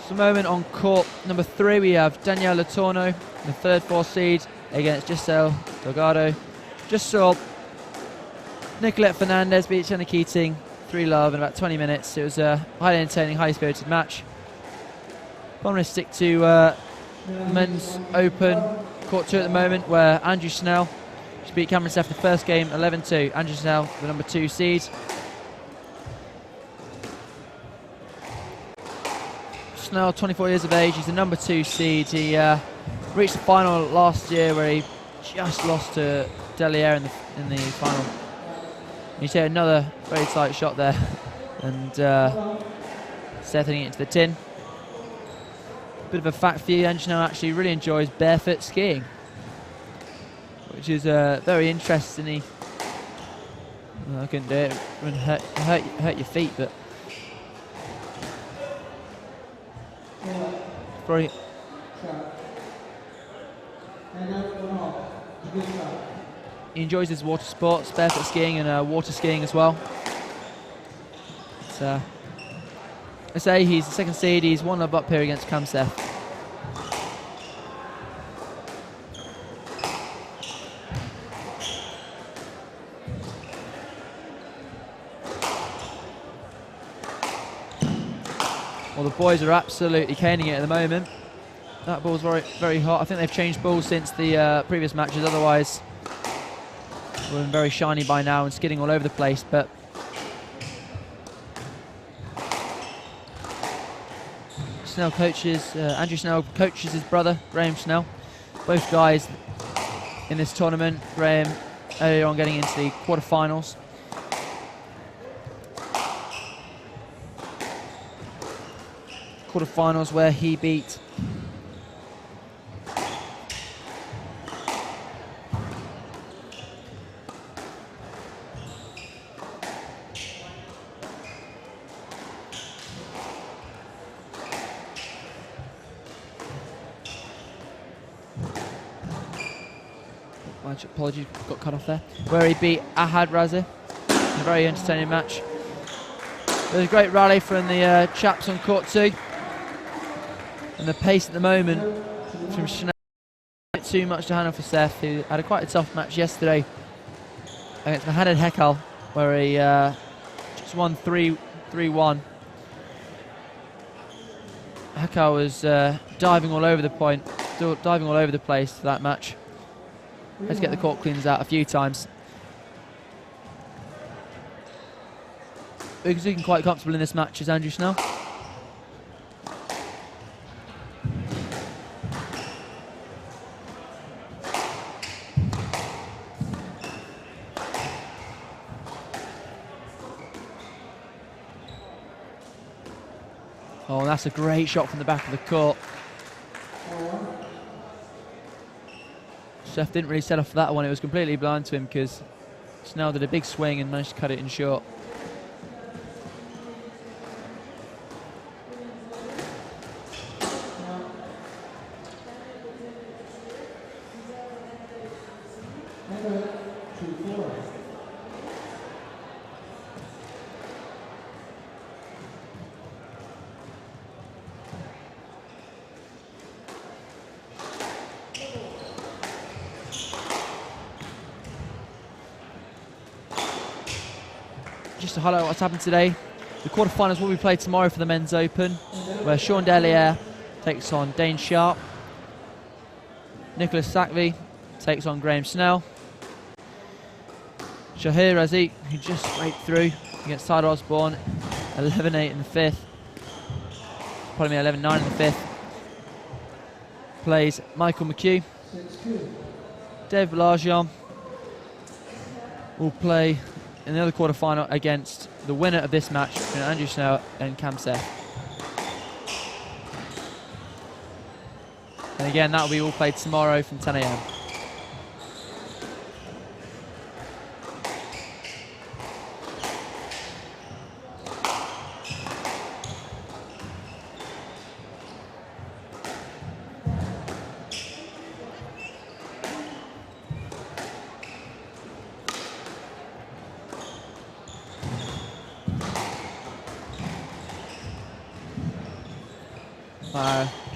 The moment on court number 3, we have Daniel Lono, the third 4 seed, against Giselle Delgado. Just saw Nicolette Fernandez beat Jenna Keating 3-love in about 20 minutes. It was a highly entertaining, highly spirited match. I'm going to stick to men's open court 2 at the moment, where Andrew Snell beat Cameron Seth the first game 11-2. Andrew Snell, the number 2 seed. Snell, 24 years of age, he's the number 2 seed. He reached the final last year where he just lost to Delier in the final. You see another very tight shot there, and Seth hitting it into the tin. Bit of a fact for you, Snell actually really enjoys barefoot skiing, which is very interesting. I couldn't do it. It wouldn't hurt your feet, but probably. He enjoys his water sports, barefoot skiing and water skiing as well. So, I say he's the 2nd seed. He's 1-love up here against Cam Seth. Well, the boys are absolutely caning it at the moment. That ball's very, very hot. I think they've changed balls since the previous matches. Otherwise, it would have been very shiny by now and skidding all over the place. But Snell coaches, Andrew Snell coaches his brother, Graham Snell. Both guys in this tournament. Graham earlier on getting into the quarterfinals. Quarterfinals where he beat apologies, got cut off there. Where he beat Ahad Raza in a very entertaining match. There's a great rally from the chaps on court 2. And the pace at the moment from Schnell, not too much to handle for Seth, who had quite a tough match yesterday against Mohamed Hekal, where he just won 3-1. Hekal was diving all over the point, diving all over the place for that match. Let's get the court cleaners out a few times. He's looking quite comfortable in this match is Andrew Snell. Oh, that's a great shot from the back of the court. Seth didn't really set off for that one. It was completely blind to him because Snell did a big swing and managed to cut it in short. Just to highlight what's happened today, the quarterfinals will be played tomorrow for the Men's Open, where Sean Delier takes on Dane Sharp. Nicholas Savi takes on Graham Snell. Shahir Isik, who just scraped through against Todd Osborne, 11-8 in the 5th. Probably 11-9 in the 5th. Plays Michael Mchu. Dave Balajian will play in the other quarterfinal against the winner of this match, Andrew Snell and Cam Seth. And again, that will be all played tomorrow from 10 AM.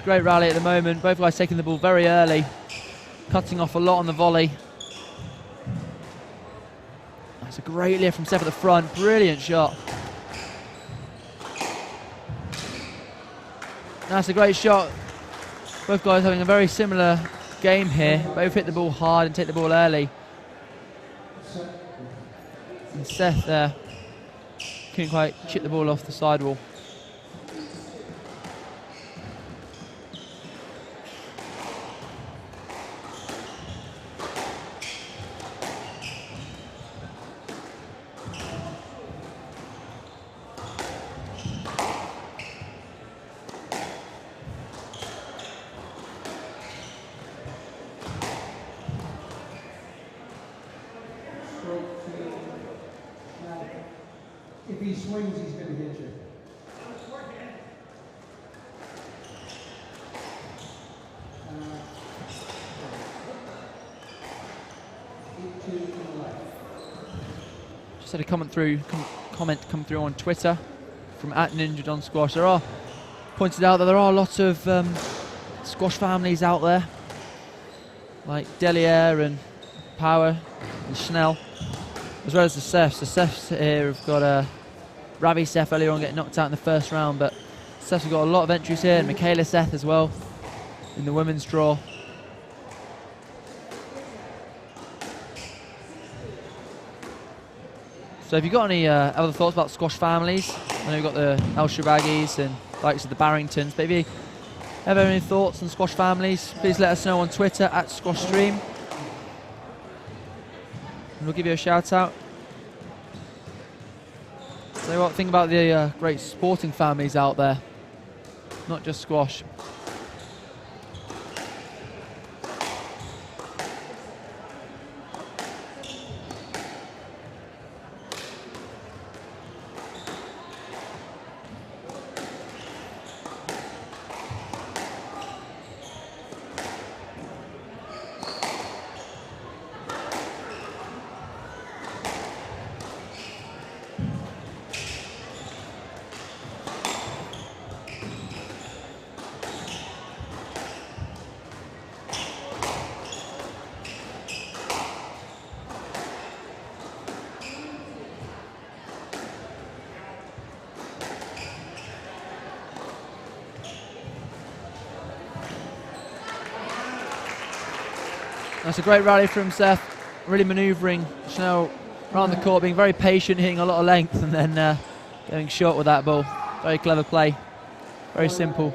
Great rally at the moment. Both guys taking the ball very early, cutting off a lot on the volley. That's a great lift from Seth at the front. Brilliant shot. That's a great shot. Both guys having a very similar game here. Both hit the ball hard and take the ball early. And Seth there couldn't quite chip the ball off the sidewall. If he swings, he's going to hit you. Just had a comment come through on Twitter from @NinjaDonSquash. There are pointed out that there are lots of squash families out there, like Delier and Power and Schnell, as well as the Seths. The Seths here have got a Ravi Seth earlier on getting knocked out in the first round, but Seths have got a lot of entries here, and Michaela Seth as well in the women's draw. So have you got any other thoughts about squash families? I know you've got the El Shabagis and likes of the Barringtons, but if you have any thoughts on squash families, please let us know on Twitter @SquashStream. And we'll give you a shout out. So what think about the great sporting families out there, not just squash. That's a great rally from Seth, really manoeuvring Schnell around the court, being very patient, hitting a lot of length, and then getting short with that ball. Very clever play, very simple.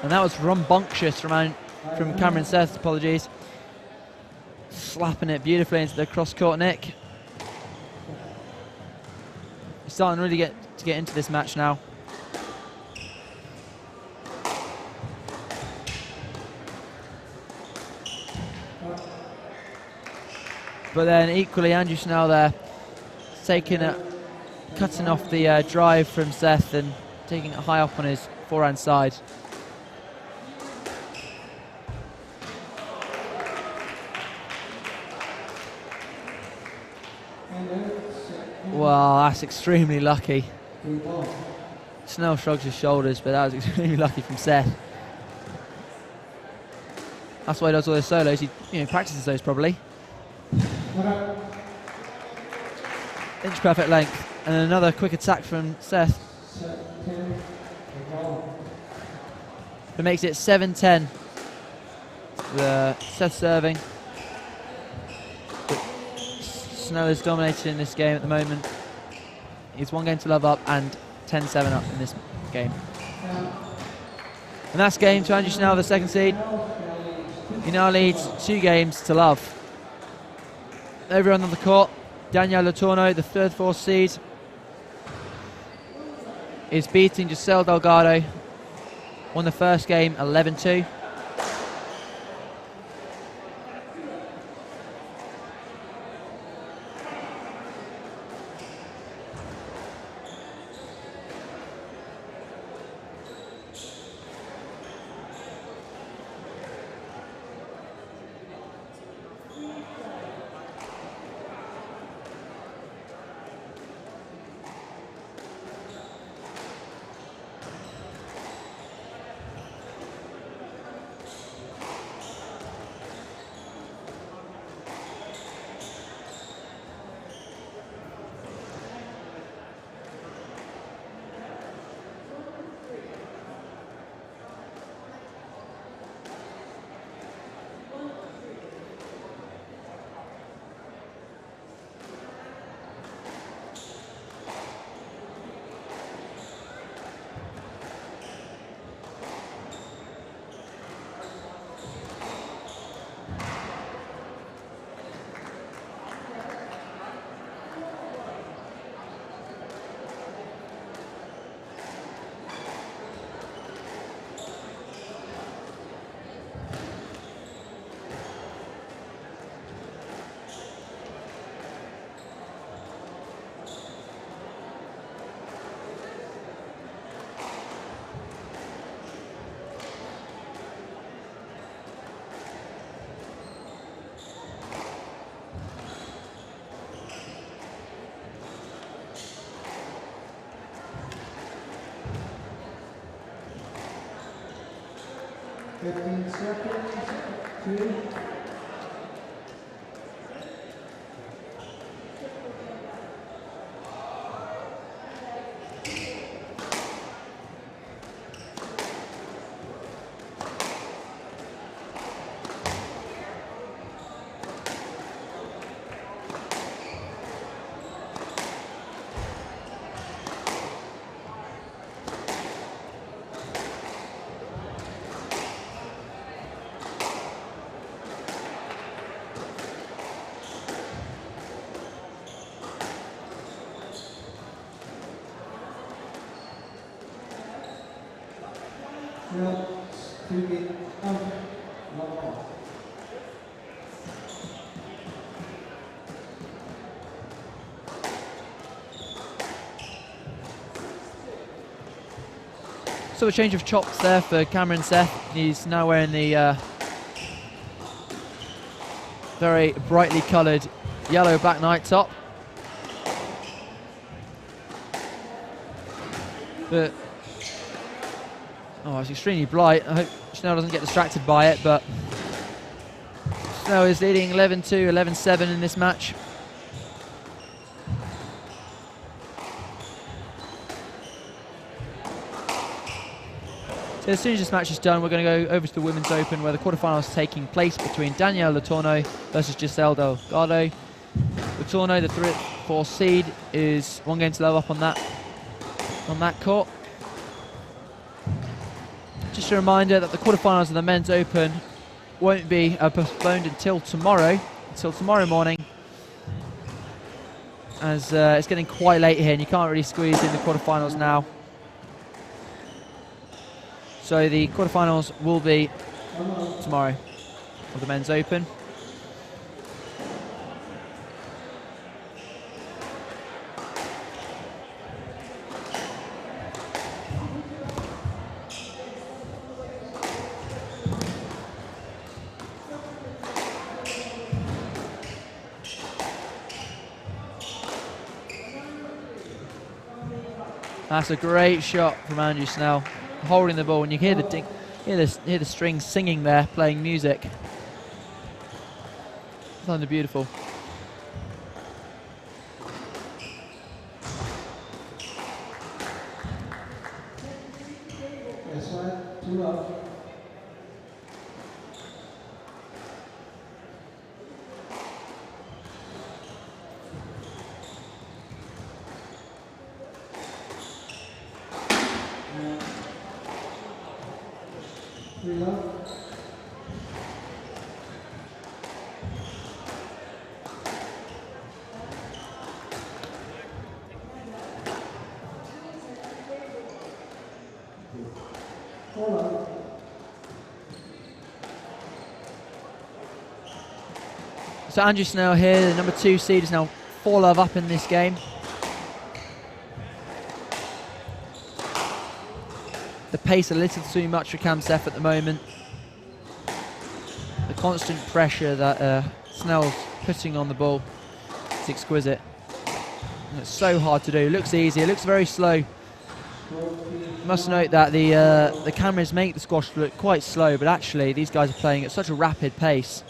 And that was rambunctious from Cameron Seth, apologies. Slapping it beautifully into the cross-court neck. He's starting to really get into this match now. But then equally, Andrew Snell there, cutting off the drive from Seth and taking it high up on his forehand side. Well, that's extremely lucky. Snell shrugs his shoulders, but that was extremely lucky from Seth. That's why he does all his solos. He practices those probably. Inch perfect length, and another quick attack from Seth. It makes it 7-10. Seth serving. Snell is dominating in this game at the moment. He's one game to love up and 10-7 up in this game. And that's game to Andrew Snell, the second seed. He now leads 2 games to love. Everyone on the court, Daniel Lotorno, the third, fourth seed, is beating Giselle Delgado. Won the first game 11-2. 15 seconds. 2. Schnell, 2 feet out, 1 ball. So a change of chops there for Cameron Seth. He's now wearing the very brightly coloured yellow black night top. But it's extremely bright. I hope Snell doesn't get distracted by it, but Snell is leading 11-2, 11-7 in this match. So as soon as this match is done, we're going to go over to the Women's Open, where the quarterfinals are taking place between Danielle Lono versus Giselle Delgado. Lono, the 3-4 seed, is 1 game to level up on that court. Just a reminder that the quarterfinals of the Men's Open won't be postponed until tomorrow morning, as it's getting quite late here and you can't really squeeze in the quarterfinals now. So the quarterfinals will be tomorrow of the Men's Open. That's a great shot from Andrew Snell, holding the ball, and you hear the ding, hear the strings singing there, playing music. Something beautiful. That's right, 2 up. So Andrew Snell here, the number 2 seed, is now 4-love up in this game. The pace a little too much for Cam Seth at the moment. The constant pressure that Snell's putting on the ball is exquisite. And it's so hard to do. It looks easy, it looks very slow. You must note that the cameras make the squash look quite slow, but actually these guys are playing at such a rapid pace.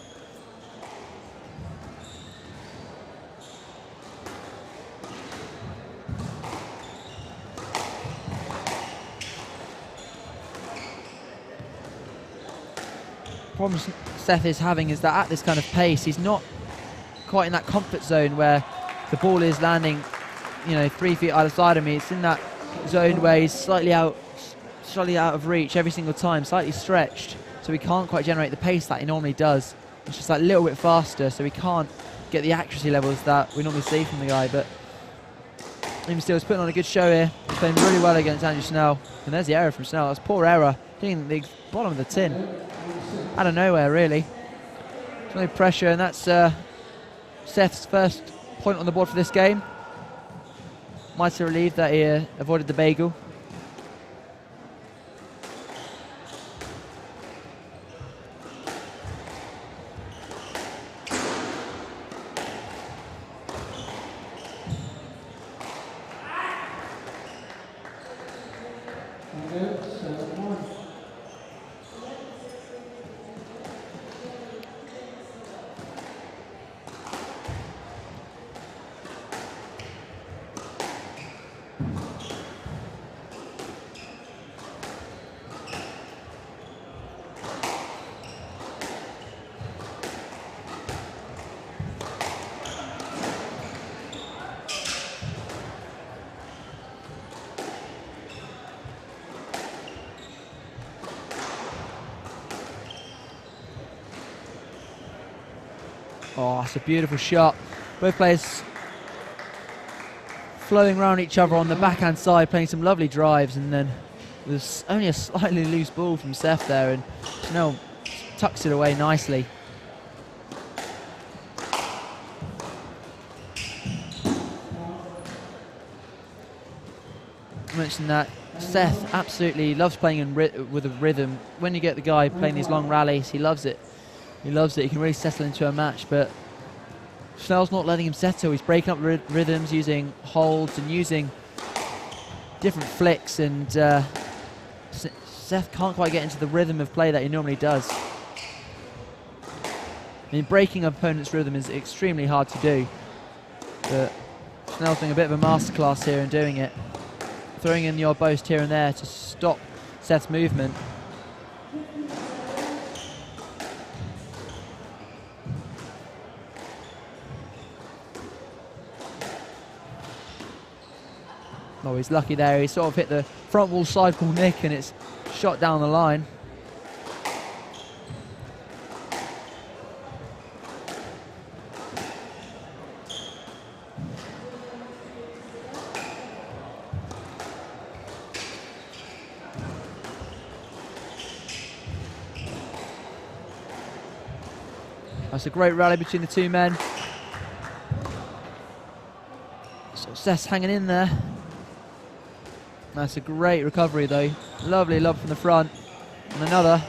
The problem Seth is having is that at this kind of pace, he's not quite in that comfort zone where the ball is landing, 3 feet either side of me. It's in that zone where he's slightly out of reach every single time, slightly stretched, so he can't quite generate the pace that he normally does. It's just that little bit faster, so he can't get the accuracy levels that we normally see from the guy. But even still, he's putting on a good show here. He's playing really well against Andrew Snell. And there's the error from Snell. That's a poor error, hitting the bottom of the tin. Out of nowhere, really. There's no pressure, and that's Seth's first point on the board for this game. Mighty relieved that he avoided the bagel. Oh, it's a beautiful shot. Both players flowing around each other on the backhand side, playing some lovely drives, and then there's only a slightly loose ball from Seth there, and Snell tucks it away nicely. I mentioned that Seth absolutely loves playing with a rhythm. When you get the guy playing these long rallies, he loves it. He loves it. He can really settle into a match, but Schnell's not letting him settle. He's breaking up rhythms, using holds and using different flicks, and Seth can't quite get into the rhythm of play that he normally does. I mean, breaking an opponent's rhythm is extremely hard to do, but Schnell's doing a bit of a masterclass here in doing it. Throwing in the odd boast here and there to stop Seth's movement. Oh, he's lucky there. He sort of hit the front wall side wall nick, and it's shot down the line. That's a great rally between the two men. So Seth's hanging in there. That's a great recovery though. Lovely lob from the front. And another.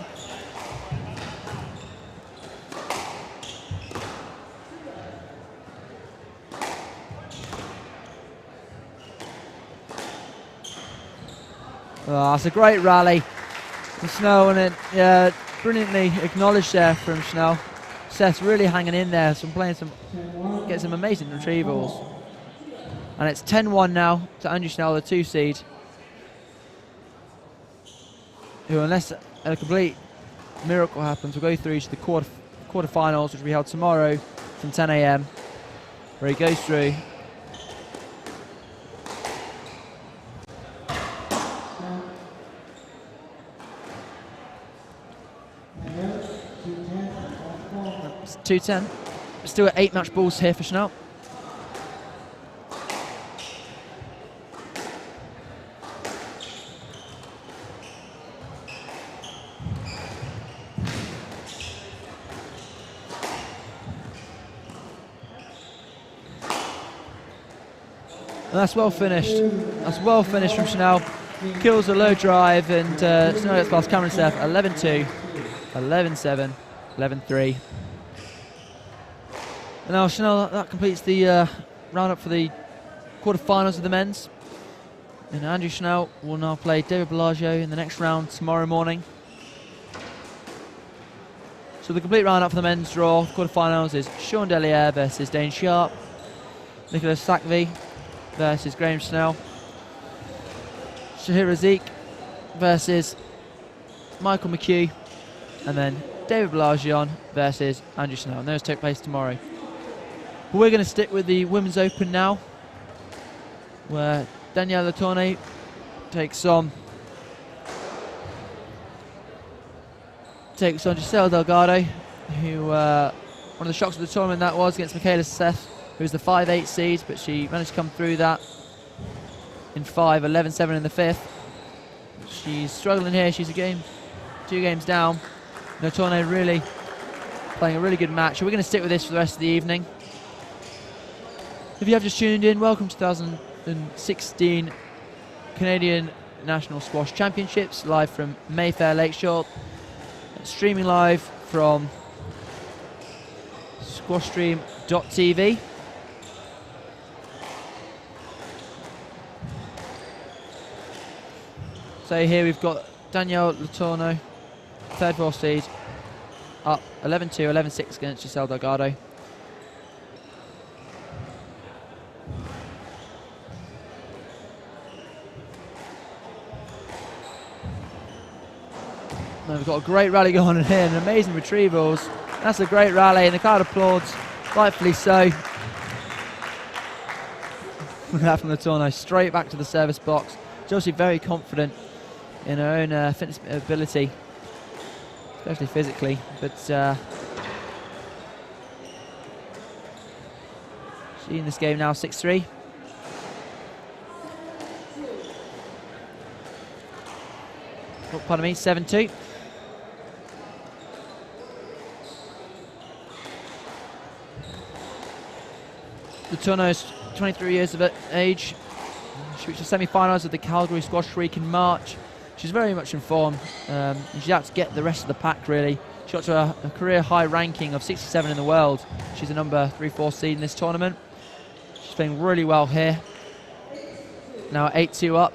Oh, that's a great rally from Snell, and it brilliantly acknowledged there from Schnell. Seth's really hanging in there, getting some amazing retrievals. And it's 10-1 now to Andrew Schnell, the 2 seed, who, unless a complete miracle happens, will go through to the quarterfinals, which will be held tomorrow from 10 AM, where he goes through. It's 2-10. Still at 8 match balls here for Schnell. And that's well finished. That's well finished from Schnell. Kills a low drive, and Snell gets past Cameron Seth. 11-2, 11-7, 11-3. And now Schnell, that completes the roundup for the quarterfinals of the men's. And Andrew Schnell will now play David Bellagio in the next round tomorrow morning. So the complete roundup for the men's draw, quarterfinals, is Sean Delier versus Dane Sharp, Nicholas Savi versus Graham Snell, Shahir Isik versus Michael Mchu, and then David Bellagio versus Andrew Snell. And those take place tomorrow. But we're going to stick with the Women's Open now, where Danielle Letourneau takes on Giselle Delgado, who one of the shocks of the tournament that was against Michaela Seth, who was the 5-8 seed, but she managed to come through that in 5, 11-7 in the 5th. She's struggling here. She's 2 games down. Letourneau really playing a really good match. So we're going to stick with this for the rest of the evening. If you have just tuned in, welcome to 2016 Canadian National Squash Championships, live from Mayfair Lakeshore. Streaming live from squashstream.tv. So here we've got Danielle Letourneau, 3rd world seed, up 11-2, 11-6 against Giselle Delgado. And we've got a great rally going on here, and amazing retrievals. That's a great rally, and the crowd applauds, rightfully so. That from Letourneau, straight back to the service box. She's obviously very confident in her own fitness ability, especially physically, but Leading this game now 6-3. Oh, pardon me, 7-2. Letourneau's 23 years of age. She reached the semi-finals of the Calgary Squash Week in March. She's very much in form. She's out to get the rest of the pack, really. She got to a career high ranking of 67 in the world. She's a number 3-4 seed in this tournament. She's playing really well here. Now 8-2 up.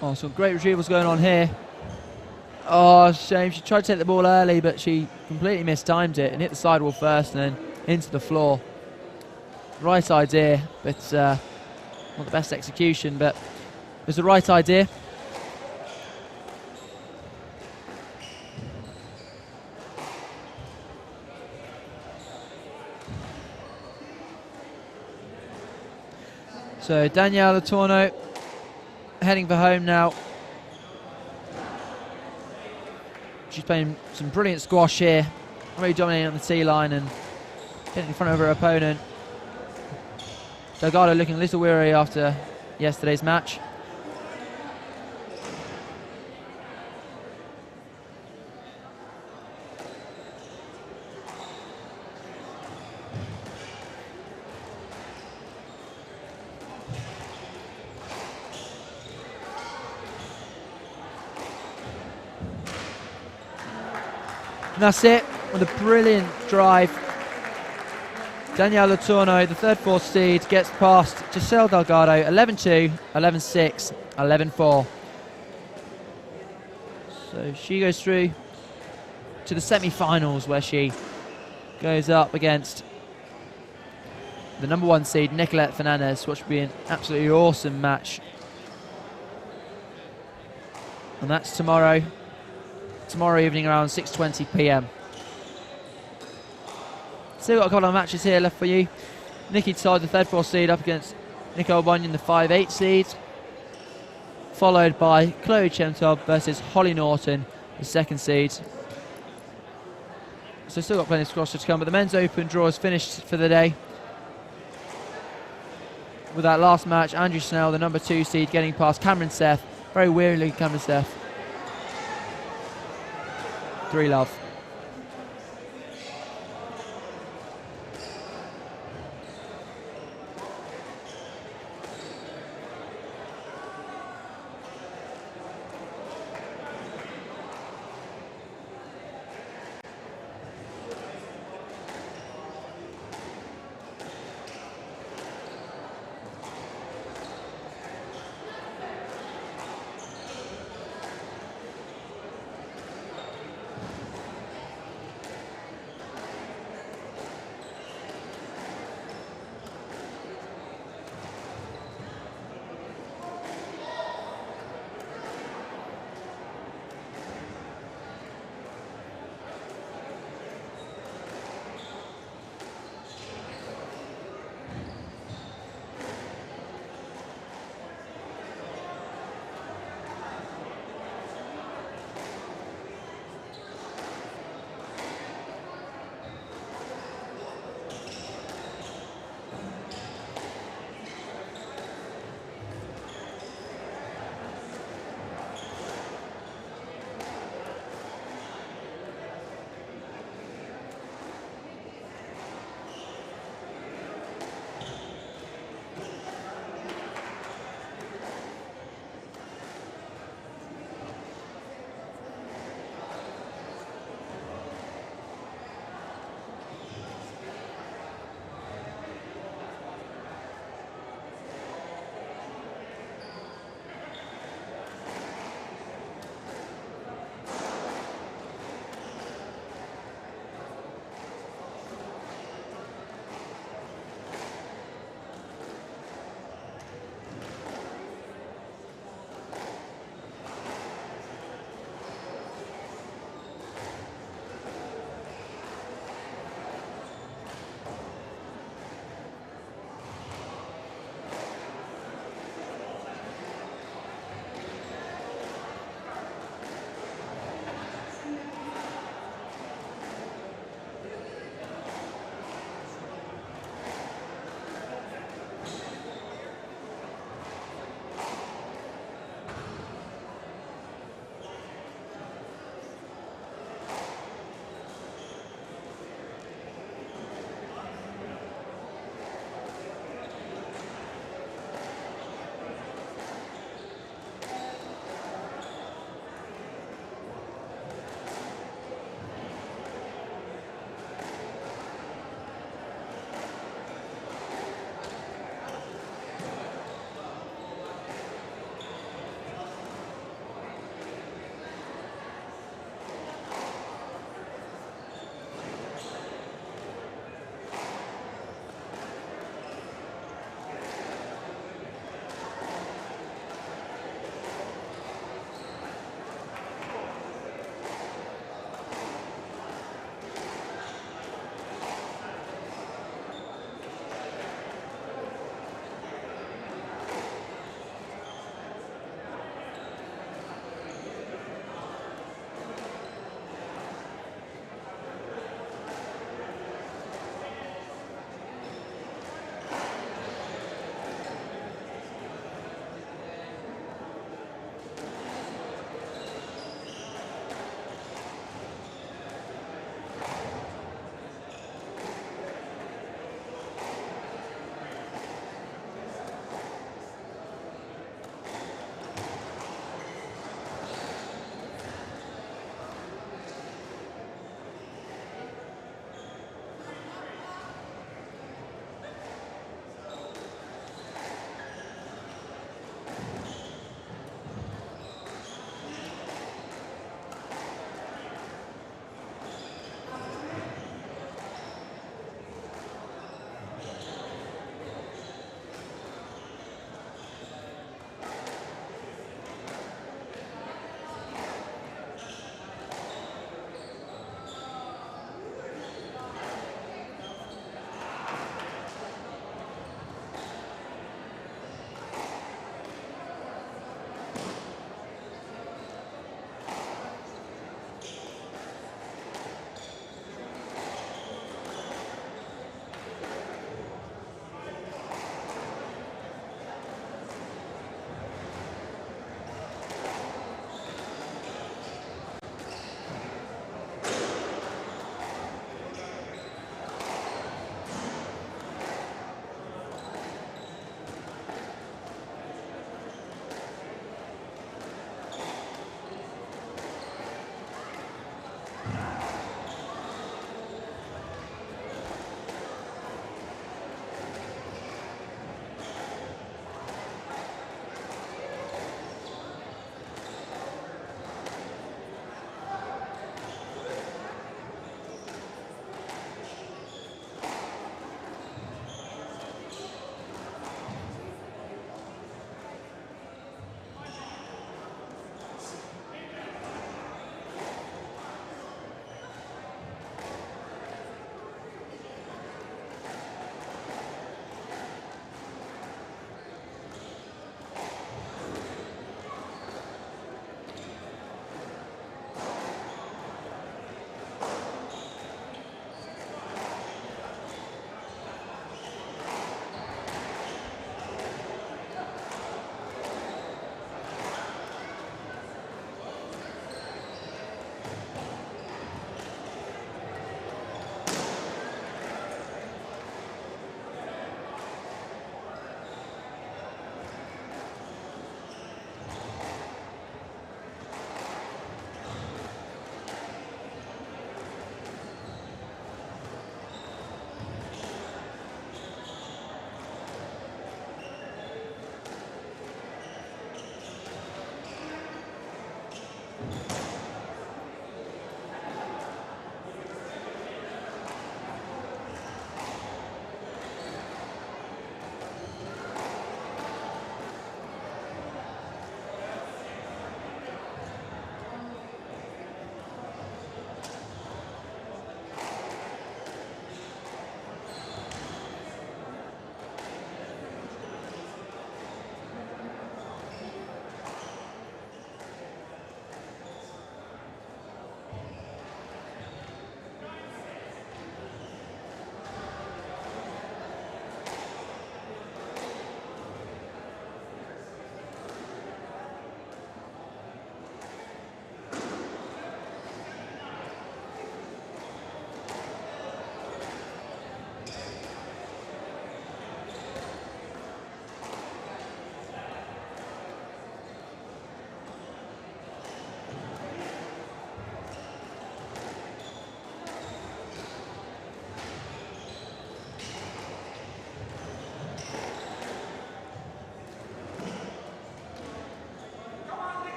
Oh, some great retrievals going on here. Oh, shame. She tried to take the ball early, but she completely mistimed it and hit the sidewall first and then into the floor. Right idea, but not the best execution, but it was the right idea. So Danielle Letourneau heading for home now. She's playing some brilliant squash here, really dominating on the tee line and getting in front of her opponent. Delgado looking a little weary after yesterday's match. And that's it, with a brilliant drive. Danielle Letourneau, the 3rd-4 seed, gets past Giselle Delgado, 11-2, 11-6, 11-4. So she goes through to the semi-finals, where she goes up against the number 1 seed, Nicolette Fernandez, which will be an absolutely awesome match. And that's tomorrow evening around 6:20 p.m. Still got a couple of matches here left for you. Nikki Todd, the 3rd-4 seed, up against Nicole Bunyan, the 5-8 seed. Followed by Chloe Chemtob versus Holly Norton, the 2nd seed. So still got plenty of squash to come, but the men's open draw is finished for the day. With that last match, Andrew Snell, the number 2 seed, getting past Cameron Seth. Very wearily, Cameron Seth. 3-love.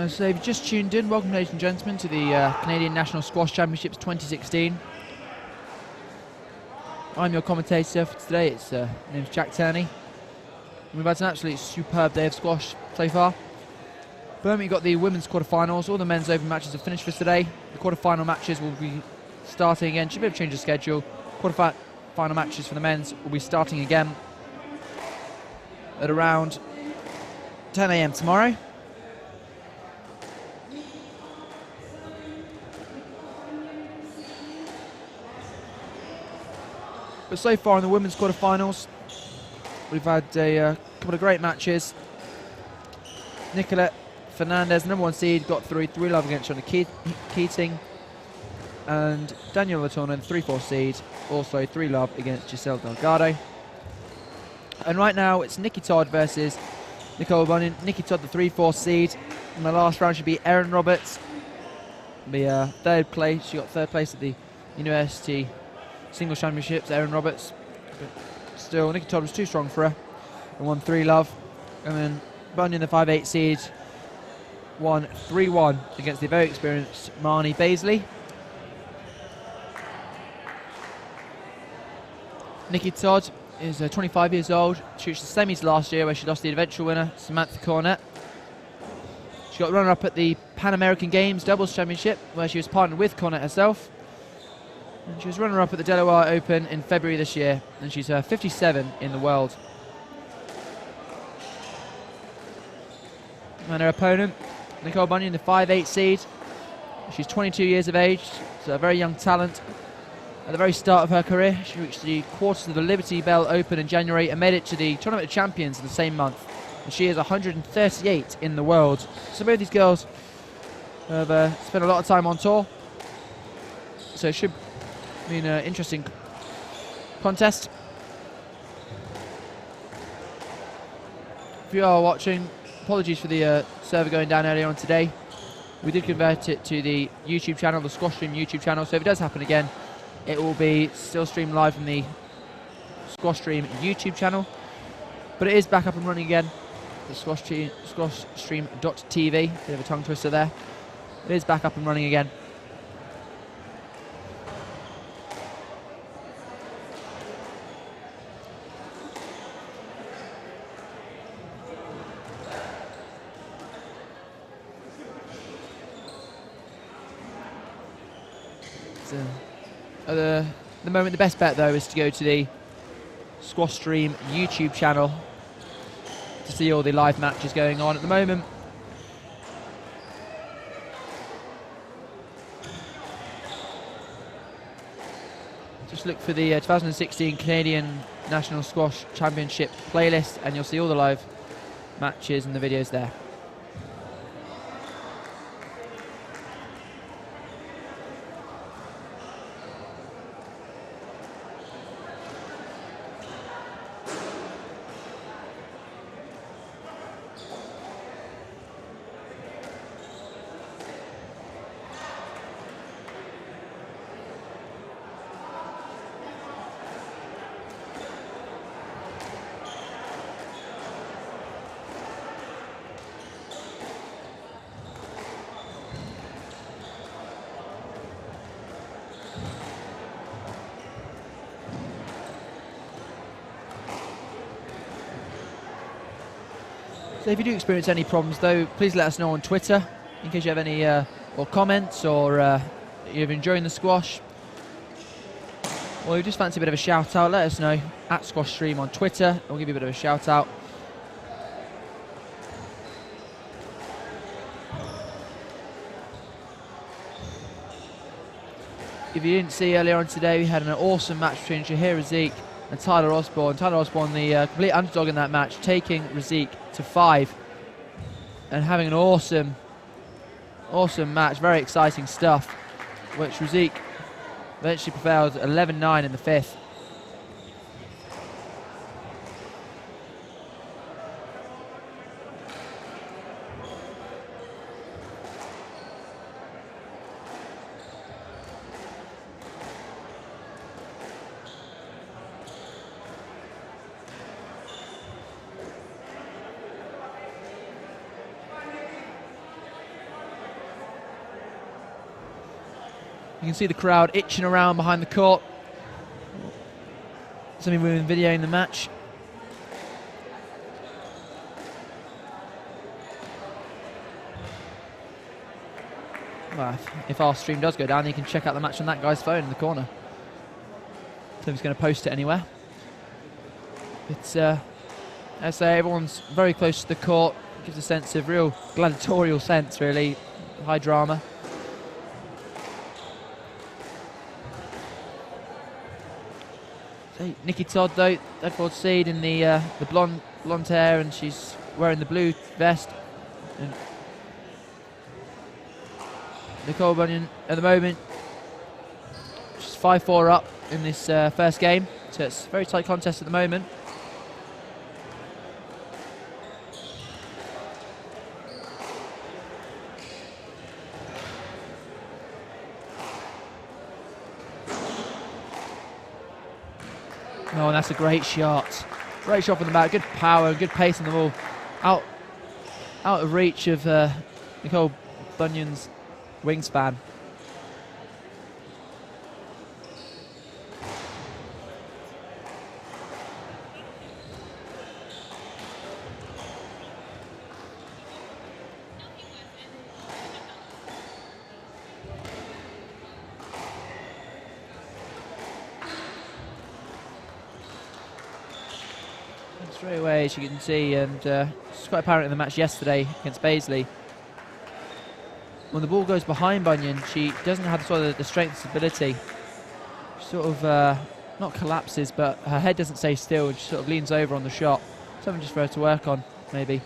So if you've just tuned in, welcome ladies and gentlemen to the Canadian National Squash Championships 2016. I'm your commentator for today. My name's Jack Turney. We've had an absolutely superb day of squash so far. But we've got the women's quarterfinals. All the men's open matches are finished for today. The quarterfinal matches will be starting again. Should be able to change the schedule. Quarterfinal matches for the men's will be starting again at around 10 AM tomorrow. But so far in the women's quarterfinals, we've had a couple of great matches. Nicolette Fernandez, number 1 seed, got through 3-love against Shona Keating. And Daniel Latourneau, 3-4 seed, also 3-love against Giselle Delgado. And right now it's Nikki Todd versus Nicole Bunan. Nikki Todd, the 3-4 seed. In the last round should be Erin Roberts. Be third place. She got third place at the University Singles Championships, Erin Roberts. But still, Nikki Todd was too strong for her and won 3-love. And then Bunan, the 5-8 seed, won 3-1 against the very experienced Marnie Baisley. Nikki Todd is 25 years old. She reached the semis last year where she lost the eventual winner, Samantha Cornett. She got runner-up at the Pan American Games Doubles Championship where she was partnered with Cornett herself. And she was runner-up at the Delier Open in February this year, and she's 57 in the world. And her opponent, Nicole Bunan, the 5-8 seed. She's 22 years of age, so a very young talent. At the very start of her career, she reached the quarters of the Liberty Bell Open in January and made it to the Tournament of Champions in the same month. And she is 138 in the world. So both these girls have spent a lot of time on tour. So it should be an interesting contest. If you are watching, apologies for the server going down earlier on today. We did convert it to the YouTube channel, the Squash Stream YouTube channel, so if it does happen again, it will be still streamed live from the Squash Stream YouTube channel. But it is back up and running again, the squashstream.tv, bit of a tongue twister there. It is back up and running again. At the moment, the best bet though is to go to the Squash Stream YouTube channel to see all the live matches going on at the moment. Just look for the 2016 Canadian National Squash Championship playlist and you'll see all the live matches and the videos there. So if you do experience any problems though, please let us know on Twitter in case you have any or comments or you're enjoying the squash. Or you just fancy a bit of a shout out, let us know at Squash Stream on Twitter. We'll give you a bit of a shout out. If you didn't see earlier on today, we had an awesome match between Shahir Isik and Tyler Osborne. Tyler Osborne, the complete underdog in that match, taking Isik to 5 and having an awesome match, very exciting stuff, which Isik eventually prevailed 11-9 in the 5th. You can see the crowd itching around behind the court. Some of them videoing the match. Well, if our stream does go down, you can check out the match on that guy's phone in the corner. So he's going to post it anywhere. It's, as I say, everyone's very close to the court. Gives a sense of real gladiatorial sense, really. High drama. So Nikki Todd, though, third forward seed in the blonde hair, and she's wearing the blue vest. And Nicole Bunyan at the moment, she's 5-4 up in this first game, so it's a very tight contest at the moment. Oh, and that's a great shot. Great shot from the back, good power, good pace on the ball. Out of reach of Nicole Bunyan's wingspan. And straight away, as you can see, and it's quite apparent in the match yesterday against Baisley. When the ball goes behind Bunyan, she doesn't have sort of the strength and stability. She sort of not collapses, but her head doesn't stay still, and she sort of leans over on the shot. Something just for her to work on, maybe.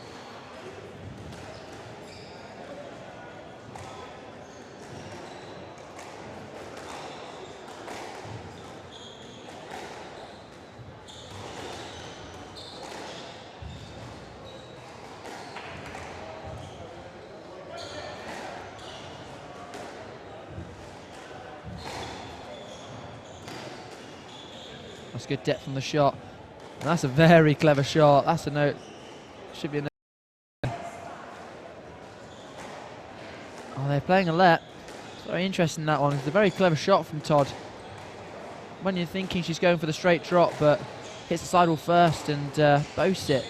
That's good depth from the shot. And that's a very clever shot. That's a note. Should be a note. Oh, they're playing a let. It's very interesting, that one. It's a very clever shot from Todd. When you're thinking she's going for the straight drop, but hits the sidewall first and boasts it.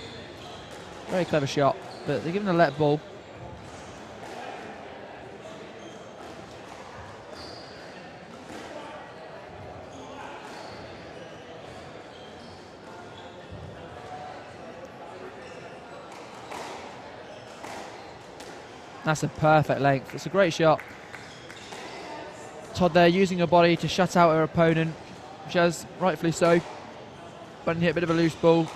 Very clever shot. But they're giving a let ball. That's a perfect length. It's a great shot. Todd there using her body to shut out her opponent, which has rightfully so. But hit a bit of a loose ball.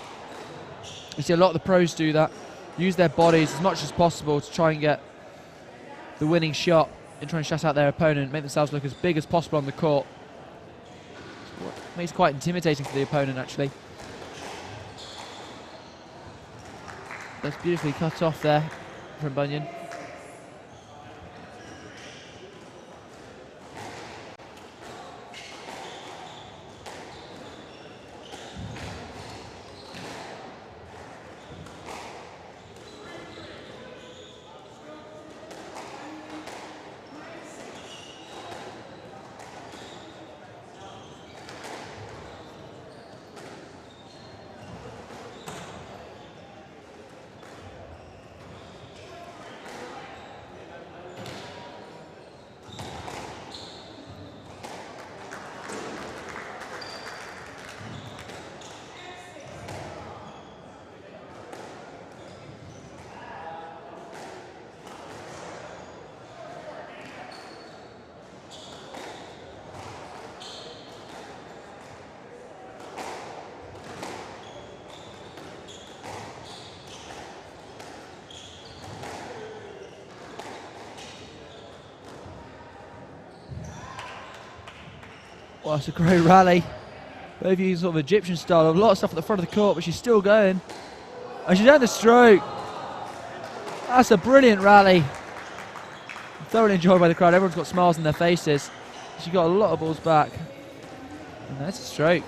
You see a lot of the pros do that. Use their bodies as much as possible to try and get the winning shot and try and shut out their opponent, make themselves look as big as possible on the court. Makes it quite intimidating for the opponent, actually. That's beautifully cut off there from Bunyan. Well, it's a great rally. Both using sort of Egyptian style. A lot of stuff at the front of the court, but she's still going. And she's down the stroke. That's a brilliant rally. Thoroughly enjoyed by the crowd. Everyone's got smiles on their faces. She got a lot of balls back. And that's a stroke.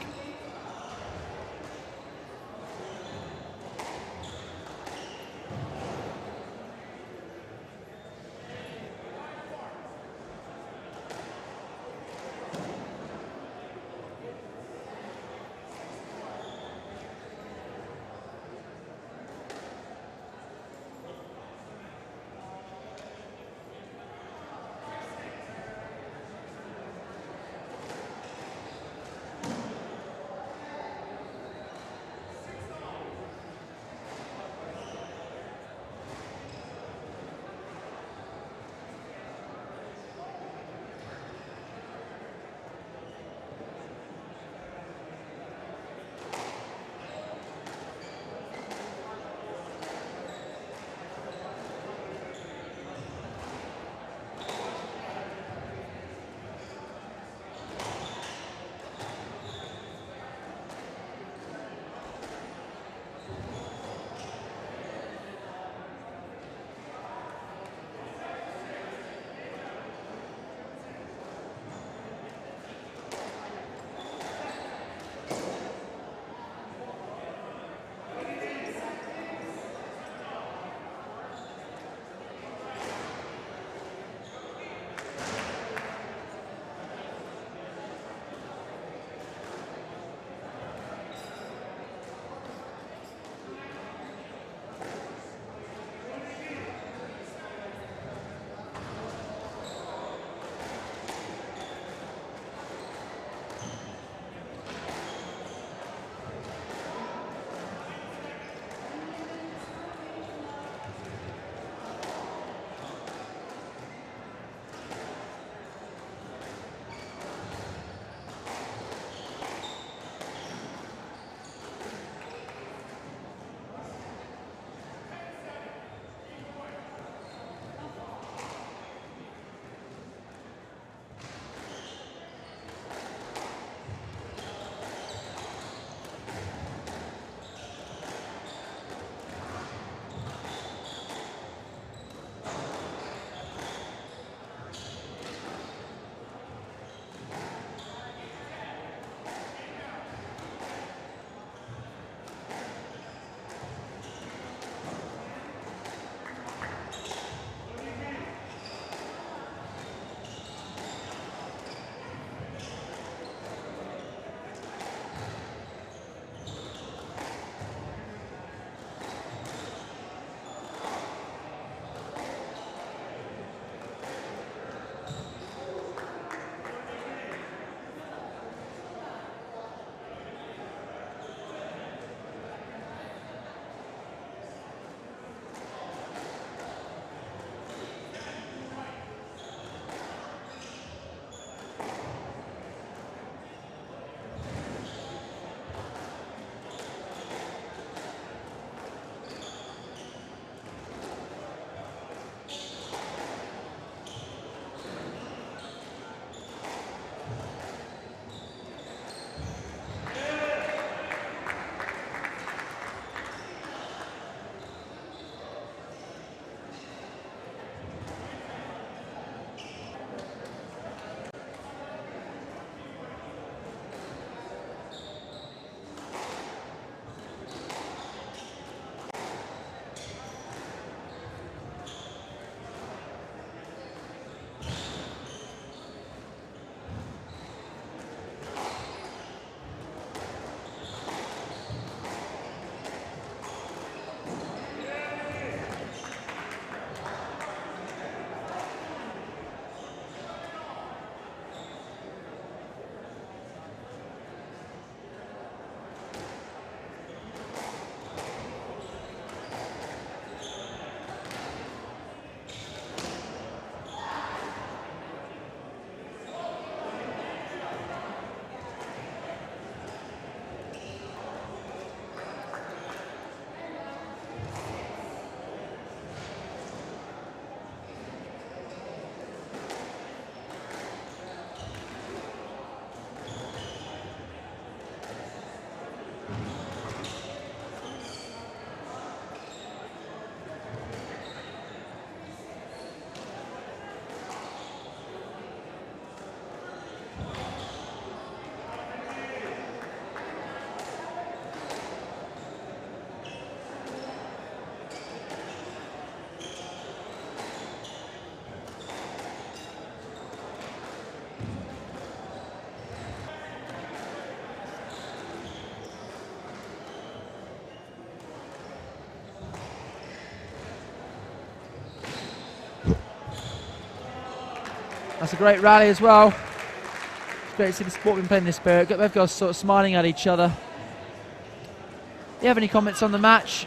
That's a great rally as well. It's great to see the sportmen playing this spirit. Got both girls sort of smiling at each other. Do you have any comments on the match?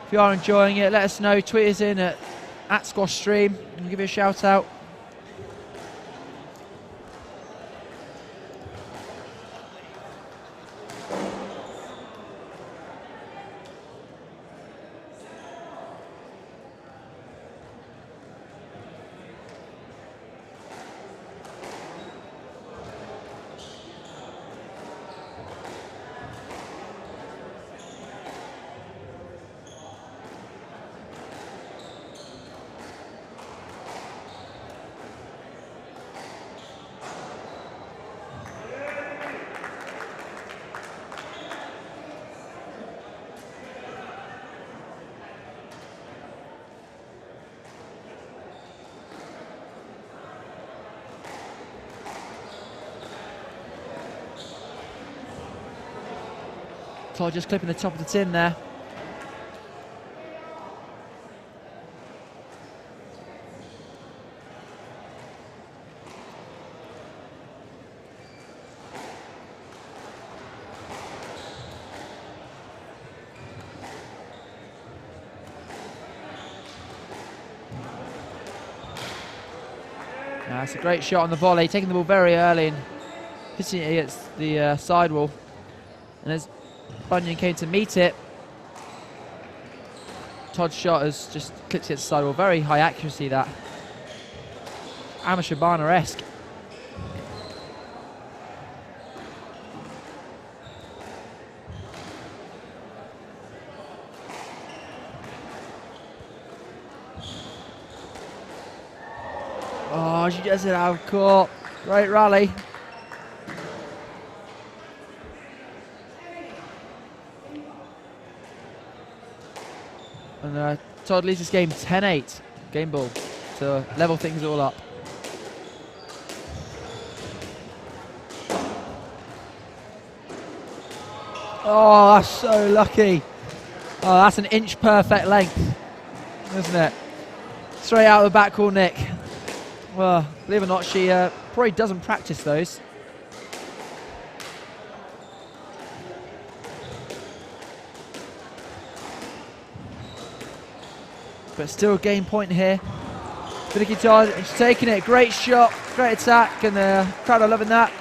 If you are enjoying it, let us know. Tweet us in at Squash Stream and we'll give you a shout out. Todd just clipping the top of the tin there. That's a great shot on the volley, taking the ball very early and hitting it against the sidewall. And as Bunan came to meet it, Todd's shot has just clipped it to the sidewall. Very high accuracy, that. Amateur Barner-esque. Oh, she gets it out of court. Great rally. And Todd leads this game 10-8. Game ball to level things all up. Oh, that's so lucky. Oh, that's an inch perfect length, isn't it? Straight out of the backcourt nick. Well, believe it or not, she probably doesn't practice those. But still a game point here for Nikki Todd, and she's taking it. Great shot, great attack, and the crowd are loving that.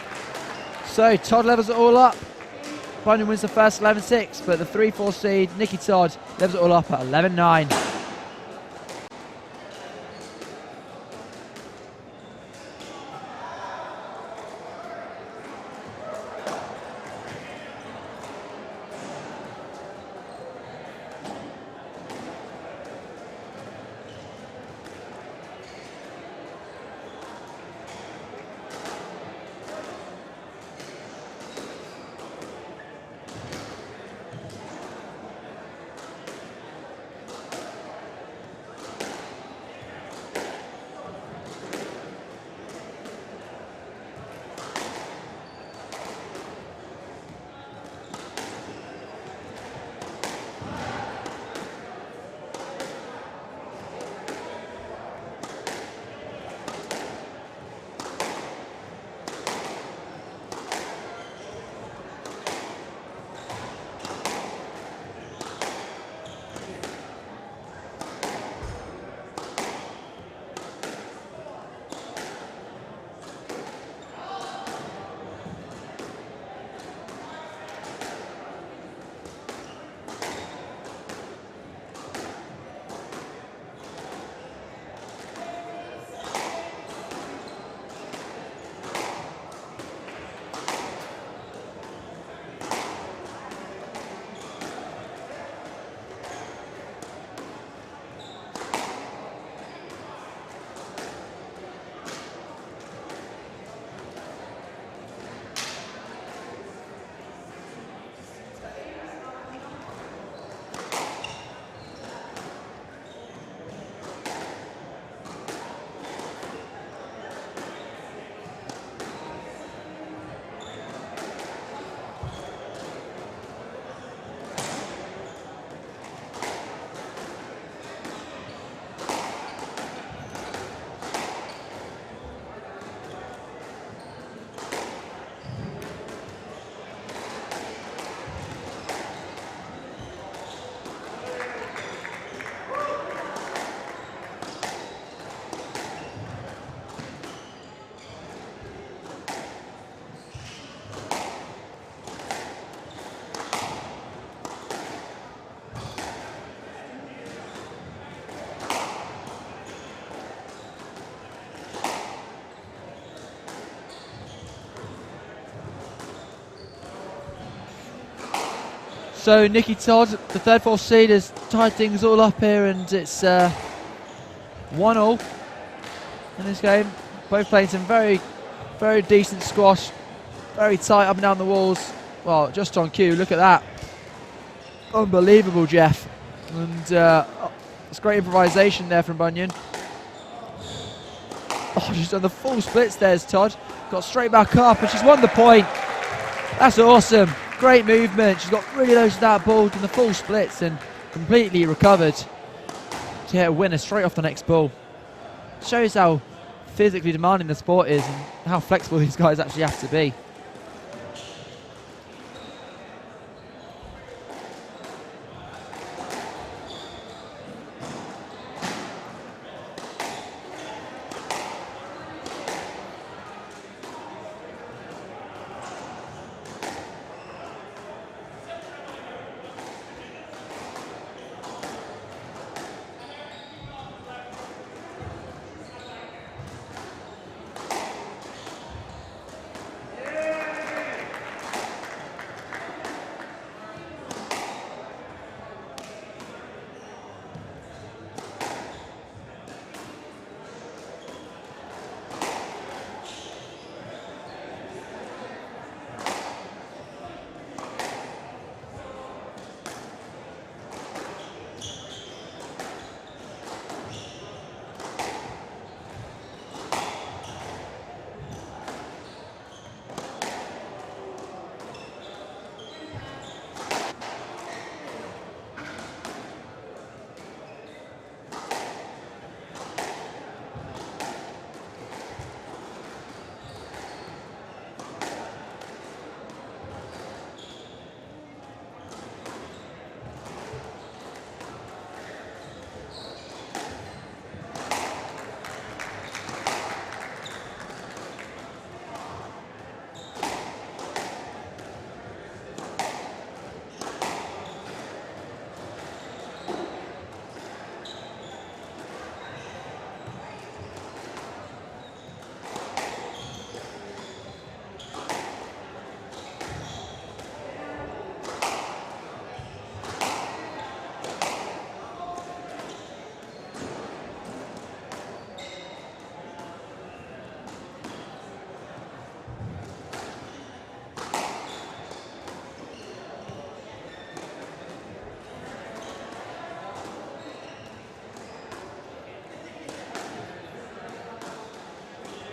So Todd levels it all up. Bunan wins the first 11-6, but the 3-4 seed, Nikki Todd, levels it all up at 11-9. So Nicky Todd, the third, fourth seed, has tied things all up here, and it's 1-1 in this game. Both playing some very, very decent squash, very tight up and down the walls. Well, just on cue, look at that. Unbelievable, Jeff. And it's great improvisation there from Bunan. Oh, she's done the full splits there's Todd. Got straight back up, and she's won the point. That's awesome. Great movement. She's got really low to that ball, done the full splits, and completely recovered to hit a winner straight off the next ball. Shows how physically demanding the sport is and how flexible these guys actually have to be.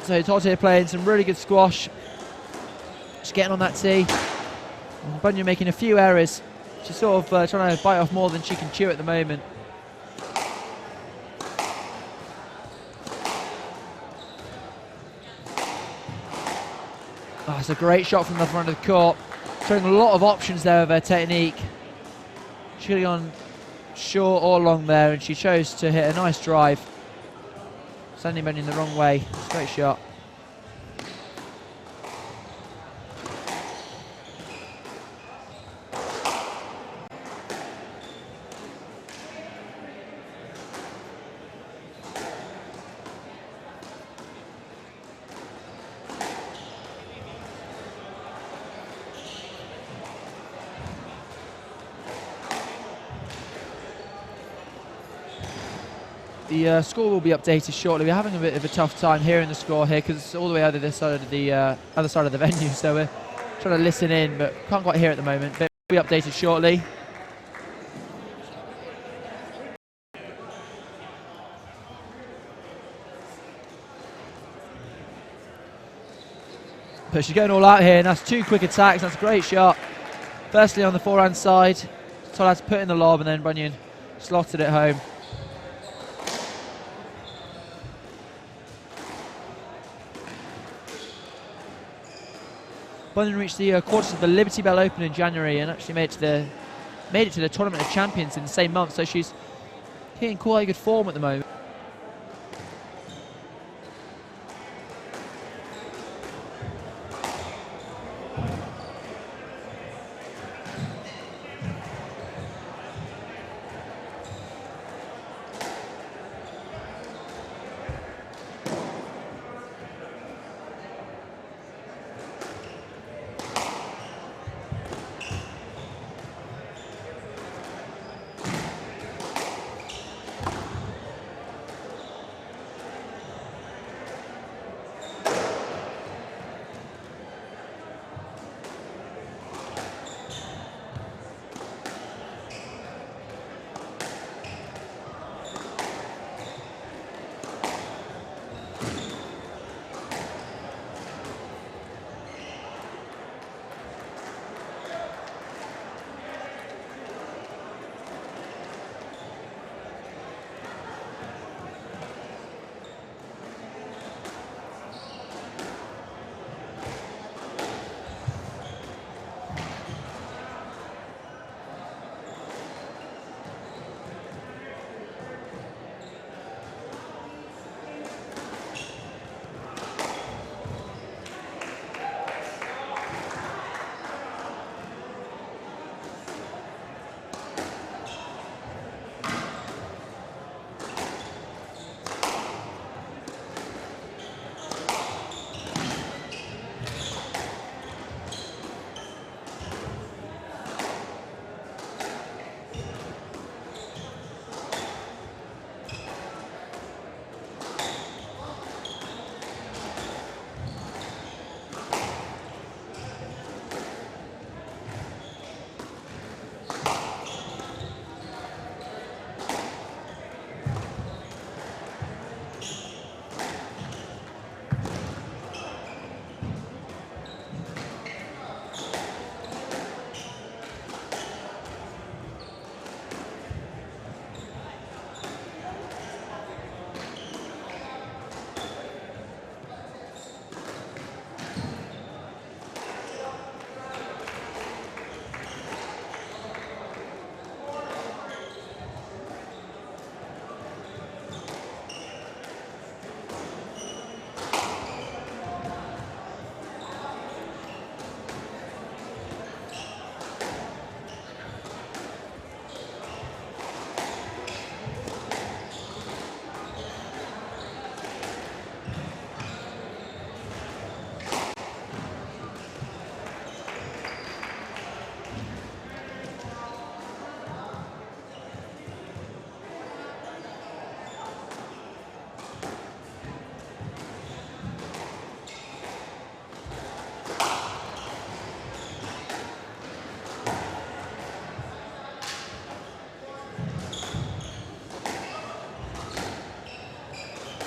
So Todd here playing some really good squash. Just getting on that tee. And Bunan making a few errors. She's sort of trying to bite off more than she can chew at the moment. Oh, it's a great shot from the front of the court. Showing a lot of options there of her technique. She could have gone short or long there, and she chose to hit a nice drive. Sending Bunan the wrong way. Great shot. The score will be updated shortly. We're having a bit of a tough time hearing the score here because it's all the way over this side of the other side of the venue, so we're trying to listen in, but can't quite hear it at the moment. But it will be updated shortly. But she's going all out here, and that's two quick attacks. That's a great shot. Firstly on the forehand side, Todd had to put in the lob, and then Bunan slotted it home. Bunan reached the quarters of the Liberty Bell Open in January and actually made it to the Tournament of Champions in the same month, so she's hitting quite good form at the moment.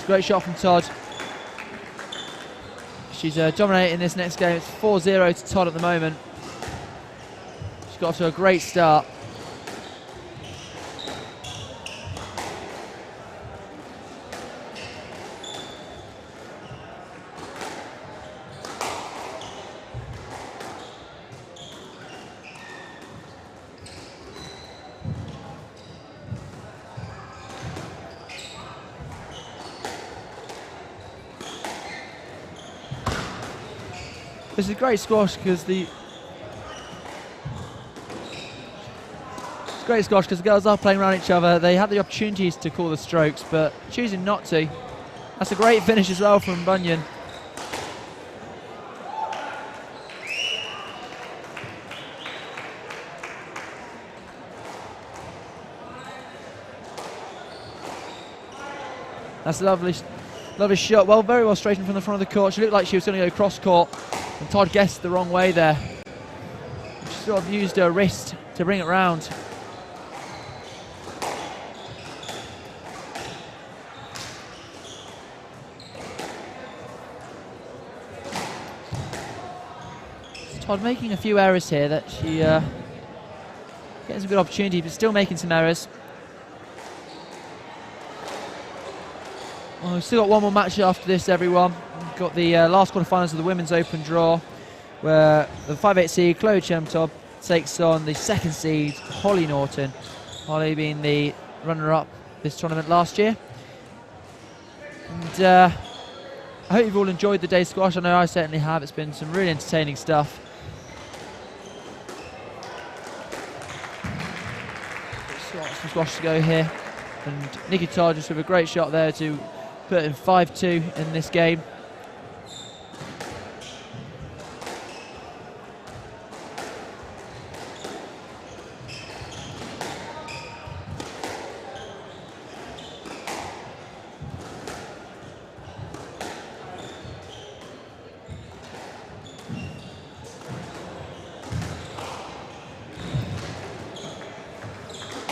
great shot from Todd. She's dominating this next game. It's 4-0 to Todd at the moment. She's got off to a great start. This is a great squash because the girls are playing around each other. They had the opportunities to call the strokes, but choosing not to. That's a great finish as well from Bunan. That's a lovely shot. Well, very well straightened from the front of the court. She looked like she was going to go cross court, and Todd guessed the wrong way there. She sort of used her wrist to bring it round. Todd making a few errors here that she getting some good opportunity, but still making some errors. Well, we've still got one more match after this, everyone. We've got the last quarterfinals of the Women's Open draw, where the 5'8" seed Chloe Chemtop takes on the 2nd seed Holly Norton. Holly being the runner-up this tournament last year. And I hope you've all enjoyed the day's squash. I know I certainly have. It's been some really entertaining stuff. Some squash to go here, and Nikki Todd just with a great shot there to put in 5-2 in this game.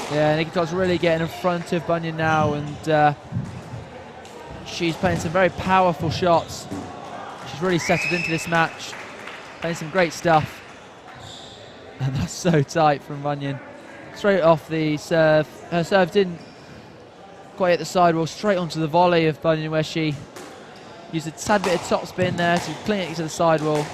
Yeah, Nikki Todd's really getting in front of Bunan now, and she's playing some very powerful shots. She's really settled into this match, playing some great stuff. And that's so tight from Bunan. Straight off the serve. Her serve didn't quite hit the sidewall, straight onto the volley of Bunan, where she used a tad bit of topspin there to cling it to the sidewall.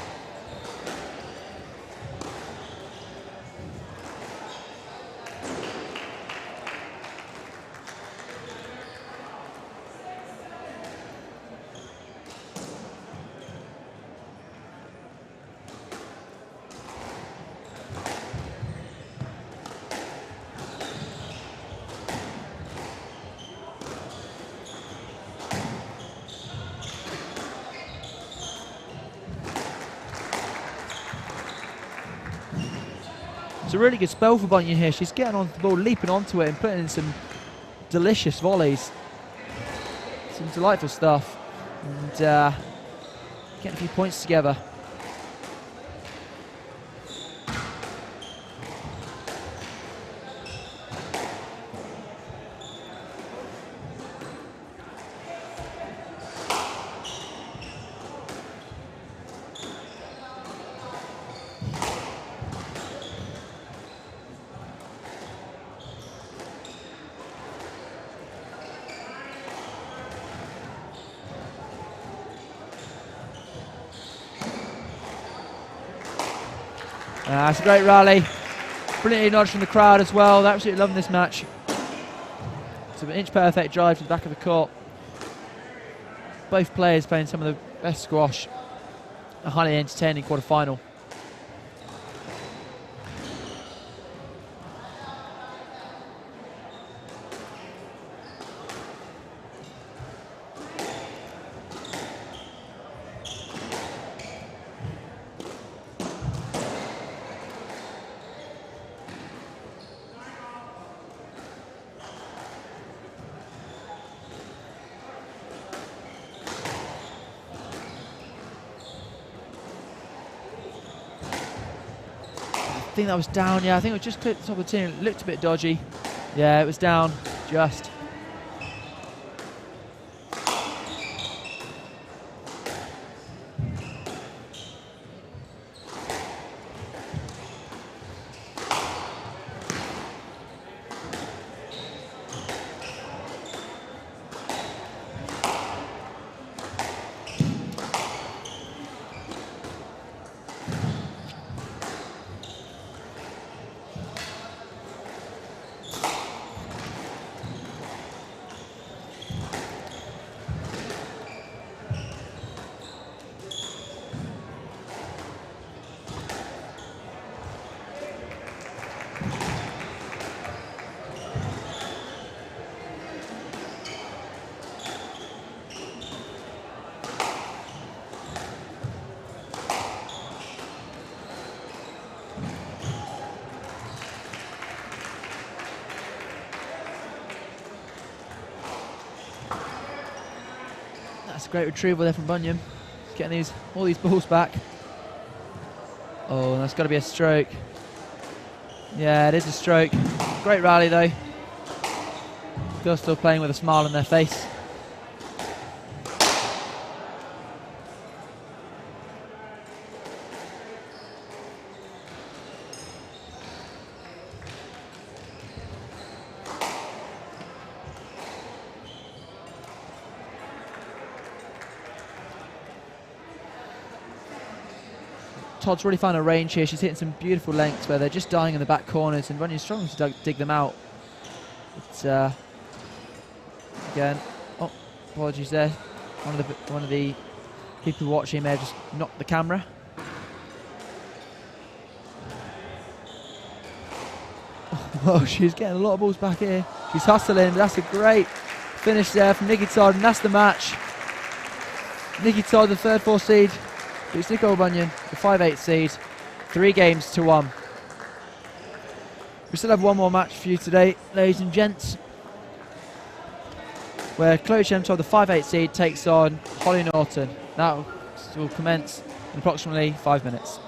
It's a really good spell for Bunan here. She's getting on the ball, leaping onto it and putting in some delicious volleys. Some delightful stuff. And getting a few points together. It's a great rally. Brilliantly nudged from the crowd as well. They're absolutely loving this match. It's an inch perfect drive to the back of the court. Both players playing some of the best squash. A highly entertaining quarter-final. I think that was down, yeah. I think it was just clipped the top of the tin. It looked a bit dodgy. Yeah, it was down, just. That's a great retrieval there from Bunyan. He's getting all these balls back. Oh, that's got to be a stroke. Yeah, it is a stroke. Great rally though. Girls still playing with a smile on their face. Todd's really found a range here. She's hitting some beautiful lengths where they're just dying in the back corners, and Bunyan's struggling to dig them out. It's again, oh, apologies there. One of the people watching may have just knocked the camera. Oh, she's getting a lot of balls back here. She's hustling. That's a great finish there from Nikki Todd, and that's the match. Nikki Todd, the 3rd/4 seed, beats Nicole Bunyan, the 5/8 seed, 3-1. We still have one more match for you today, ladies and gents, where Chloe Chemtodd, the 5/8 seed, takes on Holly Norton. That will commence in approximately 5 minutes.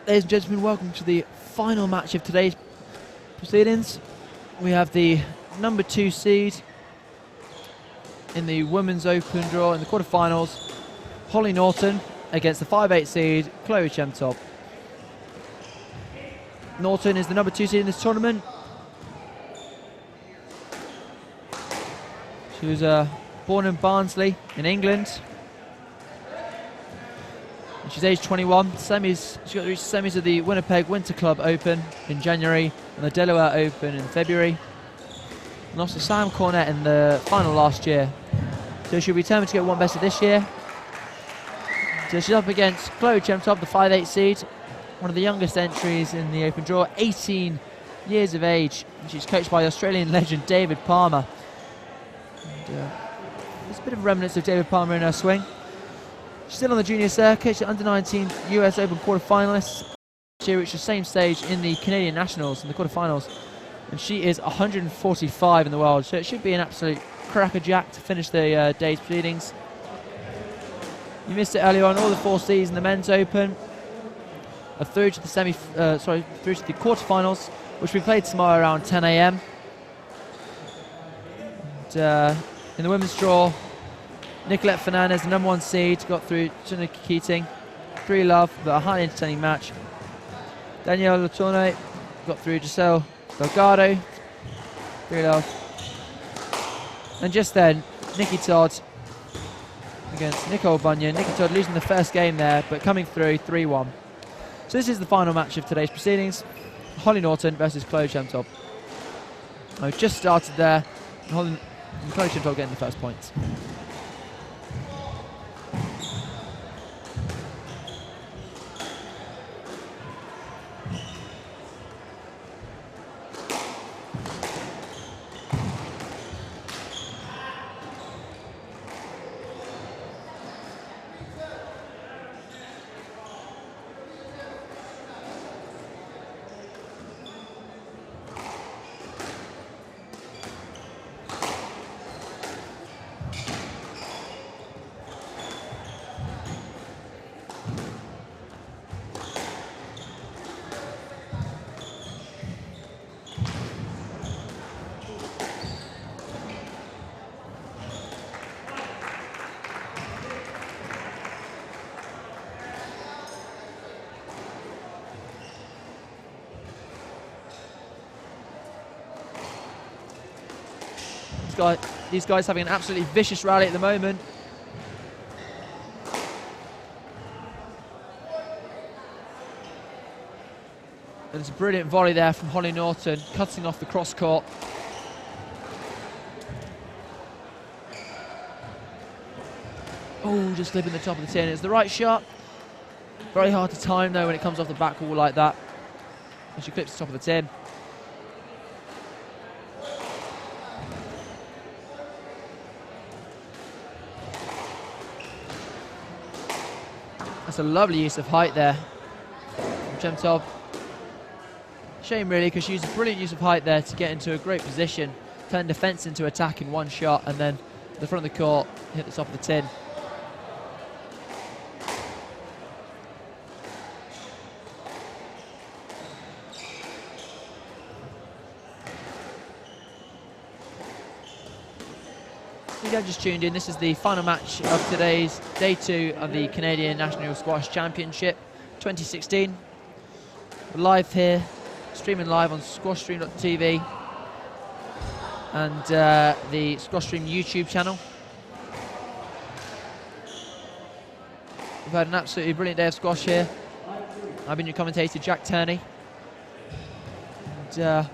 Ladies and gentlemen, welcome to the final match of today's proceedings. We have the number 2 seed in the Women's Open draw in the quarterfinals, Holly Norton against the 5/8 seed, Chloe Chemtop. Norton is the number 2 seed in this tournament. She was born in Barnsley in England. And she's age 21. Semis. She got to reach the semis of the Winnipeg Winter Club Open in January and the Delier Open in February. And also Sam Cornett in the final last year. So she'll be determined to get one better this year. So she's up against Chloe Chemtop, the 5/8 seed, one of the youngest entries in the Open draw, 18 years of age. And she's coached by Australian legend David Palmer. And, there's a bit of remnants of David Palmer in her swing. She's still on the junior circuit. She's under 19 US Open quarterfinalist. She reached the same stage in the Canadian Nationals in the quarterfinals. And she is 145 in the world. So it should be an absolute crackerjack to finish the day's proceedings. You missed it earlier on. All the 4 seeds in the Men's Open are through to the through to the quarterfinals, which will be played tomorrow around 10 a.m. And, in the women's draw, Nicolette Fernandez, the number 1 seed, got through to Keating. 3-love, but a highly entertaining match. Danielle Letourneau got through Giselle Delgado. 3-love. And just then, Nikki Todd against Nicole Bunyan. Nikki Todd losing the first game there, but coming through 3-1. So this is the final match of today's proceedings. Holly Norton versus Chloe Chemtop. I've just started there. And Chloe Chemtop getting the first points. These guys having an absolutely vicious rally at the moment. And it's a brilliant volley there from Holly Norton, cutting off the cross court. Oh, just slipping the top of the tin. It's the right shot. Very hard to time though when it comes off the back wall like that. And she clips the top of the tin. That's a lovely use of height there from Chemtop. Shame really, because she used a brilliant use of height there to get into a great position, turn defence into attack in one shot, and then the front of the court hit the top of the tin. If you have just tuned in, this is the final match of today's day 2 of the Canadian National Squash Championship 2016. We're live here, streaming live on squashstream.tv and the Squashstream YouTube channel. We've had an absolutely brilliant day of squash here. I've been your commentator, Jack Turney. And,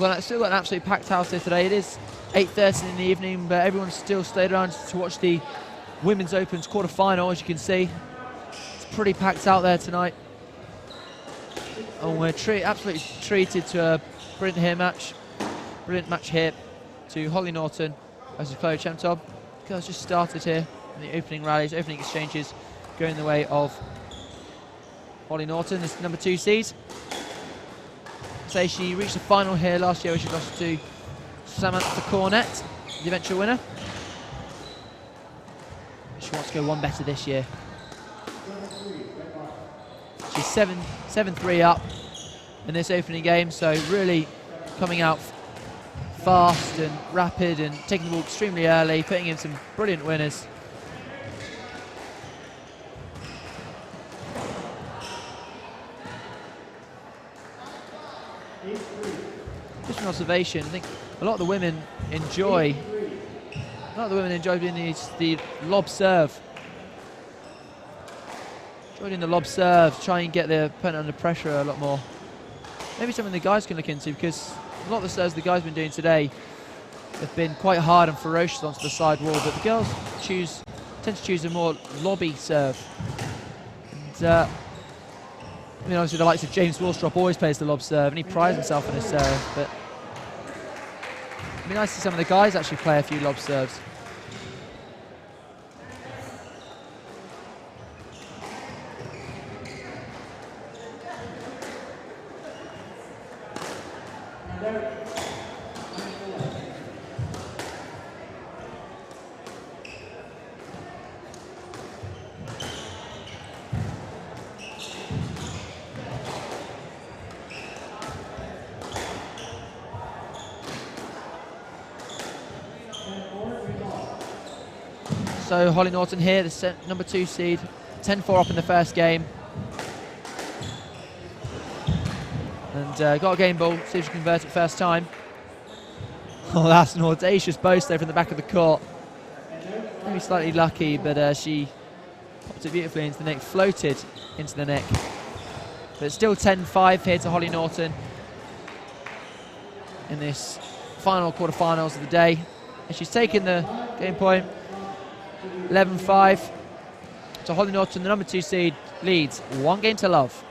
well, I've still got an absolutely packed house here today. It is 8:30 in the evening, but everyone's still stayed around to watch the Women's Open's quarter-final, as you can see. It's pretty packed out there tonight. And we're absolutely treated to a brilliant match here to Holly Norton versus Chloe Chemtop. Girls just started here in the opening rallies, opening exchanges, going the way of Holly Norton, this number 2 seed. Say she reached the final here last year where she lost to Samantha Cornett, the eventual winner. She wants to go one better this year. She's 7-3 up in this opening game, so really coming out fast and rapid and taking the ball extremely early, putting in some brilliant winners. Just an observation, I think a lot of the women enjoy doing the lob serve. Doing the lob serve, try and get the opponent under pressure a lot more. Maybe something the guys can look into, because a lot of the serves the guys have been doing today have been quite hard and ferocious onto the side wall, but the girls tend to choose a more lobby serve. And, I mean, obviously the likes of James Wilstrop always plays the lob serve, and he prides himself on his serve, but it'd be nice to see some of the guys actually play a few lob serves. So Holly Norton here, the number 2 seed, 10-4 up in the first game. And got a game ball, see if she can convert it first time. Oh, that's an audacious boast there from the back of the court. Maybe slightly lucky, but she popped it beautifully into the net, floated into the net. But it's still 10-5 here to Holly Norton in this final quarterfinals of the day. And she's taken the game point. 11-5 to Holly Norton, the number 2 seed, leads 1 game to love.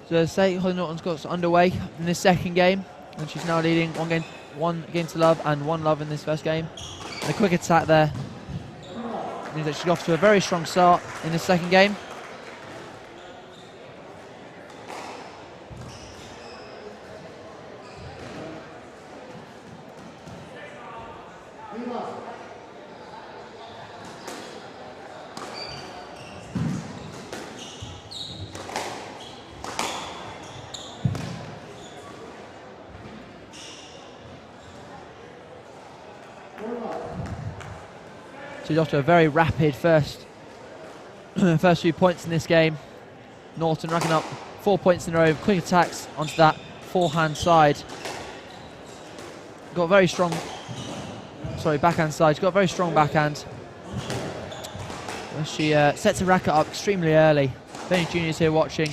So as I say, Holly Norton's got underway in this second game, and she's now leading 1 game to love and 1 love in this first game. And a quick attack there means that she's off to a very strong start in this second game. She's off to a very rapid first few points in this game. Norton racking up 4 points in a row, quick attacks onto that forehand side. Got very strong, backhand side. She's got a very strong backhand. She sets her racket up extremely early. If any juniors here watching,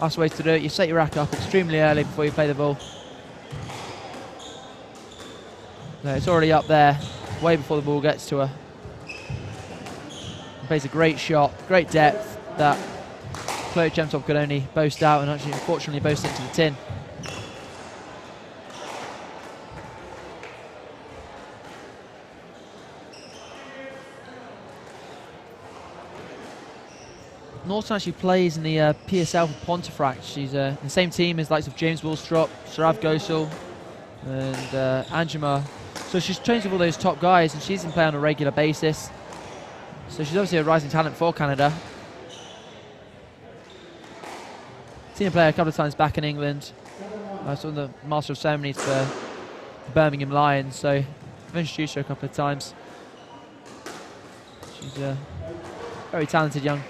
that's the way to do it. You set your racket up extremely early before you play the ball. No, it's already up there, way before the ball gets to her. Plays a great shot, great depth that Chloe Chemtop could only boast out, and actually unfortunately boast into the tin. Norton actually plays in the PSL for Pontefract. She's in the same team as likes of James Woolstrop, Sarav Gosal and Anjuma. So she's trained with all those top guys, and she's in play on a regular basis. So she's obviously a rising talent for Canada. Seen her play a couple of times back in England. I saw the Master of Ceremonies for the Birmingham Lions, so I've introduced her a couple of times. She's a very talented young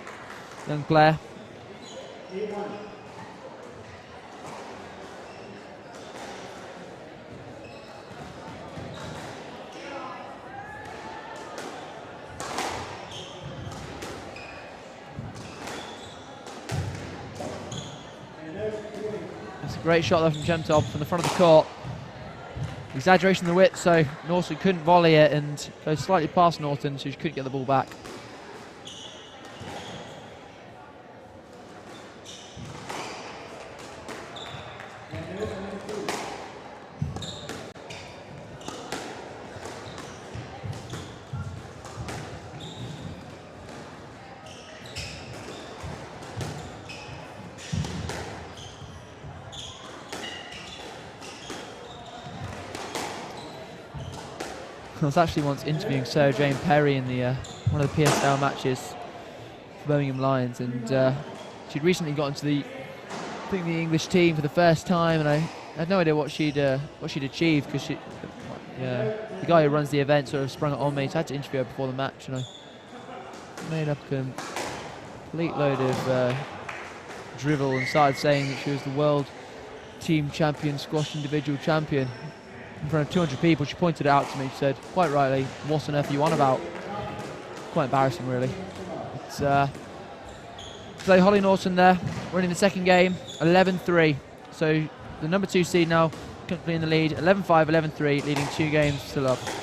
player. That's a great shot there from Chemtop from the front of the court. Exaggeration of the width, so Norton couldn't volley it and goes slightly past Norton, so she couldn't get the ball back. I was actually once interviewing Sarah Jane Perry in the one of the PSL matches for Birmingham Lions, and she'd recently got into the English team for the first time, and I had no idea what she'd achieved, because the guy who runs the event sort of sprung it on me, so I had to interview her before the match, and I made up a complete load of drivel and started saying that she was the world team champion, squash individual champion. In front of 200 people, she pointed it out to me. She said, quite rightly, what on earth are you on about? Quite embarrassing, really. But, play Holly Norton there, winning the second game, 11-3. So the number 2 seed now currently in the lead, 11-5, 11-3, leading 2 games to love.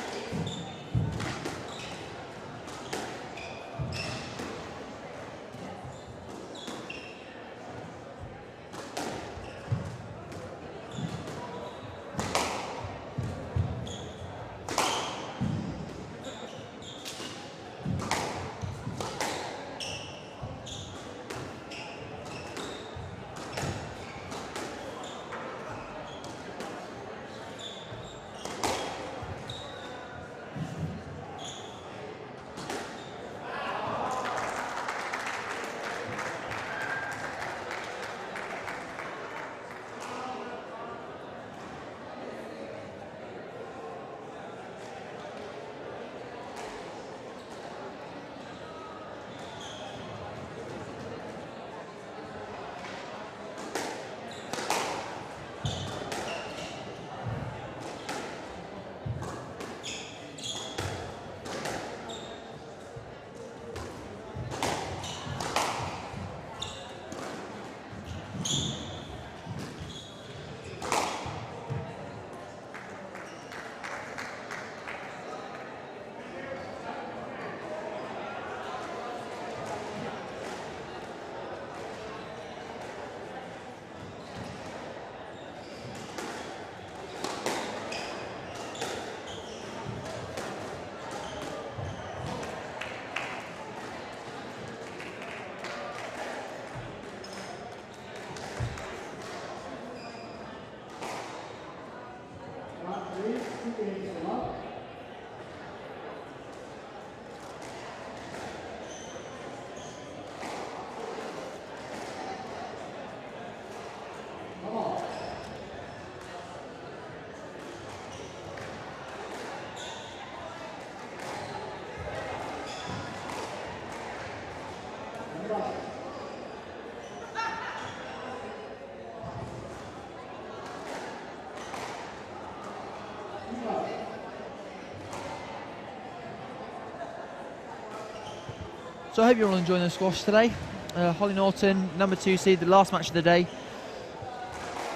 So I hope you're all enjoying the squash today. Holly Norton, number 2 seed, the last match of the day,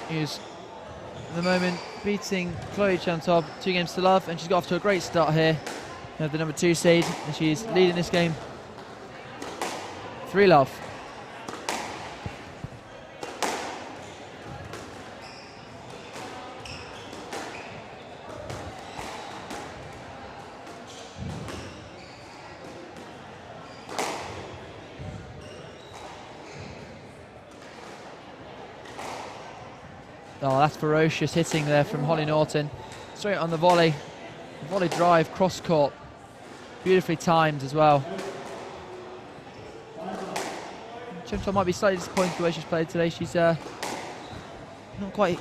is at the moment beating Chloe Chantob 2 games to love, and she's got off to a great start here. The number 2 seed, and she's leading this game 3-love. Oh, that's ferocious hitting there from Holly Norton. Straight on the volley. Volley drive, cross court. Beautifully timed as well. Chantob might be slightly disappointed the way she's played today. She's not quite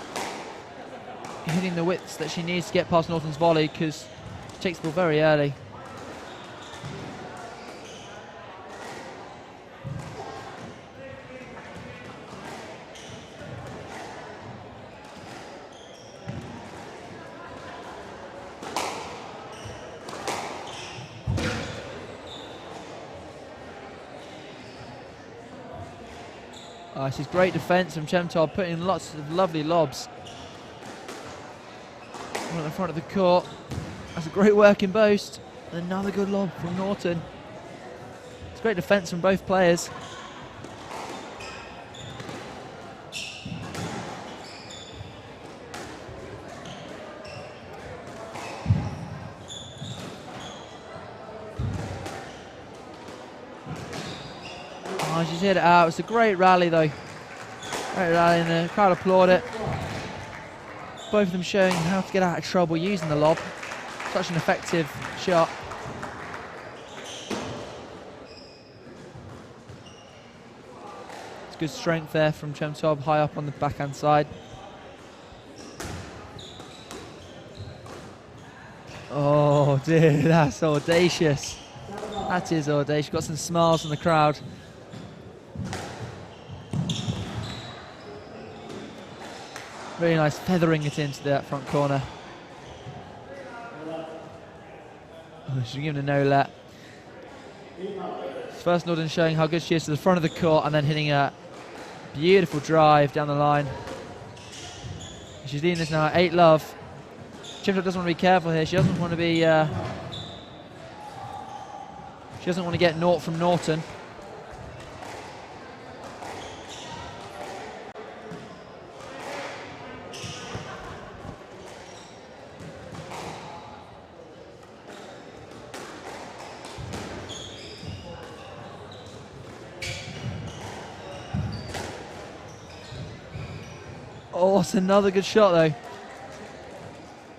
hitting the widths that she needs to get past Norton's volley, because she takes the ball very early. This is great defence from Chantob, putting in lots of lovely lobs. One at the front of the court. That's a great working boast. Another good lob from Norton. It's great defence from both players. She's hit it out. It's a great rally though. Great rally, and the crowd applaud it. Both of them showing how to get out of trouble using the lob. Such an effective shot. It's good strength there from Chantob, high up on the backhand side. Oh dear, that's audacious. That is audacious. Got some smiles from the crowd. Very nice, feathering it into that front corner. Oh, she's given a no-let. First Norton showing how good she is to the front of the court, and then hitting a beautiful drive down the line. She's leading this now at 8-love. Chantob doesn't want to be careful here. She doesn't want to be... she doesn't want to get naught from Norton. Oh, it's another good shot though.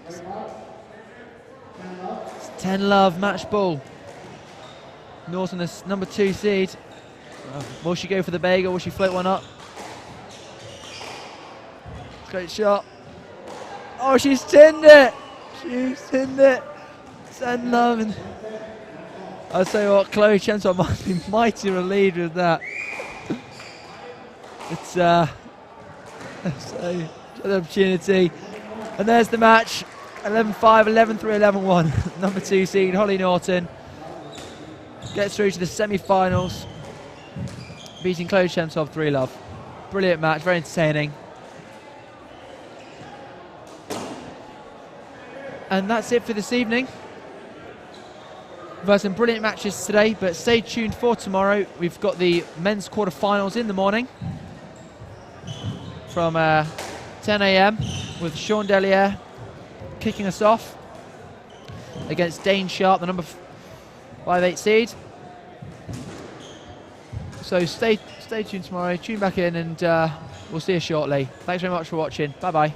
It's 10-love match ball. Norton is number 2 seed. Will she go for the bagel? Will she float one up? Great shot. Oh, she's tinned it. She's tinned it. 10-love. And I'll tell you what, Chloe Chantob must be mighty relieved with that. It's so the opportunity, and there's the match. 11-5, 11-3, 11-1. Number 2 seed Holly Norton gets through to the semi-finals, beating Chloe Chantob 3-love. Brilliant match, very entertaining. And that's it for this evening. We've had some brilliant matches today, but stay tuned for tomorrow. We've got the men's quarter-finals in the morning from 10 AM with Sean Delier kicking us off against Dane Sharp, the number 5-8 seed. So stay tuned tomorrow, tune back in, and we'll see you shortly. Thanks very much for watching. Bye bye.